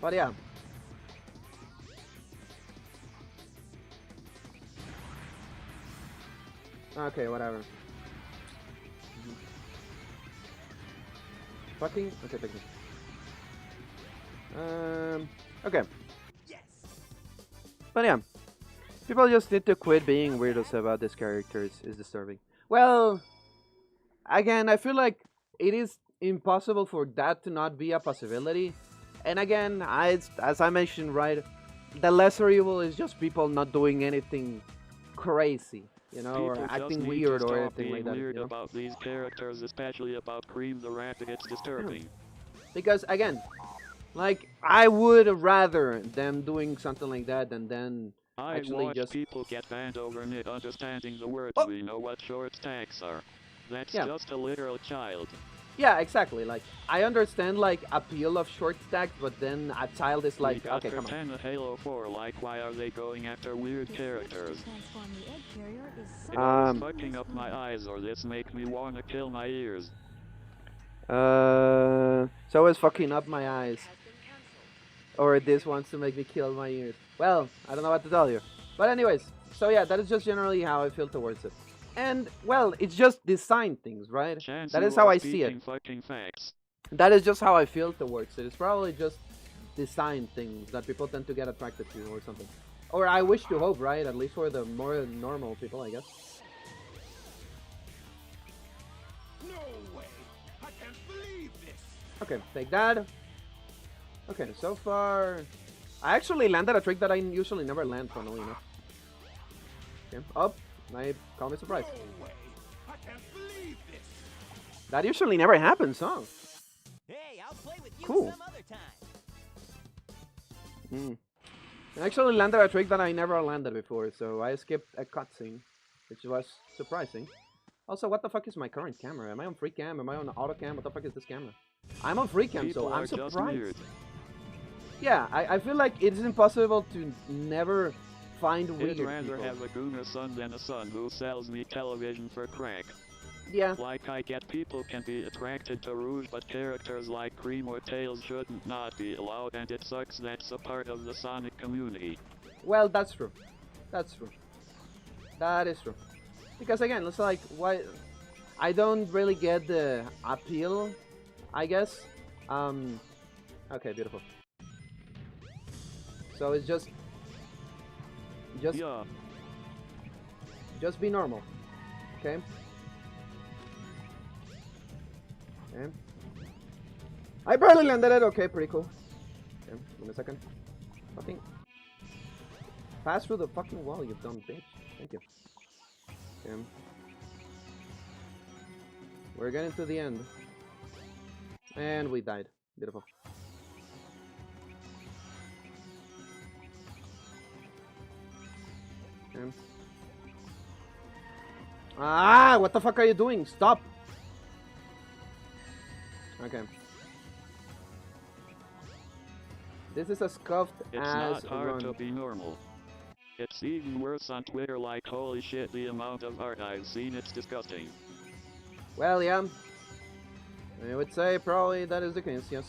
But yeah. Okay, whatever. Fucking okay, thank you. Okay. But yeah, people just need to quit being weirdos about these characters. Is disturbing. Well, again, I feel like it is impossible for that to not be a possibility. And again, as I mentioned, right, the lesser evil is just people not doing anything crazy, you know, People or acting just weird need to or stop anything like that. being weird You know? about these characters, especially about Cream the Rabbit. It's disturbing. Because again, like I would rather them doing something like that than I actually watch just people get banned over not understanding the words. Oh. We know what short stacks are. That's Yeah. just a literal child. Yeah, exactly. Like, I understand, like, appeal of short stacks, but then a child is like, we got okay, come on. Cortana Halo 4, like, why are they going after weird characters? Transform the egg carrier is It always fucking up my eyes, or this make me wanna kill my ears. So it's fucking up my eyes. Or this wants to make me kill my ears. Well, I don't know what to tell you. But anyways, so yeah, that is just generally how I feel towards it. And, well, it's just design things, right? Chance That you is how are I see it. speaking fucking facts. That is just how I feel towards it. It's probably just design things that people tend to get attracted to or something. Or I wish to hope, right? At least for the more normal people, I guess. No way! I can't believe this! Okay, take that. Okay, so far... I actually landed a trick that I usually never land, funnily enough. Okay, up. I call me surprised. No way! I can't believe this! That usually never happens, huh? Hey, I'll play with you Cool. some other time. I actually landed a trick that I never landed before, so I skipped a cutscene, which was surprising. Also, what the fuck is my current camera? Am I on free cam? Am I on auto cam? What the fuck is this camera? I'm on free cam, People so I'm are just surprised. weird. Yeah, I feel like it's impossible to never find weird I'd rather people. have a gooner son than a son who sells me television for crack. Yeah. Like, I get people can be attracted to Rouge, but characters like Cream or Tails shouldn't not be allowed, and it sucks that's a part of the Sonic community. Well, that's true. That's true. That is true. Because again, it's like, why... I don't really get the appeal, I guess. Okay, beautiful. So it's just... Yeah. Just be normal. Okay? Okay. I barely landed it. Okay, pretty cool. Okay, give me a second. Fucking... Pass through the fucking wall, you dumb bitch. Thank you. Okay. We're getting to the end. And we died. Beautiful. Okay. Ah, what the fuck are you doing? Stop! Okay. This is a scuffed It's ass not hard run. to be normal. It's even worse on Twitter, like, holy shit, the amount of art I've seen, it's disgusting. Well, yeah. I would say probably that is the case, yes.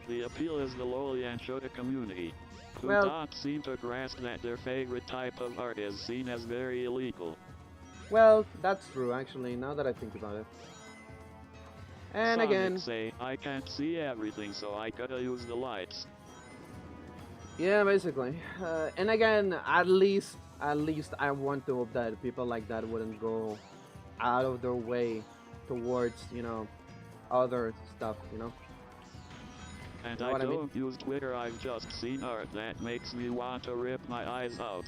The appeal is the lowly and shota community, who Well- don't seem to grasp that their favorite type of art is seen as very illegal. Well, that's true, actually, now that I think about it. And Sonic again... say, I can't see everything, so I gotta use the lights. Yeah, basically. And again, at least I want to hope that people like that wouldn't go out of their way towards, you know, other stuff, you know? And You know I what I mean? don't use Twitter, I've just seen art that makes me want to rip my eyes out.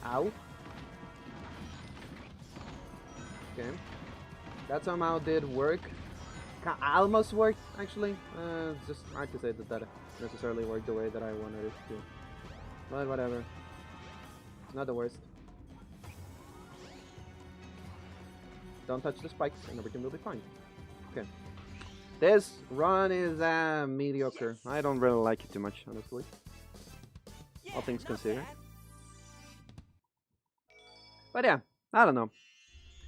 Ow. Okay. That somehow did work. Almost worked, actually. It's just hard to say that that necessarily worked the way that I wanted it to. But whatever. It's not the worst. Don't touch the spikes and everything will be fine. Okay. This run is mediocre. I don't really like it too much, honestly. All things considered. But yeah, I don't know.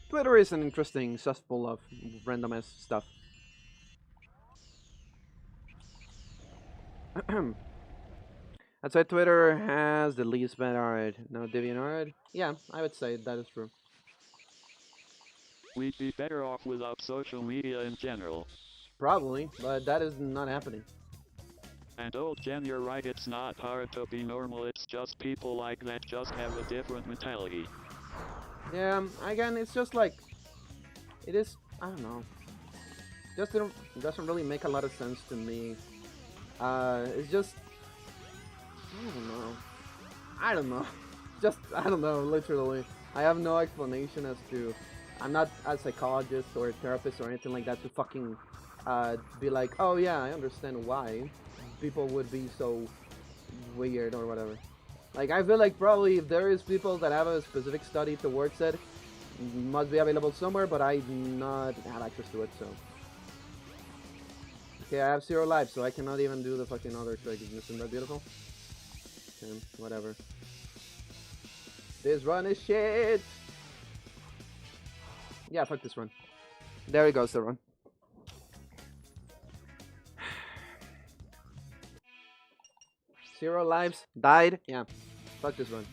Twitter is an interesting cesspool of random ass stuff. I'd say Twitter has the least bad art. No DeviantArt? Yeah, I would say that is true. We'd be better off without social media in general. Probably, but that is not happening. And old Jen, you're right, it's not hard to be normal, it's just people like that just have a different mentality. Yeah, again, it's just like... It is... I don't know. Just doesn't really make a lot of sense to me. It's just... I don't know. Just, I don't know, literally. I have no explanation as to... I'm not a psychologist or a therapist or anything like that to fucking be like, oh yeah, I understand why people would be so weird or whatever. Like, I feel like probably if there is people that have a specific study towards it, must be available somewhere, but I do not have access to it, so. Okay, I have 0 lives, so I cannot even do the fucking other trick. Isn't that beautiful? Okay, whatever. This run is shit! Yeah, fuck this run. There he goes, the run. Zero lives, died, yeah. Fuck this run.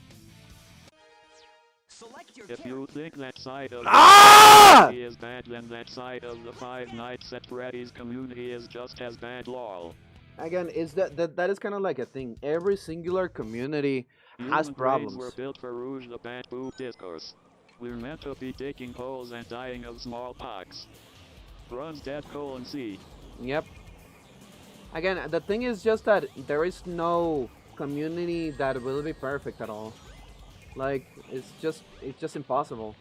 If you think that side of Ah! the community is bad, then that side of the Five Nights at Freddy's community is just as bad, lol. Again, is that is kind of like a thing. Every singular community has Human problems. brains were built for Rouge the Bad Boob discourse. We're meant to be taking holes and dying of smallpox. Runs dead :C. Yep. Again, the thing is just that there is no community that will be perfect at all. Like, it's just impossible.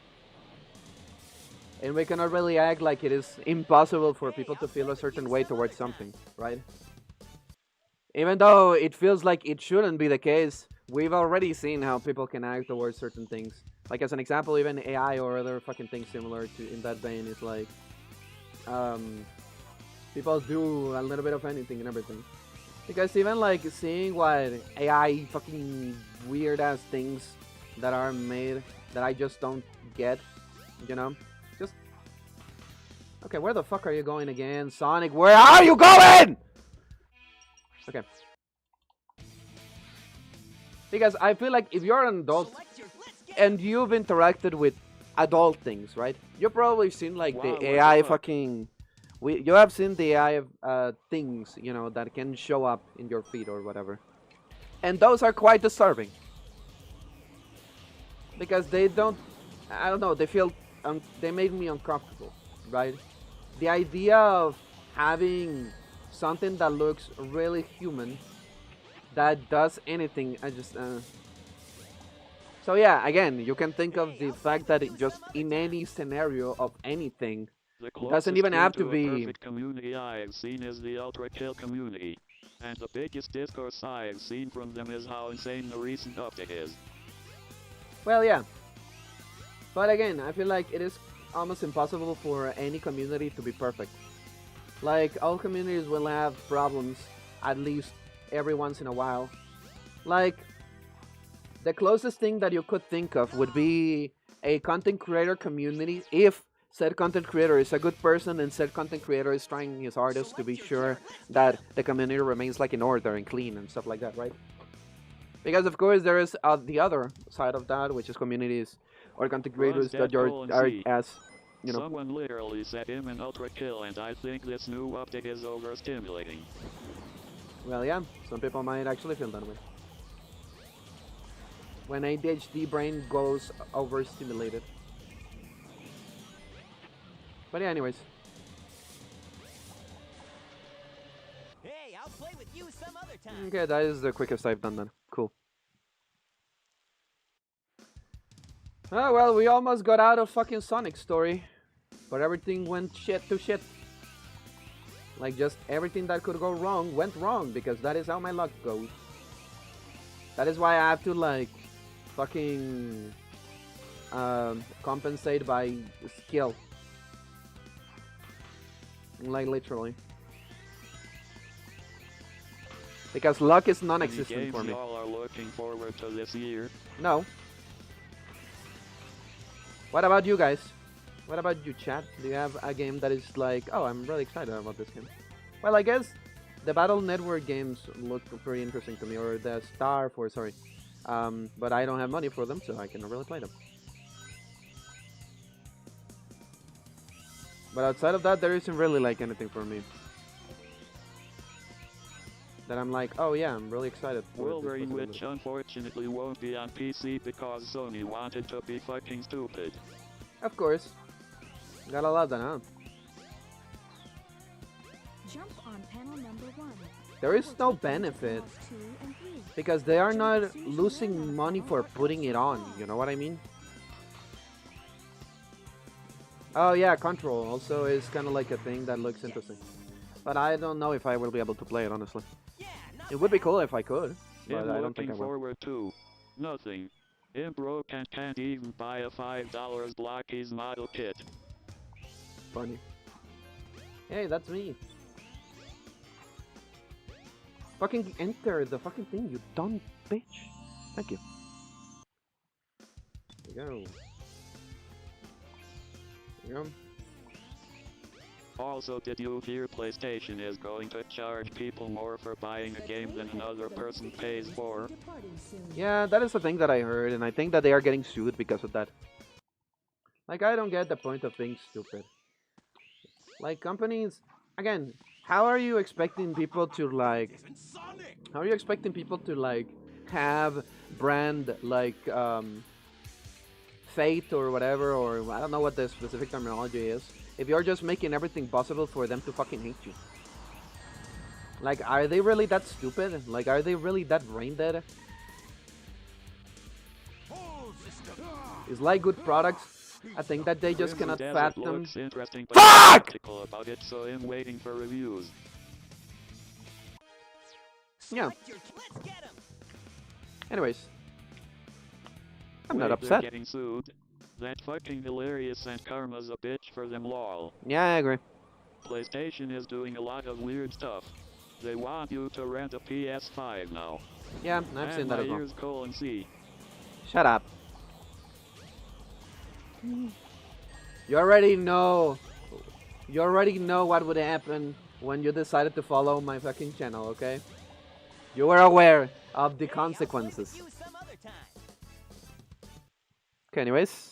And we cannot really act like it is impossible for people to feel a certain way towards something, right? Even though it feels like it shouldn't be the case, we've already seen how people can act towards certain things. Like, as an example, even AI or other fucking things similar to in that vein is like, people do a little bit of anything and everything. Because even like seeing what AI fucking weird ass things that are made that I just don't get, you know? Just okay, where the fuck are you going again, Sonic? Where are you going? Okay. Because I feel like if you're an adult and you've interacted with adult things, right? You've probably seen like the AI fucking you have seen the AI things, you know, that can show up in your feed or whatever. And those are quite disturbing. Because they don't, I don't know, they feel, they make me uncomfortable, right? The idea of having something that looks really human, that does anything, I just, So yeah, again, you can think of the fact that it just in any scenario of anything, doesn't even have to be. The perfect community I've seen is the Ultra Kill community. And the biggest discourse I've seen from them is how insane the recent update is. Well, yeah. But again, I feel like it is almost impossible for any community to be perfect. Like, all communities will have problems, at least every once in a while. Like, the closest thing that you could think of would be a content creator community if said content creator is a good person and said content creator is trying his hardest to be sure that the community remains like in order and clean and stuff like that, right? Because of course there is the other side of that, which is communities or content creators that are as, you know. Someone literally said him an Ultra Kill, and I think this new update is overstimulating. Well, yeah, some people might actually feel that way. When ADHD brain goes overstimulated. But yeah, anyways. Hey, I'll play with you some other time. Okay, that is the quickest I've done then. Cool. Oh, well, we almost got out of fucking Sonic story. But everything went shit to shit. Like, just everything that could go wrong went wrong, because that is how my luck goes. That is why I have to, like, fucking compensate by skill. Like, literally. Because luck is non-existent for me. Y'all are looking forward to this year? No. What about you guys? What about you, chat? Do you have a game that is like, oh, I'm really excited about this game? Well, I guess the Battle Network games look pretty interesting to me, or the Star Force, sorry. But I don't have money for them, so I cannot really play them. But outside of that, there isn't really like anything for me that I'm like, oh yeah, I'm really excited for. Wolverine, which unfortunately won't be on PC because Sony wanted to be fucking stupid. Of course. Gotta love that, huh? Jump on panel number 1. There is no benefit because they are not losing money for putting it on, you know what I mean? Oh yeah, Control also is kind of like a thing that looks interesting. But I don't know if I will be able to play it, honestly. It would be cool if I could, but I don't think I will. Forward to. Nothing. Him broke and can't even buy a $5 Blockies model kit. Funny. Hey, that's me. Fucking enter the fucking thing, you dumb bitch. Thank you. There you go. There you go. Also, did you hear PlayStation is going to charge people more for buying a game than another person pays for? Yeah, that is the thing that I heard, and I think that they are getting sued because of that. Like, I don't get the point of being stupid. Like, companies, again, how are you expecting people to, like, have brand, like, fate or whatever, or I don't know what the specific terminology is, if you're just making everything possible for them to fucking hate you? Like, are they really that stupid? Like, are they really that brain dead? Is like good products a thing that they just cannot fathom? Looks interesting, but I'm skeptical about it, so I'm waiting for reviews. Yeah. Let's get him. Anyways, I'm not Wait, upset. they're getting sued. That fucking hilarious, and karma's a bitch for them lol. Yeah, I agree. PlayStation is doing a lot of weird stuff. They want you to rent a PS5 now. Yeah, I've seen that as well. Here's colon C. Shut up. You already know. You already know what would happen when you decided to follow my fucking channel, okay? You were aware of the consequences. Okay, anyways.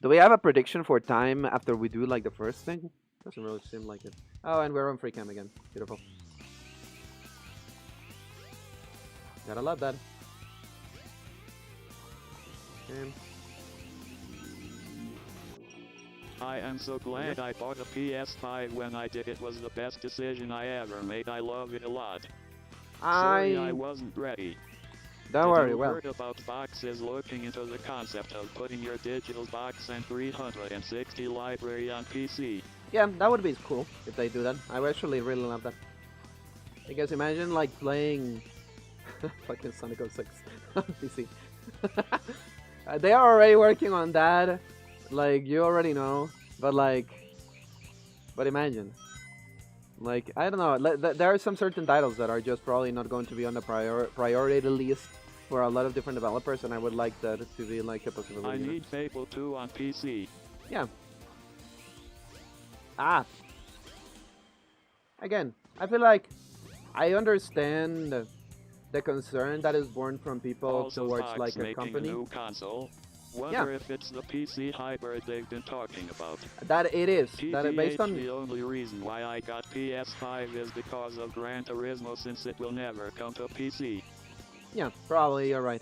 Do we have a prediction for time after we do like the first thing? Doesn't really seem like it. Oh, and we're on free cam again. Beautiful. Gotta love that. Okay. I am so glad I bought a PS5 when I did. It was the best decision I ever made. I love it a lot. Sorry I wasn't ready. Don't worry, you well. heard about boxes looking into the concept of putting your digital box and 360 library on PC? Yeah, that would be cool if they do that. I actually really love that. Because imagine like playing fucking Sonic 06 on PC. They are already working on that. Like, you already know. But imagine. Like, I don't know. There are some certain titles that are just probably not going to be on the priority list for a lot of different developers, and I would like that to be like a possibility. I need Fable 2 on PC. Yeah. Ah. Again, I feel like I understand the concern that is born from people Also, towards Fox like a making company. A new console. Wonder if it's the PC hybrid they've been talking about. That it is. That is TBH, based on the only reason why I got PS5 is because of Gran Turismo, since it will never come to PC. Yeah, probably you're right.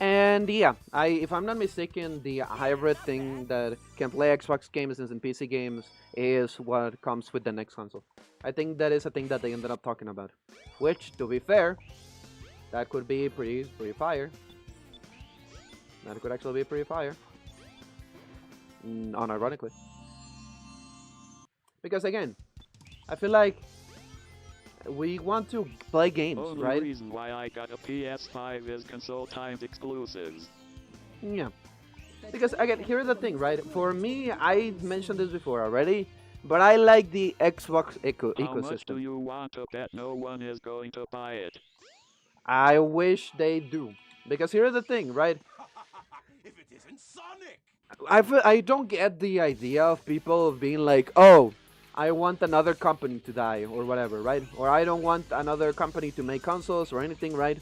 And yeah, if I'm not mistaken, the hybrid thing that can play Xbox games and PC games is what comes with the next console. I think that is a thing that they ended up talking about. Which, to be fair, that could be pretty fire. That could actually be pretty fire. Unironically. Because again, I feel like we want to play games, Only right? The reason why I got a PS5 is console timed exclusives. Yeah. Because again, here's the thing, right? For me, I mentioned this before already, but I like the Xbox ecosystem. How much do you want to bet no one is going to buy it? I wish they do. Because here's the thing, right? If it isn't Sonic! I don't get the idea of people being like, oh, I want another company to die or whatever, right? Or I don't want another company to make consoles or anything, right?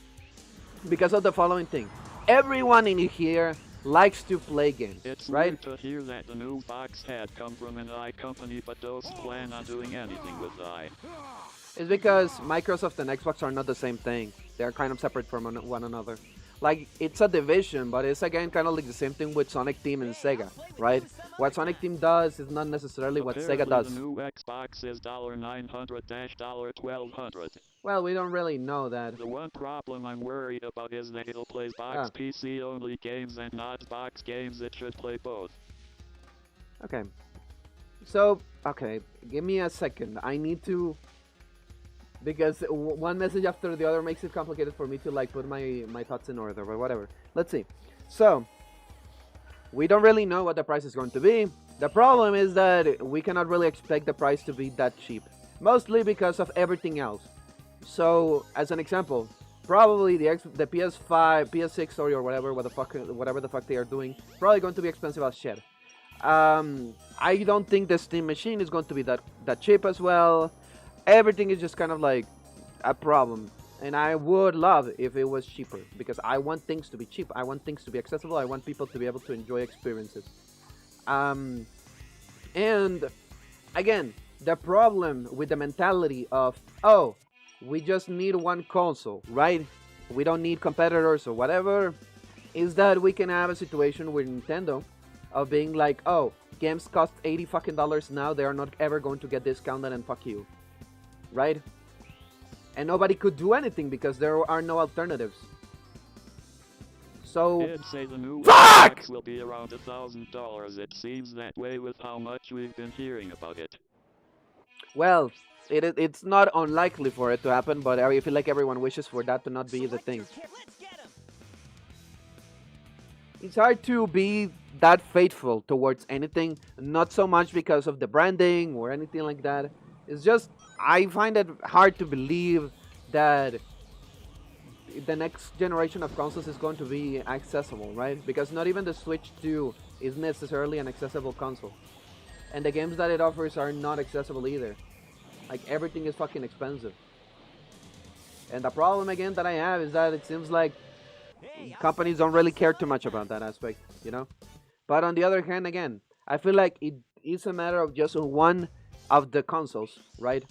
Because of the following thing. Everyone in here likes to play games, It's right? weird to hear that the new box had come from an i company but don't plan on doing anything with i. It's because Microsoft and Xbox are not the same thing. They're kind of separate from one another. Like, it's a division, but it's again kind of like the same thing with Sonic Team and Sega, right? What Sonic Team does is not necessarily what Sega does. The new Xbox is $900-$1200. Well, we don't really know that. The one problem I'm worried about is that it'll play box PC only games and not box games. It should play both. Okay. So, okay, give me a second. I need to because one message after the other makes it complicated for me to like put my thoughts in order, but whatever. Let's see. So we don't really know what the price is going to be. The problem is that we cannot really expect the price to be that cheap, mostly because of everything else. So as an example, probably the PS5, PS6, sorry, or whatever the fuck they are doing, probably going to be expensive as shit. I don't think the Steam machine is going to be that cheap as well. Everything is just kind of like a problem, and I would love if it was cheaper, because I want things to be cheap. I want things to be accessible. I want people to be able to enjoy experiences. And again, the problem with the mentality of, oh, we just need one console, right? We don't need competitors or whatever, is that we can have a situation with Nintendo of being like, oh, games cost $80 fucking now, they are not ever going to get discounted and fuck you. Right? And nobody could do anything because there are no alternatives. So I'd say the new SADX will be around $1,000. It seems that way with how much we've been hearing about it. Well, it's not unlikely for it to happen, but I feel like everyone wishes for that to not be the thing. It's hard to be that faithful towards anything, not so much because of the branding or anything like that. It's just, I find it hard to believe that the next generation of consoles is going to be accessible, right? Because not even the Switch 2 is necessarily an accessible console. And the games that it offers are not accessible either. Like, everything is fucking expensive. And the problem again that I have is that it seems like companies don't really care too much about that aspect, you know? But on the other hand, again, I feel like it is a matter of just one of the consoles, right?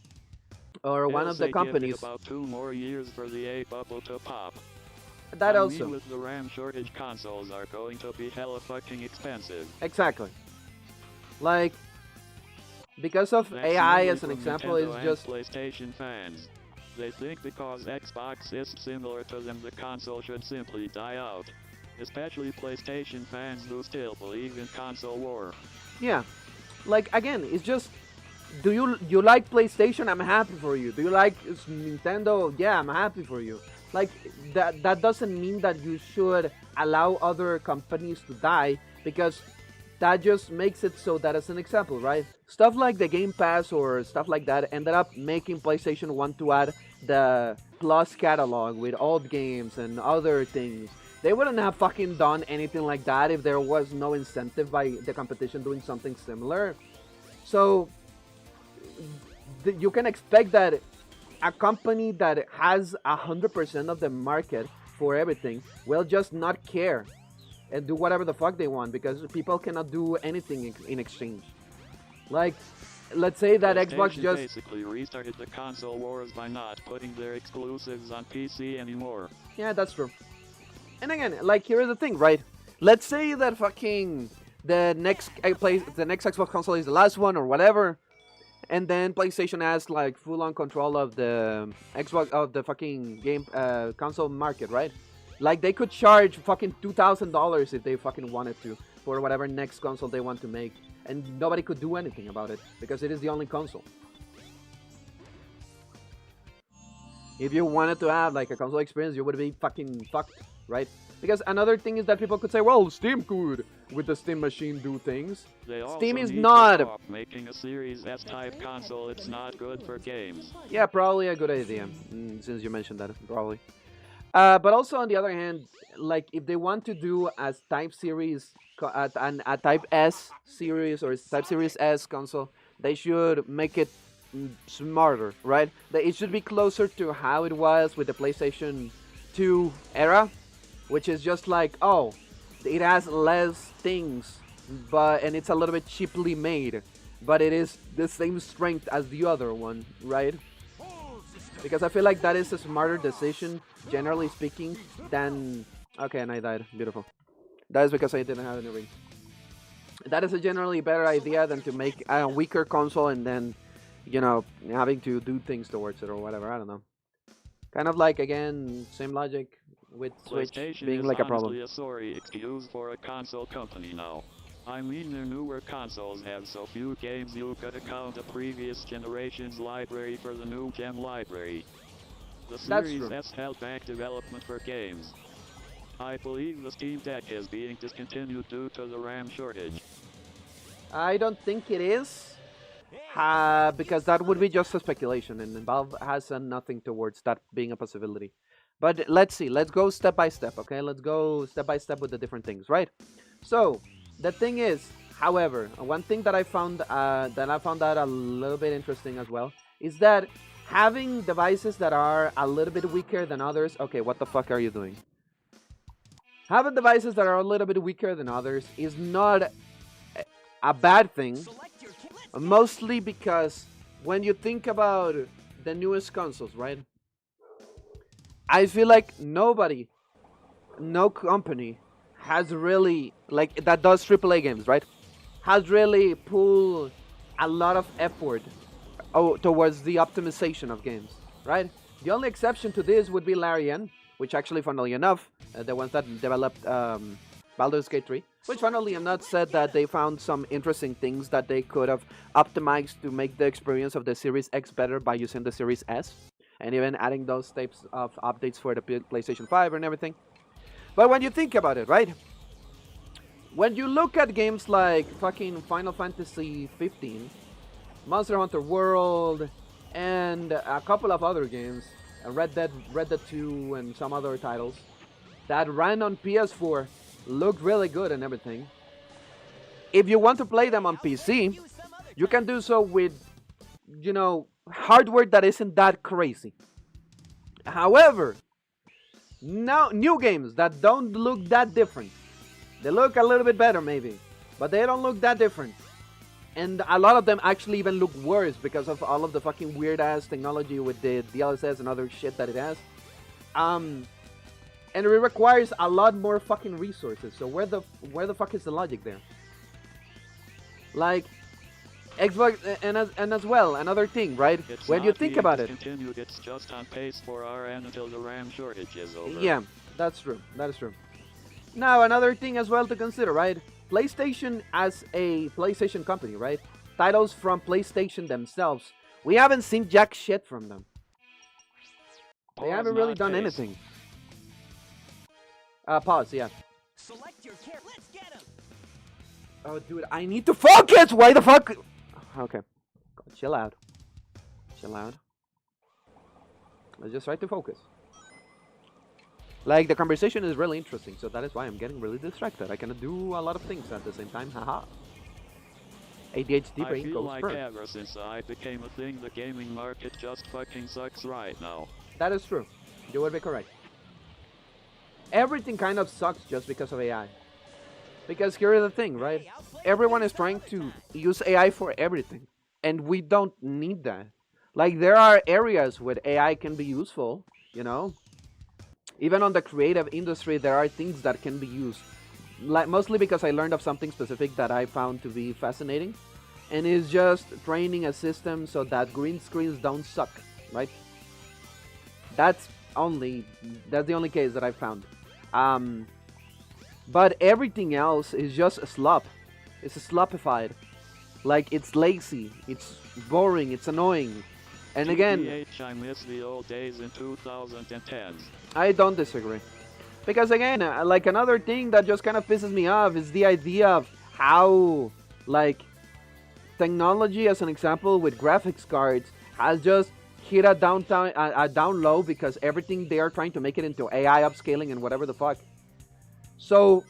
Or one of the companies. About 2 more years for the A bubble to pop. That also. With the RAM shortage, consoles are going to be hella fucking expensive. Exactly. Like, because of That's AI as an from example, Nintendo is just PlayStation fans. They think because Xbox is similar to them, the console should simply die out. Especially PlayStation fans who still believe in console war. Yeah. Like, again, it's just, do you like PlayStation? I'm happy for you. Do you like Nintendo? Yeah, I'm happy for you. Like, that doesn't mean that you should allow other companies to die, because that just makes it so that, as an example, right? Stuff like the Game Pass or stuff like that ended up making PlayStation want to add the Plus catalog with old games and other things. They wouldn't have fucking done anything like that if there was no incentive by the competition doing something similar. So you can expect that a company that has 100% of the market for everything will just not care and do whatever the fuck they want, because people cannot do anything in exchange. Like, let's say that Xbox just basically restarted the console wars by not putting their exclusives on PC anymore. Yeah, that's true. And again, like, here's the thing, right? Let's say that fucking the next Xbox console is the last one or whatever, and then PlayStation has like full-on control of the Xbox, of the fucking game console market, right? Like, they could charge fucking $2,000 if they fucking wanted to for whatever next console they want to make, and nobody could do anything about it because it is the only console. If you wanted to have like a console experience, you would be fucking fucked, right? Because another thing is that people could say, well, Steam could, with the Steam machine, do things. Steam is not making a Series S type console. It's not good for games. Yeah, probably a good idea, since you mentioned that, probably. But also, on the other hand, like, if they want to do a Type Series, a Type S series or Type Series S console, they should make it smarter, right? It should be closer to how it was with the PlayStation 2 era, which is just like, oh, it has less things, and it's a little bit cheaply made, but it is the same strength as the other one, right? Because I feel like that is a smarter decision, generally speaking, than... Okay, and I died. Beautiful. That is because I didn't have any rings. That is a generally better idea than to make a weaker console and then, you know, having to do things towards it or whatever. I don't know. Kind of like, again, same logic with Switch being like a problem. A sorry excuse for a console company now. I mean their newer consoles have so few games you could account a previous generation's library for the new gen library. The Series S held back development for games. I believe the Steam Deck is being discontinued due to the RAM shortage. I don't think it is, because that would be just a speculation, and Valve has nothing towards that being a possibility. But let's see, let's go step by step, okay? Let's go step by step with the different things, right? So, the thing is, however, one thing that I found out a little bit interesting as well, is that having devices that are a little bit weaker than others... Okay, what the fuck are you doing? Having devices that are a little bit weaker than others is not a bad thing, mostly because when you think about the newest consoles, right? I feel like no company has really, like, that does AAA games, right? Has really pulled a lot of effort towards the optimization of games, right? The only exception to this would be Larian, which actually, funnily enough, the ones that developed Baldur's Gate 3, which funnily enough said that they found some interesting things that they could have optimized to make the experience of the Series X better by using the Series S, and even adding those types of updates for the PlayStation 5 and everything. But when you think about it, right? When you look at games like fucking Final Fantasy 15, Monster Hunter World, and a couple of other games, Red Dead 2 and some other titles that ran on PS4, looked really good and everything. If you want to play them on PC, you can do so with, you know, hardware that isn't that crazy. However, now new games that don't look that different, they look a little bit better maybe, but they don't look that different. And a lot of them actually even look worse because of all of the fucking weird-ass technology with the DLSS and other shit that it has. And it requires a lot more fucking resources. So where the fuck is the logic there? Like, Xbox, and as well, another thing, right? It's when you think about it. It's just on pace for RN until the RAM shortage is over. Yeah, that's true. That is true. Now, another thing as well to consider, right? PlayStation as a PlayStation company, right? Titles from PlayStation themselves. We haven't seen jack shit from them. They haven't really done anything. Pause, yeah. Select your care. Let's get him. Oh, dude, I need to focus! Why the fuck? Okay. Chill out. Chill out. Let's just try to focus. Like, the conversation is really interesting, so that is why I'm getting really distracted. I cannot do a lot of things at the same time, haha. ADHD brain I feel goes like first. ever since I became a thing, the gaming market just fucking sucks right now. That is true. You would be correct. Everything kind of sucks just because of AI. Because here's the thing, right? Everyone is trying to use AI for everything. And we don't need that. Like, there are areas where AI can be useful, you know? Even on the creative industry, there are things that can be used. Like, mostly because I learned of something specific that I found to be fascinating. And it's just training a system so that green screens don't suck, right? That's the only case that I found. But everything else is just a slop. It's a slopified. Like, it's lazy, it's boring, it's annoying. And again, I miss the old days in 2010s. I don't disagree. Because again, like, another thing that just kind of pisses me off is the idea of how, like, technology, as an example, with graphics cards, has just hit a down low because everything they are trying to make it into AI upscaling and whatever the fuck. So,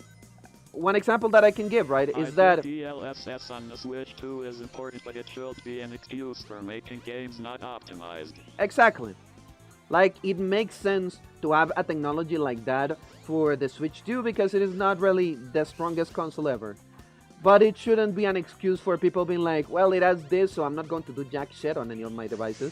one example that I can give, right, is that DLSS on the Switch 2 is important, but it should be an excuse for making games not optimized. Exactly. Like, it makes sense to have a technology like that for the Switch 2 because it is not really the strongest console ever. But it shouldn't be an excuse for people being like, well, it has this, so I'm not going to do jack shit on any of my devices.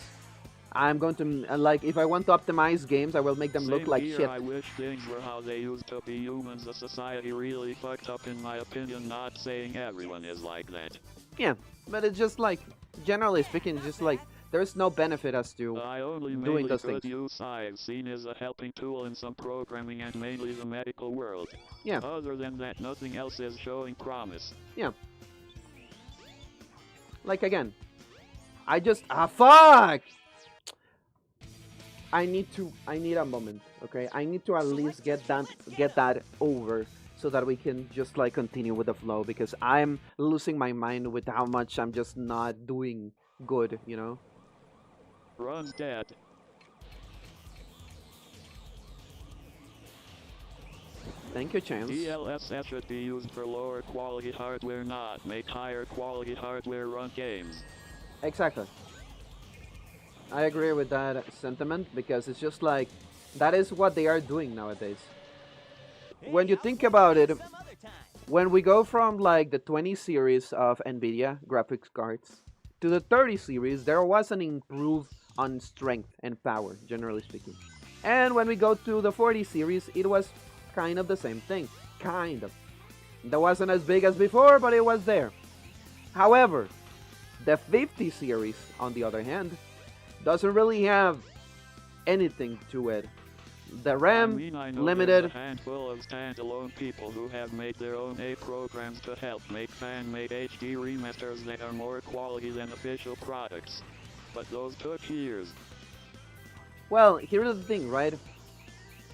I'm going to, like, if I want to optimize games, I will make them look like shit. I wish things were how they used to be. Humans, a society really fucked up, in my opinion, not saying everyone is like that. Yeah, but it's just like, generally speaking, just like, there's no benefit as to I only doing mainly those could things. use I've seen as a helping tool in some programming and mainly the medical world. Yeah. Other than that, nothing else is showing promise. Yeah. Like again, I just fuck. I need a moment, okay? I need to at least get that over so that we can just like continue with the flow, because I'm losing my mind with how much I'm just not doing good, you know? Run's dead. Thank you, Chance. DLSS should be used for lower quality hardware, not make higher quality hardware run games. Exactly. I agree with that sentiment, because it's just like, that is what they are doing nowadays. When you think about it, when we go from like the 20 series of NVIDIA graphics cards to the 30 series, there was an improve on strength and power, generally speaking. And when we go to the 40 series, it was kind of the same thing. Kind of. That wasn't as big as before, but it was there. However, the 50 series, on the other hand, doesn't really have anything to it. The RAM, I know limited. There's a handful of standalone people who have made their own A programs to help make fan-made HD remasters that are more quality than official products. But those took years. Well, here's the thing, right?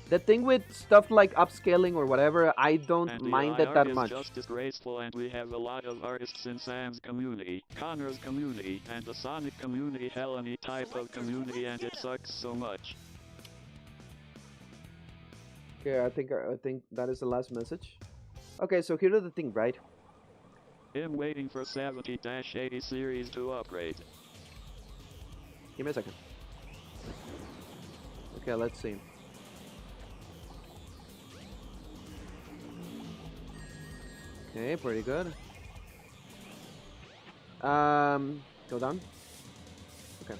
The thing with stuff like upscaling or whatever, I don't And mind the it that IR much. is just disgraceful, and we have a lot of artists in Sam's community, Connor's community, and the Sonic community, hell, any type of community, and it sucks so much. Okay, I think that is the last message. Okay, so here's the thing, right? I'm waiting for 70-80 series to upgrade. Give me a second. Okay, let's see. Okay, pretty good. Go down. Okay.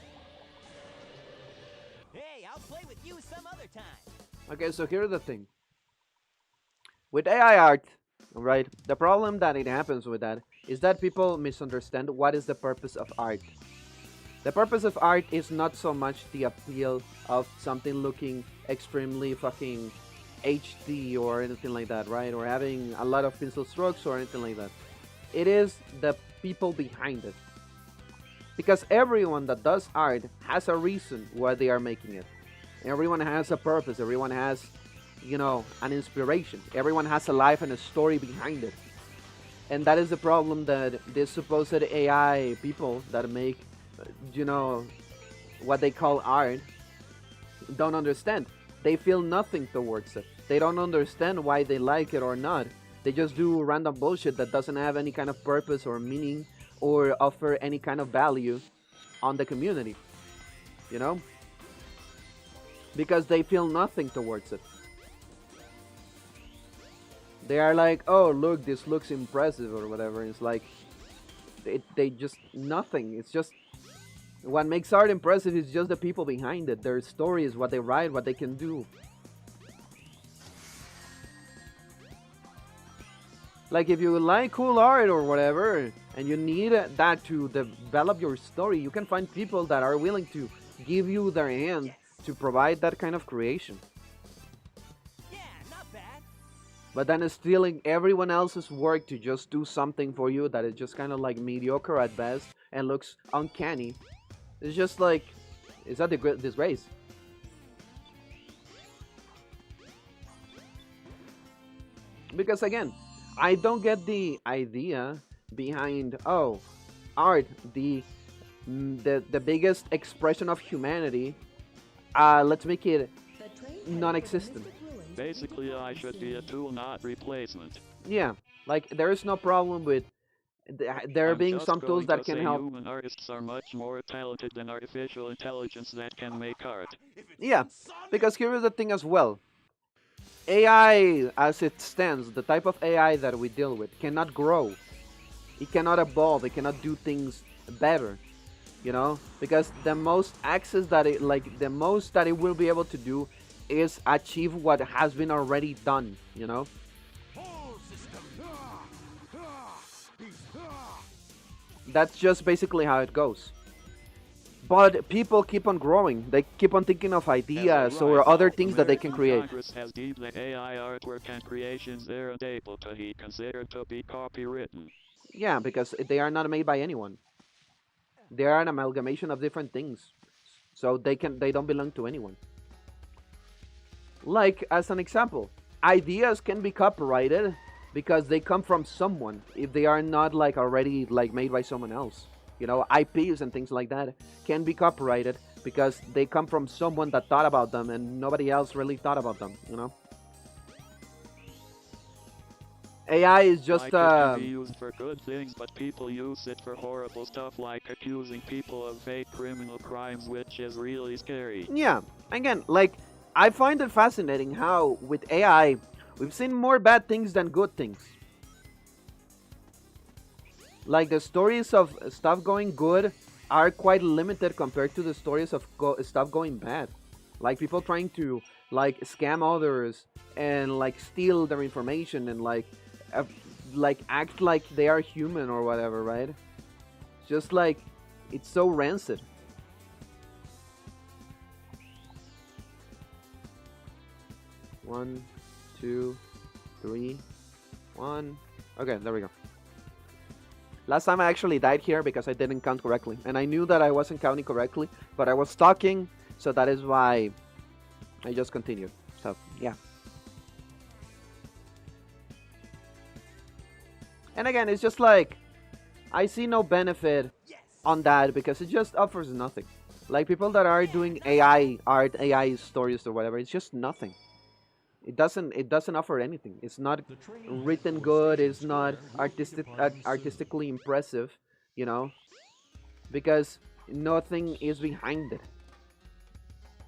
Hey, I'll play with you some other time. Okay, so here's the thing. With AI art, right, the problem that it happens with that is that people misunderstand what is the purpose of art. The purpose of art is not so much the appeal of something looking extremely fucking HD or anything like that, right? Or having a lot of pencil strokes or anything like that. It is the people behind it. Because everyone that does art has a reason why they are making it. Everyone has a purpose. Everyone has, you know, an inspiration. Everyone has a life and a story behind it. And that is the problem that these supposed AI people that make, you know, what they call art don't understand. They feel nothing towards it. They don't understand why they like it or not. They just do random bullshit that doesn't have any kind of purpose or meaning or offer any kind of value on the community. You know? Because they feel nothing towards it. They are like, oh, look, this looks impressive or whatever. It's like, they just, nothing. It's just, what makes art impressive is just the people behind it. Their stories, what they write, what they can do. Like, if you like cool art or whatever, and you need that to develop your story, you can find people that are willing to give you their hand to provide that kind of creation. Yeah, not bad. But then it's stealing everyone else's work to just do something for you that is just kind of like mediocre at best and looks uncanny. It's just like, is that a disgrace? Because again, I don't get the idea behind, oh, art, the biggest expression of humanity. Let's make it non-existent. Basically, I should be a tool, not replacement. Yeah, like there is no problem with there being some tools that can help. Human artists are much more talented than artificial intelligence that can make art. Yeah, because here is the thing as well. AI, as it stands, the type of AI that we deal with, cannot grow. It cannot evolve. It cannot do things better. You know, because the most access that it, like the most that it will be able to do is achieve what has been already done, you know. That's just basically how it goes. But people keep on growing. They keep on thinking of ideas or other things that they can create. Congress has deemed the AI artwork and creations thereunable to be considered to be copywritten. Yeah, because they are not made by anyone. They are an amalgamation of different things. So they don't belong to anyone. Like, as an example, ideas can be copyrighted because they come from someone if they are not like already like made by someone else. You know, IPs and things like that can be copyrighted because they come from someone that thought about them and nobody else really thought about them, you know? AI is just it can be used for good things, but people use it for horrible stuff like accusing people of fake criminal crimes, which is really scary. Yeah, again, like, I find it fascinating how with AI we've seen more bad things than good things. Like, the stories of stuff going good are quite limited compared to the stories of stuff going bad. Like, people trying to, like, scam others and, like, steal their information and, like, act like they are human or whatever, right? Just, like, it's so rancid. One, two, three, one. Okay, there we go. Last time I actually died here because I didn't count correctly. And I knew that I wasn't counting correctly, but I was talking, so that is why I just continued. So, yeah. And again, it's just like, I see no benefit on that because it just offers nothing. Like, people that are doing AI art, AI stories or whatever, it's just nothing. It doesn't offer anything. It's not written good. It's not artistically impressive, you know, because nothing is behind it.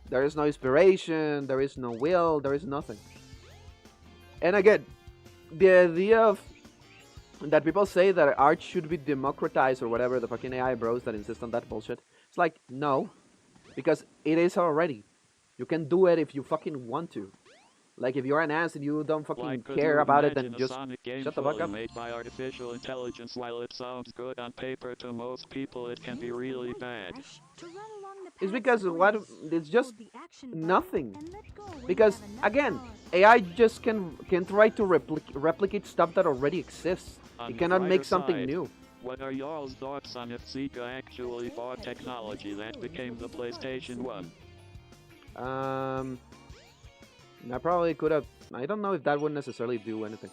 There is no inspiration. There is no will. There is nothing. And again, the idea of that people say that art should be democratized or whatever, the fucking AI bros that insist on that bullshit. It's like, no, because it is already. You can do it if you fucking want to. Like, if you're an ass and you don't fucking care about it, then just shut the fuck up. Made by artificial intelligence. While it sounds good on paper to most people, it can be really bad. It's because it's just nothing. Because again, AI just can try to replicate stuff that already exists. It cannot make something new. What are y'all's thoughts on if Sega actually bought technology that became the PlayStation 1? I probably could have. I don't know if that would necessarily do anything,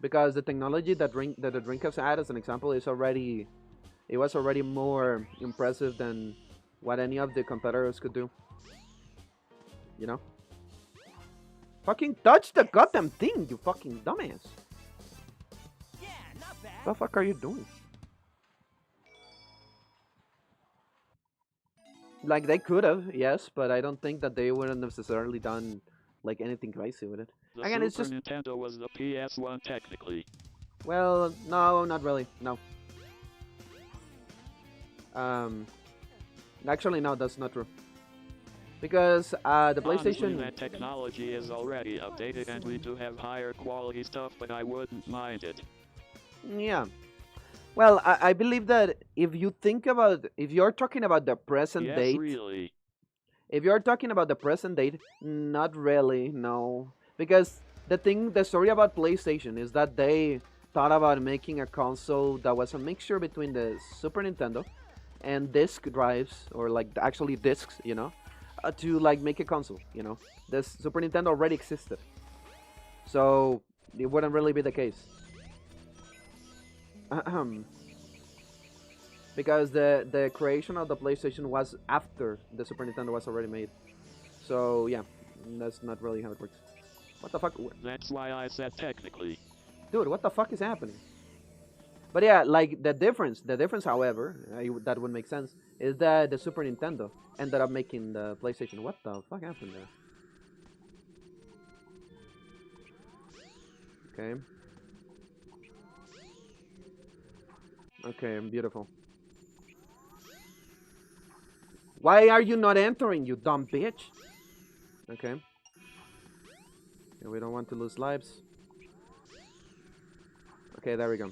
because the technology that the Dreamcast had, as an example, was already more impressive than what any of the competitors could do. You know? Fucking touch the goddamn thing, you fucking dumbass! Yeah, not bad. What the fuck are you doing? Like, they could have, yes, but I don't think that they would have necessarily done like anything crazy with it. The Again, it's Super just Nintendo was the PS1 technically. well, no, not really, no. Actually, no, that's not true. Because the Honestly, PlayStation. that technology is already updated, and we do have higher quality stuff, but I wouldn't mind it. Yeah. Well, I believe that if you think about, if you're talking about the present Yes, date, really. if you're talking about the present date, not really, no. Because the story about PlayStation is that they thought about making a console that was a mixture between the Super Nintendo and disc drives, or like actually discs, you know, to like make a console, you know. The Super Nintendo already existed, so it wouldn't really be the case. Because the creation of the PlayStation was after the Super Nintendo was already made. So yeah, that's not really how it works. What the fuck? That's why I said technically. Dude, what the fuck is happening? But yeah, like the difference, however, that would make sense, is that the Super Nintendo ended up making the PlayStation. What the fuck happened there? Okay. Okay, beautiful. Why are you not entering, you dumb bitch? Okay. And we don't want to lose lives. Okay, there we go.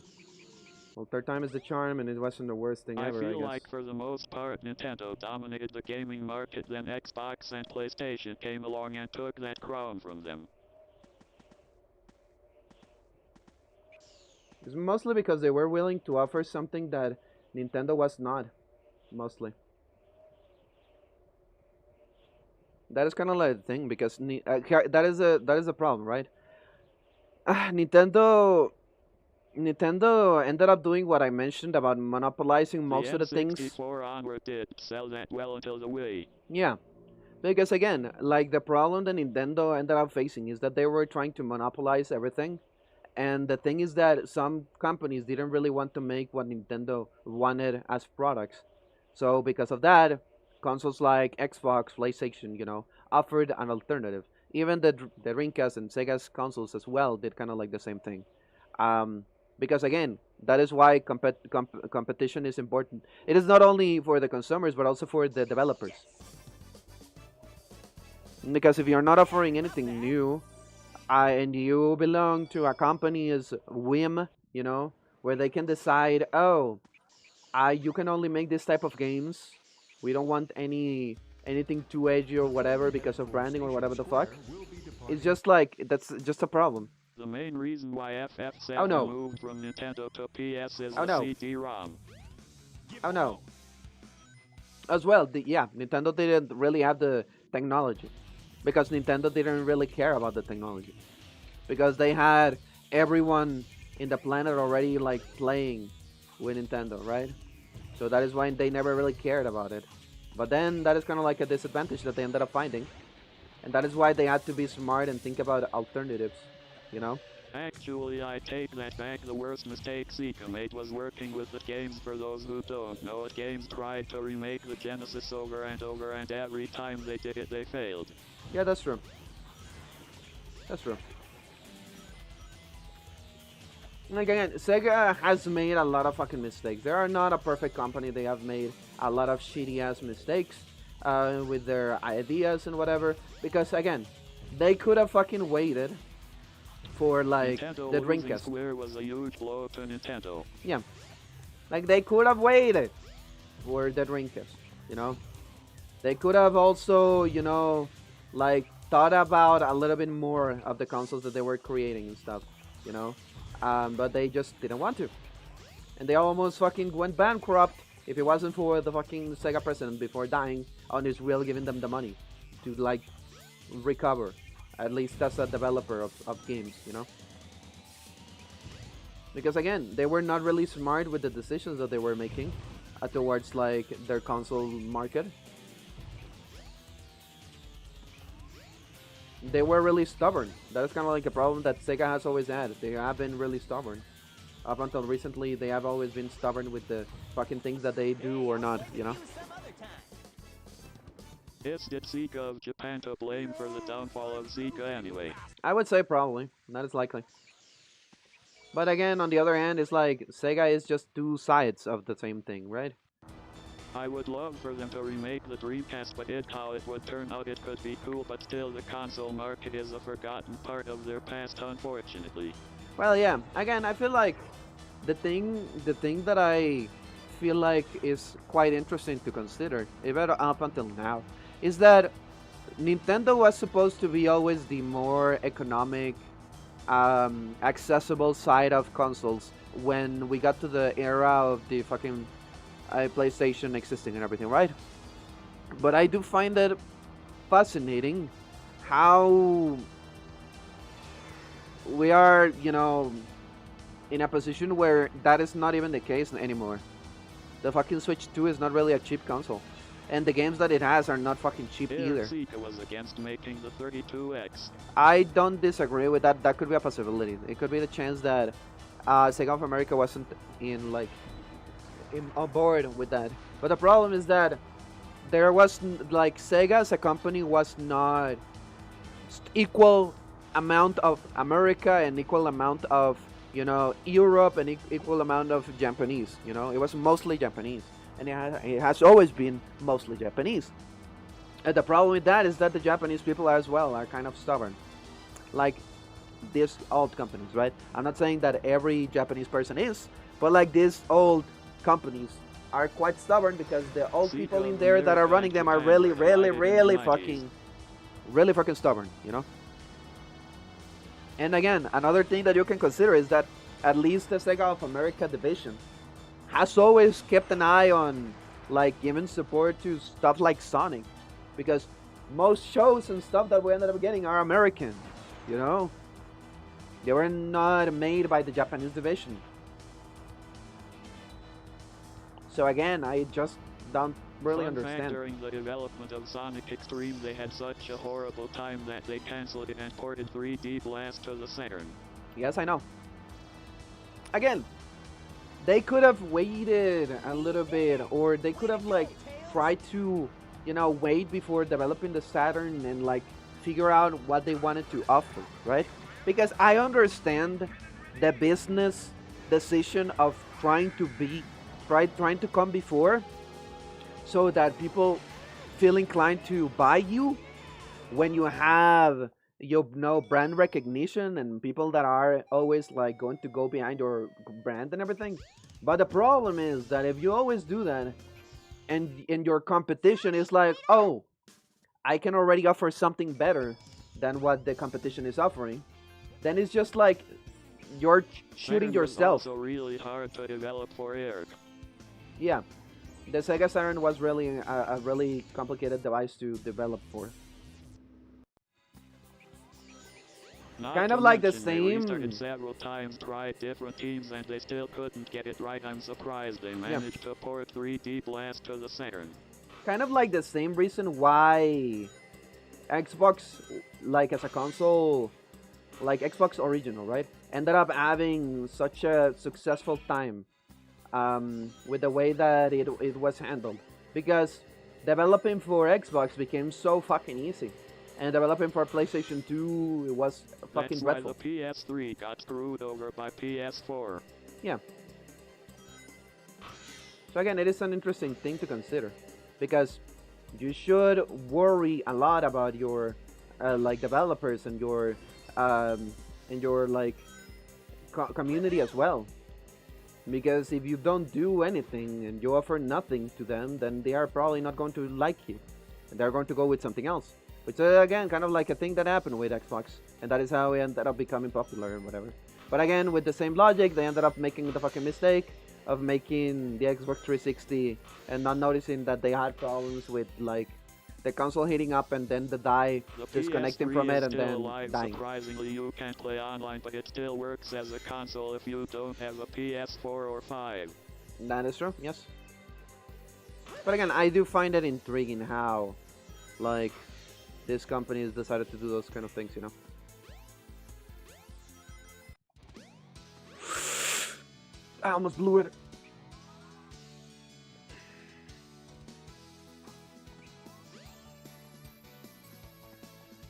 Well, third time is the charm, and it wasn't the worst thing I ever, feel guess. like for the most part Nintendo dominated the gaming market, then Xbox and PlayStation came along and took that crown from them. It's mostly because they were willing to offer something that Nintendo was not, mostly. That is kind of like the thing, because that is a problem, right? Nintendo ended up doing what I mentioned about monopolizing most of the things. The N64 onward did sell that well until the Wii. Yeah, because again, like the problem that Nintendo ended up facing is that they were trying to monopolize everything. And the thing is that some companies didn't really want to make what Nintendo wanted as products. So because of that, consoles like Xbox, PlayStation, offered an alternative. Even the Dreamcast and Sega's consoles as well did kind of like the same thing. Because again, that is why competition is important. It is not only for the consumers, but also for the developers. Because if you're not offering anything new, and you belong to a company's whim, where they can decide, oh, you can only make this type of games. We don't want anything too edgy or whatever because of branding or whatever the fuck. It's just like, that's just a problem. The main reason why FF7 moved from Nintendo to PS is the CD-ROM. Oh no. As well, Nintendo didn't really have the technology. Because Nintendo didn't really care about the technology. Because they had everyone in the planet already like playing with Nintendo, right? So that is why they never really cared about it. But then that is kind of like a disadvantage that they ended up finding. And that is why they had to be smart and think about alternatives, Actually, I take that back. The worst mistake Sega made was working with the games. For those who don't know it, games tried to remake the Genesis over and over, and every time they did it, they failed. Yeah, that's true. That's true. Like again, Sega has made a lot of fucking mistakes. They are not a perfect company. They have made a lot of shitty ass mistakes with their ideas and whatever. Because again, they could have fucking waited for like Nintendo the Dreamcast. Square was a huge blow to Nintendo. Yeah, like they could have waited for the Dreamcast. They could have also, like thought about a little bit more of the consoles that they were creating and stuff, but they just didn't want to, and they almost fucking went bankrupt if it wasn't for the fucking Sega president before dying on his will giving them the money to like recover, at least as a developer of games, because again, they were not really smart with the decisions that they were making towards like their console market. They were really stubborn. That is kind of like a problem that Sega has always had. They have been really stubborn. Up until recently, they have always been stubborn with the fucking things that they do or not, Is did Sega of Japan to blame for the downfall of Sega anyway? I would say probably. That is likely. But again, on the other hand, it's like Sega is just two sides of the same thing, right? I would love for them to remake the Dreamcast, but how it would turn out, it could be cool, but still the console market is a forgotten part of their past, unfortunately. Well, yeah. Again, I feel like the thing that I feel like is quite interesting to consider, even up until now, is that Nintendo was supposed to be always the more economic, accessible side of consoles when we got to the era of the fucking PlayStation existing and everything, right? But I do find it fascinating how we are, in a position where that is not even the case anymore. The fucking Switch 2 is not really a cheap console. And the games that it has are not fucking cheap either. Sega was against making the 32X. I don't disagree with that. That could be a possibility. It could be the chance that Sega of America wasn't on board with that. But the problem is that there was like Sega as a company was not equal amount of America and equal amount of Europe and equal amount of Japanese. It was mostly Japanese, and it has always been mostly Japanese. And the problem with that is that the Japanese people as well are kind of stubborn, like these old companies, right? I'm not saying that every Japanese person is, But like these old companies are quite stubborn because the old people in there that are running them are really fucking stubborn, you know. And again, another thing that you can consider is that at least the Sega of America division has always kept an eye on like giving support to stuff like Sonic, because most shows and stuff that we ended up getting are American, you know. They were not made by the Japanese division. So again, I just don't really understand. During the development of Sonic Extreme, they had such a horrible time that they cancelled it and ported 3D Blast to the Saturn. Yes, I know. Again, they could have waited a little bit, or they could have like tried to, you know, wait before developing the Saturn and like figure out what they wanted to offer, right? Because I understand the business decision of trying to come before, so that people feel inclined to buy you when you have, you know, brand recognition and people that are always like going to go behind your brand and everything. But the problem is that if you always do that, and in your competition is like, oh, I can already offer something better than what the competition is offering, then it's just like you're shooting yourself. Was also really hard to develop for Eric. Yeah, the Sega Saturn was really a really complicated device to develop for. Not kind to of like the mention, they same. restarted several times, tried different teams, and they still couldn't get it right. I'm surprised they managed to port 3D Blast to the Saturn. Kind of like the same reason why Xbox, like as a console, like Xbox original, right, ended up having such a successful time with the way that it was handled, because developing for Xbox became so fucking easy, and developing for PlayStation 2 it was fucking dreadful. That's why the PS3 got screwed over by PS4. Yeah. So again, it is an interesting thing to consider, because you should worry a lot about your like developers and your like community as well. Because if you don't do anything and you offer nothing to them, then they are probably not going to like you, and they're going to go with something else. Which again, kind of like a thing that happened with Xbox, and that is how it ended up becoming popular and whatever. But again, with the same logic, they ended up making the fucking mistake of making the Xbox 360 and not noticing that they had problems with like the console heating up and then the die disconnecting from it and then dying. Surprisingly, you can't play online, but it still works as a console if you don't have a PS4 or 5. That is true, yes. But again, I do find it intriguing how, like, these companies decided to do those kind of things, you know. I almost blew it.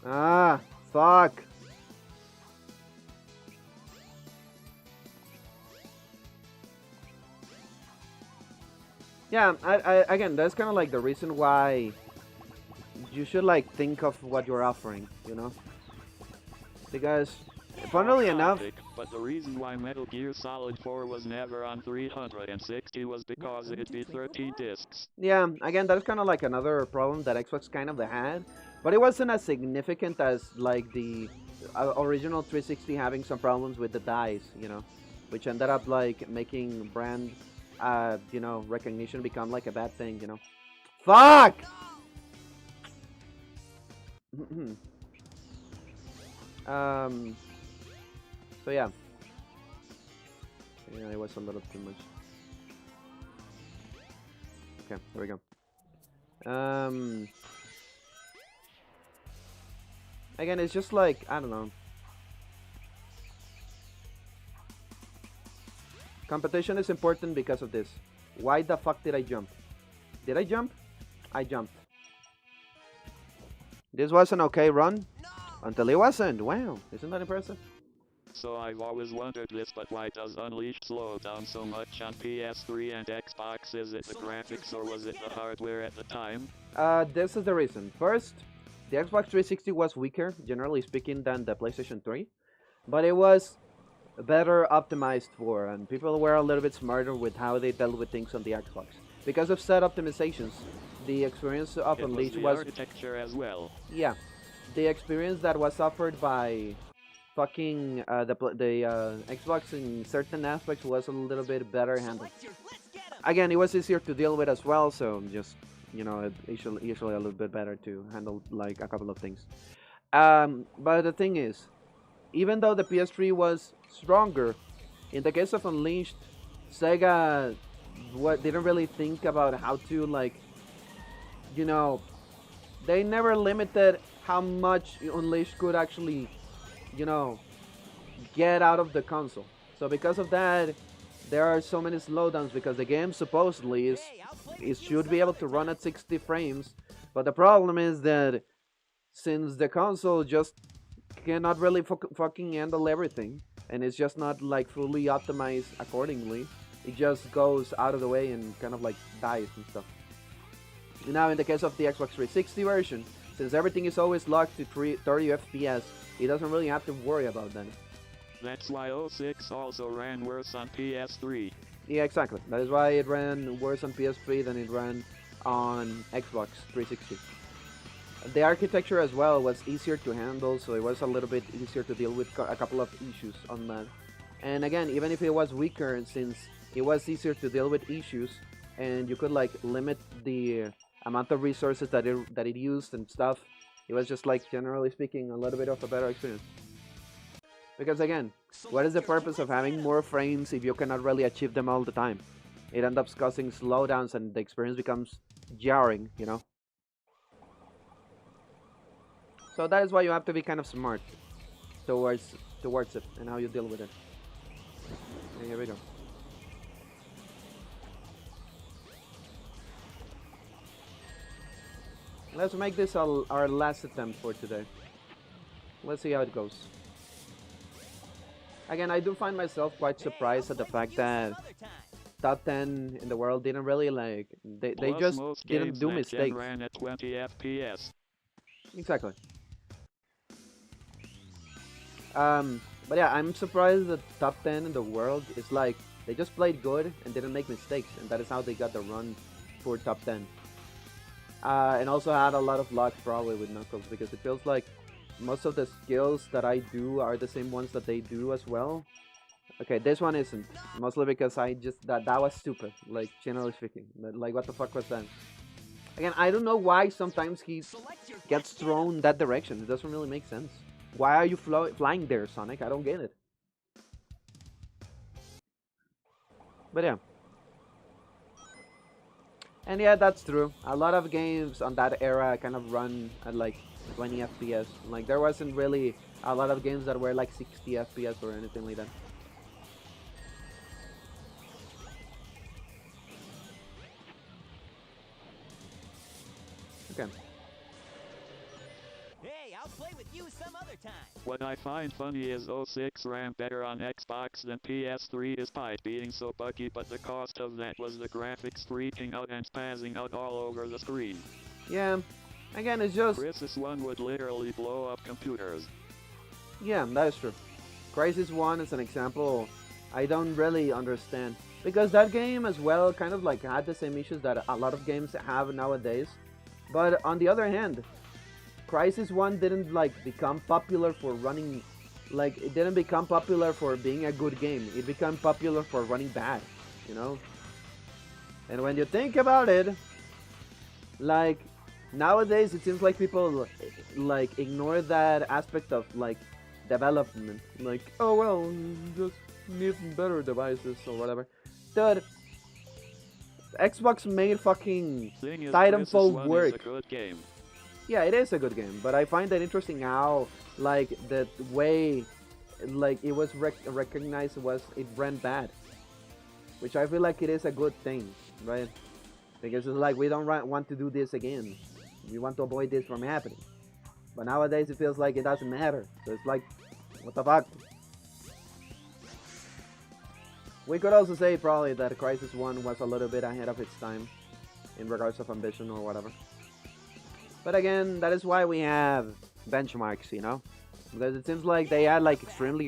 Ah, fuck. Yeah, I again, that's kind of like the reason why you should like think of what you're offering, you know? Because, funnily enough... But the reason why Metal Gear Solid 4 was never on 360 was because it'd be 13 discs. Yeah, again, that's kind of like another problem that Xbox kind of had. But it wasn't as significant as like the original 360 having some problems with the dice, you know? Which ended up like making brand, you know, recognition become like a bad thing, you know? Fuck! So yeah. Yeah, it was a little too much. Okay, there we go. Again, it's just like, I don't know. Competition is important because of this. Why the fuck did I jump? Did I jump? I jumped. This was an okay run until it wasn't. Wow, isn't that impressive? So I've always wondered this, but why does Unleashed slow down so much on PS3 and Xbox? Is it the graphics or was it the hardware at the time? This is the reason. First, the Xbox 360 was weaker, generally speaking, than the PlayStation 3. But it was better optimized for, and people were a little bit smarter with how they dealt with things on the Xbox. Because of set optimizations, the experience of Unleashed was... architecture as well. Yeah, the experience that was offered by fucking the Xbox in certain aspects was a little bit better handled. Again, it was easier to deal with as well, so just, you know, usually a little bit better to handle like a couple of things. But the thing is, even though the PS3 was stronger, in the case of Unleashed, Sega didn't really think about how to, like, you know, they never limited how much Unleashed could actually, you know, get out of the console. So because of that, there are so many slowdowns, because the game supposedly should be able to run at 60 frames, but the problem is that since the console just cannot really fucking handle everything, and it's just not like fully optimized accordingly, it just goes out of the way and kind of like dies and stuff. Now in the case of the Xbox 360 version, since everything is always locked to 30 FPS, it doesn't really have to worry about that. That's why 06 also ran worse on PS3. Yeah, exactly. That is why it ran worse on PS3 than it ran on Xbox 360. The architecture as well was easier to handle, so it was a little bit easier to deal with a couple of issues on that. And again, even if it was weaker, since it was easier to deal with issues, and you could like limit the amount of resources that it used and stuff, it was just like, generally speaking, a little bit of a better experience. Because again, what is the purpose of having more frames if you cannot really achieve them all the time? It ends up causing slowdowns and the experience becomes jarring, you know? So that is why you have to be kind of smart towards it and how you deal with it. And here we go. Let's make this our last attempt for today. Let's see how it goes. Again, I do find myself quite surprised at the fact that top 10 in the world didn't really like, they just didn't do mistakes. Ran at 20 FPS. Exactly. But yeah, I'm surprised that top 10 in the world is like, they just played good and didn't make mistakes, and that is how they got the run for top 10. And also had a lot of luck probably with Knuckles, because it feels like most of the skills that I do are the same ones that they do as well. Okay, this one isn't, mostly because I just, that was stupid, like, generally speaking. Like, what the fuck was that? Again, I don't know why sometimes he gets thrown that direction. It doesn't really make sense. Why are you flying there, Sonic? I don't get it. But yeah. And yeah, that's true. A lot of games on that era kind of run at like 20 FPS. Like, there wasn't really a lot of games that were like 60 FPS or anything like that. Okay. Hey, I'll play with you some other time. What I find funny is 06 ran better on Xbox than PS3 despite being so buggy, but the cost of that was the graphics freaking out and spazzing out all over the screen. Yeah, again, it's just... Crisis 1 would literally blow up computers. Yeah, that is true. Crisis 1 is an example I don't really understand, because that game as well kind of like had the same issues that a lot of games have nowadays. But on the other hand, Crisis 1 didn't like become popular for running, like, it didn't become popular for being a good game. It became popular for running bad, you know? And when you think about it, like, nowadays it seems like people like ignore that aspect of like development. Like, oh well, just need better devices or whatever. Dude, Xbox made fucking Titanfall work. Is a good game. Yeah, it is a good game, but I find that interesting how, like, the way, like, it was recognized was it ran bad, which I feel like it is a good thing, right? Because it's like, we don't want to do this again. We want to avoid this from happening. But nowadays it feels like it doesn't matter. So it's like, what the fuck? We could also say probably that Crisis 1 was a little bit ahead of its time in regards of ambition or whatever. But again, that is why we have benchmarks, you know? Because it seems like they had like extremely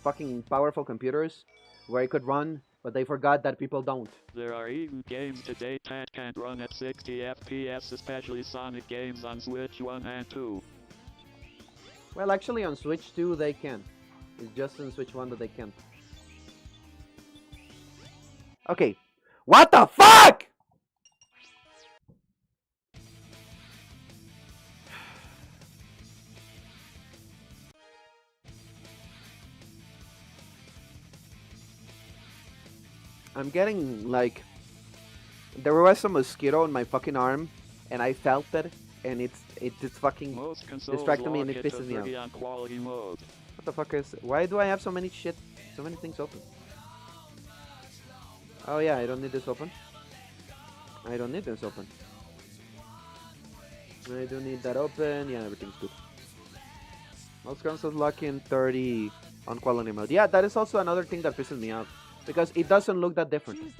fucking powerful computers where it could run, but they forgot that people don't. There are even games today that can't run at 60 FPS, especially Sonic games on Switch 1 and 2. Well, actually on Switch 2 they can. It's just on Switch 1 that they can't. Okay. What the fuck?! I'm getting, like... There was a mosquito on my fucking arm, and I felt it, and it's fucking distracting me and it pisses me off. On quality mode. What the fuck is... Why do I have so many things open? Oh yeah, I don't need this open. I don't need this open. I do need that open. Yeah, everything's good. Most consoles lock in 30 on quality mode. Yeah, that is also another thing that pisses me off. Because it doesn't look that different.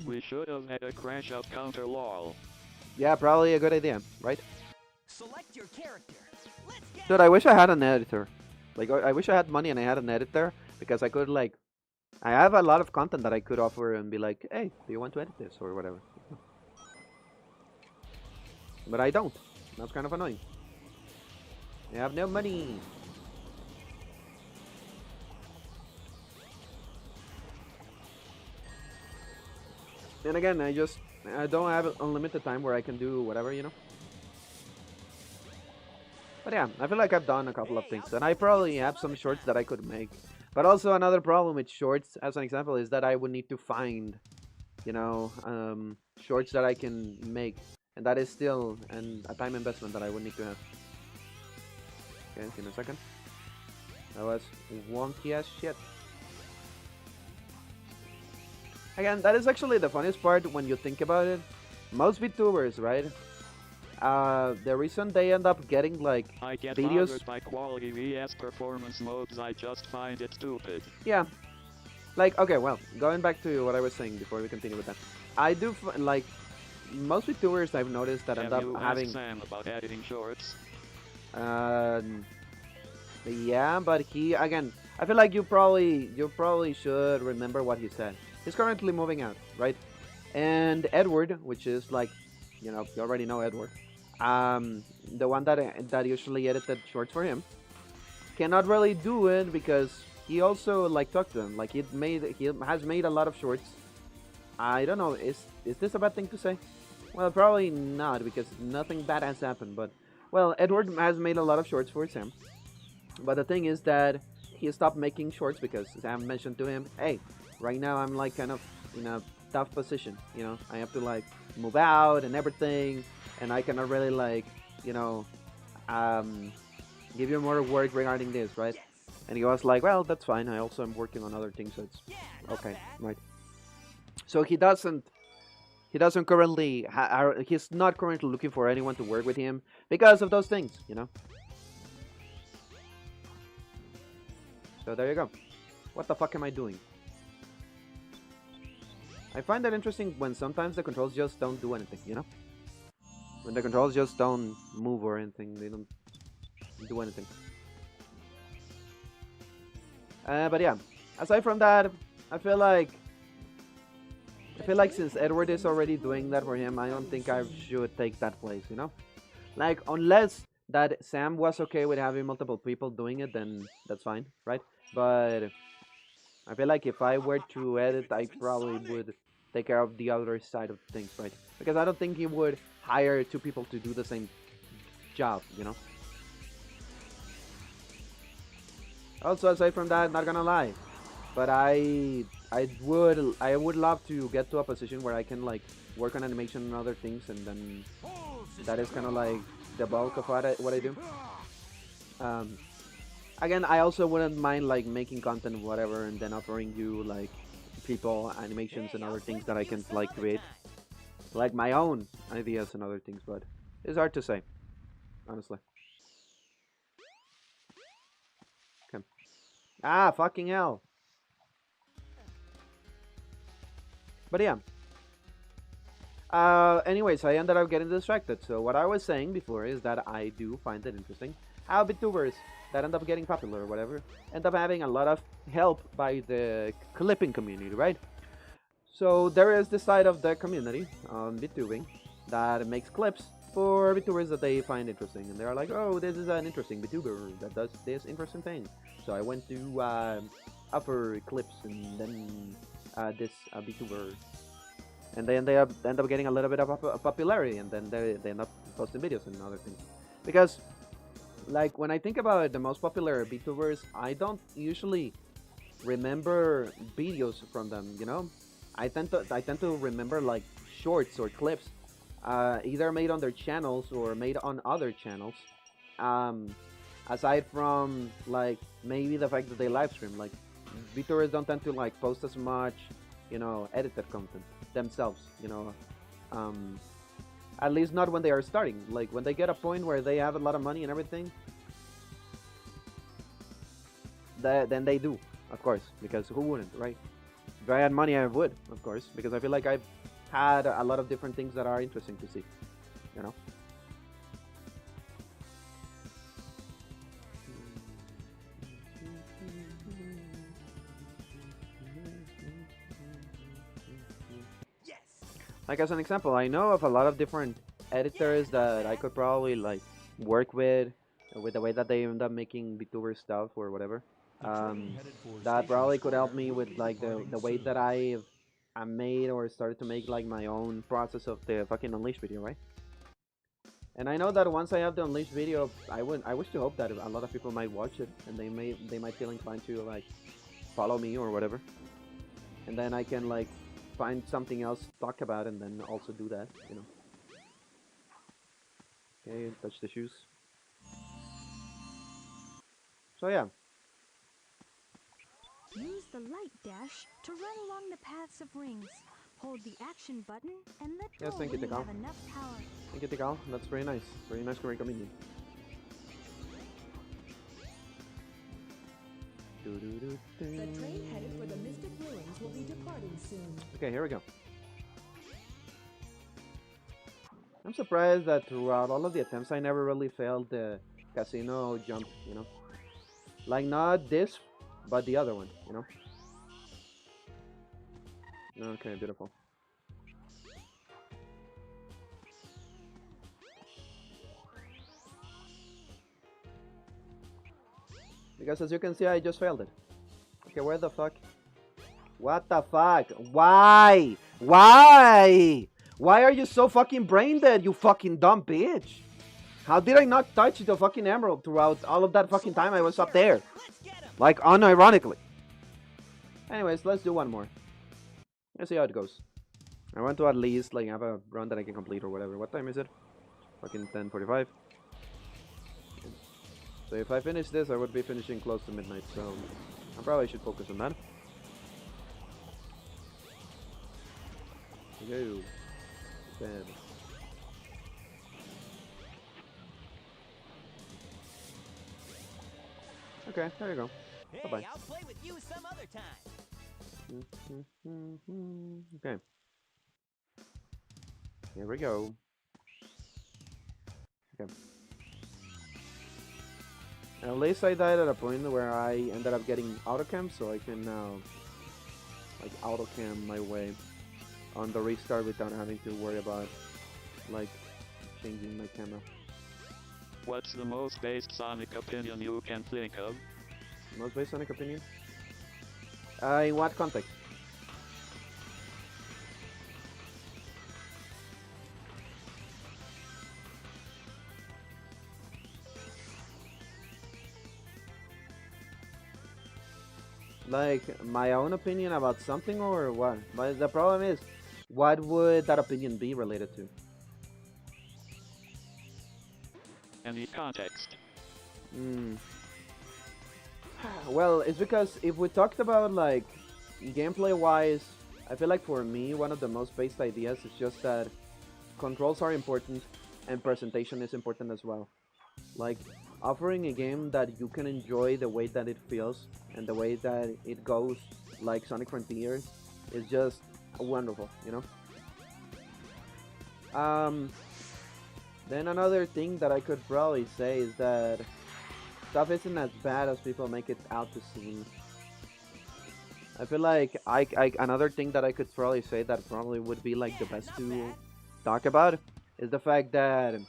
We should have had a crash out counter lol. Yeah, probably a good idea, right? Select your character. Let's get Dude, I wish I had an editor. Like, I wish I had money and I had an editor. Because I could, like... I have a lot of content that I could offer and be like, hey, do you want to edit this? Or whatever. But I don't. That's kind of annoying. I have no money. And again, I don't have unlimited time where I can do whatever, you know? But yeah, I feel like I've done a couple of things. And I probably have some shorts that I could make. But also another problem with shorts, as an example, is that I would need to find, you know, shorts that I can make. And that is still a time investment that I would need to have. Okay, give me a second. That was wonky as shit. Again, that is actually the funniest part when you think about it. Most VTubers, right? The reason they end up getting like I get videos bothered by quality vs performance modes. I just find it stupid. Yeah. Like, okay, well, going back to what I was saying before we continue with that. I do like most VTubers I've noticed that end up having Sam about editing shorts. Yeah, but he again, I feel like you probably should remember what he said. He's currently moving out, right? And Edward, which is like, you know, you already know Edward, the one that usually edited shorts for him, cannot really do it because he also like talked to him. Like he has made a lot of shorts. I don't know, is this a bad thing to say? Well, probably not because nothing bad has happened. But well, Edward has made a lot of shorts for Sam. But the thing is that he stopped making shorts because Sam mentioned to him, hey, right now I'm like kind of in a tough position, you know, I have to like move out and everything, and I cannot really like, you know, give you more work regarding this, right? And he was like, well, that's fine, I also am working on other things, so it's okay, right? So he doesn't currently, he's not currently looking for anyone to work with him because of those things, you know? So there you go. What the fuck am I doing? I find that interesting when sometimes the controls just don't do anything, you know? When the controls just don't move or anything, they don't do anything. But yeah, aside from that, I feel like since Edward is already doing that for him, I don't think I should take that place, you know? Like, unless that Sam was okay with having multiple people doing it, then that's fine, right? But I feel like if I were to edit, I probably would take care of the other side of things, right? Because I don't think he would hire two people to do the same job, you know? Also, aside from that, not gonna lie, but I would love to get to a position where I can like work on animation and other things, and then that is kind of like the bulk of what I do. Again, I also wouldn't mind like making content, whatever, and then offering you like people, animations, and other things that I can like create, like my own ideas and other things. But it's hard to say, honestly. Okay. Ah, fucking hell. But yeah. Anyways, I ended up getting distracted. So what I was saying before is that I do find it interesting how VTubers that end up getting popular or whatever end up having a lot of help by the clipping community, right? So there is this side of the community on VTubing that makes clips for VTubers that they find interesting, and they're like, oh, this is an interesting VTuber that does this interesting thing. So I went to offer clips and then this VTuber, and then they end up getting a little bit of popularity, and then they end up posting videos and other things. Because like when I think about the most popular VTubers, I don't usually remember videos from them, you know. I tend to remember like shorts or clips, either made on their channels or made on other channels. Aside from like maybe the fact that they live stream, like VTubers don't tend to like post as much, you know, edited content themselves, you know. At least not when they are starting. Like when they get a point where they have a lot of money and everything, then they do, of course, because who wouldn't, right? If I had money, I would, of course, because I feel like I've had a lot of different things that are interesting to see, you know. Like as an example, I know of a lot of different editors that I could probably like work with the way that they end up making VTuber stuff or whatever. That probably could help me with like the way that I made or started to make like my own process of the fucking Unleashed video, right? And I know that once I have the Unleashed video, I wish to hope that a lot of people might watch it and they might feel inclined to like follow me or whatever, and then I can like find something else to talk about and then also do that, you know. Okay, touch the shoes. So yeah. Use the light dash to run along the paths of rings. Hold the action button and let go Thank you, when you Tikal. have enough power. Thank you, Tikal. That's very nice. Very nice recommendation. The train headed for the Mystic Ruins will be departing soon. Okay, here we go. I'm surprised that throughout all of the attempts I never really failed the casino jump, you know. Like not this, but the other one, you know. Okay, beautiful. Because as you can see, I just failed it. Okay, where the fuck? What the fuck? Why? Why? Why are you so fucking brain dead, you fucking dumb bitch? How did I not touch the fucking emerald throughout all of that fucking time I was up there? Like, unironically. Anyways, let's do one more. Let's see how it goes. I want to at least like have a run that I can complete or whatever. What time is it? Fucking 10:45. So if I finish this, I would be finishing close to midnight, so I probably should focus on that. Go. Bad. Okay, there you go. Hey, Bye-bye. I'll play with you some other time. Okay. Here we go. Okay. At least I died at a point where I ended up getting autocam, so I can now like autocam my way on the restart without having to worry about like changing my camera. What's the most based Sonic opinion you can think of? Most based Sonic opinion? In what context? Like my own opinion about something or what? But the problem is, what would that opinion be related to? Any context? Well, it's because if we talked about like gameplay wise, I feel like for me one of the most based ideas is just that controls are important and presentation is important as well. Like offering a game that you can enjoy the way that it feels and the way that it goes, like Sonic Frontiers, is just wonderful, you know? Then another thing that I could probably say is that stuff isn't as bad as people make it out to seem. I feel like another thing that I could probably say that probably would be like the best to talk about is the fact that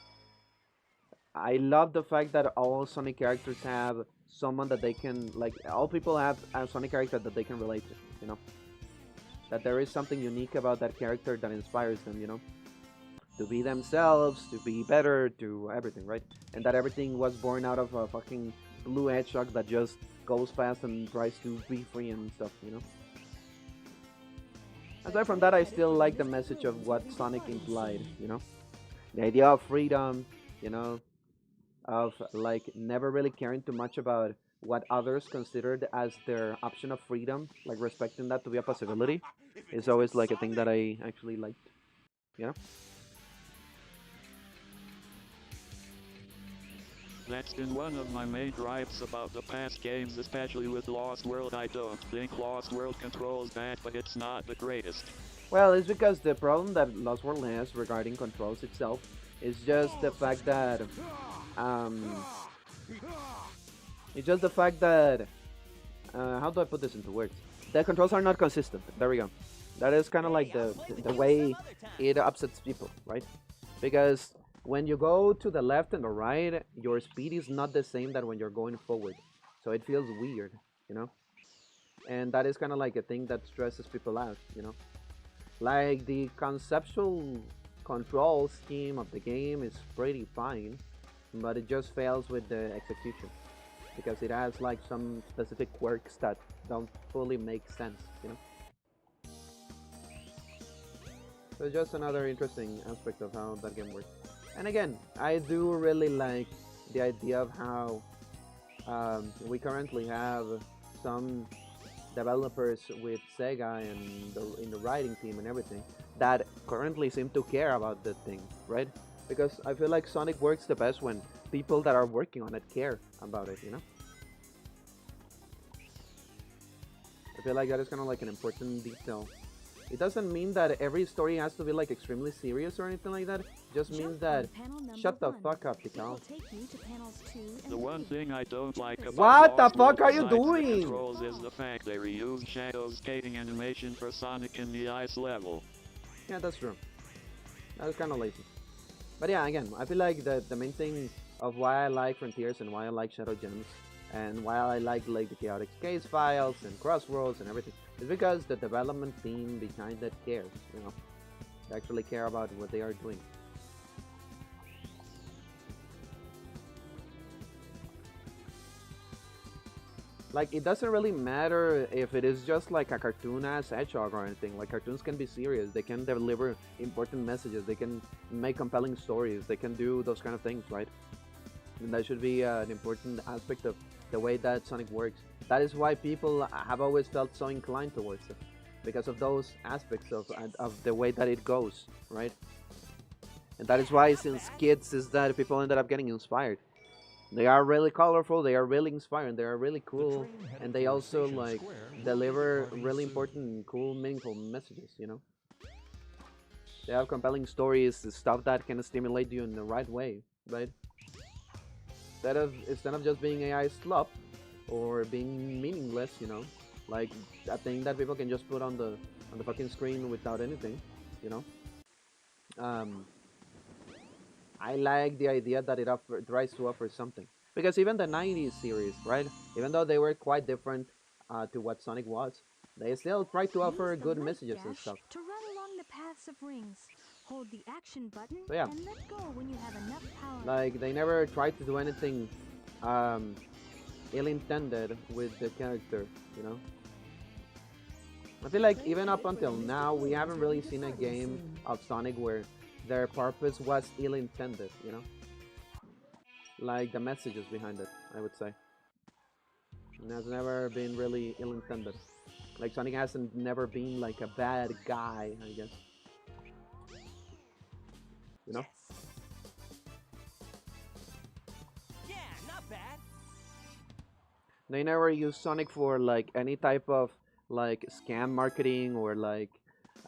I love the fact that all Sonic characters have someone that they can, like, all people have a Sonic character that they can relate to, you know? That there is something unique about that character that inspires them, you know? To be themselves, to be better, to everything, right? And that everything was born out of a fucking blue hedgehog that just goes fast and tries to be free and stuff, you know? Aside from that, I still like the message of what Sonic implied, you know? The idea of freedom, you know? Of like never really caring too much about what others considered as their option of freedom, like respecting that to be a possibility, is always like a thing that I actually liked. Yeah. That's been one of my main gripes about the past games, especially with Lost World. I don't think Lost World controls bad, but it's not the greatest. Well, it's because the problem that Lost World has regarding controls itself is just the fact that it's just the fact that how do I put this into words? The controls are not consistent. There we go. That is kind of like the way it upsets people, right? Because when you go to the left and the right, your speed is not the same that when you're going forward. So it feels weird, you know? And that is kind of like a thing that stresses people out, you know? Like the conceptual control scheme of the game is pretty fine, but it just fails with the execution because it has like some specific quirks that don't fully make sense, you know. So it's just another interesting aspect of how that game works. And again, I do really like the idea of how we currently have some developers with Sega and in the writing team and everything that currently seem to care about the thing, right? Because I feel like Sonic works the best when people that are working on it care about it, you know? I feel like that is kind of like an important detail. It doesn't mean that every story has to be like extremely serious or anything like that. It just means that shut the fuck up, Tikal. The one thing I don't like about what the Lost fuck World are you besides the doing? controls is the fact they reused Shadow's skating animation for Sonic in the ice level. Yeah, that's true. That was kind of lazy. But yeah, again, I feel like the main thing of why I like Frontiers and why I like Shadow Gems and why I like the Chaotic Case Files and Crossroads and everything is because the development team behind it cares, you know. They actually care about what they are doing. Like, it doesn't really matter if it is just like a cartoon-ass hedgehog or anything. Like, cartoons can be serious. They can deliver important messages. They can make compelling stories. They can do those kind of things, right? And that should be an important aspect of the way that Sonic works. That is why people have always felt so inclined towards it. Because of those aspects of the way that it goes, right? And that is why, since kids, is that people ended up getting inspired. They are really colorful, they are really inspiring, they are really cool, and they also like deliver really important, cool, meaningful messages, you know? They have compelling stories, stuff that can stimulate you in the right way, right? Instead of just being AI slop or being meaningless, you know, like a thing that people can just put on the fucking screen without anything, you know? I like the idea that it tries to offer something. Because even the 90s series, right? Even though they were quite different to what Sonic was, they still try to offer good messages and stuff. To run along the paths of rings. Hold the action button so, yeah. and let go when you have enough power. Like, they never tried to do anything ill-intended with the character, you know? I feel like even up until now, we haven't really seen a game of Sonic where their purpose was ill-intended, you know? Like the messages behind it, I would say. It has never been really ill-intended. Like Sonic hasn't never been like a bad guy, I guess. You know? Yeah, not bad. They never use Sonic for like any type of like scam marketing or like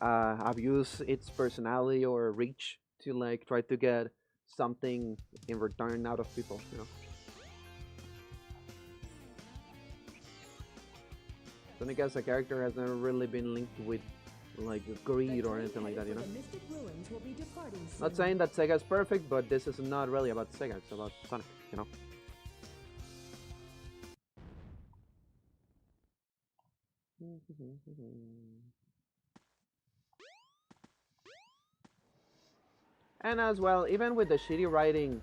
abuse its personality or reach to like try to get something in return out of people, you know. Sonic as a character has never really been linked with like greed or anything like that, you know? The Mystic Ruins will be departing soon. Not saying that Sega's perfect, but this is not really about Sega, it's about Sonic, you know? And as well, even with the shitty writing,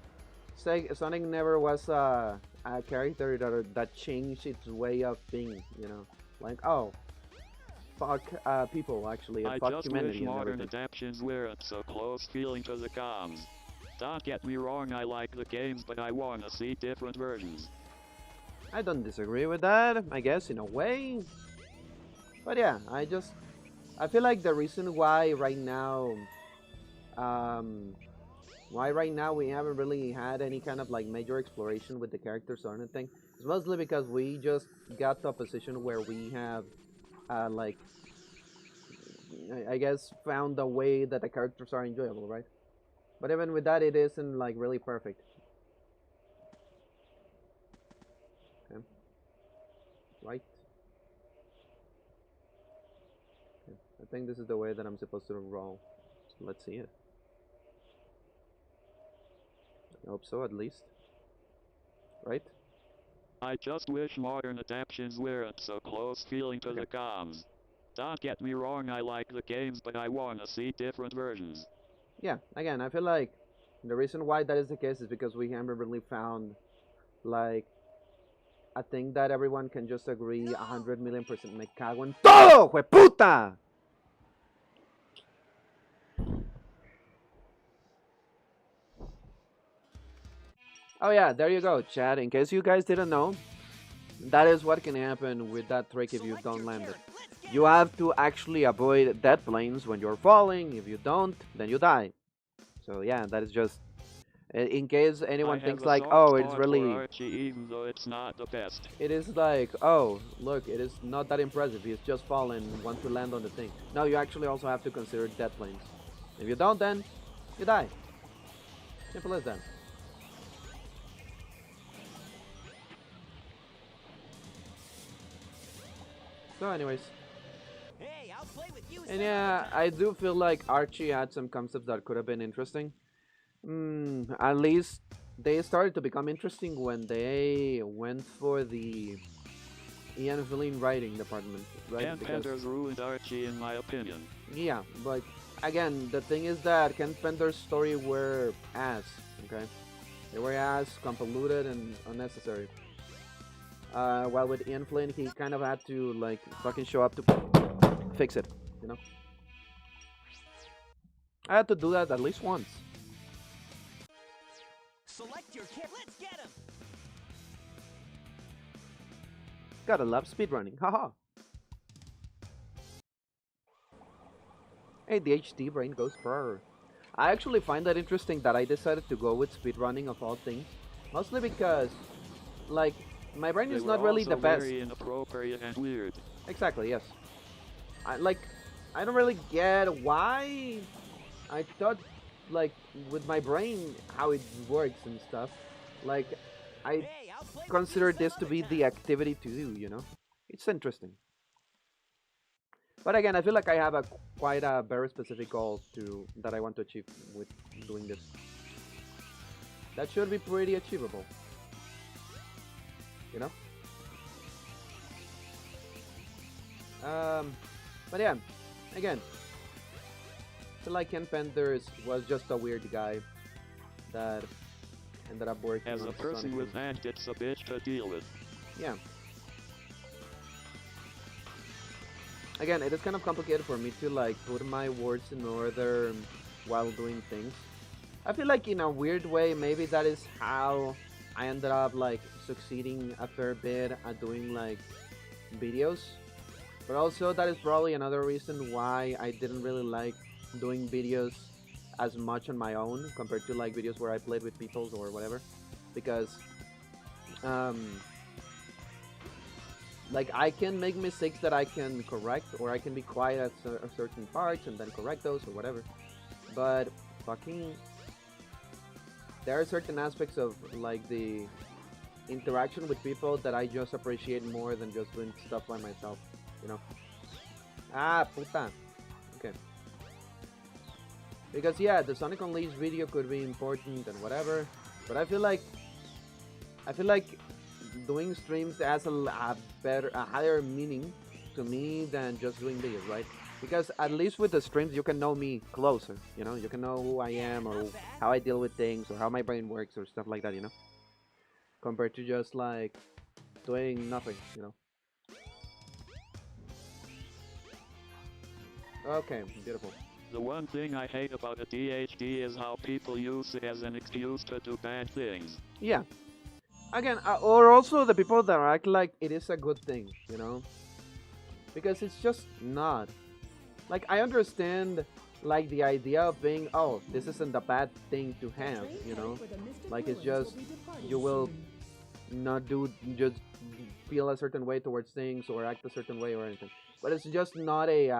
Sonic never was a character that changed its way of being, you know? Like, oh, fuck people, actually, I fuck just humanity wish and modern everything. adaptations weren't so close feeling to the comms. Don't get me wrong, I like the games, but I wanna see different versions. I don't disagree with that, I guess, in a way. But yeah, I feel like the reason why right now we haven't really had any kind of like major exploration with the characters or anything is mostly because we just got to a position where we have like I guess found a way that the characters are enjoyable, right? But even with that, it isn't like really perfect. Okay. Right. Okay. I think this is the way that I'm supposed to roll. So let's see it. I hope so, at least. Right? I just wish modern adaptations weren't so close feeling to the comms. Don't get me wrong, I like the games, but I wanna see different versions. Yeah, again, I feel like the reason why that is the case is because we haven't really found like a thing that everyone can just agree 100,000,000%. Me cago en todo, hueputa! Oh yeah, there you go, chat. In case you guys didn't know, that is what can happen with that trick if you don't land it. You have to actually avoid dead planes when you're falling. If you don't, then you die. So yeah, that is just in case anyone thinks like, oh, it's really Archie, even though it's not the best. it is like, oh, look, it is not that impressive. He's just fallen once we land on the thing. No, you actually also have to consider dead planes. If you don't, then you die. Simple as that. So anyways, Hey, I'll play with you. and yeah, I do feel like Archie had some concepts that could have been interesting. At least they started to become interesting when they went for the Ian Feline writing department, right? Ken Pender's ruined Archie in my opinion. Yeah, but again, the thing is that Ken Pender's story were ass, okay? They were ass, convoluted, and unnecessary. While with Ian Flynn, he kind of had to like fucking show up to fix it, you know? I had to do that at least once. Select your kit. Let's get him. Gotta love speedrunning, haha. ADHD brain goes brr. I actually find that interesting that I decided to go with speedrunning of all things. Mostly because, like, my brain is not really the best. Very inappropriate and weird. Exactly, yes. I don't really get why. I thought, like, with my brain, how it works and stuff. Like, I consider this to be the activity to do, you know? It's interesting. But again, I feel like I have quite a very specific goal that I want to achieve with doing this. That should be pretty achievable. You know? But yeah, again, I feel like Ken Penders was just a weird guy that ended up working As on a person Sonic with that, it's a bitch to deal with. Yeah. Again, it is kind of complicated for me to like put my words in order while doing things. I feel like in a weird way, maybe that is how I ended up like succeeding a fair bit at doing like videos. But also that is probably another reason why I didn't really like doing videos as much on my own compared to like videos where I played with people or whatever. Because like I can make mistakes that I can correct, or I can be quiet at certain parts and then correct those or whatever. But fucking there are certain aspects of like the interaction with people that I just appreciate more than just doing stuff by myself. you know. Ah, puta. Okay. Because yeah, the Sonic Unleashed video could be important and whatever, but I feel like doing streams has a higher meaning to me than just doing videos, right? Because at least with the streams you can know me closer, you know, you can know who I am or how I deal with things or how my brain works or stuff like that, you know, compared to just like doing nothing, you know. Okay, beautiful. The one thing I hate about a DHD is how people use it as an excuse to do bad things. Yeah. Again, or also the people that act like it is a good thing, you know? Because it's just not. Like, I understand, like, the idea of being, oh, this isn't a bad thing to have, you know? Like, it's just, you will not just feel a certain way towards things or act a certain way or anything. But it's just not a,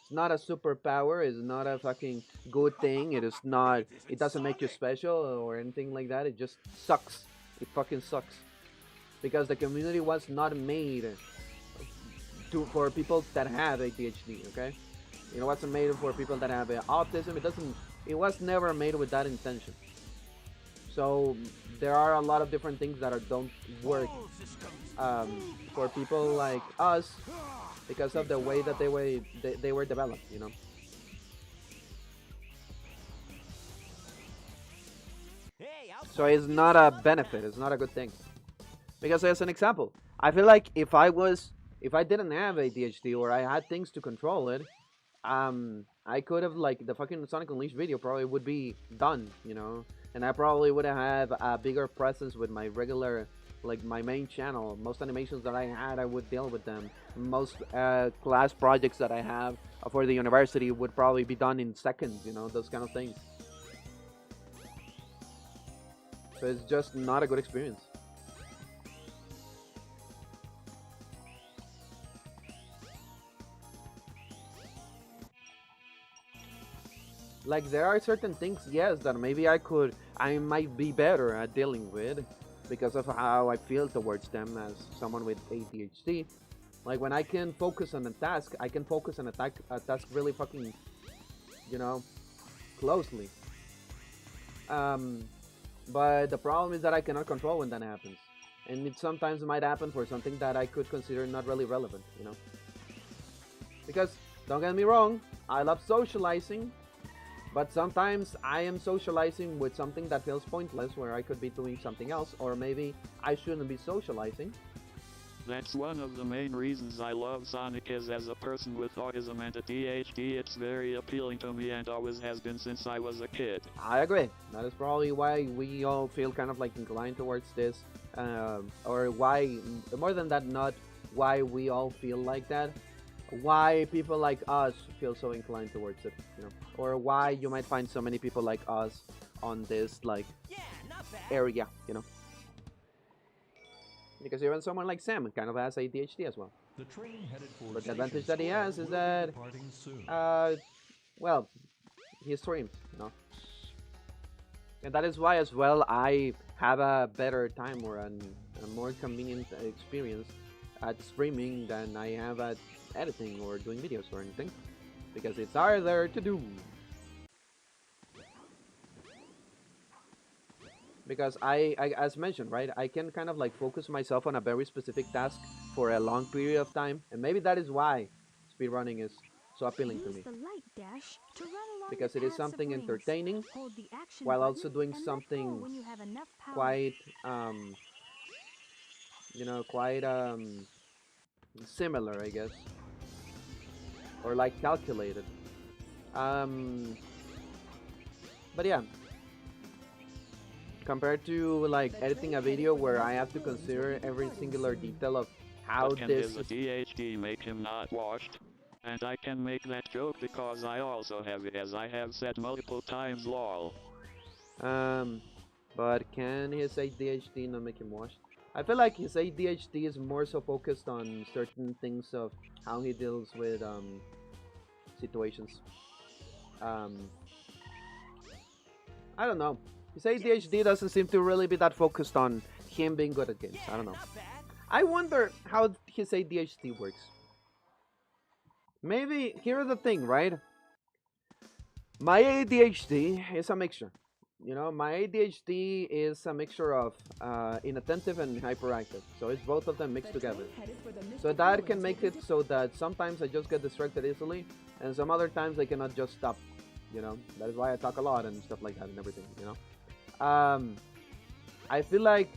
it's not a superpower, it's not a fucking good thing, it doesn't make you special or anything like that, it just sucks. It fucking sucks. Because the community was not made for people that have ADHD, okay? It wasn't made for people that have autism, it was never made with that intention. So there are a lot of different things that don't work for people like us because of the way that they were developed, you know. So it's not a benefit, it's not a good thing. Because as an example, I feel like if I didn't have ADHD or I had things to control it, I could have, like, the fucking Sonic Unleashed video probably would be done, you know, and I probably would have a bigger presence with my regular, like, my main channel. Most animations that I had, I would deal with them. Most class projects that I have for the university would probably be done in seconds, you know, those kind of things. So it's just not a good experience. Like, there are certain things, yes, that maybe I might be better at dealing with because of how I feel towards them as someone with ADHD. Like, when I can focus on a task, I can focus on a task really fucking, you know, closely. But the problem is that I cannot control when that happens. And it sometimes might happen for something that I could consider not really relevant, you know. Because, don't get me wrong, I love socializing. But sometimes I am socializing with something that feels pointless, where I could be doing something else, or maybe I shouldn't be socializing. That's one of the main reasons I love Sonic, is as a person with autism and ADHD, it's very appealing to me and always has been since I was a kid. I agree. That is probably why we all feel kind of like inclined towards this, or why, more than that, not why we all feel like that. Why people like us feel so inclined towards it, you know, or why you might find so many people like us on this, like, area, you know, because even someone like Sam kind of has ADHD as well. But the advantage that he has is that, well, he streams, you know, and that is why as well I have a better time or a more convenient experience at streaming than I have at editing or doing videos or anything, because it's harder to do. Because I as mentioned, right, I can kind of like focus myself on a very specific task for a long period of time, and maybe that is why speedrunning is so appealing to me. Because it is something entertaining while also doing something quite you know, quite similar, I guess, or like calculated. But yeah, compared to like editing a video where I have to consider every singular detail of how But can this his ADHD make him not washed? And I can make that joke because I also have it, as I have said multiple times, lol. But can his ADHD not make him washed? I feel like his ADHD is more so focused on certain things of how he deals with situations. I don't know. His ADHD doesn't seem to really be that focused on him being good at games. I don't know. I wonder how his ADHD works. Maybe, here's the thing, right? My ADHD is a mixture. You know, my ADHD is a mixture of inattentive and hyperactive. So it's both of them mixed together. So that can make it so that sometimes I just get distracted easily, and some other times I cannot just stop. You know, that is why I talk a lot and stuff like that and everything, you know. I feel like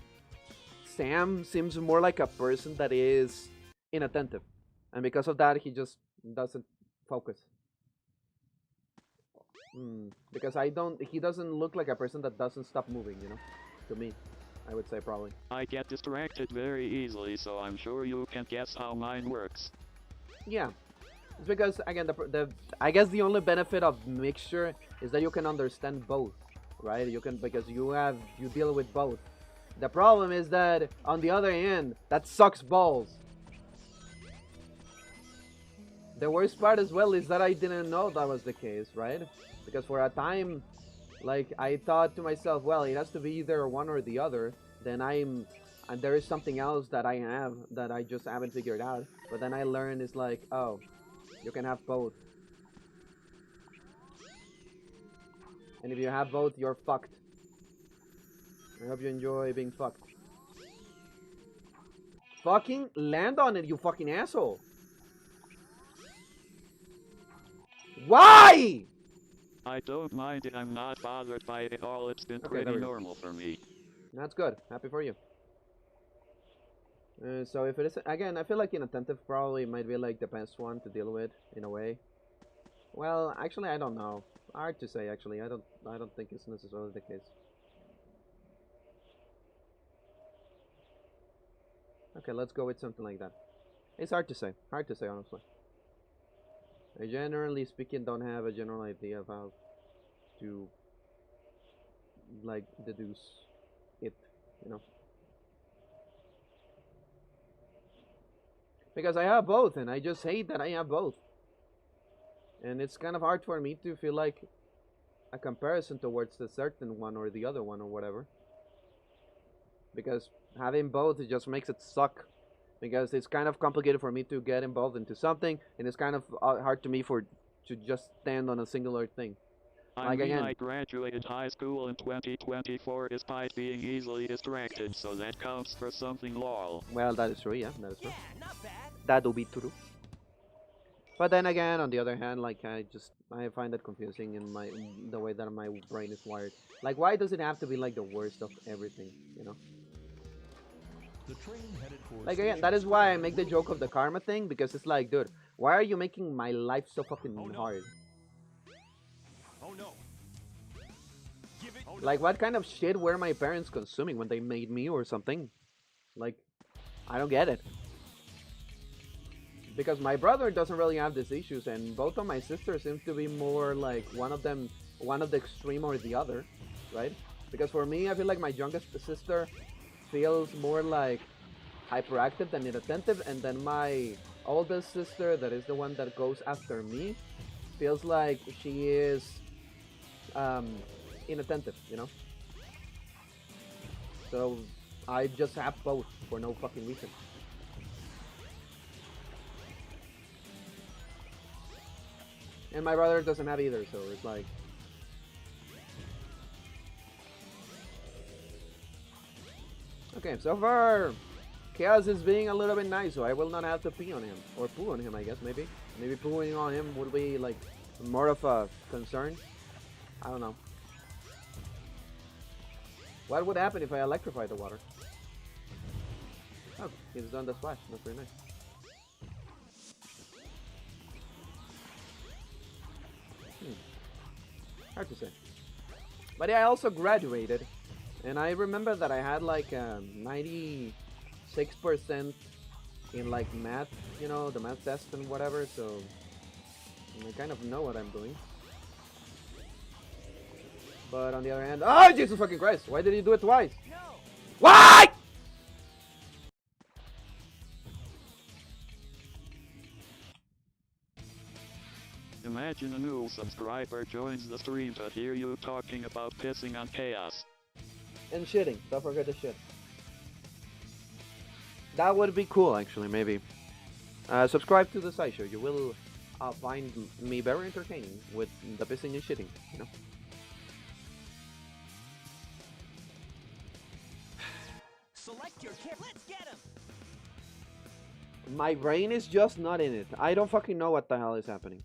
Sam seems more like a person that is inattentive. And because of that, he just doesn't focus. Because he doesn't look like a person that doesn't stop moving, you know, to me, I would say probably. I get distracted very easily, so I'm sure you can guess how mine works. Yeah, it's because, again, I guess the only benefit of mixture is that you can understand both, right? Because you deal with both. The problem is that, on the other hand, that sucks balls. The worst part as well is that I didn't know that was the case, right? Because for a time, like, I thought to myself, well, it has to be either one or the other. Then and there is something else that I have that I just haven't figured out. But then I learned it's like, oh, you can have both. And if you have both, you're fucked. I hope you enjoy being fucked. Fucking land on it, you fucking asshole. Why? I don't mind it, I'm not bothered by it at all, it's been pretty normal for me. That's good, happy for you. So if it is, again, I feel like inattentive probably might be like the best one to deal with, in a way. Well, actually, I don't know. Hard to say, actually. I don't think it's necessarily the case. Okay, let's go with something like that. It's hard to say, honestly. I generally speaking don't have a general idea of how to, like, deduce it, you know. Because I have both, and I just hate that I have both. And it's kind of hard for me to feel like a comparison towards the certain one or the other one or whatever. Because having both, it just makes it suck. Because it's kind of complicated for me to get involved into something, and it's kind of hard to me to just stand on a singular thing. I graduated high school in 2024 despite being easily distracted, so that counts for something, lol. Well, that is true, yeah, that is true. Yeah, not bad. That will be true. But then again, on the other hand, like, I find it confusing in the way that my brain is wired. Like, why does it have to be like the worst of everything, you know? The train headed for like, again, that is why I make the joke of the karma thing, because it's like, dude, why are you making my life so fucking hard? Oh no. Give it. Oh, like, what kind of shit were my parents consuming when they made me or something? Like, I don't get it. Because my brother doesn't really have these issues, and both of my sisters seem to be more like one of the extreme or the other, right? Because for me, I feel like my youngest sister feels more like hyperactive than inattentive, and then my oldest sister, that is the one that goes after me, feels like she is inattentive, you know? So I just have both for no fucking reason. And my brother doesn't have either, so it's like... Okay, so far, Chaos is being a little bit nice, so I will not have to pee on him. Or poo on him, I guess, maybe. Maybe pooing on him would be, like, more of a concern. I don't know. What would happen if I electrify the water? Oh, he's done the splash. That's very nice. Hard to say. But yeah, I also graduated. And I remember that I had like 96% in like math, you know, the math test and whatever, so I kind of know what I'm doing. But on the other hand, oh Jesus fucking Christ, why did you do it twice? no. Why? Imagine a new subscriber joins the stream to hear you talking about pissing on Chaos. And shitting, don't forget the shit. That would be cool, actually, maybe. Subscribe to the SciShow. You will find me very entertaining with the pissing and shitting, you know? Select your kid. Let's get him. My brain is just not in it. I don't fucking know what the hell is happening,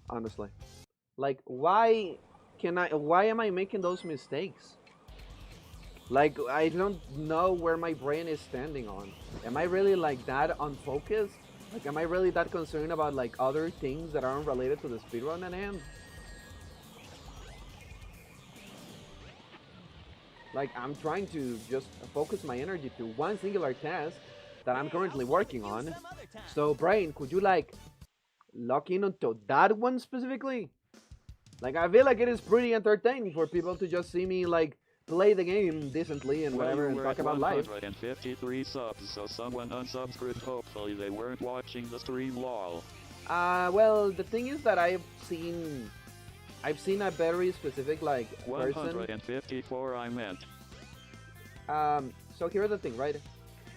honestly. Like, why am I making those mistakes? Like, I don't know where my brain is standing on. Am I really like that unfocused? Like, am I really that concerned about like other things that aren't related to the speedrun at hand? Like, I'm trying to just focus my energy to one singular task that I'm currently working on. So, brain, could you like lock in onto that one specifically? Like, I feel like it is pretty entertaining for people to just see me like play the game decently and whatever and talk about life. 153 subs, so someone unsubscribed. Hopefully they weren't watching the stream, lol. Well, the thing is that I've seen a very specific like person. 154 I meant. So here's the thing, right?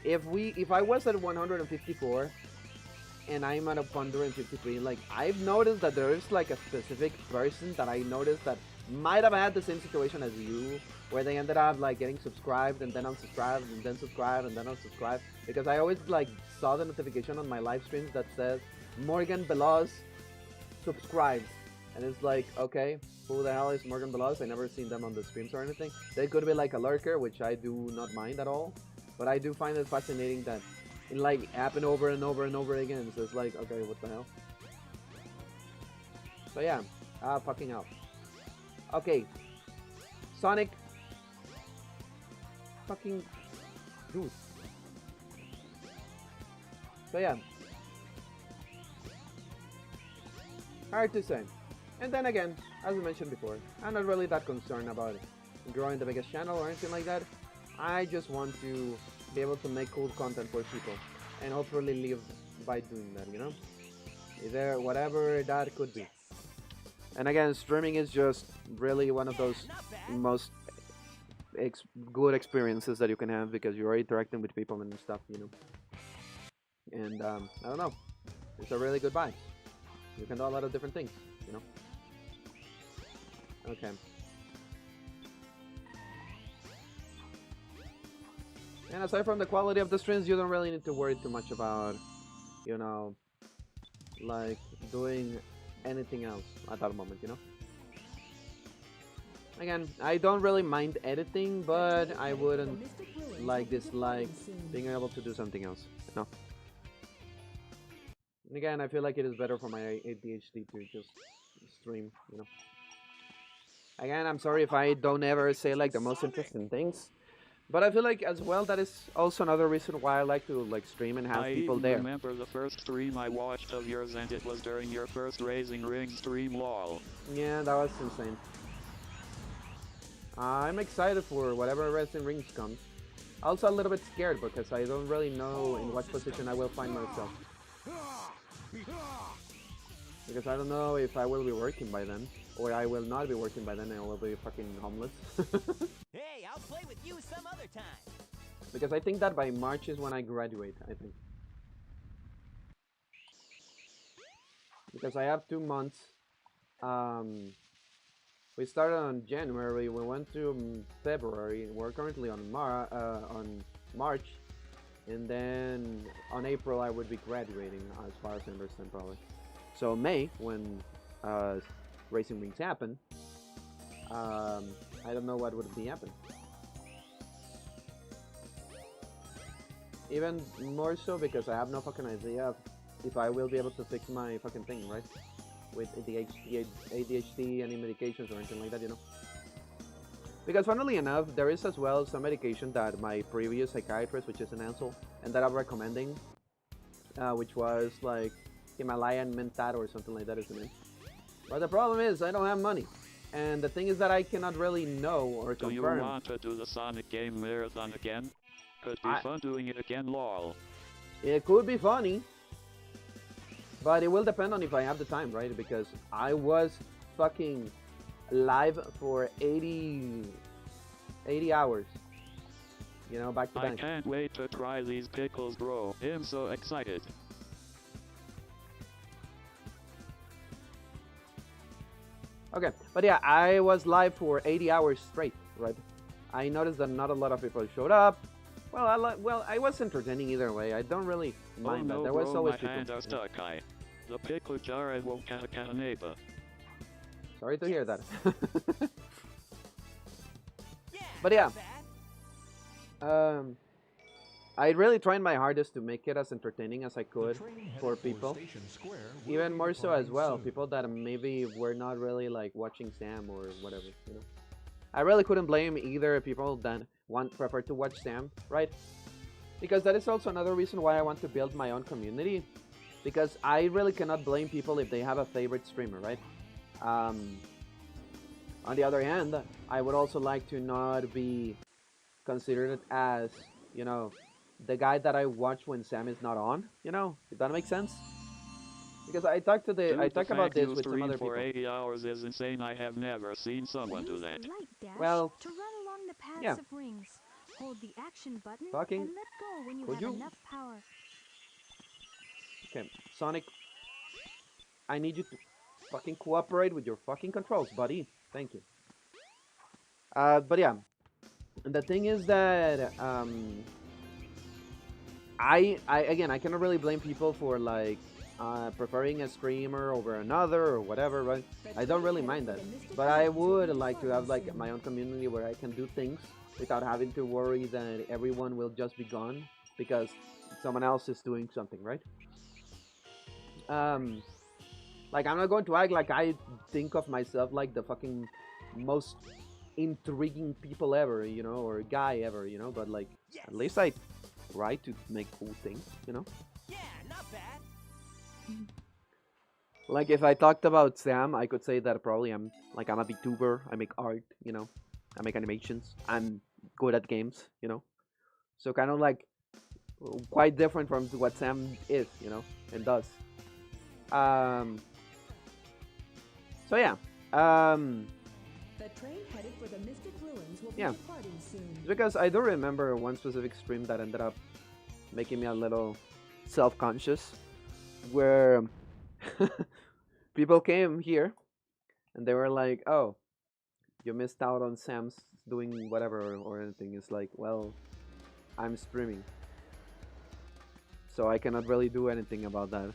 If I was at 154 and I'm at 153, like I've noticed that there is like a specific person that I noticed that might have had the same situation as you, where they ended up like getting subscribed and then unsubscribed and then subscribed and then unsubscribed, because I always like saw the notification on my live streams that says Morgan Belos subscribed, and it's like, okay, who the hell is Morgan Belos? I never seen them on the streams or anything. They could be like a lurker, which I do not mind at all, but I do find it fascinating that it like happened over and over and over again. So it's like, okay, what the hell? So yeah, fucking hell. Okay, Sonic, fucking dude. So yeah, hard to say. And then again, as I mentioned before, I'm not really that concerned about growing the biggest channel or anything like that. I just want to be able to make cool content for people and hopefully live by doing that, you know? Either whatever that could be. And again, streaming is just really one of those most good experiences that you can have, because you're interacting with people and stuff, you know. And I don't know, it's a really good vibe. You can do a lot of different things, you know. Okay. And aside from the quality of the streams, you don't really need to worry too much about, you know, like doing anything else at that moment, you know. Again, I don't really mind editing, but I wouldn't like dislike being able to do something else, you know. And again, I feel like it is better for my ADHD to just stream, you know. Again, I'm sorry if I don't ever say like the most interesting things, but I feel like as well that is also another reason why I like to like stream and have people there. I remember the first stream I watched of yours, and it was during your first Raising Ring stream, lol. Yeah, that was insane. I'm excited for whatever Raising Rings comes. Also a little bit scared because I don't really know in what position I will find myself. Because I don't know if I will be working by then, or I will not be working by then and I will be fucking homeless. Hey, I'll play with you some other time. Because I think that by March is when I graduate, I think. Because I have 2 months. We started on January, we went to February, we're currently on March, and then on April I would be graduating, as far as I understand, probably. So May, when Racing Rings happen, I don't know what would be happening. Even more so because I have no fucking idea of if I will be able to fix my fucking thing, right? With ADHD, any medications or anything like that, you know? Because funnily enough, there is as well some medication that my previous psychiatrist, which is an asshole, ended up recommending, which was like Himalayan Mentat or something like that, isn't it? But the problem is I don't have money, and the thing is that I cannot really know or confirm. Do you want to do the Sonic game marathon again? Could be fun doing it again, lol. It could be funny, but it will depend on if I have the time, right? Because I was fucking live for 80 hours You know, back to I back. can't wait to try these pickles, bro. I'm so excited. Okay, but yeah, I was live for 80 hours straight, right? I noticed that not a lot of people showed up. Well, I was entertaining either way. I don't really mind oh no, that. There was bro, always my people. hands are stuck. The pickle jar won't neighbor. Sorry to hear that. Yeah, But yeah, not bad. I really tried my hardest to make it as entertaining as I The could train headed for people. Station Square will Even be more so as departing well, soon. people that maybe were not really like watching Sam or whatever, you know. I really couldn't blame either people that prefer to watch Sam, right? Because that is also another reason why I want to build my own community. Because I really cannot blame people if they have a favorite streamer, right? On the other hand, I would also like to not be considered as, you know, the guy that I watch when Sam is not on, you know? If that makes sense? Because I talked about fact this you with some stream other for people. 80 hours is insane. I have never seen someone do Use that. light dash Well, to run along the paths yeah. of rings. Hold the action button Fucking- and let go when you could have you- enough power. Okay, Sonic, I need you to fucking cooperate with your fucking controls, buddy. Thank you. But yeah, the thing is that I again, I cannot really blame people for like preferring a streamer over another or whatever, right? I don't really mind that, but I would like to have like my own community where I can do things without having to worry that everyone will just be gone because someone else is doing something, right? Like I'm not going to act like I think of myself like the fucking most intriguing people ever, you know, or guy ever, you know, but like Yes. at least I try to make cool things, you know. Yeah, not bad. Like if I talked about Sam, I could say that probably I'm a VTuber. I make art, you know. I make animations. I'm good at games, you know. So kind of like quite different from what Sam is, you know, and does. So yeah. The train headed for the Mystic Ruins will be Yeah. departing soon. Because I do remember one specific stream that ended up making me a little self-conscious, where people came here and they were like, "Oh, you missed out on Sam's doing whatever or anything." It's like, well, I'm streaming, so I cannot really do anything about that.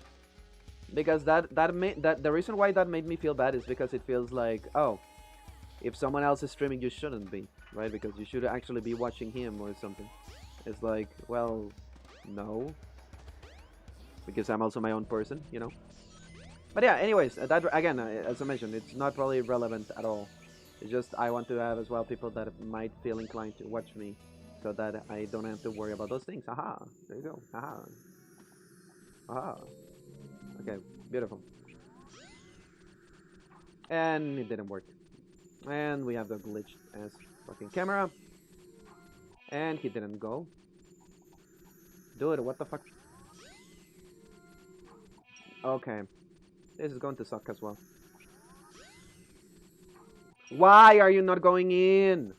Because that the reason why that made me feel bad is because it feels like, oh, if someone else is streaming, you shouldn't be, right? Because you should actually be watching him or something. It's like, well, no, because I'm also my own person, you know. But yeah, anyways, that again, as I mentioned, it's not probably relevant at all. It's just I want to have as well people that might feel inclined to watch me, so that I don't have to worry about those things. Haha, there you go. Haha. Haha. Okay, beautiful. And it didn't work. And we have the glitched ass fucking camera. And he didn't go. Dude, what the fuck? Okay. This is going to suck as well. Why are you not going in?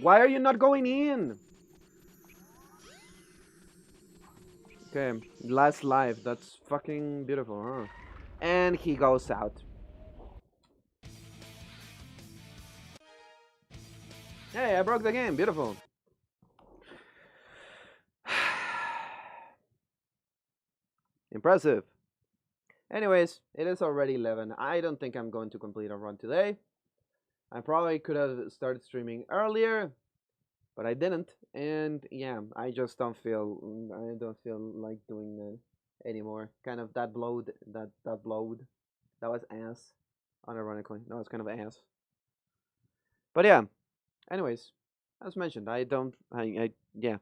Why are you not going in? Okay, last life. That's fucking beautiful, huh? And he goes out. Hey, I broke the game. Beautiful. Impressive. Anyways, it is already 11. I don't think I'm going to complete a run today. I probably could have started streaming earlier, but I didn't. And yeah, I just don't feel like doing that anymore. Kind of that blowed. That was ass. Unironically, no, it's kind of ass. But yeah. Anyways, as mentioned, yeah.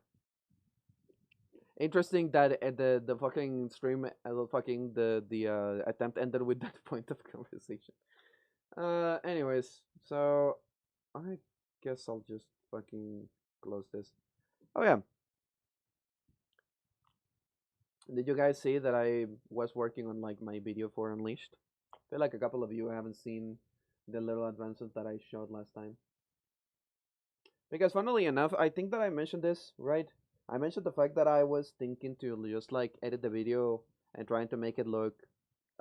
Interesting that the fucking stream, the attempt ended with that point of conversation. Anyways, so I guess I'll just fucking close this. Oh yeah. Did you guys see that I was working on like my video for Unleashed? I feel like a couple of you haven't seen the little advances that I showed last time. Because funnily enough, I think that I mentioned this, right? I mentioned the fact that I was thinking to just like edit the video and trying to make it look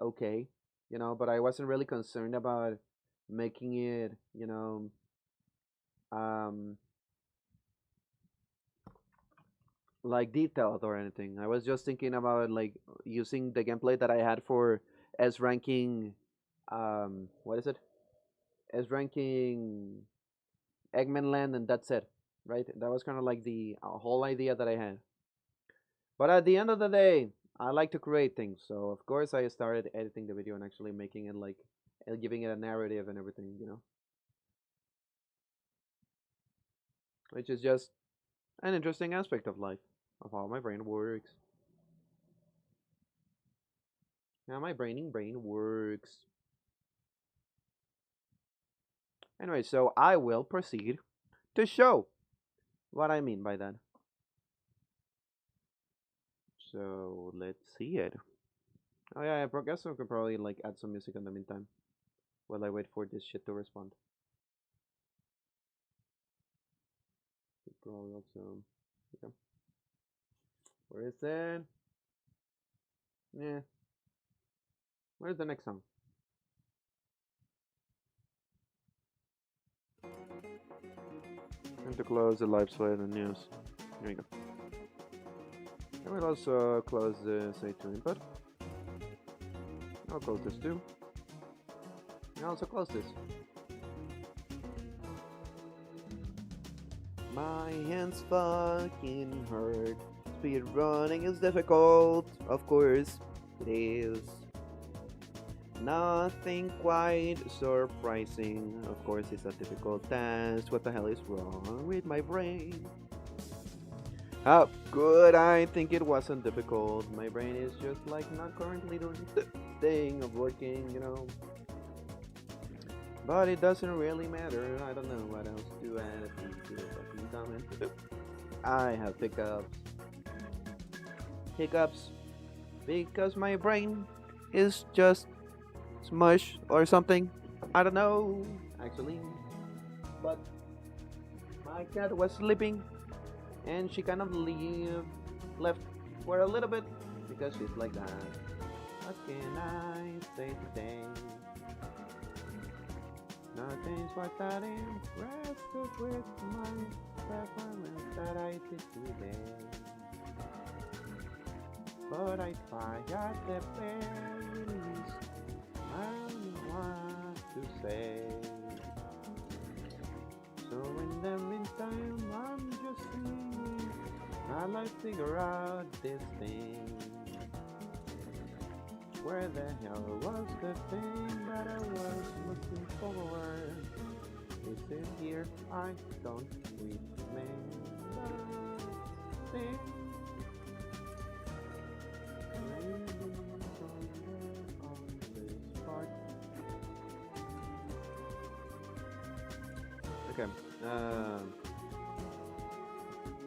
okay, you know, but I wasn't really concerned about making it, you know, um, like detailed or anything. I was just thinking about like using the gameplay that I had for S ranking, what is it? S ranking Eggman Land, and that's it, right? That was kind of like the whole idea that I had. But at the end of the day, I like to create things, so of course I started editing the video and actually making it like, giving it a narrative and everything, you know, which is just an interesting aspect of life, of how my brain works. How my brain works. Anyway, so I will proceed to show what I mean by that. So let's see it. Oh yeah, I guess I could probably like add some music in the meantime while I wait for this shit to respond. Could probably also, yeah. Where is it? Yeah. Where's the next song? And to close the live slide and news. Here we go. I will also close the say to input. I'll close this too. And I'll also close this. My hands fucking hurt. Speedrunning is difficult, of course it is. Nothing quite surprising, of course it's a difficult task. What the hell is wrong with my brain? How good, I think it wasn't difficult. My brain is just like not currently doing the thing of working, you know. But it doesn't really matter. I don't know what else to add to the fucking comment. I have hiccups. Hiccups because my brain is just smush or something. I don't know, actually. But my cat was sleeping and she kind of left for a little bit because she's like that. What can I say today? Nothing's what that impressive with my performance that I did today. But I try at the very least. I don't know what to say. So in the meantime, I'm just singing. I like to figure out this thing. Where the hell was the thing that I was looking for? Is it here? I don't remember. Thing. Okay,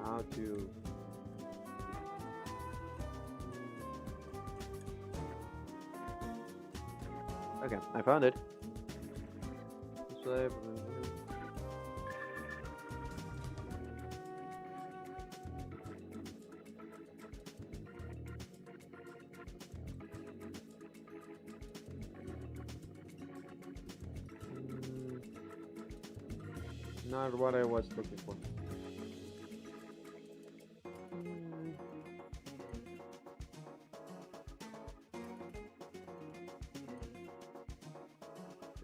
how to okay, I found it. Not what I was looking for.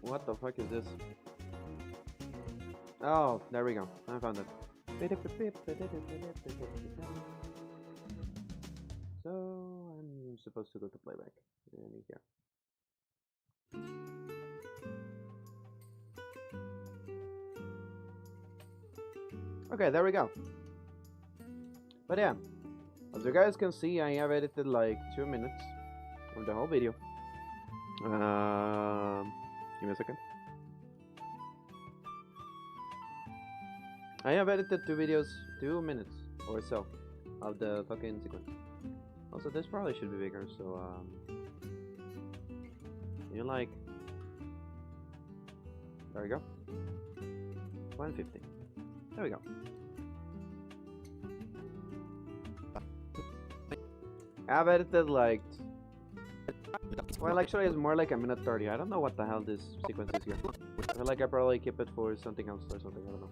What the fuck is this? Oh, there we go. I found it. So I'm supposed to go to playback. And here. Okay, there we go. But yeah, as you guys can see, I have edited like 2 minutes of the whole video. Give me a second. I have edited 2 videos, 2 minutes or so of the fucking sequence. Also, this probably should be bigger, so you like, there we go. 150. There we go. I've edited like... Well, actually it's more like a minute 30. I don't know what the hell this sequence is here. I feel like I probably keep it for something else or something, I don't know.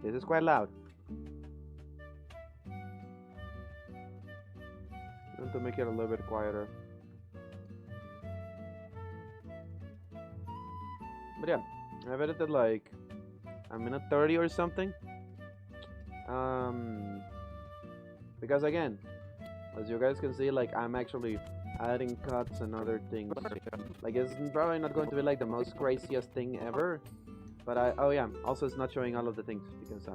This is quite loud. I want to make it a little bit quieter. But yeah, I've edited like a minute 30 or something. Because again, as you guys can see, like I'm actually adding cuts and other things. Like it's probably not going to be like the most craziest thing ever. But oh yeah, also it's not showing all of the things because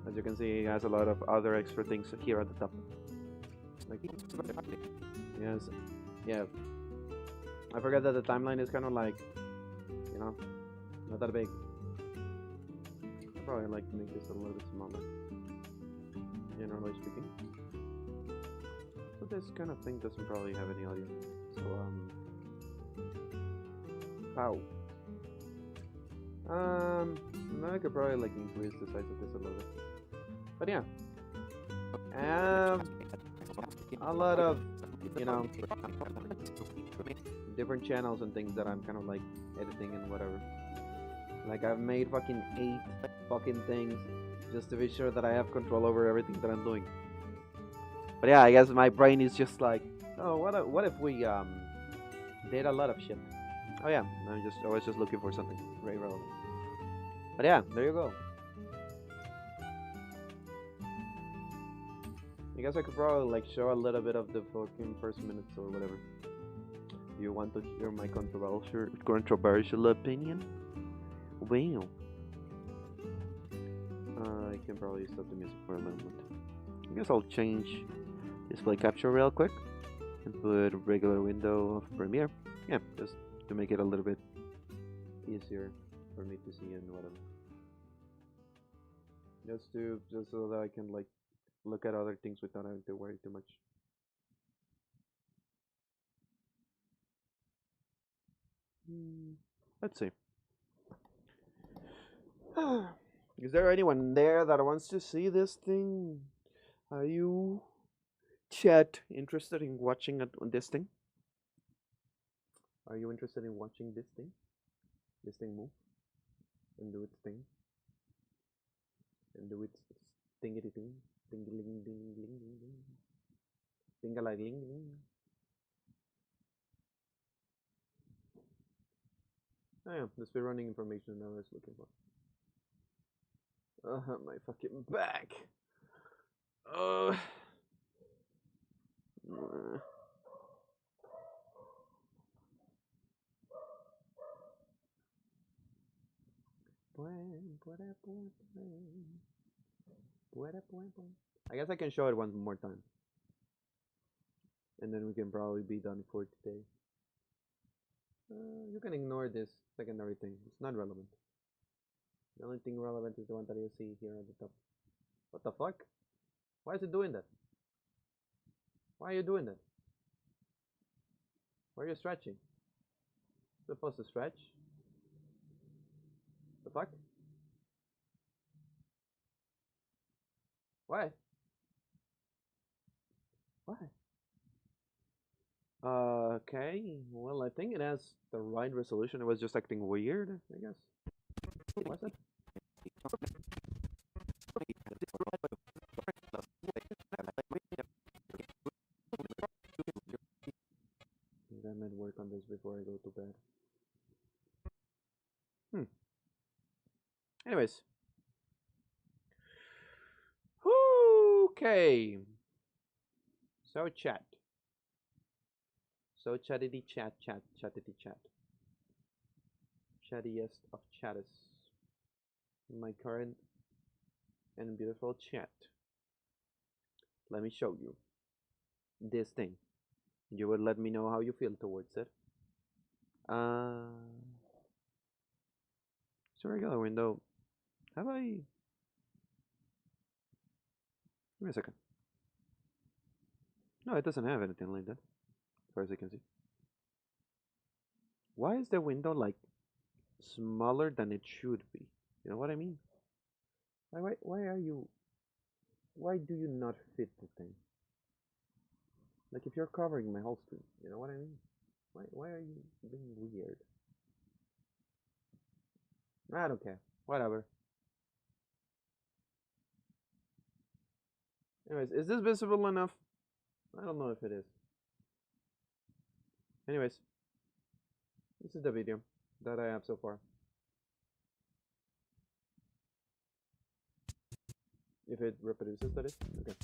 as you can see, it has a lot of other extra things here at the top. Like, yes, yeah. I forget that the timeline is kind of like, you know, not that big. I'll probably like make this a little bit smaller, generally speaking. But this kind of thing doesn't probably have any audio, so pow. Now I could probably like increase the size of this a little bit. But yeah, a lot of, you know, different channels and things that I'm kind of like editing and whatever. Like I've made fucking 8 fucking things just to be sure that I have control over everything that I'm doing. But yeah, I guess my brain is just like, oh, what if we did a lot of shit? Oh yeah, I was just looking for something very relevant. But yeah, there you go. I guess I could probably like show a little bit of the fucking first minutes or whatever. You want to hear my controversial opinion? Well, I can probably stop the music for a moment. I guess I'll change display capture real quick and put a regular window of Premiere. Yeah, just to make it a little bit easier for me to see and whatever. Just so that I can like look at other things without having to worry too much. Let's see. Is there anyone there that wants to see this thing? Are you, chat, interested in watching this thing? Are you interested in watching this thing? This thing move and do its thing and do its thingity thing, dingaling ding ding ding ding, dingaling ding. Oh yeah, the speedrunning information I was looking for. My fucking back. I guess I can show it one more time. And then we can probably be done for today. You can ignore this secondary thing. It's not relevant. The only thing relevant is the one that you see here at the top. What the fuck? Why is it doing that? Why are you doing that? Why are you stretching? You're supposed to stretch? The fuck? Why? Why? Okay, well I think it has the right resolution. It was just acting weird, I guess. What's it? I might work on this before I go to bed. Anyways. Okay. So chat. So chattity chat. Chattity chat. Chattiest of chatters. My current and beautiful chat. Let me show you this thing. You will let me know how you feel towards it. It's a regular window. Have I? Give me a second. No, it doesn't have anything like that, as far as I can see. Why is the window like smaller than it should be. You know what I mean? Why are you? Why do you not fit the thing? Like if you're covering my whole screen, you know what I mean? Why are you being weird? I don't care. Whatever. Anyways, is this visible enough? I don't know if it is. Anyways, this is the video that I have so far. If it reproduces, that is. Okay.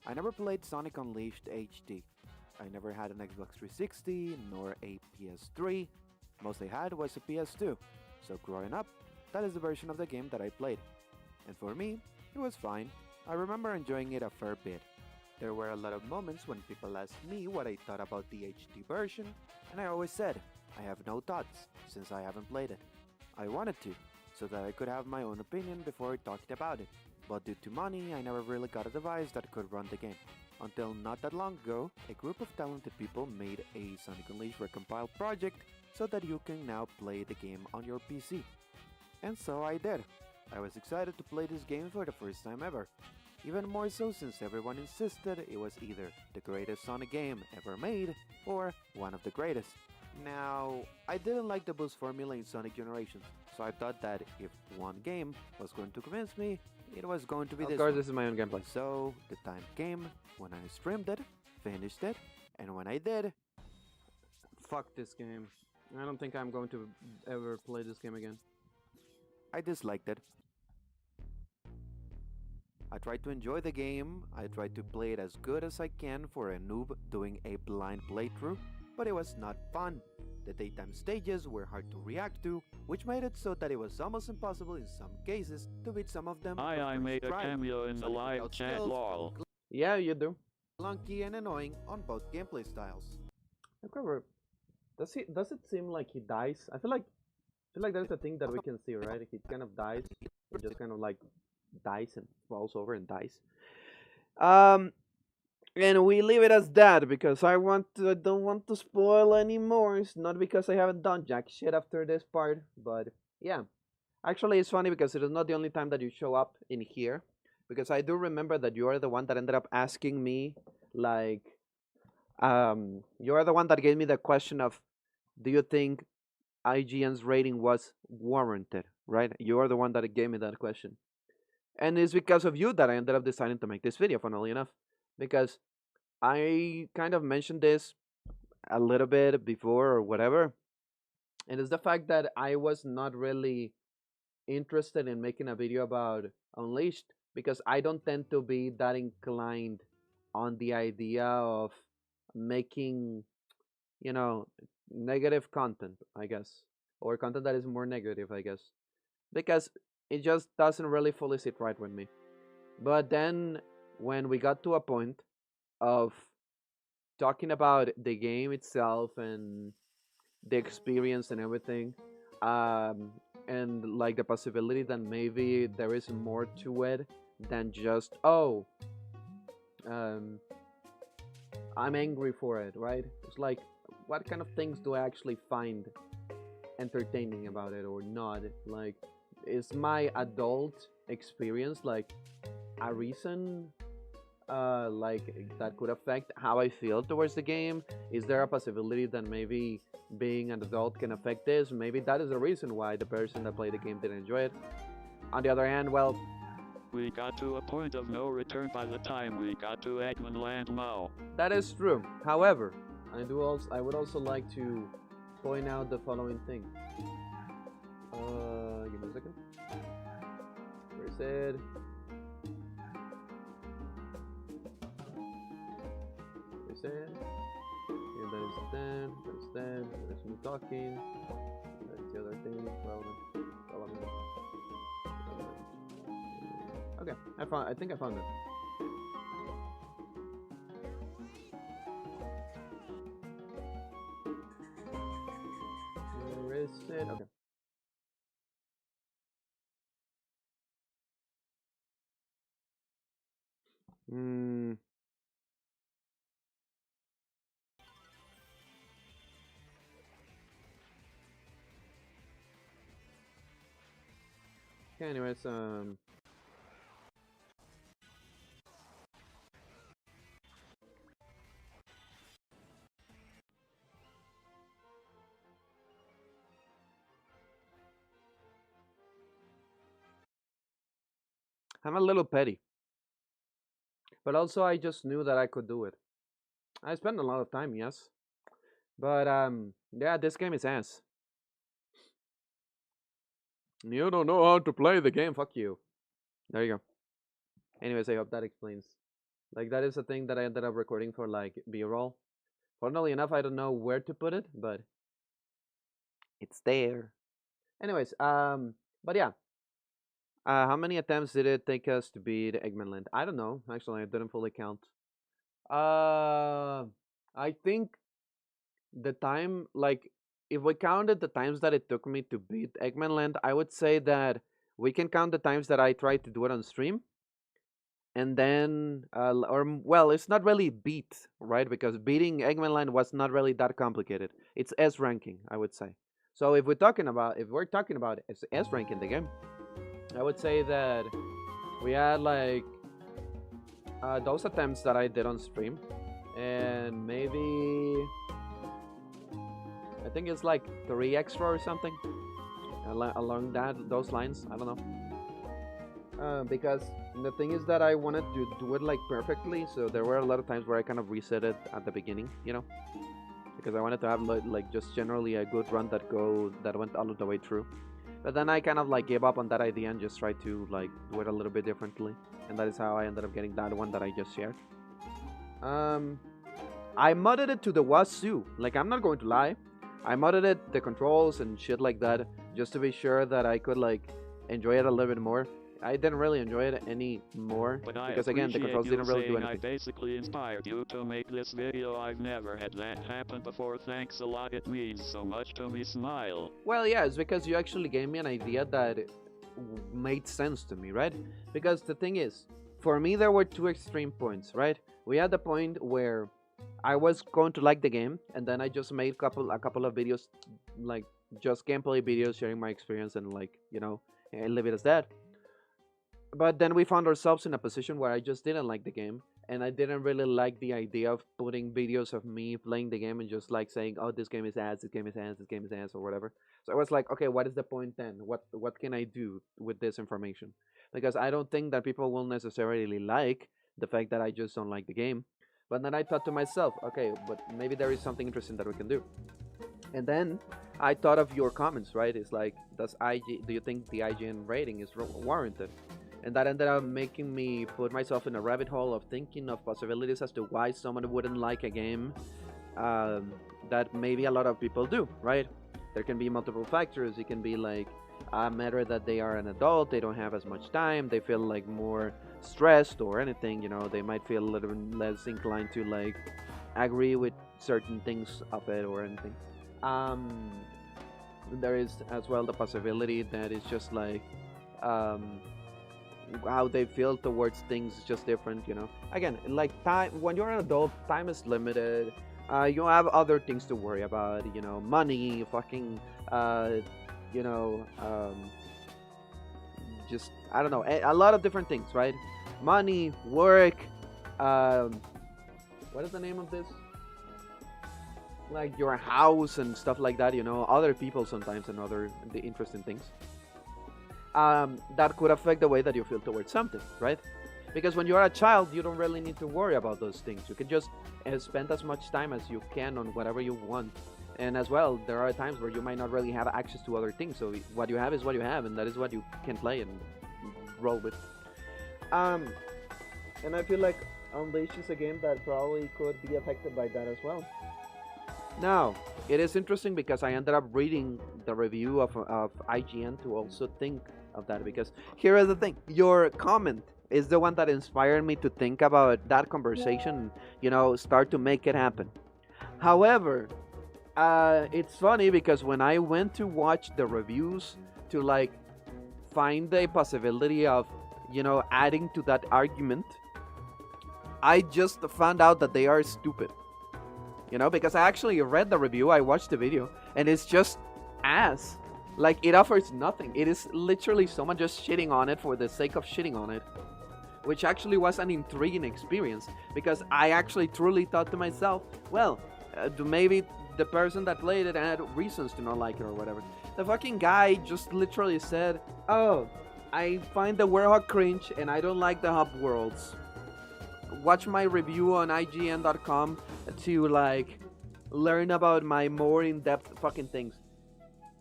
I never played Sonic Unleashed HD. I never had an Xbox 360 nor a PS3. Most I had was a PS2. So growing up, that is the version of the game that I played. And for me, it was fine. I remember enjoying it a fair bit. There were a lot of moments when people asked me what I thought about the HD version, and I always said, I have no thoughts, since I haven't played it. I wanted to, so that I could have my own opinion before talking about it, but due to money, I never really got a device that could run the game. Until not that long ago, a group of talented people made a Sonic Unleashed recompiled project so that you can now play the game on your PC. And so I did. I was excited to play this game for the first time ever. Even more so since everyone insisted it was either the greatest Sonic game ever made or one of the greatest. Now, I didn't like the boost formula in Sonic Generations, so I thought that if one game was going to convince me, it was going to be this one. Of course, this is my own gameplay. So, the time came when I streamed it, finished it, and when I did, fuck this game. I don't think I'm going to ever play this game again. I disliked it. I tried to enjoy the game, I tried to play it as good as I can for a noob doing a blind playthrough, but it was not fun. The daytime stages were hard to react to, which made it so that it was almost impossible in some cases to beat some of them. I made a cameo in the live chat, lol. Yeah, you do. Clunky and annoying on both gameplay styles. However, does it seem like he dies? I feel like that's a thing that we can see, right? He kind of dies, he just kind of like dies and falls over and dies. And we leave it as that because I don't want to spoil anymore. It's not because I haven't done jack shit after this part, but yeah. Actually, it's funny because it is not the only time that you show up in here, because I do remember that you are the one that ended up asking me, like, you are the one that gave me the question of, do you think IGN's rating was warranted, right? You are the one that gave me that question. And it's because of you that I ended up deciding to make this video, funnily enough. Because I kind of mentioned this a little bit before or whatever. And it's the fact that I was not really interested in making a video about Unleashed, because I don't tend to be that inclined on the idea of making, you know, negative content, I guess. Or content that is more negative, I guess. Because it just doesn't really fully sit right with me. But then when we got to a point of talking about the game itself and the experience and everything, and like the possibility that maybe there is more to it than just, oh, I'm angry for it, right? It's like, what kind of things do I actually find entertaining about it or not? Like, is my adult experience like a reason like that could affect how I feel towards the game? Is there a possibility that maybe being an adult can affect this? Maybe that is the reason why the person that played the game didn't enjoy it. On the other hand, well, we got to a point of no return by the time we got to Eggman Land now. That is true. However, I would also like to point out the following thing. Give me a second. Where is it? And that is then, there's me talking, that's the other thing, okay, I think I found it. Where is it? Okay. Okay, anyways, I'm a little petty. But also I just knew that I could do it. I spent a lot of time, yes. But yeah, this game is ass. You don't know how to play the game, fuck you. There you go. Anyways, I hope that explains. Like that is a thing that I ended up recording for like B-roll. Funnily enough, I don't know where to put it, but it's there. Anyways, but yeah. How many attempts did it take us to beat Eggman Land? I don't know. Actually, I didn't fully count. I think the time, like, if we counted the times that it took me to beat Eggman Land, I would say that we can count the times that I tried to do it on stream. And then, well, it's not really beat, right? Because beating Eggman Land was not really that complicated. It's S ranking, I would say. So if we're talking about S rank in the game, I would say that we had like those attempts that I did on stream, and maybe I think it's like 3 extra or something along those lines. I don't know, because the thing is that I wanted to do it like perfectly, so there were a lot of times where I kind of reset it at the beginning, you know, because I wanted to have like just generally a good run that went all of the way through. But then I kind of like gave up on that idea and just tried to like do it a little bit differently, and that is how I ended up getting that one that I just shared. I modded it to the wazoo. Like, I'm not going to lie, I modded it, the controls and shit like that, just to be sure that I could like enjoy it a little bit more. I didn't really enjoy it any more because again the controls didn't really do anything. I basically inspired you to make this video. I've never had that happen before. Thanks a lot. It means so much to me. Smile. Well, yeah, it's because you actually gave me an idea that made sense to me, right? Because the thing is, for me there were 2 extreme points, right? We had the point where I was going to like the game, and then I just made a couple of videos, like just gameplay videos sharing my experience and like, you know, and leave it as that. But then we found ourselves in a position where I just didn't like the game, and I didn't really like the idea of putting videos of me playing the game and just like saying, oh, this game is ass, this game is ass, this game is ass, or whatever. So I was like, okay, what is the point then? What can I do with this information? Because I don't think that people will necessarily like the fact that I just don't like the game. But then I thought to myself, okay, but maybe there is something interesting that we can do. And then I thought of your comments, right? It's like, do you think the IGN rating is warranted? And that ended up making me put myself in a rabbit hole of thinking of possibilities as to why someone wouldn't like a game that maybe a lot of people do, right? There can be multiple factors. It can be like a matter that they are an adult, they don't have as much time, they feel like more stressed or anything, you know, they might feel a little bit less inclined to like agree with certain things of it or anything. There is as well the possibility that it's just like how they feel towards things is just different, you know. Again, like time, when you're an adult, time is limited. You have other things to worry about, you know, money, fucking, you know, just, I don't know, a lot of different things, right? Money, work, what is the name of this? Like your house and stuff like that, you know, other people sometimes and other interesting things. That could affect the way that you feel towards something, right? Because when you're a child, you don't really need to worry about those things. You can just spend as much time as you can on whatever you want. And as well, there are times where you might not really have access to other things. So what you have is what you have, and that is what you can play and roll with. And I feel like Unleashed is a game that probably could be affected by that as well. Now, it is interesting because I ended up reading the review of IGN to also think of that, because here is the thing, your comment is the one that inspired me to think about that conversation, you know, start to make it happen. However, it's funny because when I went to watch the reviews to like find the possibility of, you know, adding to that argument, I just found out that they are stupid. You know, because I actually read the review, I watched the video, and it's just ass. Like, it offers nothing. It is literally someone just shitting on it for the sake of shitting on it. Which actually was an intriguing experience. Because I actually truly thought to myself, well, maybe the person that played it had reasons to not like it or whatever. The fucking guy just literally said, oh, I find the Warhawk cringe and I don't like the hub worlds. Watch my review on IGN.com to, like, learn about my more in-depth fucking things.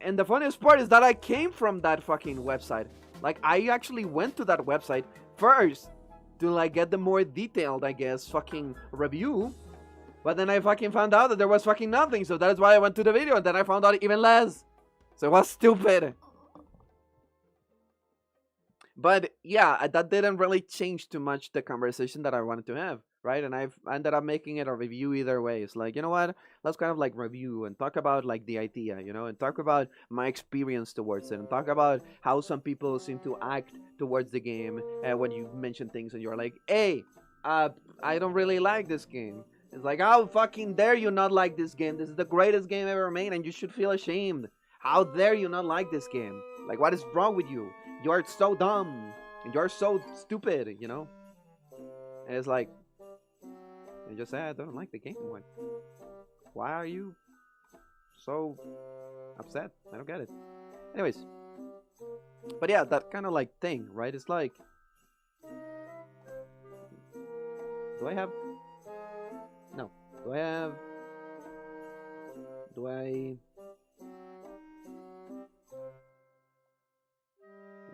And the funniest part is that I came from that fucking website. Like, I actually went to that website first to, like, get the more detailed, I guess, fucking review. But then I fucking found out that there was fucking nothing, so that's why I went to the video, and then I found out even less. So it was stupid. But yeah, that didn't really change too much the conversation that I wanted to have, right? And I've ended up making it a review either way. It's like, you know what? Let's kind of like review and talk about like the idea, you know, and talk about my experience towards it, and talk about how some people seem to act towards the game when you mention things and you're like, hey, I don't really like this game. It's like, how fucking dare you not like this game? This is the greatest game ever made and you should feel ashamed. How dare you not like this game? Like, what is wrong with you? You're so dumb and you're so stupid, you know? And it's like, I just said I don't like the game. Why are you so upset? I don't get it. Anyways, but yeah, that kind of like thing, right? It's like, do I have? No. Do I have? Do I?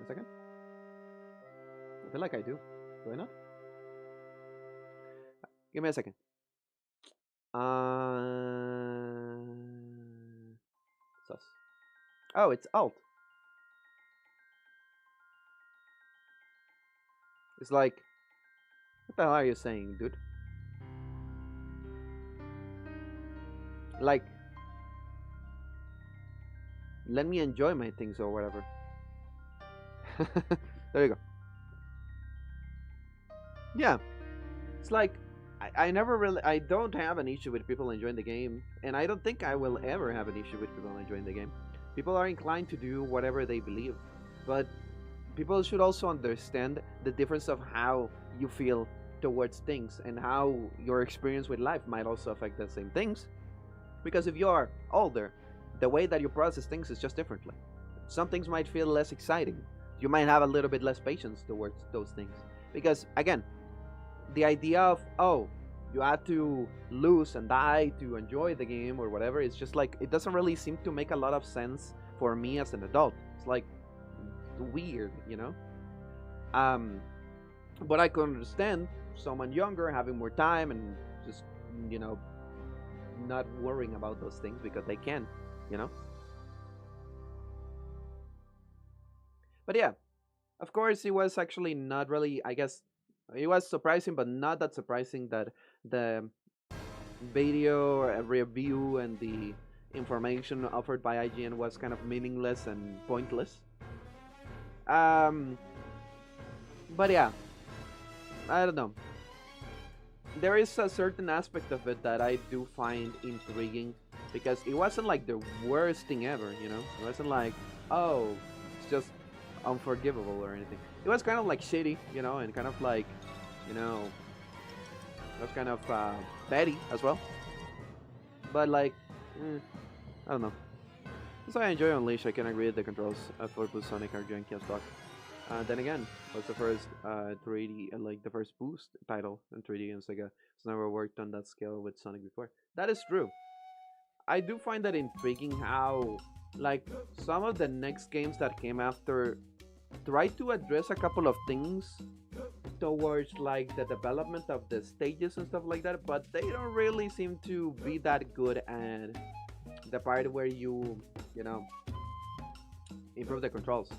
A second. I feel like I do. Do I not? Give me a second. Sus. Oh, it's Alt. It's like, what the hell are you saying, dude? Like, let me enjoy my things or whatever. There you go. Yeah, it's like I don't have an issue with people enjoying the game, and I don't think I will ever have an issue with people enjoying the game. People are inclined to do whatever they believe, but people should also understand the difference of how you feel towards things and how your experience with life might also affect the same things. Because if you are older, the way that you process things is just differently. Some things might feel less exciting. You might have a little bit less patience towards those things. Because, again, the idea of, oh, you have to lose and die to enjoy the game or whatever, it's just like, it doesn't really seem to make a lot of sense for me as an adult. It's like, weird, you know? But I can understand someone younger having more time and just, you know, not worrying about those things because they can, you know? But yeah, of course, it was actually not really, I guess, it was surprising, but not that surprising that the video review and the information offered by IGN was kind of meaningless and pointless. But yeah, I don't know. There is a certain aspect of it that I do find intriguing, because it wasn't like the worst thing ever, you know? It wasn't like, oh, it's just unforgivable or anything. It was kind of like shitty, you know, and kind of like, you know, it was kind of petty as well. But like, I don't know. So I enjoy Unleash. I can agree that the controls for Boost Sonic are janky as fuck. Then again, it was the first 3D, like the first Boost title in 3D in Sega. It's never worked on that scale with Sonic before. That is true. I do find that intriguing how, like, some of the next games that came after tried to address a couple of things towards like the development of the stages and stuff like that, but they don't really seem to be that good at the part where you know, improve the controls.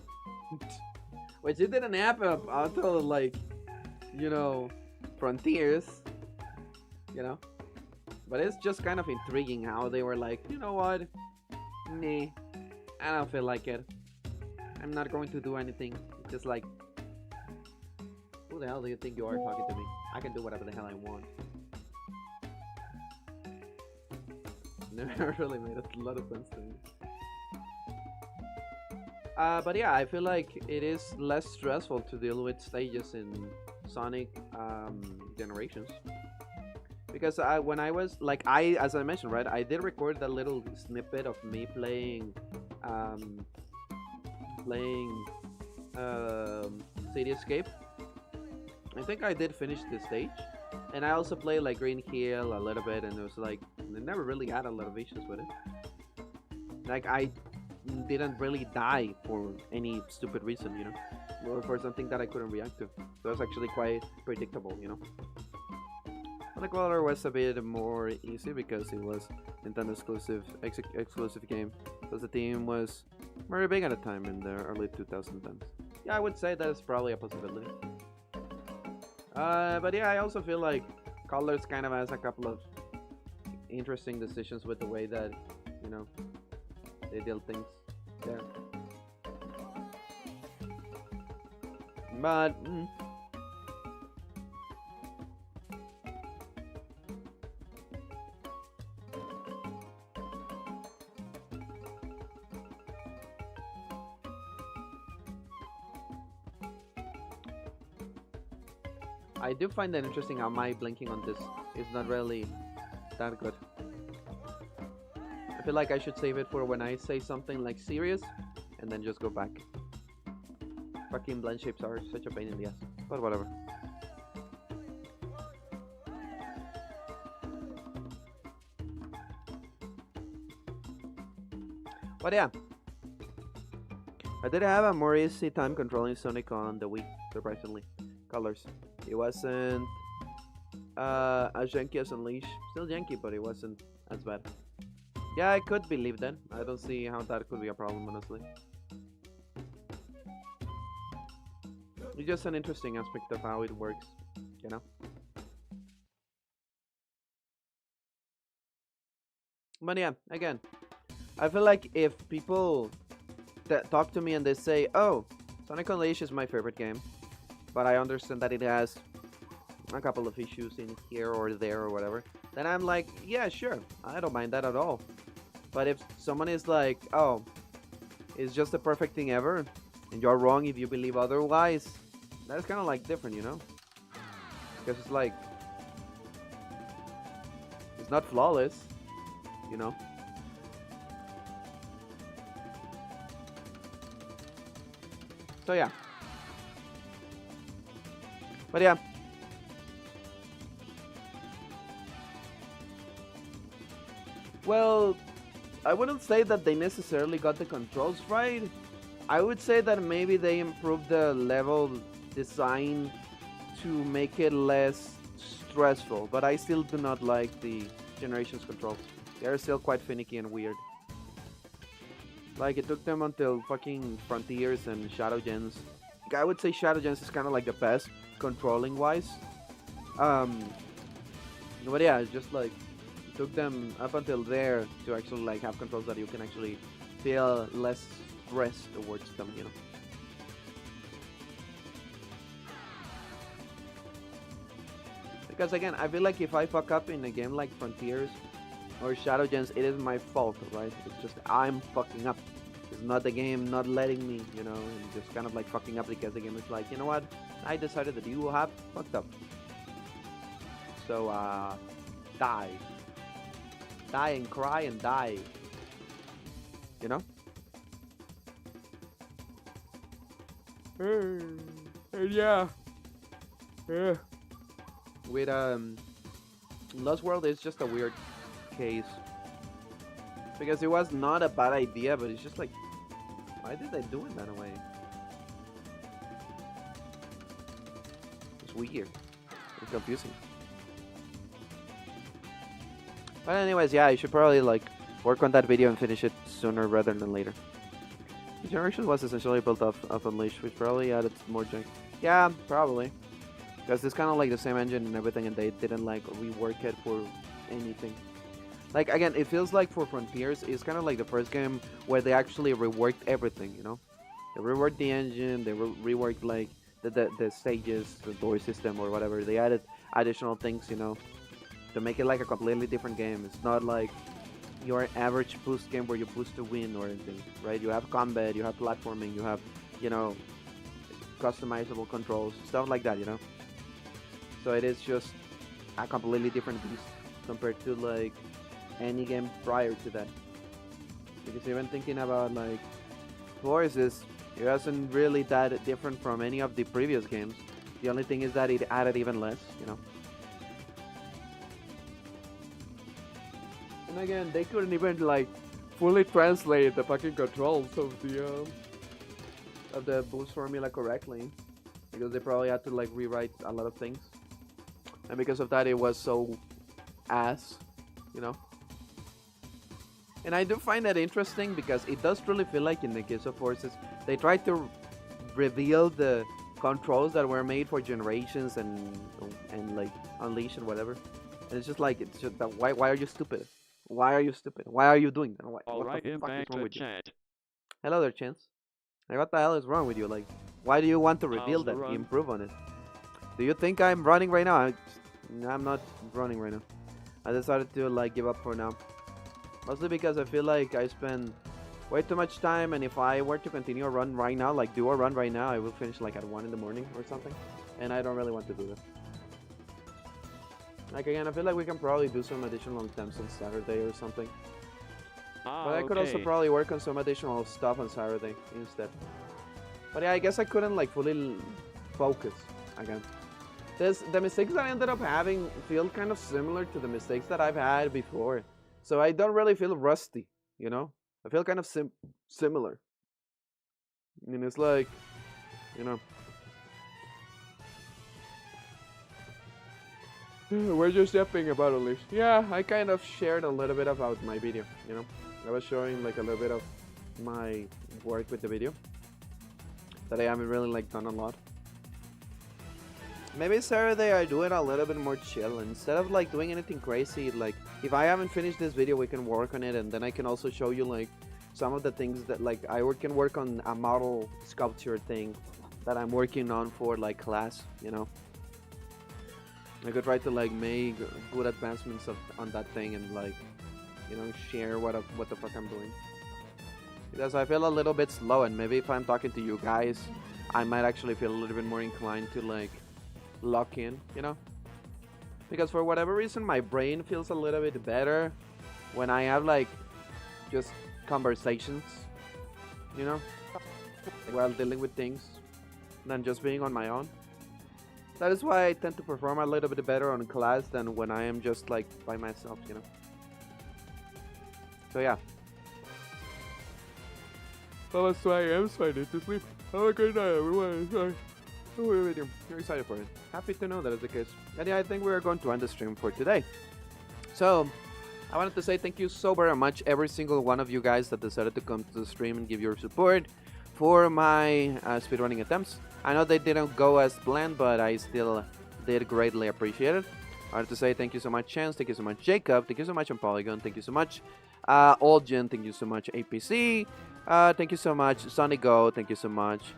Which it didn't happen until like, you know, Frontiers, you know. But it's just kind of intriguing how they were like, you know what, nah, I don't feel like it. I'm not going to do anything. It's just like, who the hell do you think you are talking to me? I can do whatever the hell I want. Never really made a lot of sense to me. But yeah, I feel like it is less stressful to deal with stages in Sonic Generations. Because when I was like, as I mentioned, right, I did record that little snippet of me playing City Escape. I think I did finish the stage, and I also played like Green Hill a little bit, and it was like I never really had a lot of issues with it. Like I didn't really die for any stupid reason, you know, or for something that I couldn't react to. So it was actually quite predictable, you know. But Color was a bit more easy because it was Nintendo exclusive game, because the team was very big at the time in the early 2010s. Yeah, I would say that is probably a possibility. But yeah, I also feel like Colors kind of has a couple of interesting decisions with the way that, you know, they deal things there. But I do find that interesting how my blinking on this is not really that good. I feel like I should save it for when I say something like serious and then just go back. Fucking blend shapes are such a pain in the ass, but whatever. But yeah, I did have a more easy time controlling Sonic on the Wii, surprisingly. Colors. It wasn't as janky as Unleash. Still janky, but it wasn't as bad. Yeah, I could believe that. I don't see how that could be a problem, honestly. It's just an interesting aspect of how it works, you know? But yeah, again, I feel like if people that talk to me and they say, oh, Sonic Unleashed is my favorite game, but I understand that it has a couple of issues in here or there or whatever, then I'm like, yeah, sure, I don't mind that at all. But if someone is like, oh, it's just the perfect thing ever, and you're wrong if you believe otherwise, that's kind of like different, you know? Because it's like, it's not flawless, you know? So yeah. But yeah. Well, I wouldn't say that they necessarily got the controls right. I would say that maybe they improved the level design to make it less stressful, but I still do not like the Generations controls. They're still quite finicky and weird. Like, it took them until fucking Frontiers and Shadow Gens. I would say Shadow Gens is kind of like the best controlling wise. But yeah, it's just like it took them up until there to actually like have controls that you can actually feel less stress towards them, you know. Because again, I feel like if I fuck up in a game like Frontiers or Shadow Gens, it is my fault, right? It's just I'm fucking up. It's not the game not letting me, you know, and just kind of like fucking up because the game is like, you know what? I decided that you have fucked up. So, die. Die and cry and die. You know? Yeah. Yeah. With, Lost World is just a weird case. Because it was not a bad idea, but it's just like, why did they do it that way? It's weird. It's confusing. But anyways, yeah, you should probably like work on that video and finish it sooner rather than later. The Generation was essentially built off of Unleashed, which probably added more jank. Yeah, probably. Because it's kind of like the same engine and everything, and they didn't like rework it for anything. Like, again, it feels like for Frontiers, it's kind of like the first game where they actually reworked everything, you know? They reworked the engine, they reworked, like, the stages, the door system, or whatever. They added additional things, you know, to make it like a completely different game. It's not like your average boost game where you boost to win or anything, right? You have combat, you have platforming, you have, you know, customizable controls, stuff like that, you know. So it is just a completely different beast compared to like any game prior to that. Because even thinking about like Forces, it wasn't really that different from any of the previous games. The only thing is that it added even less, you know. And again, they couldn't even like fully translate the fucking controls of the boost formula correctly, because they probably had to like rewrite a lot of things, and because of that, it was so ass, you know. And I do find that interesting because it does really feel like in the case of Forces, they tried to reveal the controls that were made for Generations and like Unleashed and whatever. And it's just like, it's just that, why are you stupid? Why are you stupid? Why are you doing that? What the fuck is wrong with you? Hello there, Chance. Like, what the hell is wrong with you? Like, why do you want to reveal that? Improve on it. Do you think I'm running right now? I'm not running right now. I decided to like give up for now. Mostly because I feel like I spend way too much time, and if I were to continue a run right now, like do a run right now, I will finish like at 1 in the morning or something. And I don't really want to do that. Like again, I feel like we can probably do some additional attempts on Saturday or something. But I could also probably work on some additional stuff on Saturday instead. But yeah, I guess I couldn't like fully focus again. The mistakes that I ended up having feel kind of similar to the mistakes that I've had before. So I don't really feel rusty, you know? I feel kind of similar. I mean, it's like, you know. We're just yapping about a list. Yeah, I kind of shared a little bit about my video, you know? I was showing like a little bit of my work with the video that I haven't really like done a lot. Maybe Saturday I do it a little bit more chill. Instead of like doing anything crazy, like if I haven't finished this video, we can work on it, and then I can also show you like some of the things that like I can work on a model sculpture thing that I'm working on for like class, you know. I could try to like make good advancements on that thing and like, you know, share what the fuck I'm doing. Because I feel a little bit slow, and maybe if I'm talking to you guys, I might actually feel a little bit more inclined to like lock in, you know. Because for whatever reason, my brain feels a little bit better when I have like just conversations, you know, while dealing with things, than just being on my own. That is why I tend to perform a little bit better on class than when I am just like by myself, you know. So yeah. Well, that's why I am excited to sleep. Have a good night, everyone. Sorry. You're excited for it. Happy to know that is the case. And yeah, I think we're going to end the stream for today. So, I wanted to say thank you so very much, every single one of you guys that decided to come to the stream and give your support for my speedrunning attempts. I know they didn't go as planned, but I still did greatly appreciate it. I wanted to say thank you so much, Chance. Thank you so much, Jacob. Thank you so much, on Polygon. Thank you so much, Olgen. Thank you so much, APC. Thank you so much, Sonny Go. Thank you so much,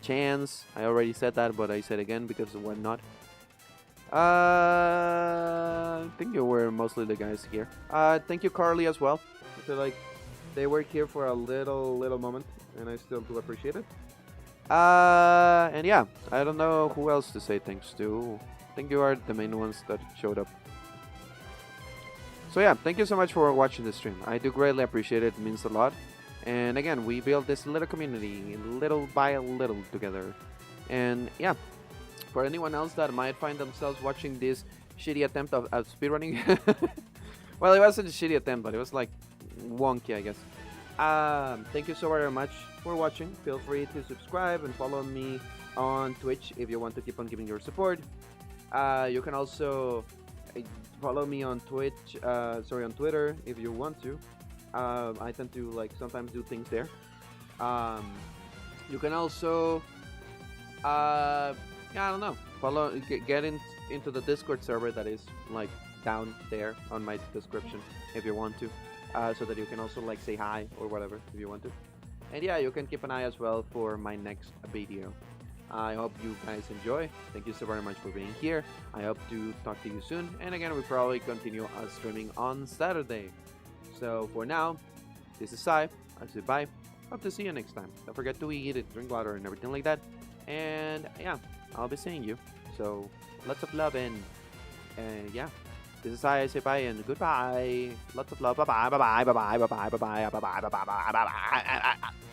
Chance. I already said that, but I said again because why not? I think you were mostly the guys here. Thank you, Carly, as well. I feel like they were here for a little moment, and I still do appreciate it. And yeah, I don't know who else to say thanks to. I think you are the main ones that showed up. So yeah, thank you so much for watching the stream. I do greatly appreciate it. It means a lot. And again, we build this little community, little by little together. And yeah, for anyone else that might find themselves watching this shitty attempt of speedrunning. Well, it wasn't a shitty attempt, but it was like wonky, I guess. Thank you so very much for watching. Feel free to subscribe and follow me on Twitch if you want to keep on giving your support. You can also follow me on Twitch, on Twitter if you want to. I tend to like sometimes do things there. You can also, yeah, I don't know, get into the Discord server that is like down there on my description if you want to, so that you can also like say hi or whatever if you want to. And yeah, you can keep an eye as well for my next video. I hope you guys enjoy. Thank you so very much for being here. I hope to talk to you soon. And again, we probably continue streaming on Saturday. So for now, this is Sai. I say bye. Hope to see you next time. Don't forget to eat and drink water and everything like that. And yeah, I'll be seeing you. So lots of love and yeah. This is Sai. I say bye and goodbye. Lots of love. Bye bye. Bye bye. Bye bye. Bye bye. Bye bye. Bye bye. Bye bye. Bye bye.